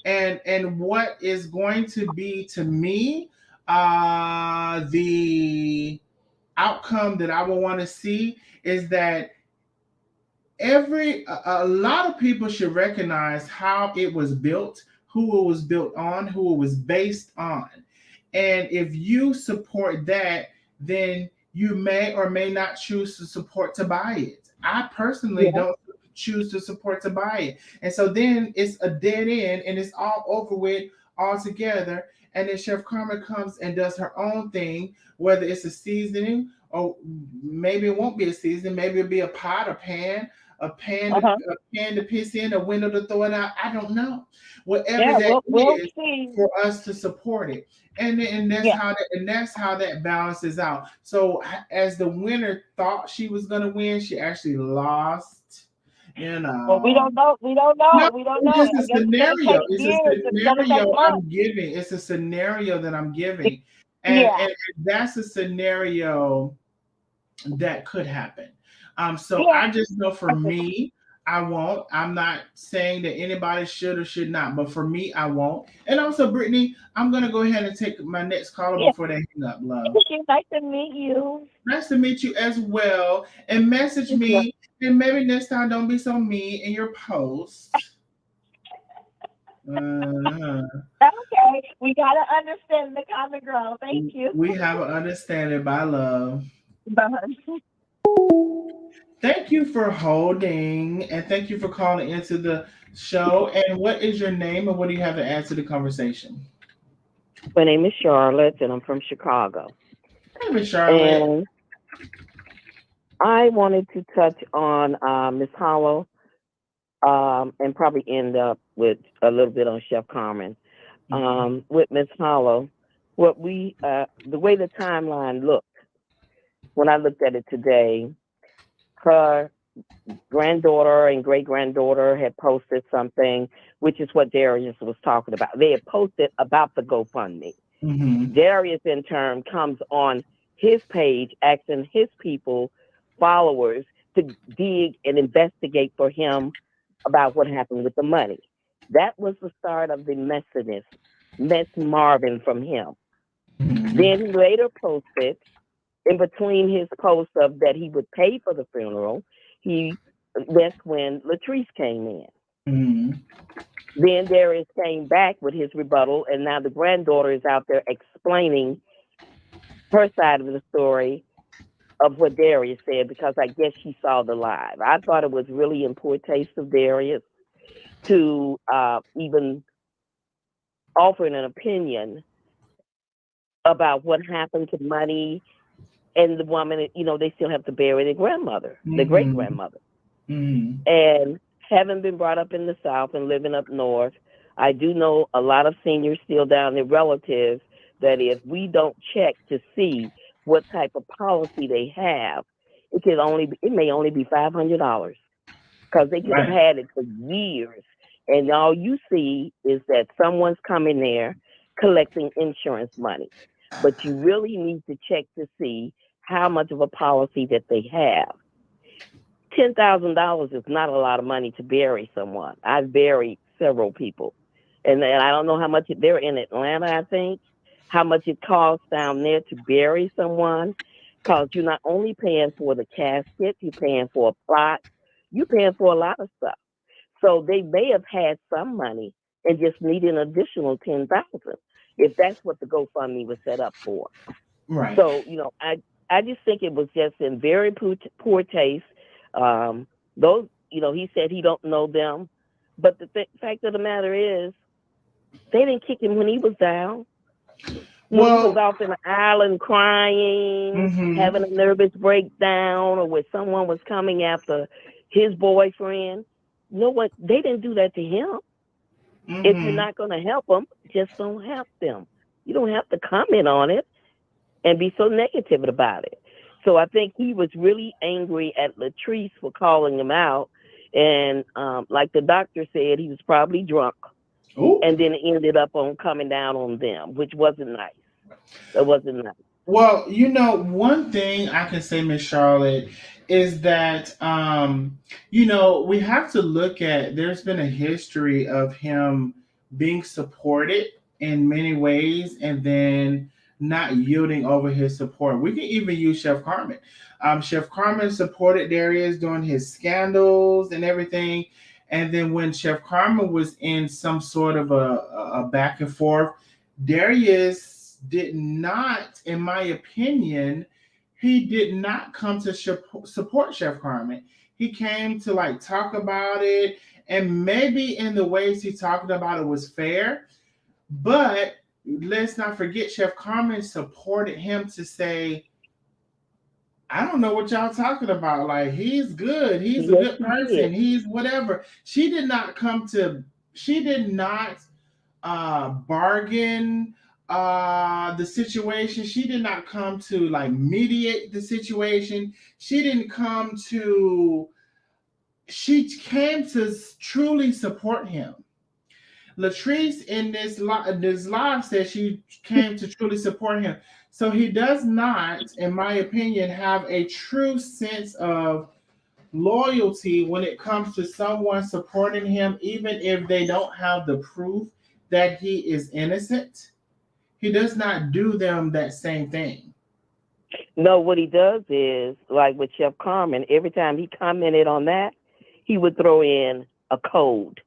And what is going to be to me the outcome that I would want to see is that a lot of people should recognize how it was built, who it was built on, who it was based on. And if you support that, then you may or may not choose to support to buy it. I personally Yeah. don't choose to support to buy it. And so then it's a dead end and it's all over with altogether. And then Chef Carmen comes and does her own thing, whether it's a seasoning or maybe it won't be a seasoning, maybe it'll be a pot, a pan, Uh-huh. a pan to piss in, a window to throw it out. I don't know. Whatever Yeah. that We'll is see. for us to support it. And that's Yeah. how that balances out. So as the winner thought she was gonna win, she actually lost. You Well, we know. don't know. We don't know. No, We don't it's know. just I a guess it's gonna scenario. take It's a years. It's gonna take scenario months. I'm giving. It's a scenario that I'm It- giving. And, yeah. and that's a scenario that could happen. So Yeah. I just know for me, I won't. I'm not saying that anybody should or should not, but for me, I won't. And also, Brittany, I'm gonna go ahead and take my next caller Yeah. before they hang up, love. Thank you. Nice to meet you. Nice to meet you as well. And message Yeah. me, and maybe next time don't be so mean in your post. Uh, Okay. We gotta understand the common ground. Thank you. we have an understanding by love. Bye. Thank you for holding and thank you for calling into the show. And what is your name and what do you have to add to the conversation? My name is Charlotte, and I'm from Chicago. Hey, Miss Charlotte. And I wanted to touch on Miss Hollow, and probably end up with a little bit on Chef Carmen. With Miss Hollow, the way the timeline looked when I looked at it today, her granddaughter and great granddaughter had posted something, which is what Darius was talking about. They had posted about the GoFundMe. Mm-hmm. Darius, in turn, comes on his page asking his people, followers, to dig and investigate for him about what happened with the money. That was the start of the messiness, mess Marvin from him. Mm-hmm. Then he later posted, in between his posts of that he would pay for the funeral, that's when Latrese came in. Mm-hmm. Then Darius came back with his rebuttal, and now the granddaughter is out there explaining her side of the story of what Darius said, because I guess she saw the live. I thought it was really in poor taste of Darius to even offer an opinion about what happened to money and the woman. They still have to bury their grandmother, their great Mm-hmm. grandmother. Mm-hmm. And having been brought up in the South and living up north, I do know a lot of seniors still down there, relatives, that if we don't check to see what type of policy they have, it may only be $500. because they could have Right. had it for years. And all you see is that someone's coming there collecting insurance money. But you really need to check to see how much of a policy that they have. $10,000 is not a lot of money to bury someone. I've buried several people, and I don't know how much they're in Atlanta. I think how much it costs down there to bury someone, because you're not only paying for the casket, you're paying for a plot, you're paying for a lot of stuff. So they may have had some money and just need an additional 10,000 if that's what the GoFundMe was set up for. Right. So, I just think it was just in very poor taste. Those, he said he don't know them, but the fact of the matter is, they didn't kick him when he was down. When he was Well, off in the island crying, hmm having a nervous breakdown, or when someone was coming after his boyfriend. You know what? They didn't do that to him. If you're hmm not going to help them, just don't help them. You don't have to comment on it and be so negative about it. So I think he was really angry at Latrese for calling him out. And like the doctor said, he was probably drunk. Ooh. And then it ended up on coming down on them, which wasn't nice. That wasn't nice. Well, one thing I can say, Miss Charlotte, is that we have to look at there's been a history of him being supported in many ways and then not yielding over his support. We can even use Chef Carmen. Chef Carmen supported Darius during his scandals and everything. And then when Chef Carmen was in some sort of a back and forth, Darius did not, in my opinion, he did not come to support Chef Carmen. He came to like talk about it, and maybe in the ways he talked about it was fair, but let's not forget Chef Carmen supported him to say, I don't know what y'all talking about. Like, he's good. He's a Yes, good he did. person. He's whatever. She did not bargain the situation. She did not come to like mediate the situation. She didn't come to, she came to truly support him. Latrese in this live said she came to truly support him. So he does not, in my opinion, have a true sense of loyalty when it comes to someone supporting him, even if they don't have the proof that he is innocent. He does not do them that same thing. No, what he does is, like with Chef Carmen, every time he commented on that, he would throw in a code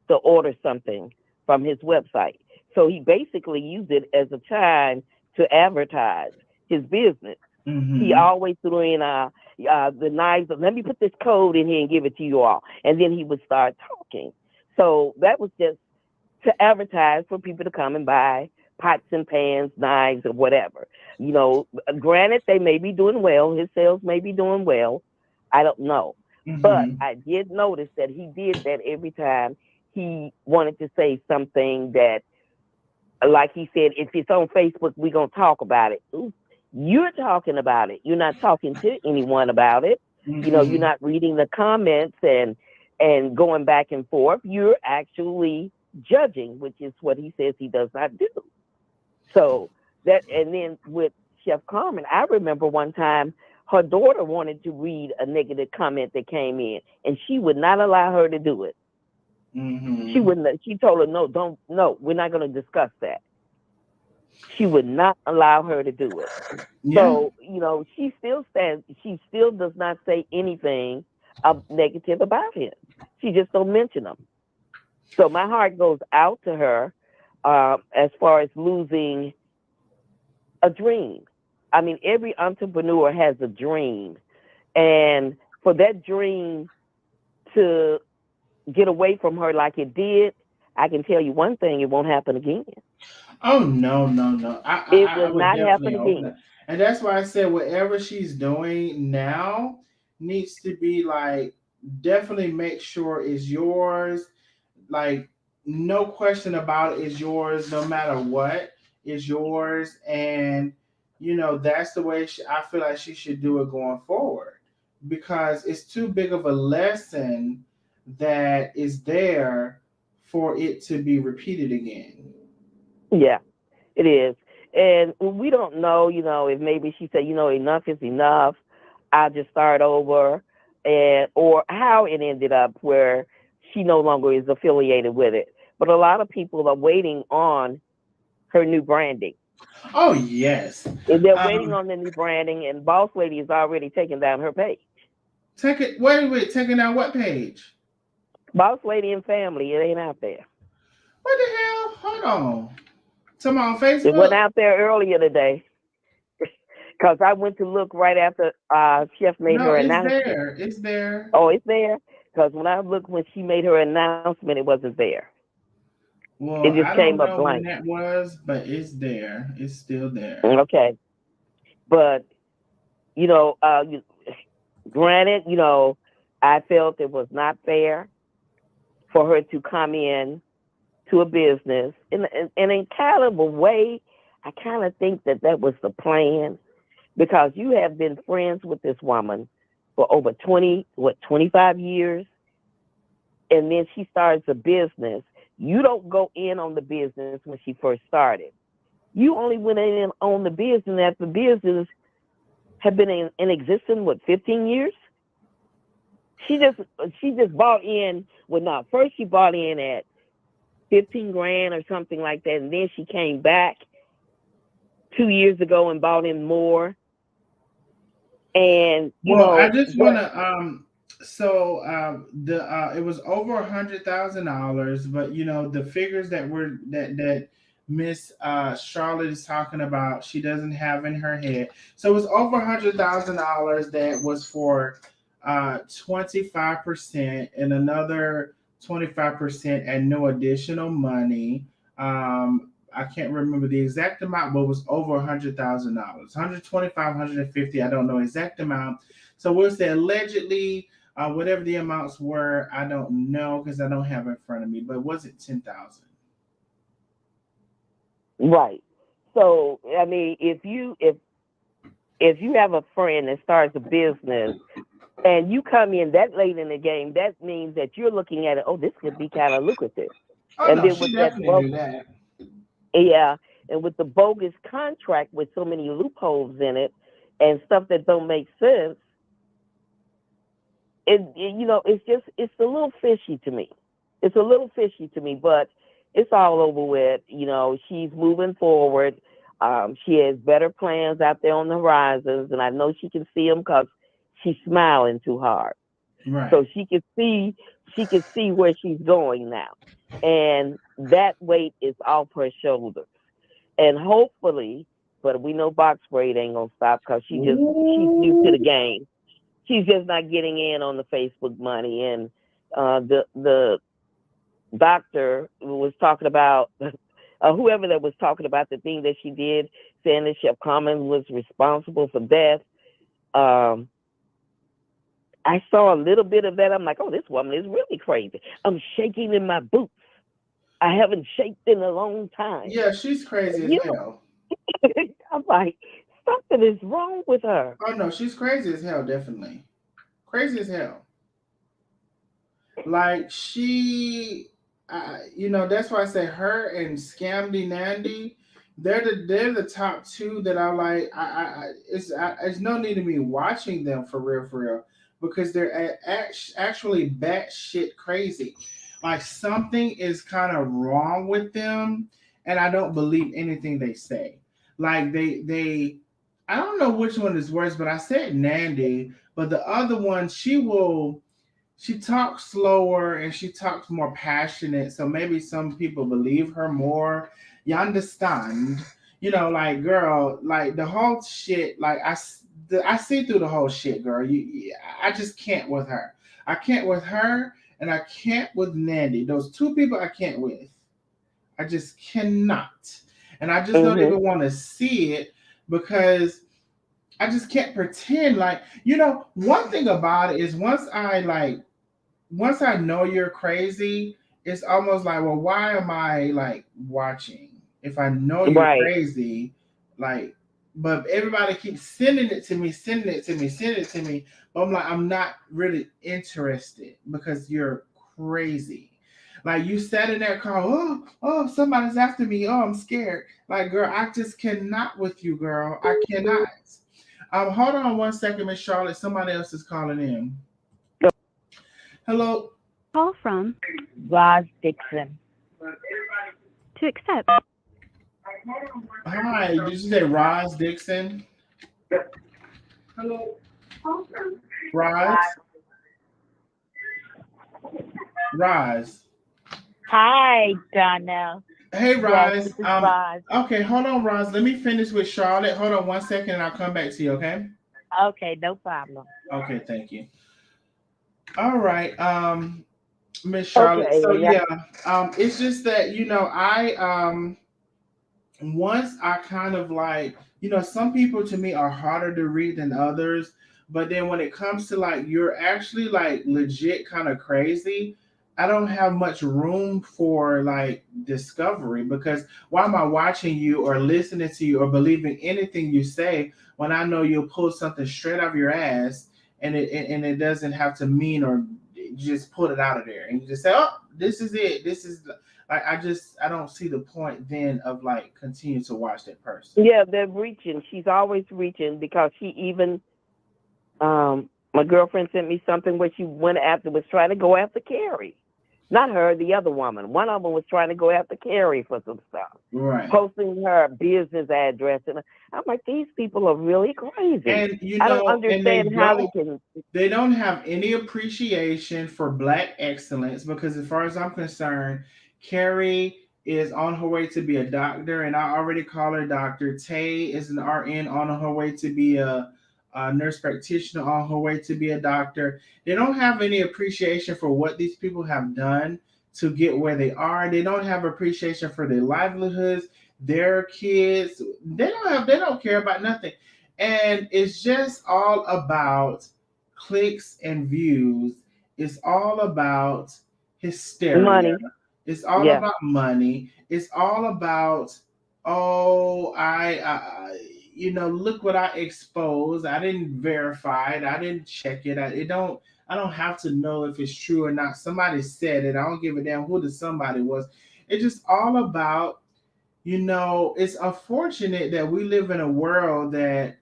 to order something from his website. So he basically used it as a time to advertise his business. He Mm-hmm. always threw in the knives. Let me put this code in here and give it to you all. And then he would start talking. So that was just to advertise for people to come and buy pots and pans, knives, or whatever. Granted, they may be doing well. His sales may be doing well. I don't know. But Mm-hmm. I did notice that he did that every time he wanted to say something that, like he said, if it's on Facebook, we're going to talk about it. Ooh, you're talking about it. You're not talking to anyone about it. You're Mm-hmm. not reading the comments and going back and forth. You're actually judging, which is what he says he does not do. So and then with Chef Carmen, I remember one time her daughter wanted to read a negative comment that came in, and she would not allow her to do it. She Mm-hmm. wouldn't. She told her, no, we're not going to discuss that. She would not allow her to do it. Yeah. So, she still stands, she still does not say anything negative about him. She just don't mention him. So my heart goes out to her as far as losing a dream. I mean, every entrepreneur has a dream. And for that dream to get away from her like it did, I can tell you one thing, it won't happen again. Oh no, no, no. It I will would not definitely happen hope again. that. And that's why I said whatever she's doing now needs to be like definitely make sure is yours. Like no question about it is yours, no matter what is yours. And that's the way I feel like she should do it going forward because it's too big of a lesson that is there for it to be repeated again. Yeah, it is. And we don't know, if maybe she said, enough is enough. I'll just start over, and or how it ended up where she no longer is affiliated with it. But a lot of people are waiting on her new branding. Oh yes. And they're waiting Um, on the new branding, and Boss Lady is already taking down her page. take it. Wait. Taking out what page? Boss Lady and Family, it ain't out there. What the hell? Hold on. Someone on It went Facebook? out there earlier today because I went to look right after Chef made No, her it's announcement. there. It's there. Oh, it's there? Because when I looked when she made her announcement, it wasn't there. Well, It just I don't came up know when blank. that was, but it's there. It's still there. Okay. But, you know, uh, you- granted, I felt it was not fair for her to come in to a business. In kind of a way, I kind of think that was the plan because you have been friends with this woman for over 25 years, and then she starts a business. You don't go in on the business when she first started. You only went in on the business after the business had been in existence, 15 years? She just she just bought in. Well, no, first she bought in at 15 grand or something like that, and then she came back 2 years ago and bought in more. And Well, I just want but to so the it was over $100,000, but the figures that Miss Charlotte is talking about, she doesn't have in her head. So it was over $100,000 that was for 25% and another 25% at no additional money. I can't remember the exact amount, but it was over $100,000, 125, 150. I don't know exact amount. So we'll say allegedly, whatever the amounts were, I don't know because I don't have it in front of me. But was it 10,000? right. So I mean, if you have a friend that starts a business and you come in that late in the game, that means that you're looking at it. Oh, this could be kind of lucrative. Oh And no, then she with that definitely knew that. yeah, and with the bogus contract with so many loopholes in it and stuff that don't make sense, it's a little fishy to me. It's a little fishy to me, but it's all over with. She's moving forward. She has better plans out there on the horizons, and I know she can see them because she's smiling too hard. So Right. she can see where she's going now, and that weight is off her shoulders. And hopefully, but we know box braid ain't gonna stop because she's new to the Ooh. game. She's just not getting in on the Facebook money. And the doctor was talking about whoever that was talking about the thing that she did, saying that Chef Carmen was responsible for death. Um, I saw a little bit of that. I'm like, oh, this woman is really crazy. I'm shaking in my boots. I haven't shaked in a long time. Yeah, she's crazy as You hell. know, I'm like, something is wrong with her. Oh no, she's crazy as hell. Definitely crazy as hell. Like that's why I say her and Scamdy Nandy, they're the top two that I like. It's no need of me watching them for real, because they're actually batshit crazy. Like something is kind of wrong with them, and I don't believe anything they say. Like they I don't know which one is worse, but I said Nandy, but the other one she talks slower and she talks more passionate, so maybe some people believe her more. You understand? Like girl, like the whole shit. Like I see through the whole shit, girl. I just can't with her. I can't with her, and I can't with Nandy. Those two people I can't with. I just cannot, and I just don't Hmm. even want to see it because I just can't pretend like one thing about it is once I know you're crazy, it's almost like, well, why am I like watching? If I know you're Right. crazy, like, but everybody keeps sending it to me, sending it to me, sending it to me. But I'm like, I'm not really interested because you're crazy. Like you sat in that car, oh, somebody's after me. Oh, I'm scared. Like, girl, I just cannot with you, girl. I cannot. Hold on one second, Miss Charlotte. Somebody else is calling in. Hello. Call from Roz Dixon. to accept. Hi, did you say Roz Dixon? Hello. Roz? Roz. Hi, Donnell. Hey, Yes, Roz. this is Roz. Okay, hold on, Roz. Let me finish with Charlotte. Hold on one second and I'll come back to you, okay? Okay, no problem. Okay, thank you. All right, Miss Charlotte. Okay, So yeah. it's just that, I once I kind of like, some people to me are harder to read than others. But then when it comes to like, you're actually like legit kind of crazy, I don't have much room for like discovery because why am I watching you or listening to you or believing anything you say when I know you'll pull something straight out of your ass and it doesn't have to mean or just put it out of there and you just say, oh, this is it. This is like I don't see the point then of like continue to watch that person. Yeah, they're reaching. She's always reaching because she even my girlfriend sent me something where she was trying to go after Carrie. Not her, the other woman. One of them was trying to go after Carrie for some stuff. Right. Posting her business address. And I'm like, these people are really crazy. And I don't understand how they can. They don't have any appreciation for Black excellence because, as far as I'm concerned, Carrie is on her way to be a doctor, and I already call her doctor. Tay is an RN on her way to be a nurse practitioner, on her way to be a doctor. They don't have any appreciation for what these people have done to get where they are. They don't have appreciation for their livelihoods, their kids. They don't care about nothing. And it's just all about clicks and views. It's all about hysteria. Money. It's all Yeah. about money. It's all about, oh, look what I exposed. I didn't verify it. I didn't check it. I don't have to know if it's true or not. Somebody said it. I don't give a damn who the somebody was. It's just all about, it's unfortunate that we live in a world that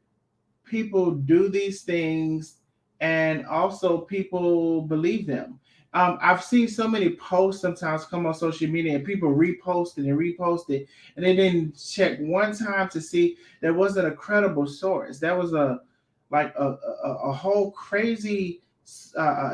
people do these things and also people believe them. I've seen so many posts sometimes come on social media and people repost it and repost it, and they didn't check one time to see there wasn't a credible source. That was a whole crazy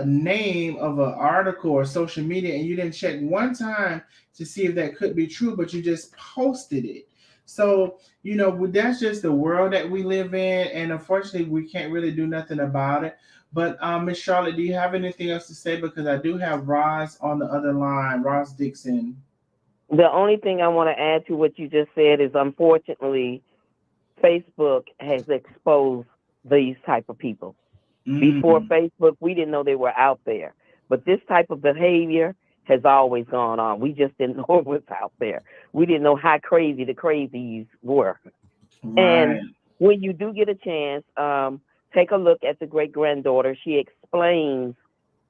name of an article or social media, and you didn't check one time to see if that could be true, but you just posted it. So, that's just the world that we live in, and unfortunately, we can't really do nothing about it. But Miss Charlotte, do you have anything else to say? Because I do have Roz on the other line, Roz Dixon. The only thing I want to add to what you just said is, unfortunately, Facebook has exposed these type of people. Before Facebook, we didn't know they were out there. But this type of behavior has always gone on. We just didn't know it was out there. We didn't know how crazy the crazies were. Right. And when you do get a chance, take a look at the great-granddaughter. She explains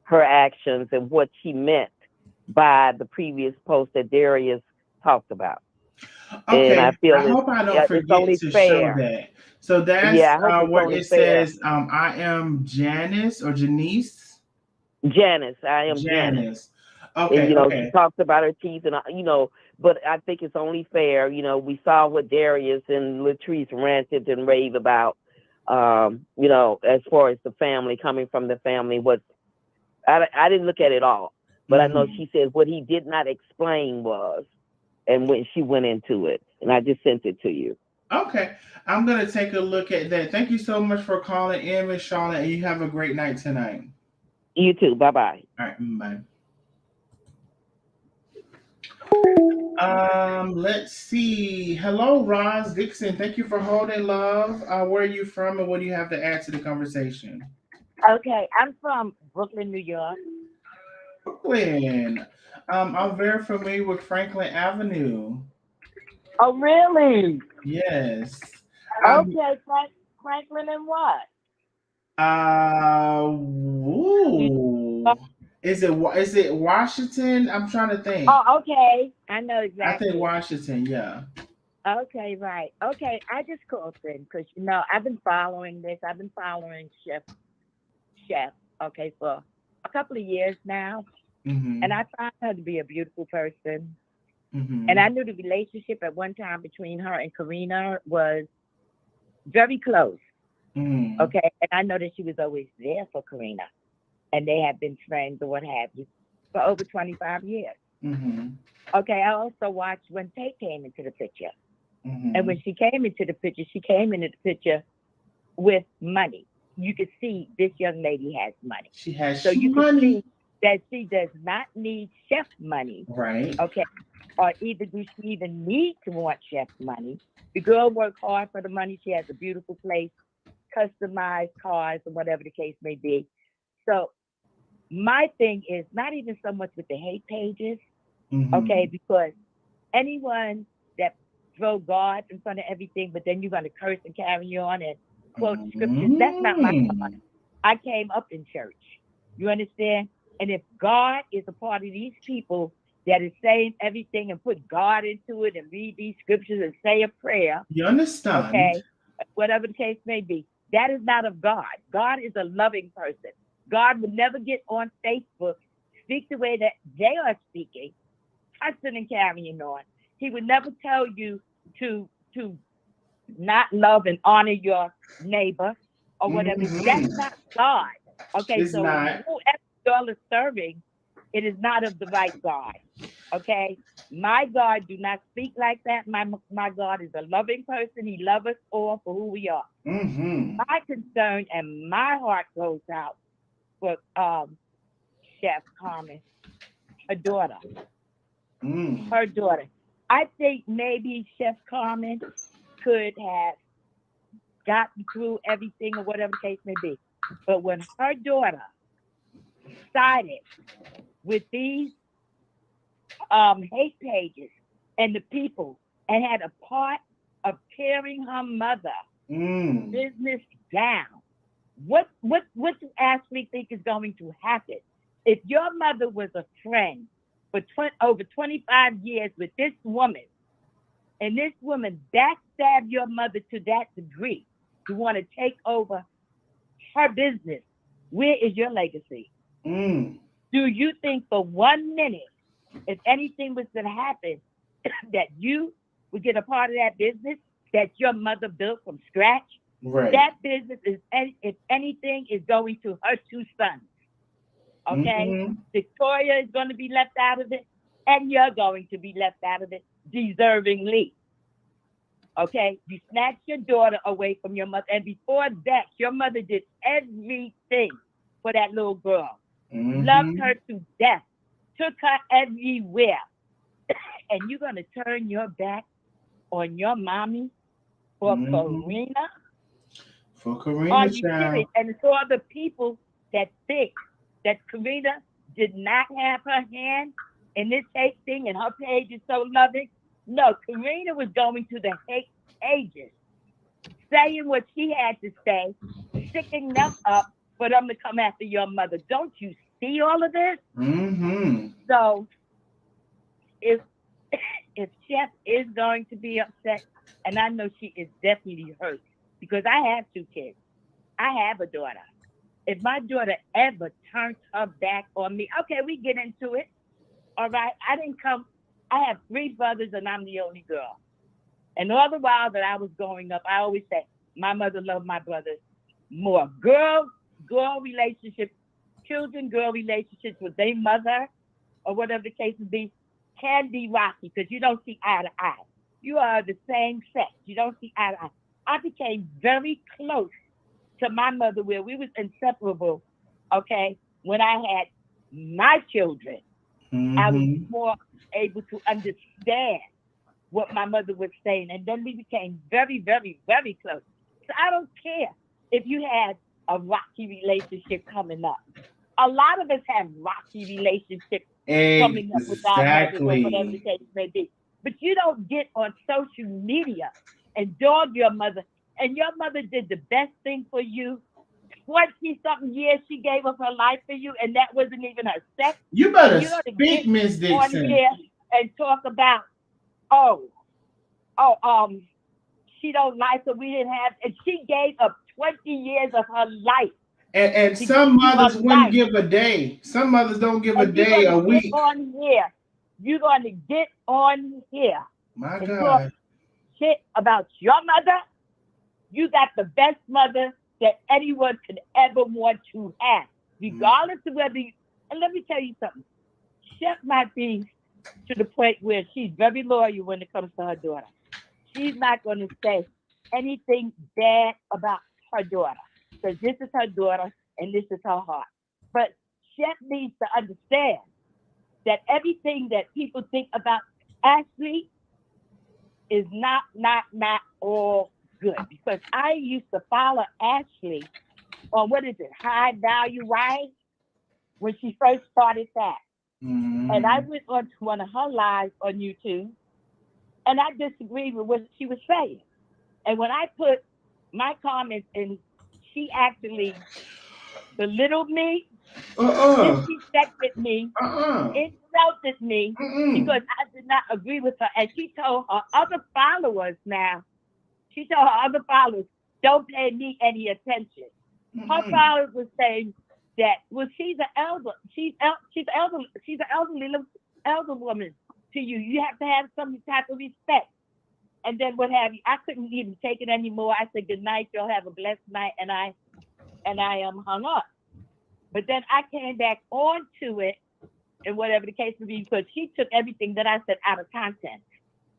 her actions and what she meant by the previous post that Darius talked about. Okay, and I feel I hope I don't it's forget only to fair. show that. So that's Yeah, I hope it's where only it fair. says, I am Janice or Janice? Janice, I am Janice. Janice. And, Okay, she okay. talks about her teeth and, but I think it's only fair. We saw what Darius and Latrese ranted and raved about, as far as the family, coming from the family. I didn't look at it all, but I know she said what he did not explain was, and when she went into it, and I just sent it to you. Okay, I'm going to take a look at that. Thank you so much for calling in, Miss Charlotte, and you have a great night tonight. You too. Bye-bye. All right, bye. Let's see. Hello, Roz Dixon. Thank you for holding, love. Where are you from, and what do you have to add to the conversation? Okay, I'm from Brooklyn, New York. Brooklyn. I'm very familiar with Franklin Avenue. Oh, really? Yes. Okay, Franklin and what? Ooh. Is it Washington? I'm trying to think. Oh, okay. I know I think exactly. Washington. Yeah. Okay, right. Okay, I just called in because I've been following this. I've been following Chef. Okay, for a couple of years now, and Mm-hmm. I find her to be a beautiful person. And I Mm-hmm. knew the relationship at one time between her and Karina was very close. Mm-hmm. Okay, and I know that she was always there for Karina, and they have been friends or what have you for over 25 years. Mm-hmm. Okay, I also watched when Tate came into the picture. And Mm-hmm. when she came into the picture, she came into the picture with money. You could see this young lady has money. She has So you could money. see that she does not need chef money. Right. Okay. Or either do she even need to want chef money. The girl worked hard for the money. She has a beautiful place, customized cars, or whatever the case may be. So my thing is not even so much with the hate pages, Mm-hmm. okay, because anyone that throw God in front of everything, but then you're going to curse and carry on and quote scriptures, that's not my God. Mm-hmm. I came up in church. You understand? And if God is a part of these people that is saying everything and put God into it and read these scriptures and say a prayer, You understand? okay, whatever the case may be, that is not of God. God is a loving person. God would never get on Facebook, speak the way that they are speaking, cussing and carrying on. He would never tell you to not love and honor your neighbor or whatever. That's Mm-hmm. not God. Okay, It's so not. whoever y'all are serving, it is not of the right God. Okay, my God do not speak like that. My God is a loving person. He loves us all for who we are. Mm-hmm. My concern and my heart goes out for Chef Carmen, her daughter. Mm. Her daughter. I think maybe Chef Carmen could have gotten through everything or whatever the case may be. But when her daughter sided with these hate pages and the people and had a part of tearing her mother Mm. business down, what do you actually think is going to happen? If your mother was a friend for over 25 years with this woman, and this woman backstabbed your mother to that degree to want to take over her business, where is your legacy? Mm. Do you think for 1 minute, if anything was to happen, that you would get a part of that business that your mother built from scratch? Right. That business is, if anything, is going to her two sons. Okay? Mm-hmm. Victoria is going to be left out of it, and you're going to be left out of it deservingly. Okay, you snatched your daughter away from your mother, and before that, your mother did everything for that little girl, loved Mm-hmm. her to death, took her everywhere, and you're gonna turn your back on your mommy for Mm-hmm. Karina? For Are Karina you serious? child. And it's all the people that think that Karina did not have her hand in this hate thing, and her page is so loving. No, Karina was going to the hate pages, saying what she had to say, sticking them up for them to come after your mother. Don't you see all of this? Mm-hmm. So if if Chef is going to be upset, and I know she is definitely hurt because I have 2 kids. I have a daughter. If my daughter ever turns her back on me, okay, we get into it. All right. I have 3 brothers and I'm the only girl. And all the while that I was growing up, I always said my mother loved my brothers more. Girl relationships, children, girl relationships with their mother or whatever the case would be can be rocky because you don't see eye to eye. You are the same sex. You don't see eye to eye. I became very close to my mother where we was inseparable, okay, when I had my children. I was Mm-hmm. more able to understand what my mother was saying. And then we became very, very, very close. So I don't care if you had a rocky relationship coming up. A lot of us have rocky relationships coming up with our mothers or whatever the Exactly. case may be. But you don't get on social media and dog your mother. And your mother did the best thing for you 20-something years she gave up her life for you, and that wasn't even her sex. You better And you're going to speak, get Miss on Dixon. here and talk about, she don't like her, we didn't have, and she gave up 20 years of her life. And some mothers wouldn't give a day. Some mothers don't give a day, a week. You're going to get on here. My and God. Talk shit about your mother. You got the best mother that anyone could ever want to have, regardless of whether you, and let me tell you something. Chef might be to the point where she's very loyal when it comes to her daughter. She's not going to say anything bad about her daughter, because this is her daughter and this is her heart. But Chef needs to understand that everything that people think about Ashley is not all good. Because I used to follow Ashley on, High Value Rise, when she first started that. Mm-hmm. And I went on to one of her lives on YouTube, and I disagreed with what she was saying. And when I put my comments in, she actually belittled me, disrespected me, insulted me, because I did not agree with her. And she told her other followers don't pay me any attention. Her followers were saying that, well, she's an elder woman to you. You have to have some type of respect. And then what have you? I couldn't even take it anymore. I said, good night, y'all have a blessed night, and I hung up. But then I came back onto it, and whatever the case may be, because she took everything that I said out of content.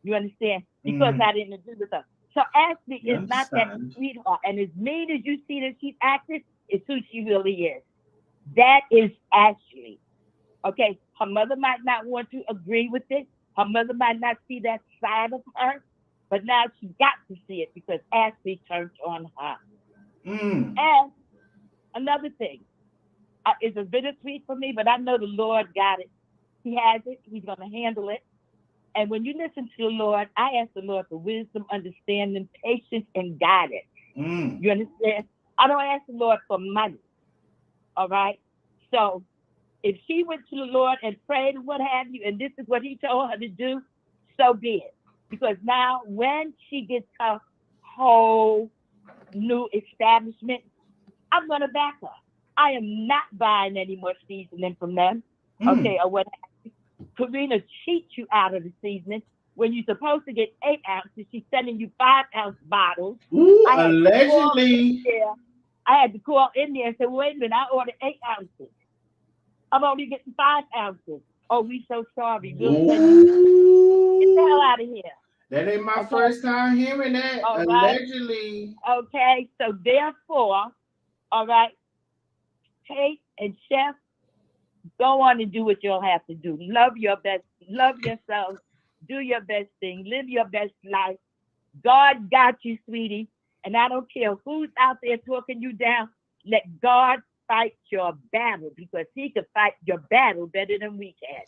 You understand? Because I didn't agree with her. So Ashley is not that sweetheart. And as mean as you see that she's acting, it's who she really is. That is Ashley. Okay? Her mother might not want to agree with it. Her mother might not see that side of her. But now she got to see it because Ashley turned on her. And another thing, it's a bittersweet for me, but I know the Lord got it. He has it. He's going to handle it. And when you listen to the Lord, I ask the Lord for wisdom, understanding, patience, and guidance. You understand? I don't ask the Lord for money. All right? So if she went to the Lord and prayed and what have you, and this is what he told her to do, so be it. Because now when she gets her whole new establishment, I'm going to back her. I am not buying any more seasoning from them. Okay, or what have you. Karina cheats you out of the seasoning. When you're supposed to get 8 ounces, she's sending you 5-ounce bottles. Allegedly. I had to call in there and say, wait a minute, I ordered 8 ounces. I'm only getting 5 ounces. Oh, we so sorry. We'll send you. Get the hell out of here. That ain't my first time hearing that. All Allegedly. Right. Okay, so therefore, all right, Kate and Chef, go on and do what you'll have to do. Love your best. Love yourself. Do your best thing. Live your best life. God got you, sweetie. And I don't care who's out there talking you down. Let God fight your battle, because he can fight your battle better than we can.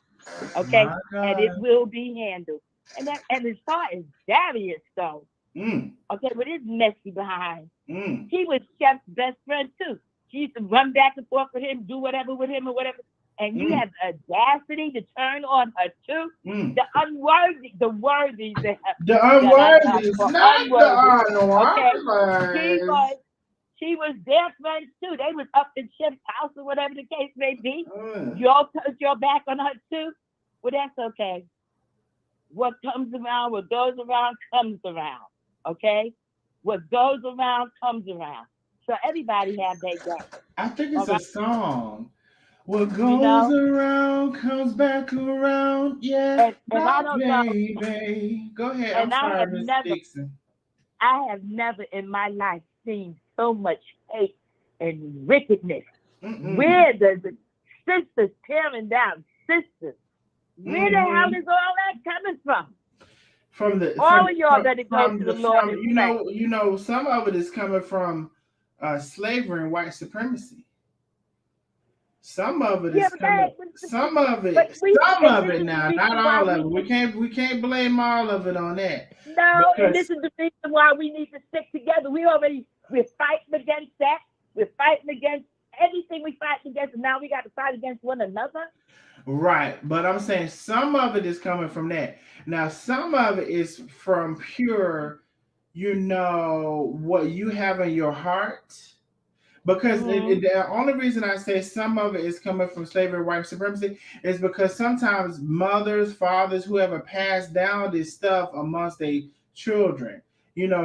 Okay? And it will be handled. And as far as Darius goes, okay, with his messy behind, he was Chef's best friend too. She used to run back and forth with him, do whatever with him or whatever. And you have the audacity to turn on her too. The unworthy, the worthy. The unworthy, not the unworthy. Okay, she was their friend too. They was up in Chef's house or whatever the case may be. Y'all turned your back on her too. Well, that's okay. What comes around, what goes around, comes around. Okay? What goes around, comes around. So everybody have their day. I think it's a song. What goes around comes back around. Yeah, and I don't know. Baby. Go ahead. And I'm sorry, Miss Dixon. I have never in my life seen so much hate and wickedness. Where the sisters tearing down sisters? Where the hell is all that coming from? All of y'all better go to the Lord. You know, some of it is coming from slavery and white supremacy. Some of it is coming. Some of it now, not all of it. We can't blame all of it on that. No, and this is the reason why we need to stick together. We're fighting against that. We're fighting we got to fight against one another? Right. But I'm saying some of it is coming from that. Now, some of it is from pure, what you have in your heart. Because the only reason I say some of it is coming from slavery, white supremacy, is because sometimes mothers, fathers, whoever passed down this stuff amongst their children.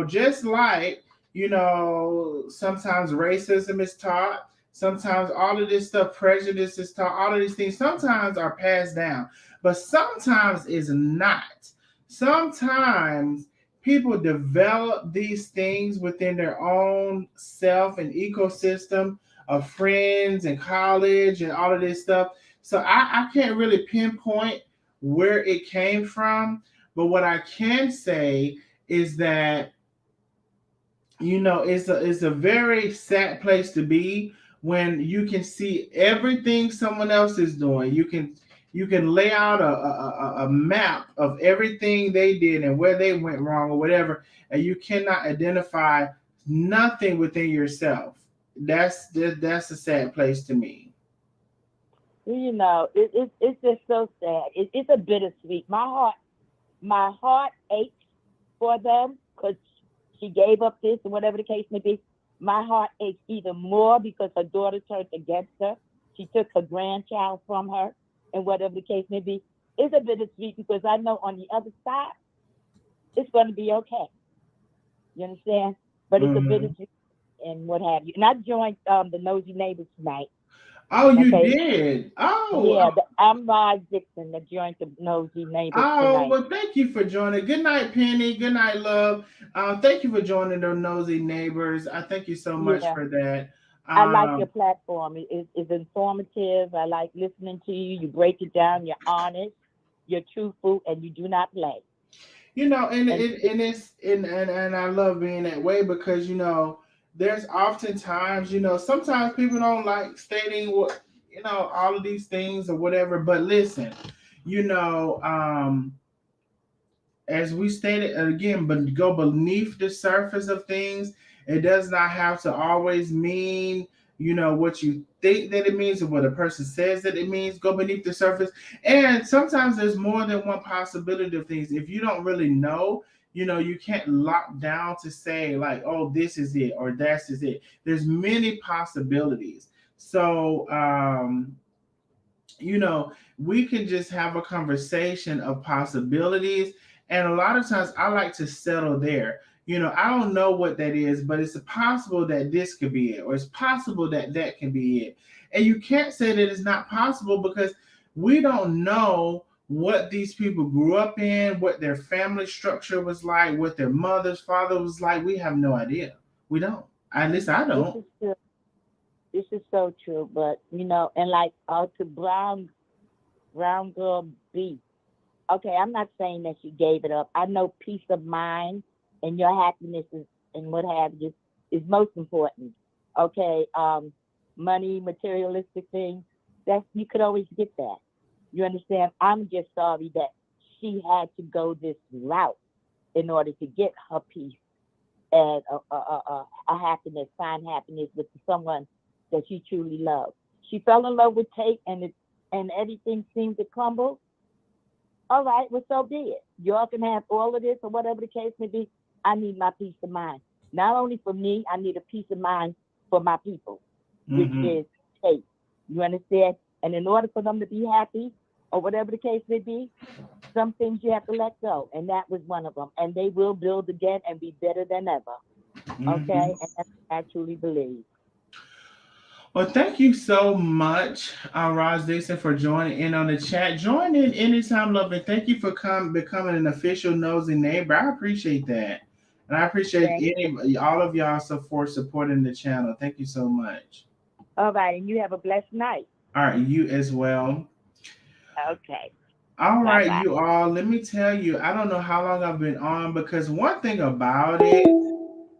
Just like, sometimes racism is taught, sometimes all of this stuff, prejudice is taught, all of these things sometimes are passed down, but sometimes is not. Sometimes people develop these things within their own self and ecosystem of friends and college and all of this stuff. So I can't really pinpoint where it came from. But what I can say is that, it's a very sad place to be when you can see everything someone else is doing. You can lay out a map of everything they did and where they went wrong or whatever, and you cannot identify nothing within yourself. That's a sad place to me. It's just so sad. It's a bittersweet. My heart aches for them because she gave up this and whatever the case may be. My heart aches even more because her daughter turned against her. She took her grandchild from her, and whatever the case may be. It's a bittersweet because I know on the other side, it's going to be okay. You understand? But it's a bittersweet and what have you. And I joined the Nosy Neighbors tonight. Oh, you Okay. did? Yeah, I'm Roz Dixon that joined the Nosy Neighbors tonight. Well, thank you for joining. Good night, Penny. Good night, love. Thank you for joining the Nosy Neighbors. I thank you so much Yeah. for that. I like your platform. It's informative. I like listening to you. You break it down. You're honest. You're truthful, and you do not play. And I love being that way because there's oftentimes sometimes people don't like stating what all of these things or whatever. But listen, you know as we stated again, but go beneath the surface of things. It does not have to always mean, what you think that it means or what a person says that it means. Go beneath the surface. And sometimes there's more than one possibility of things. If you don't really know, you can't lock down to say like, oh, this is it or that is it. There's many possibilities. So, we can just have a conversation of possibilities. And a lot of times I like to settle there. I don't know what that is, but it's possible that this could be it, or it's possible that that can be it. And you can't say that it's not possible because we don't know what these people grew up in, what their family structure was like, what their mother's father was like. We have no idea. We don't. At least I don't. This is true. This is so true. But and like to Brown Girl B. Okay, I'm not saying that you gave it up. I know peace of mind and your happiness and what have you is most important. Okay, money, materialistic things, that you could always get that. You understand? I'm just sorry that she had to go this route in order to get her peace and a happiness, find happiness with someone that she truly loved. She fell in love with Tate, and everything seemed to crumble. All right, well, so be it. Y'all can have all of this or whatever the case may be. I need my peace of mind. Not only for me, I need a peace of mind for my people, which is Tate. You understand? And in order for them to be happy or whatever the case may be, some things you have to let go. And that was one of them. And they will build again and be better than ever. Okay? And that's what I truly believe. Well, thank you so much, Roz Dixon, for joining in on the chat. Join in anytime, love, and thank you for becoming an official Nosy Neighbor. I appreciate that, and I appreciate all of y'all for supporting the channel. Thank you so much. All right, and you have a blessed night. All right, you as well. Okay. All right, Bye-bye. you all. Let me tell you, I don't know how long I've been on because one thing about it.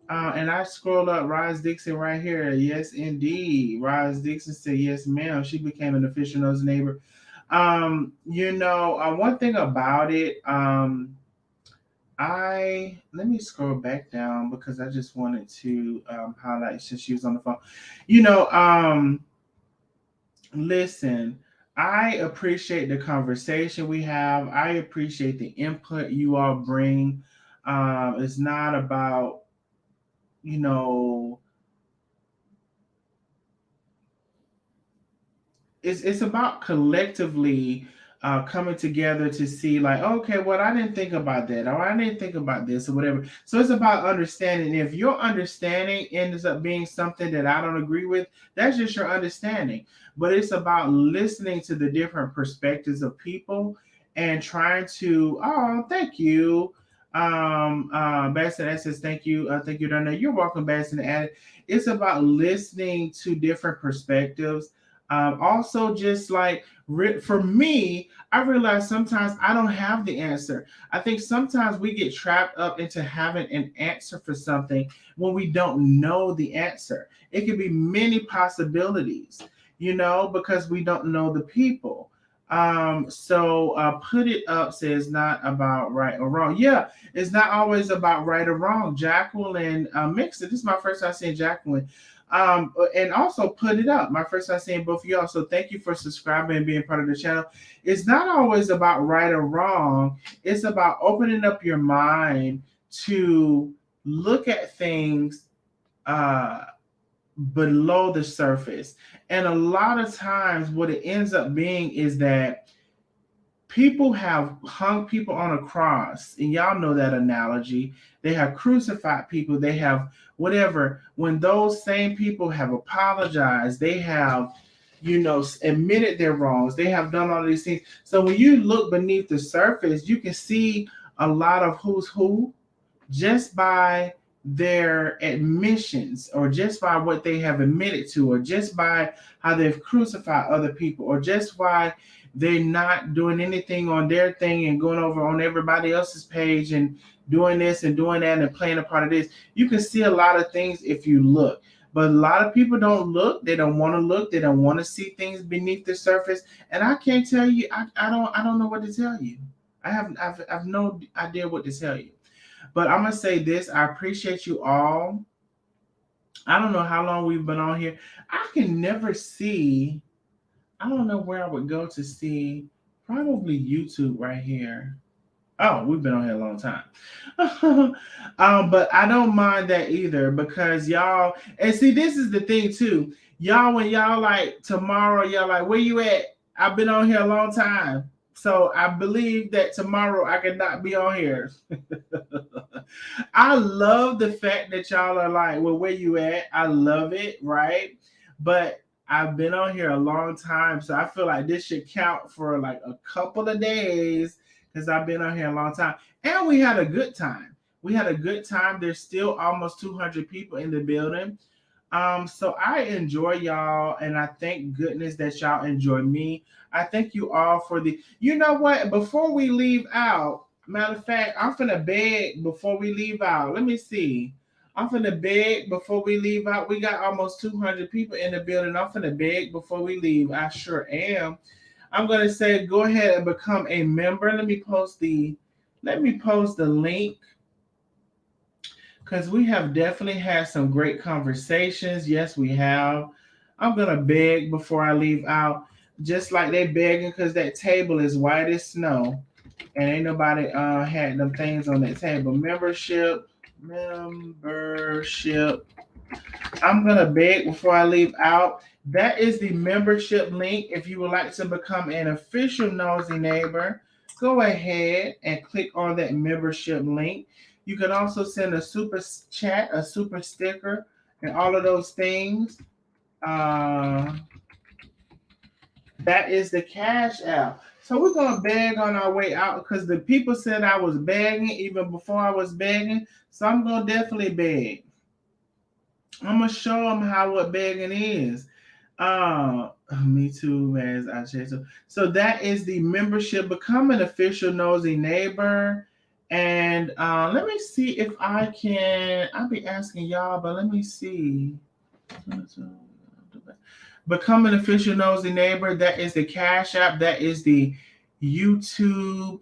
And I scroll up Roz Dixon right here. Yes, indeed. Roz Dixon said, yes, ma'am. She became an official Nosy Neighbor. One thing about it, let me scroll back down because I just wanted to highlight since she was on the phone. Listen, I appreciate the conversation we have. I appreciate the input you all bring. It's not about, you know, it's about collectively coming together to see like, okay, well, I didn't think about that, or I didn't think about this, or whatever. So it's about understanding. If your understanding ends up being something that I don't agree with, that's just your understanding. But it's about listening to the different perspectives of people and trying to, oh, thank you. Baston that says thank you, Darnell. You're welcome, Baston. And it's about listening to different perspectives. Also, just like for me, I realize sometimes I don't have the answer. I think sometimes we get trapped up into having an answer for something when we don't know the answer. It could be many possibilities, because we don't know the people. So put it up says not about right or wrong. Yeah, it's not always about right or wrong. Jacqueline Mixer. This is my first time seeing Jacqueline. And also put it up. My first time seeing both of y'all. So thank you for subscribing and being part of the channel. It's not always about right or wrong. It's about opening up your mind to look at things below the surface. And a lot of times what it ends up being is that people have hung people on a cross, and y'all know that analogy. They have crucified people. They have whatever. When those same people have apologized, they have, admitted their wrongs. They have done all these things. So when you look beneath the surface, you can see a lot of who's who just by their admissions, or just by what they have admitted to, or just by how they've crucified other people, or just by they're not doing anything on their thing and going over on everybody else's page and doing this and doing that and playing a part of this. You can see a lot of things if you look. But a lot of people don't look. They don't want to look. They don't want to see things beneath the surface. And I can't tell you. I don't know what to tell you. I've no idea what to tell you. But I'm gonna say this. I appreciate you all. I don't know how long we've been on here. I can never see. I don't know where I would go to see. Probably YouTube right here. Oh, we've been on here a long time. But I don't mind that either, because y'all, and see, this is the thing too. Y'all, when y'all like tomorrow, y'all like, where you at? I've been on here a long time. So I believe that tomorrow I could not be on here. I love the fact that y'all are like, well, where you at? I love it, right? But I've been on here a long time, so I feel like this should count for like a couple of days, because I've been on here a long time. And we had a good time. We had a good time. There's still almost 200 people in the building. So I enjoy y'all, and I thank goodness that y'all enjoy me. I thank you all for the, you know what, before we leave out, matter of fact, I'm finna beg before we leave out. Let me see. I'm finna beg before we leave out. We got almost 200 people in the building. I'm finna beg before we leave. I sure am. I'm gonna say, go ahead and become a member. Let me post the link, because we have definitely had some great conversations. Yes, we have. I'm gonna beg before I leave out, just like they begging, because that table is white as snow, and ain't nobody had them things on that table. Membership. I'm gonna beg before I leave out. That is the membership link. If you would like to become an official Nosy Neighbor, go ahead and click on that membership link. You can also send a super chat, a super sticker, and all of those things. That is the Cash App. So we're gonna beg on our way out, because the people said I was begging even before I was begging. So I'm gonna definitely beg. I'm gonna show them what begging is. Me too, as I said. So that is the membership. Become an official Nosy Neighbor. And let me see if I can. I'll be asking y'all, but let me see. Become an official Nosy Neighbor. That is the Cash App. That is the YouTube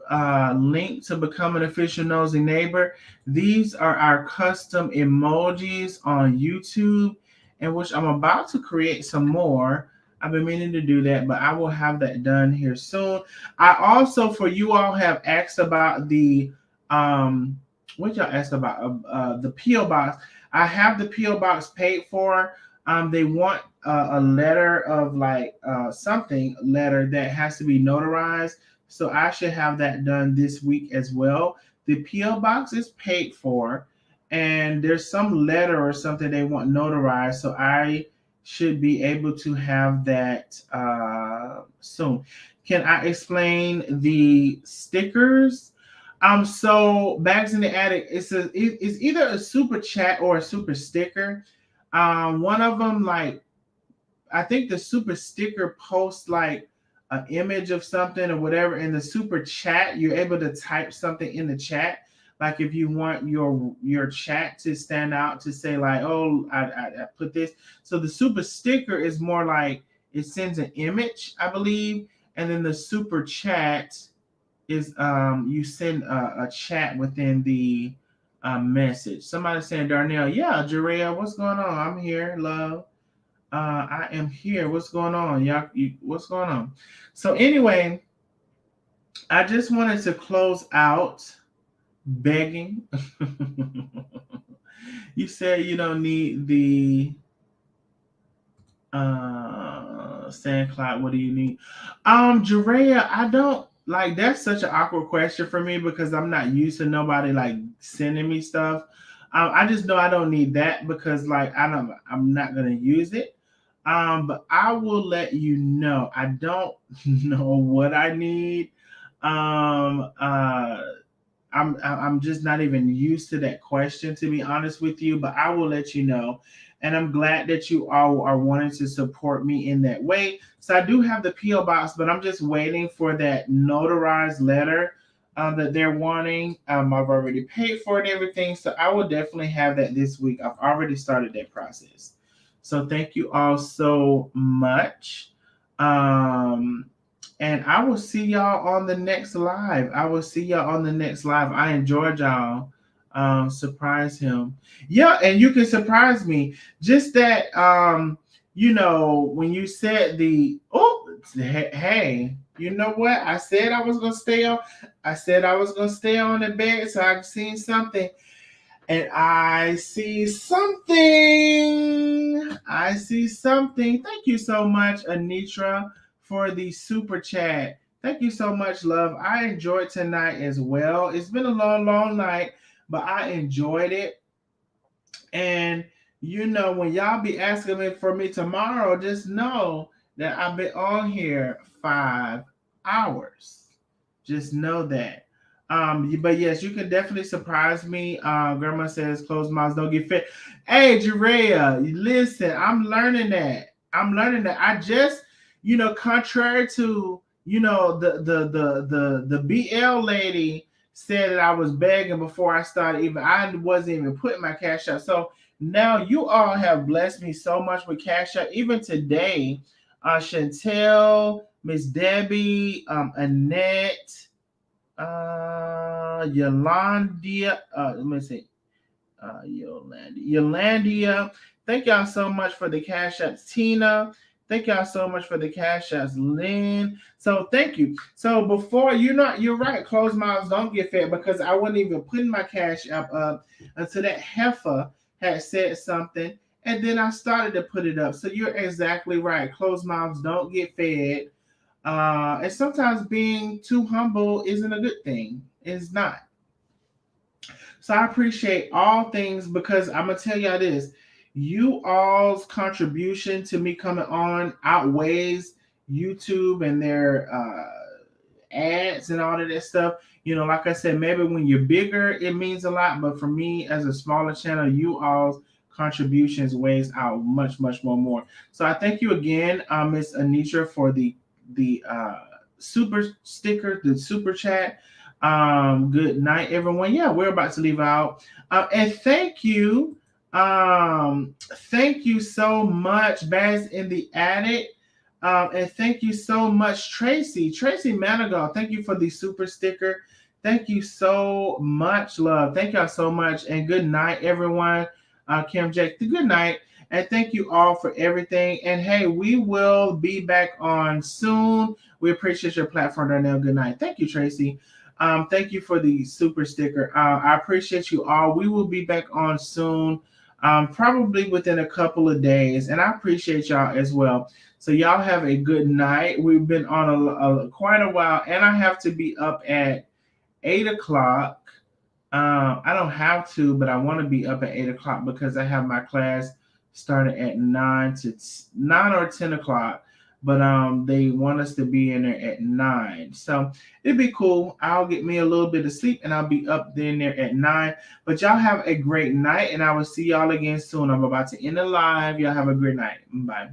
link to become an official Nosy Neighbor. These are our custom emojis on YouTube, in which I'm about to create some more. I've been meaning to do that, but I will have that done here soon. I also, for you all, have asked about the what y'all asked about the PO box. I have the PO box paid for. They want a letter of like something letter that has to be notarized. So I should have that done this week as well. The PO box is paid for, and there's some letter or something they want notarized. So I should be able to have that soon. Can I explain the stickers? So Bags in the Attic, it's either a super chat or a super sticker. One of them, like, I think the super sticker posts like an image of something or whatever. In the super chat, you're able to type something in the chat. Like if you want your chat to stand out, to say like, oh, I put this. So the super sticker is more like it sends an image, I believe, and then the super chat is you send a chat within the message. Somebody saying, Darnell, yeah, Jerea, what's going on? I'm here, love. I am here. What's going on? Y'all, what's going on? So anyway, I just wanted to close out begging. You said you don't need the SandCloud. What do you need? Jerea, I don't like, that's such an awkward question for me because I'm not used to nobody like sending me stuff. I just know I don't need that because like I'm not gonna use it. But I will let you know. I don't know what I need. Um, uh, I'm just not even used to that question, to be honest with you. But I will let you know, and I'm glad that you all are wanting to support me in that way. So I do have the PO box, but I'm just waiting for that notarized letter that they're wanting. I've already paid for it and everything, so I will definitely have that this week. I've already started that process. So thank you all so much. And I will see y'all on the next live. I will see y'all on the next live. I enjoyed y'all. Surprise him. Yeah, and you can surprise me. Just that when you said hey, you know what? I said I was gonna stay on. I said I was gonna stay on the bed, so I've seen something. And I see something. I see something. Thank you so much, Anitra, for the super chat. Thank you so much, love. I enjoyed tonight as well. It's been a long, long night, but I enjoyed it. And when y'all be asking me for me tomorrow, just know that I've been on here 5 hours. Just know that. But yes, you can definitely surprise me. Grandma says closed mouths don't get fed. Hey, Jerea, listen, I'm learning that. I just, contrary to, the BL lady said that I was begging before I started, I wasn't even putting my cash out. So now you all have blessed me so much with cash out. Even today, Chantel, Miss Debbie, Annette, Yolandia, let me see, Yolandia. Thank y'all so much for the cash apps. Tina, thank y'all so much for the cash apps. Lynn, so thank you. So before, you're right, closed mouths don't get fed, because I wasn't even putting my cash app up until that heifer had said something, and then I started to put it up. So you're exactly right, closed mouths don't get fed. And sometimes being too humble isn't a good thing. It's not. So I appreciate all things, because I'm going to tell y'all this. You all's contribution to me coming on outweighs YouTube and their ads and all of that stuff. Like I said, maybe when you're bigger, it means a lot. But for me, as a smaller channel, you all's contributions weighs out much, much more. So I thank you again, Miss Anitra, for the super sticker, the super chat. Good night, everyone. Yeah, we're about to leave out. And thank you so much, Bags in the Attic. And thank you so much, Tracy Manigal. Thank you for the super sticker. Thank you so much, love. Thank y'all so much. And good night, everyone. Kim Jack, good night. And thank you all for everything. And hey, we will be back on soon. We appreciate your platform, Darnell. Good night. Thank you, Tracy. Thank you for the super sticker. I appreciate you all. We will be back on soon, probably within a couple of days. And I appreciate y'all as well. So y'all have a good night. We've been on quite a while, and I have to be up at 8 o'clock. I don't have to, but I want to be up at 8 o'clock because I have my class started at 9 or 10 o'clock. But they want us to be in there at 9. So it'd be cool. I'll get me a little bit of sleep and I'll be up in there at 9. But y'all have a great night, and I will see y'all again soon. I'm about to end the live. Y'all have a great night. Bye.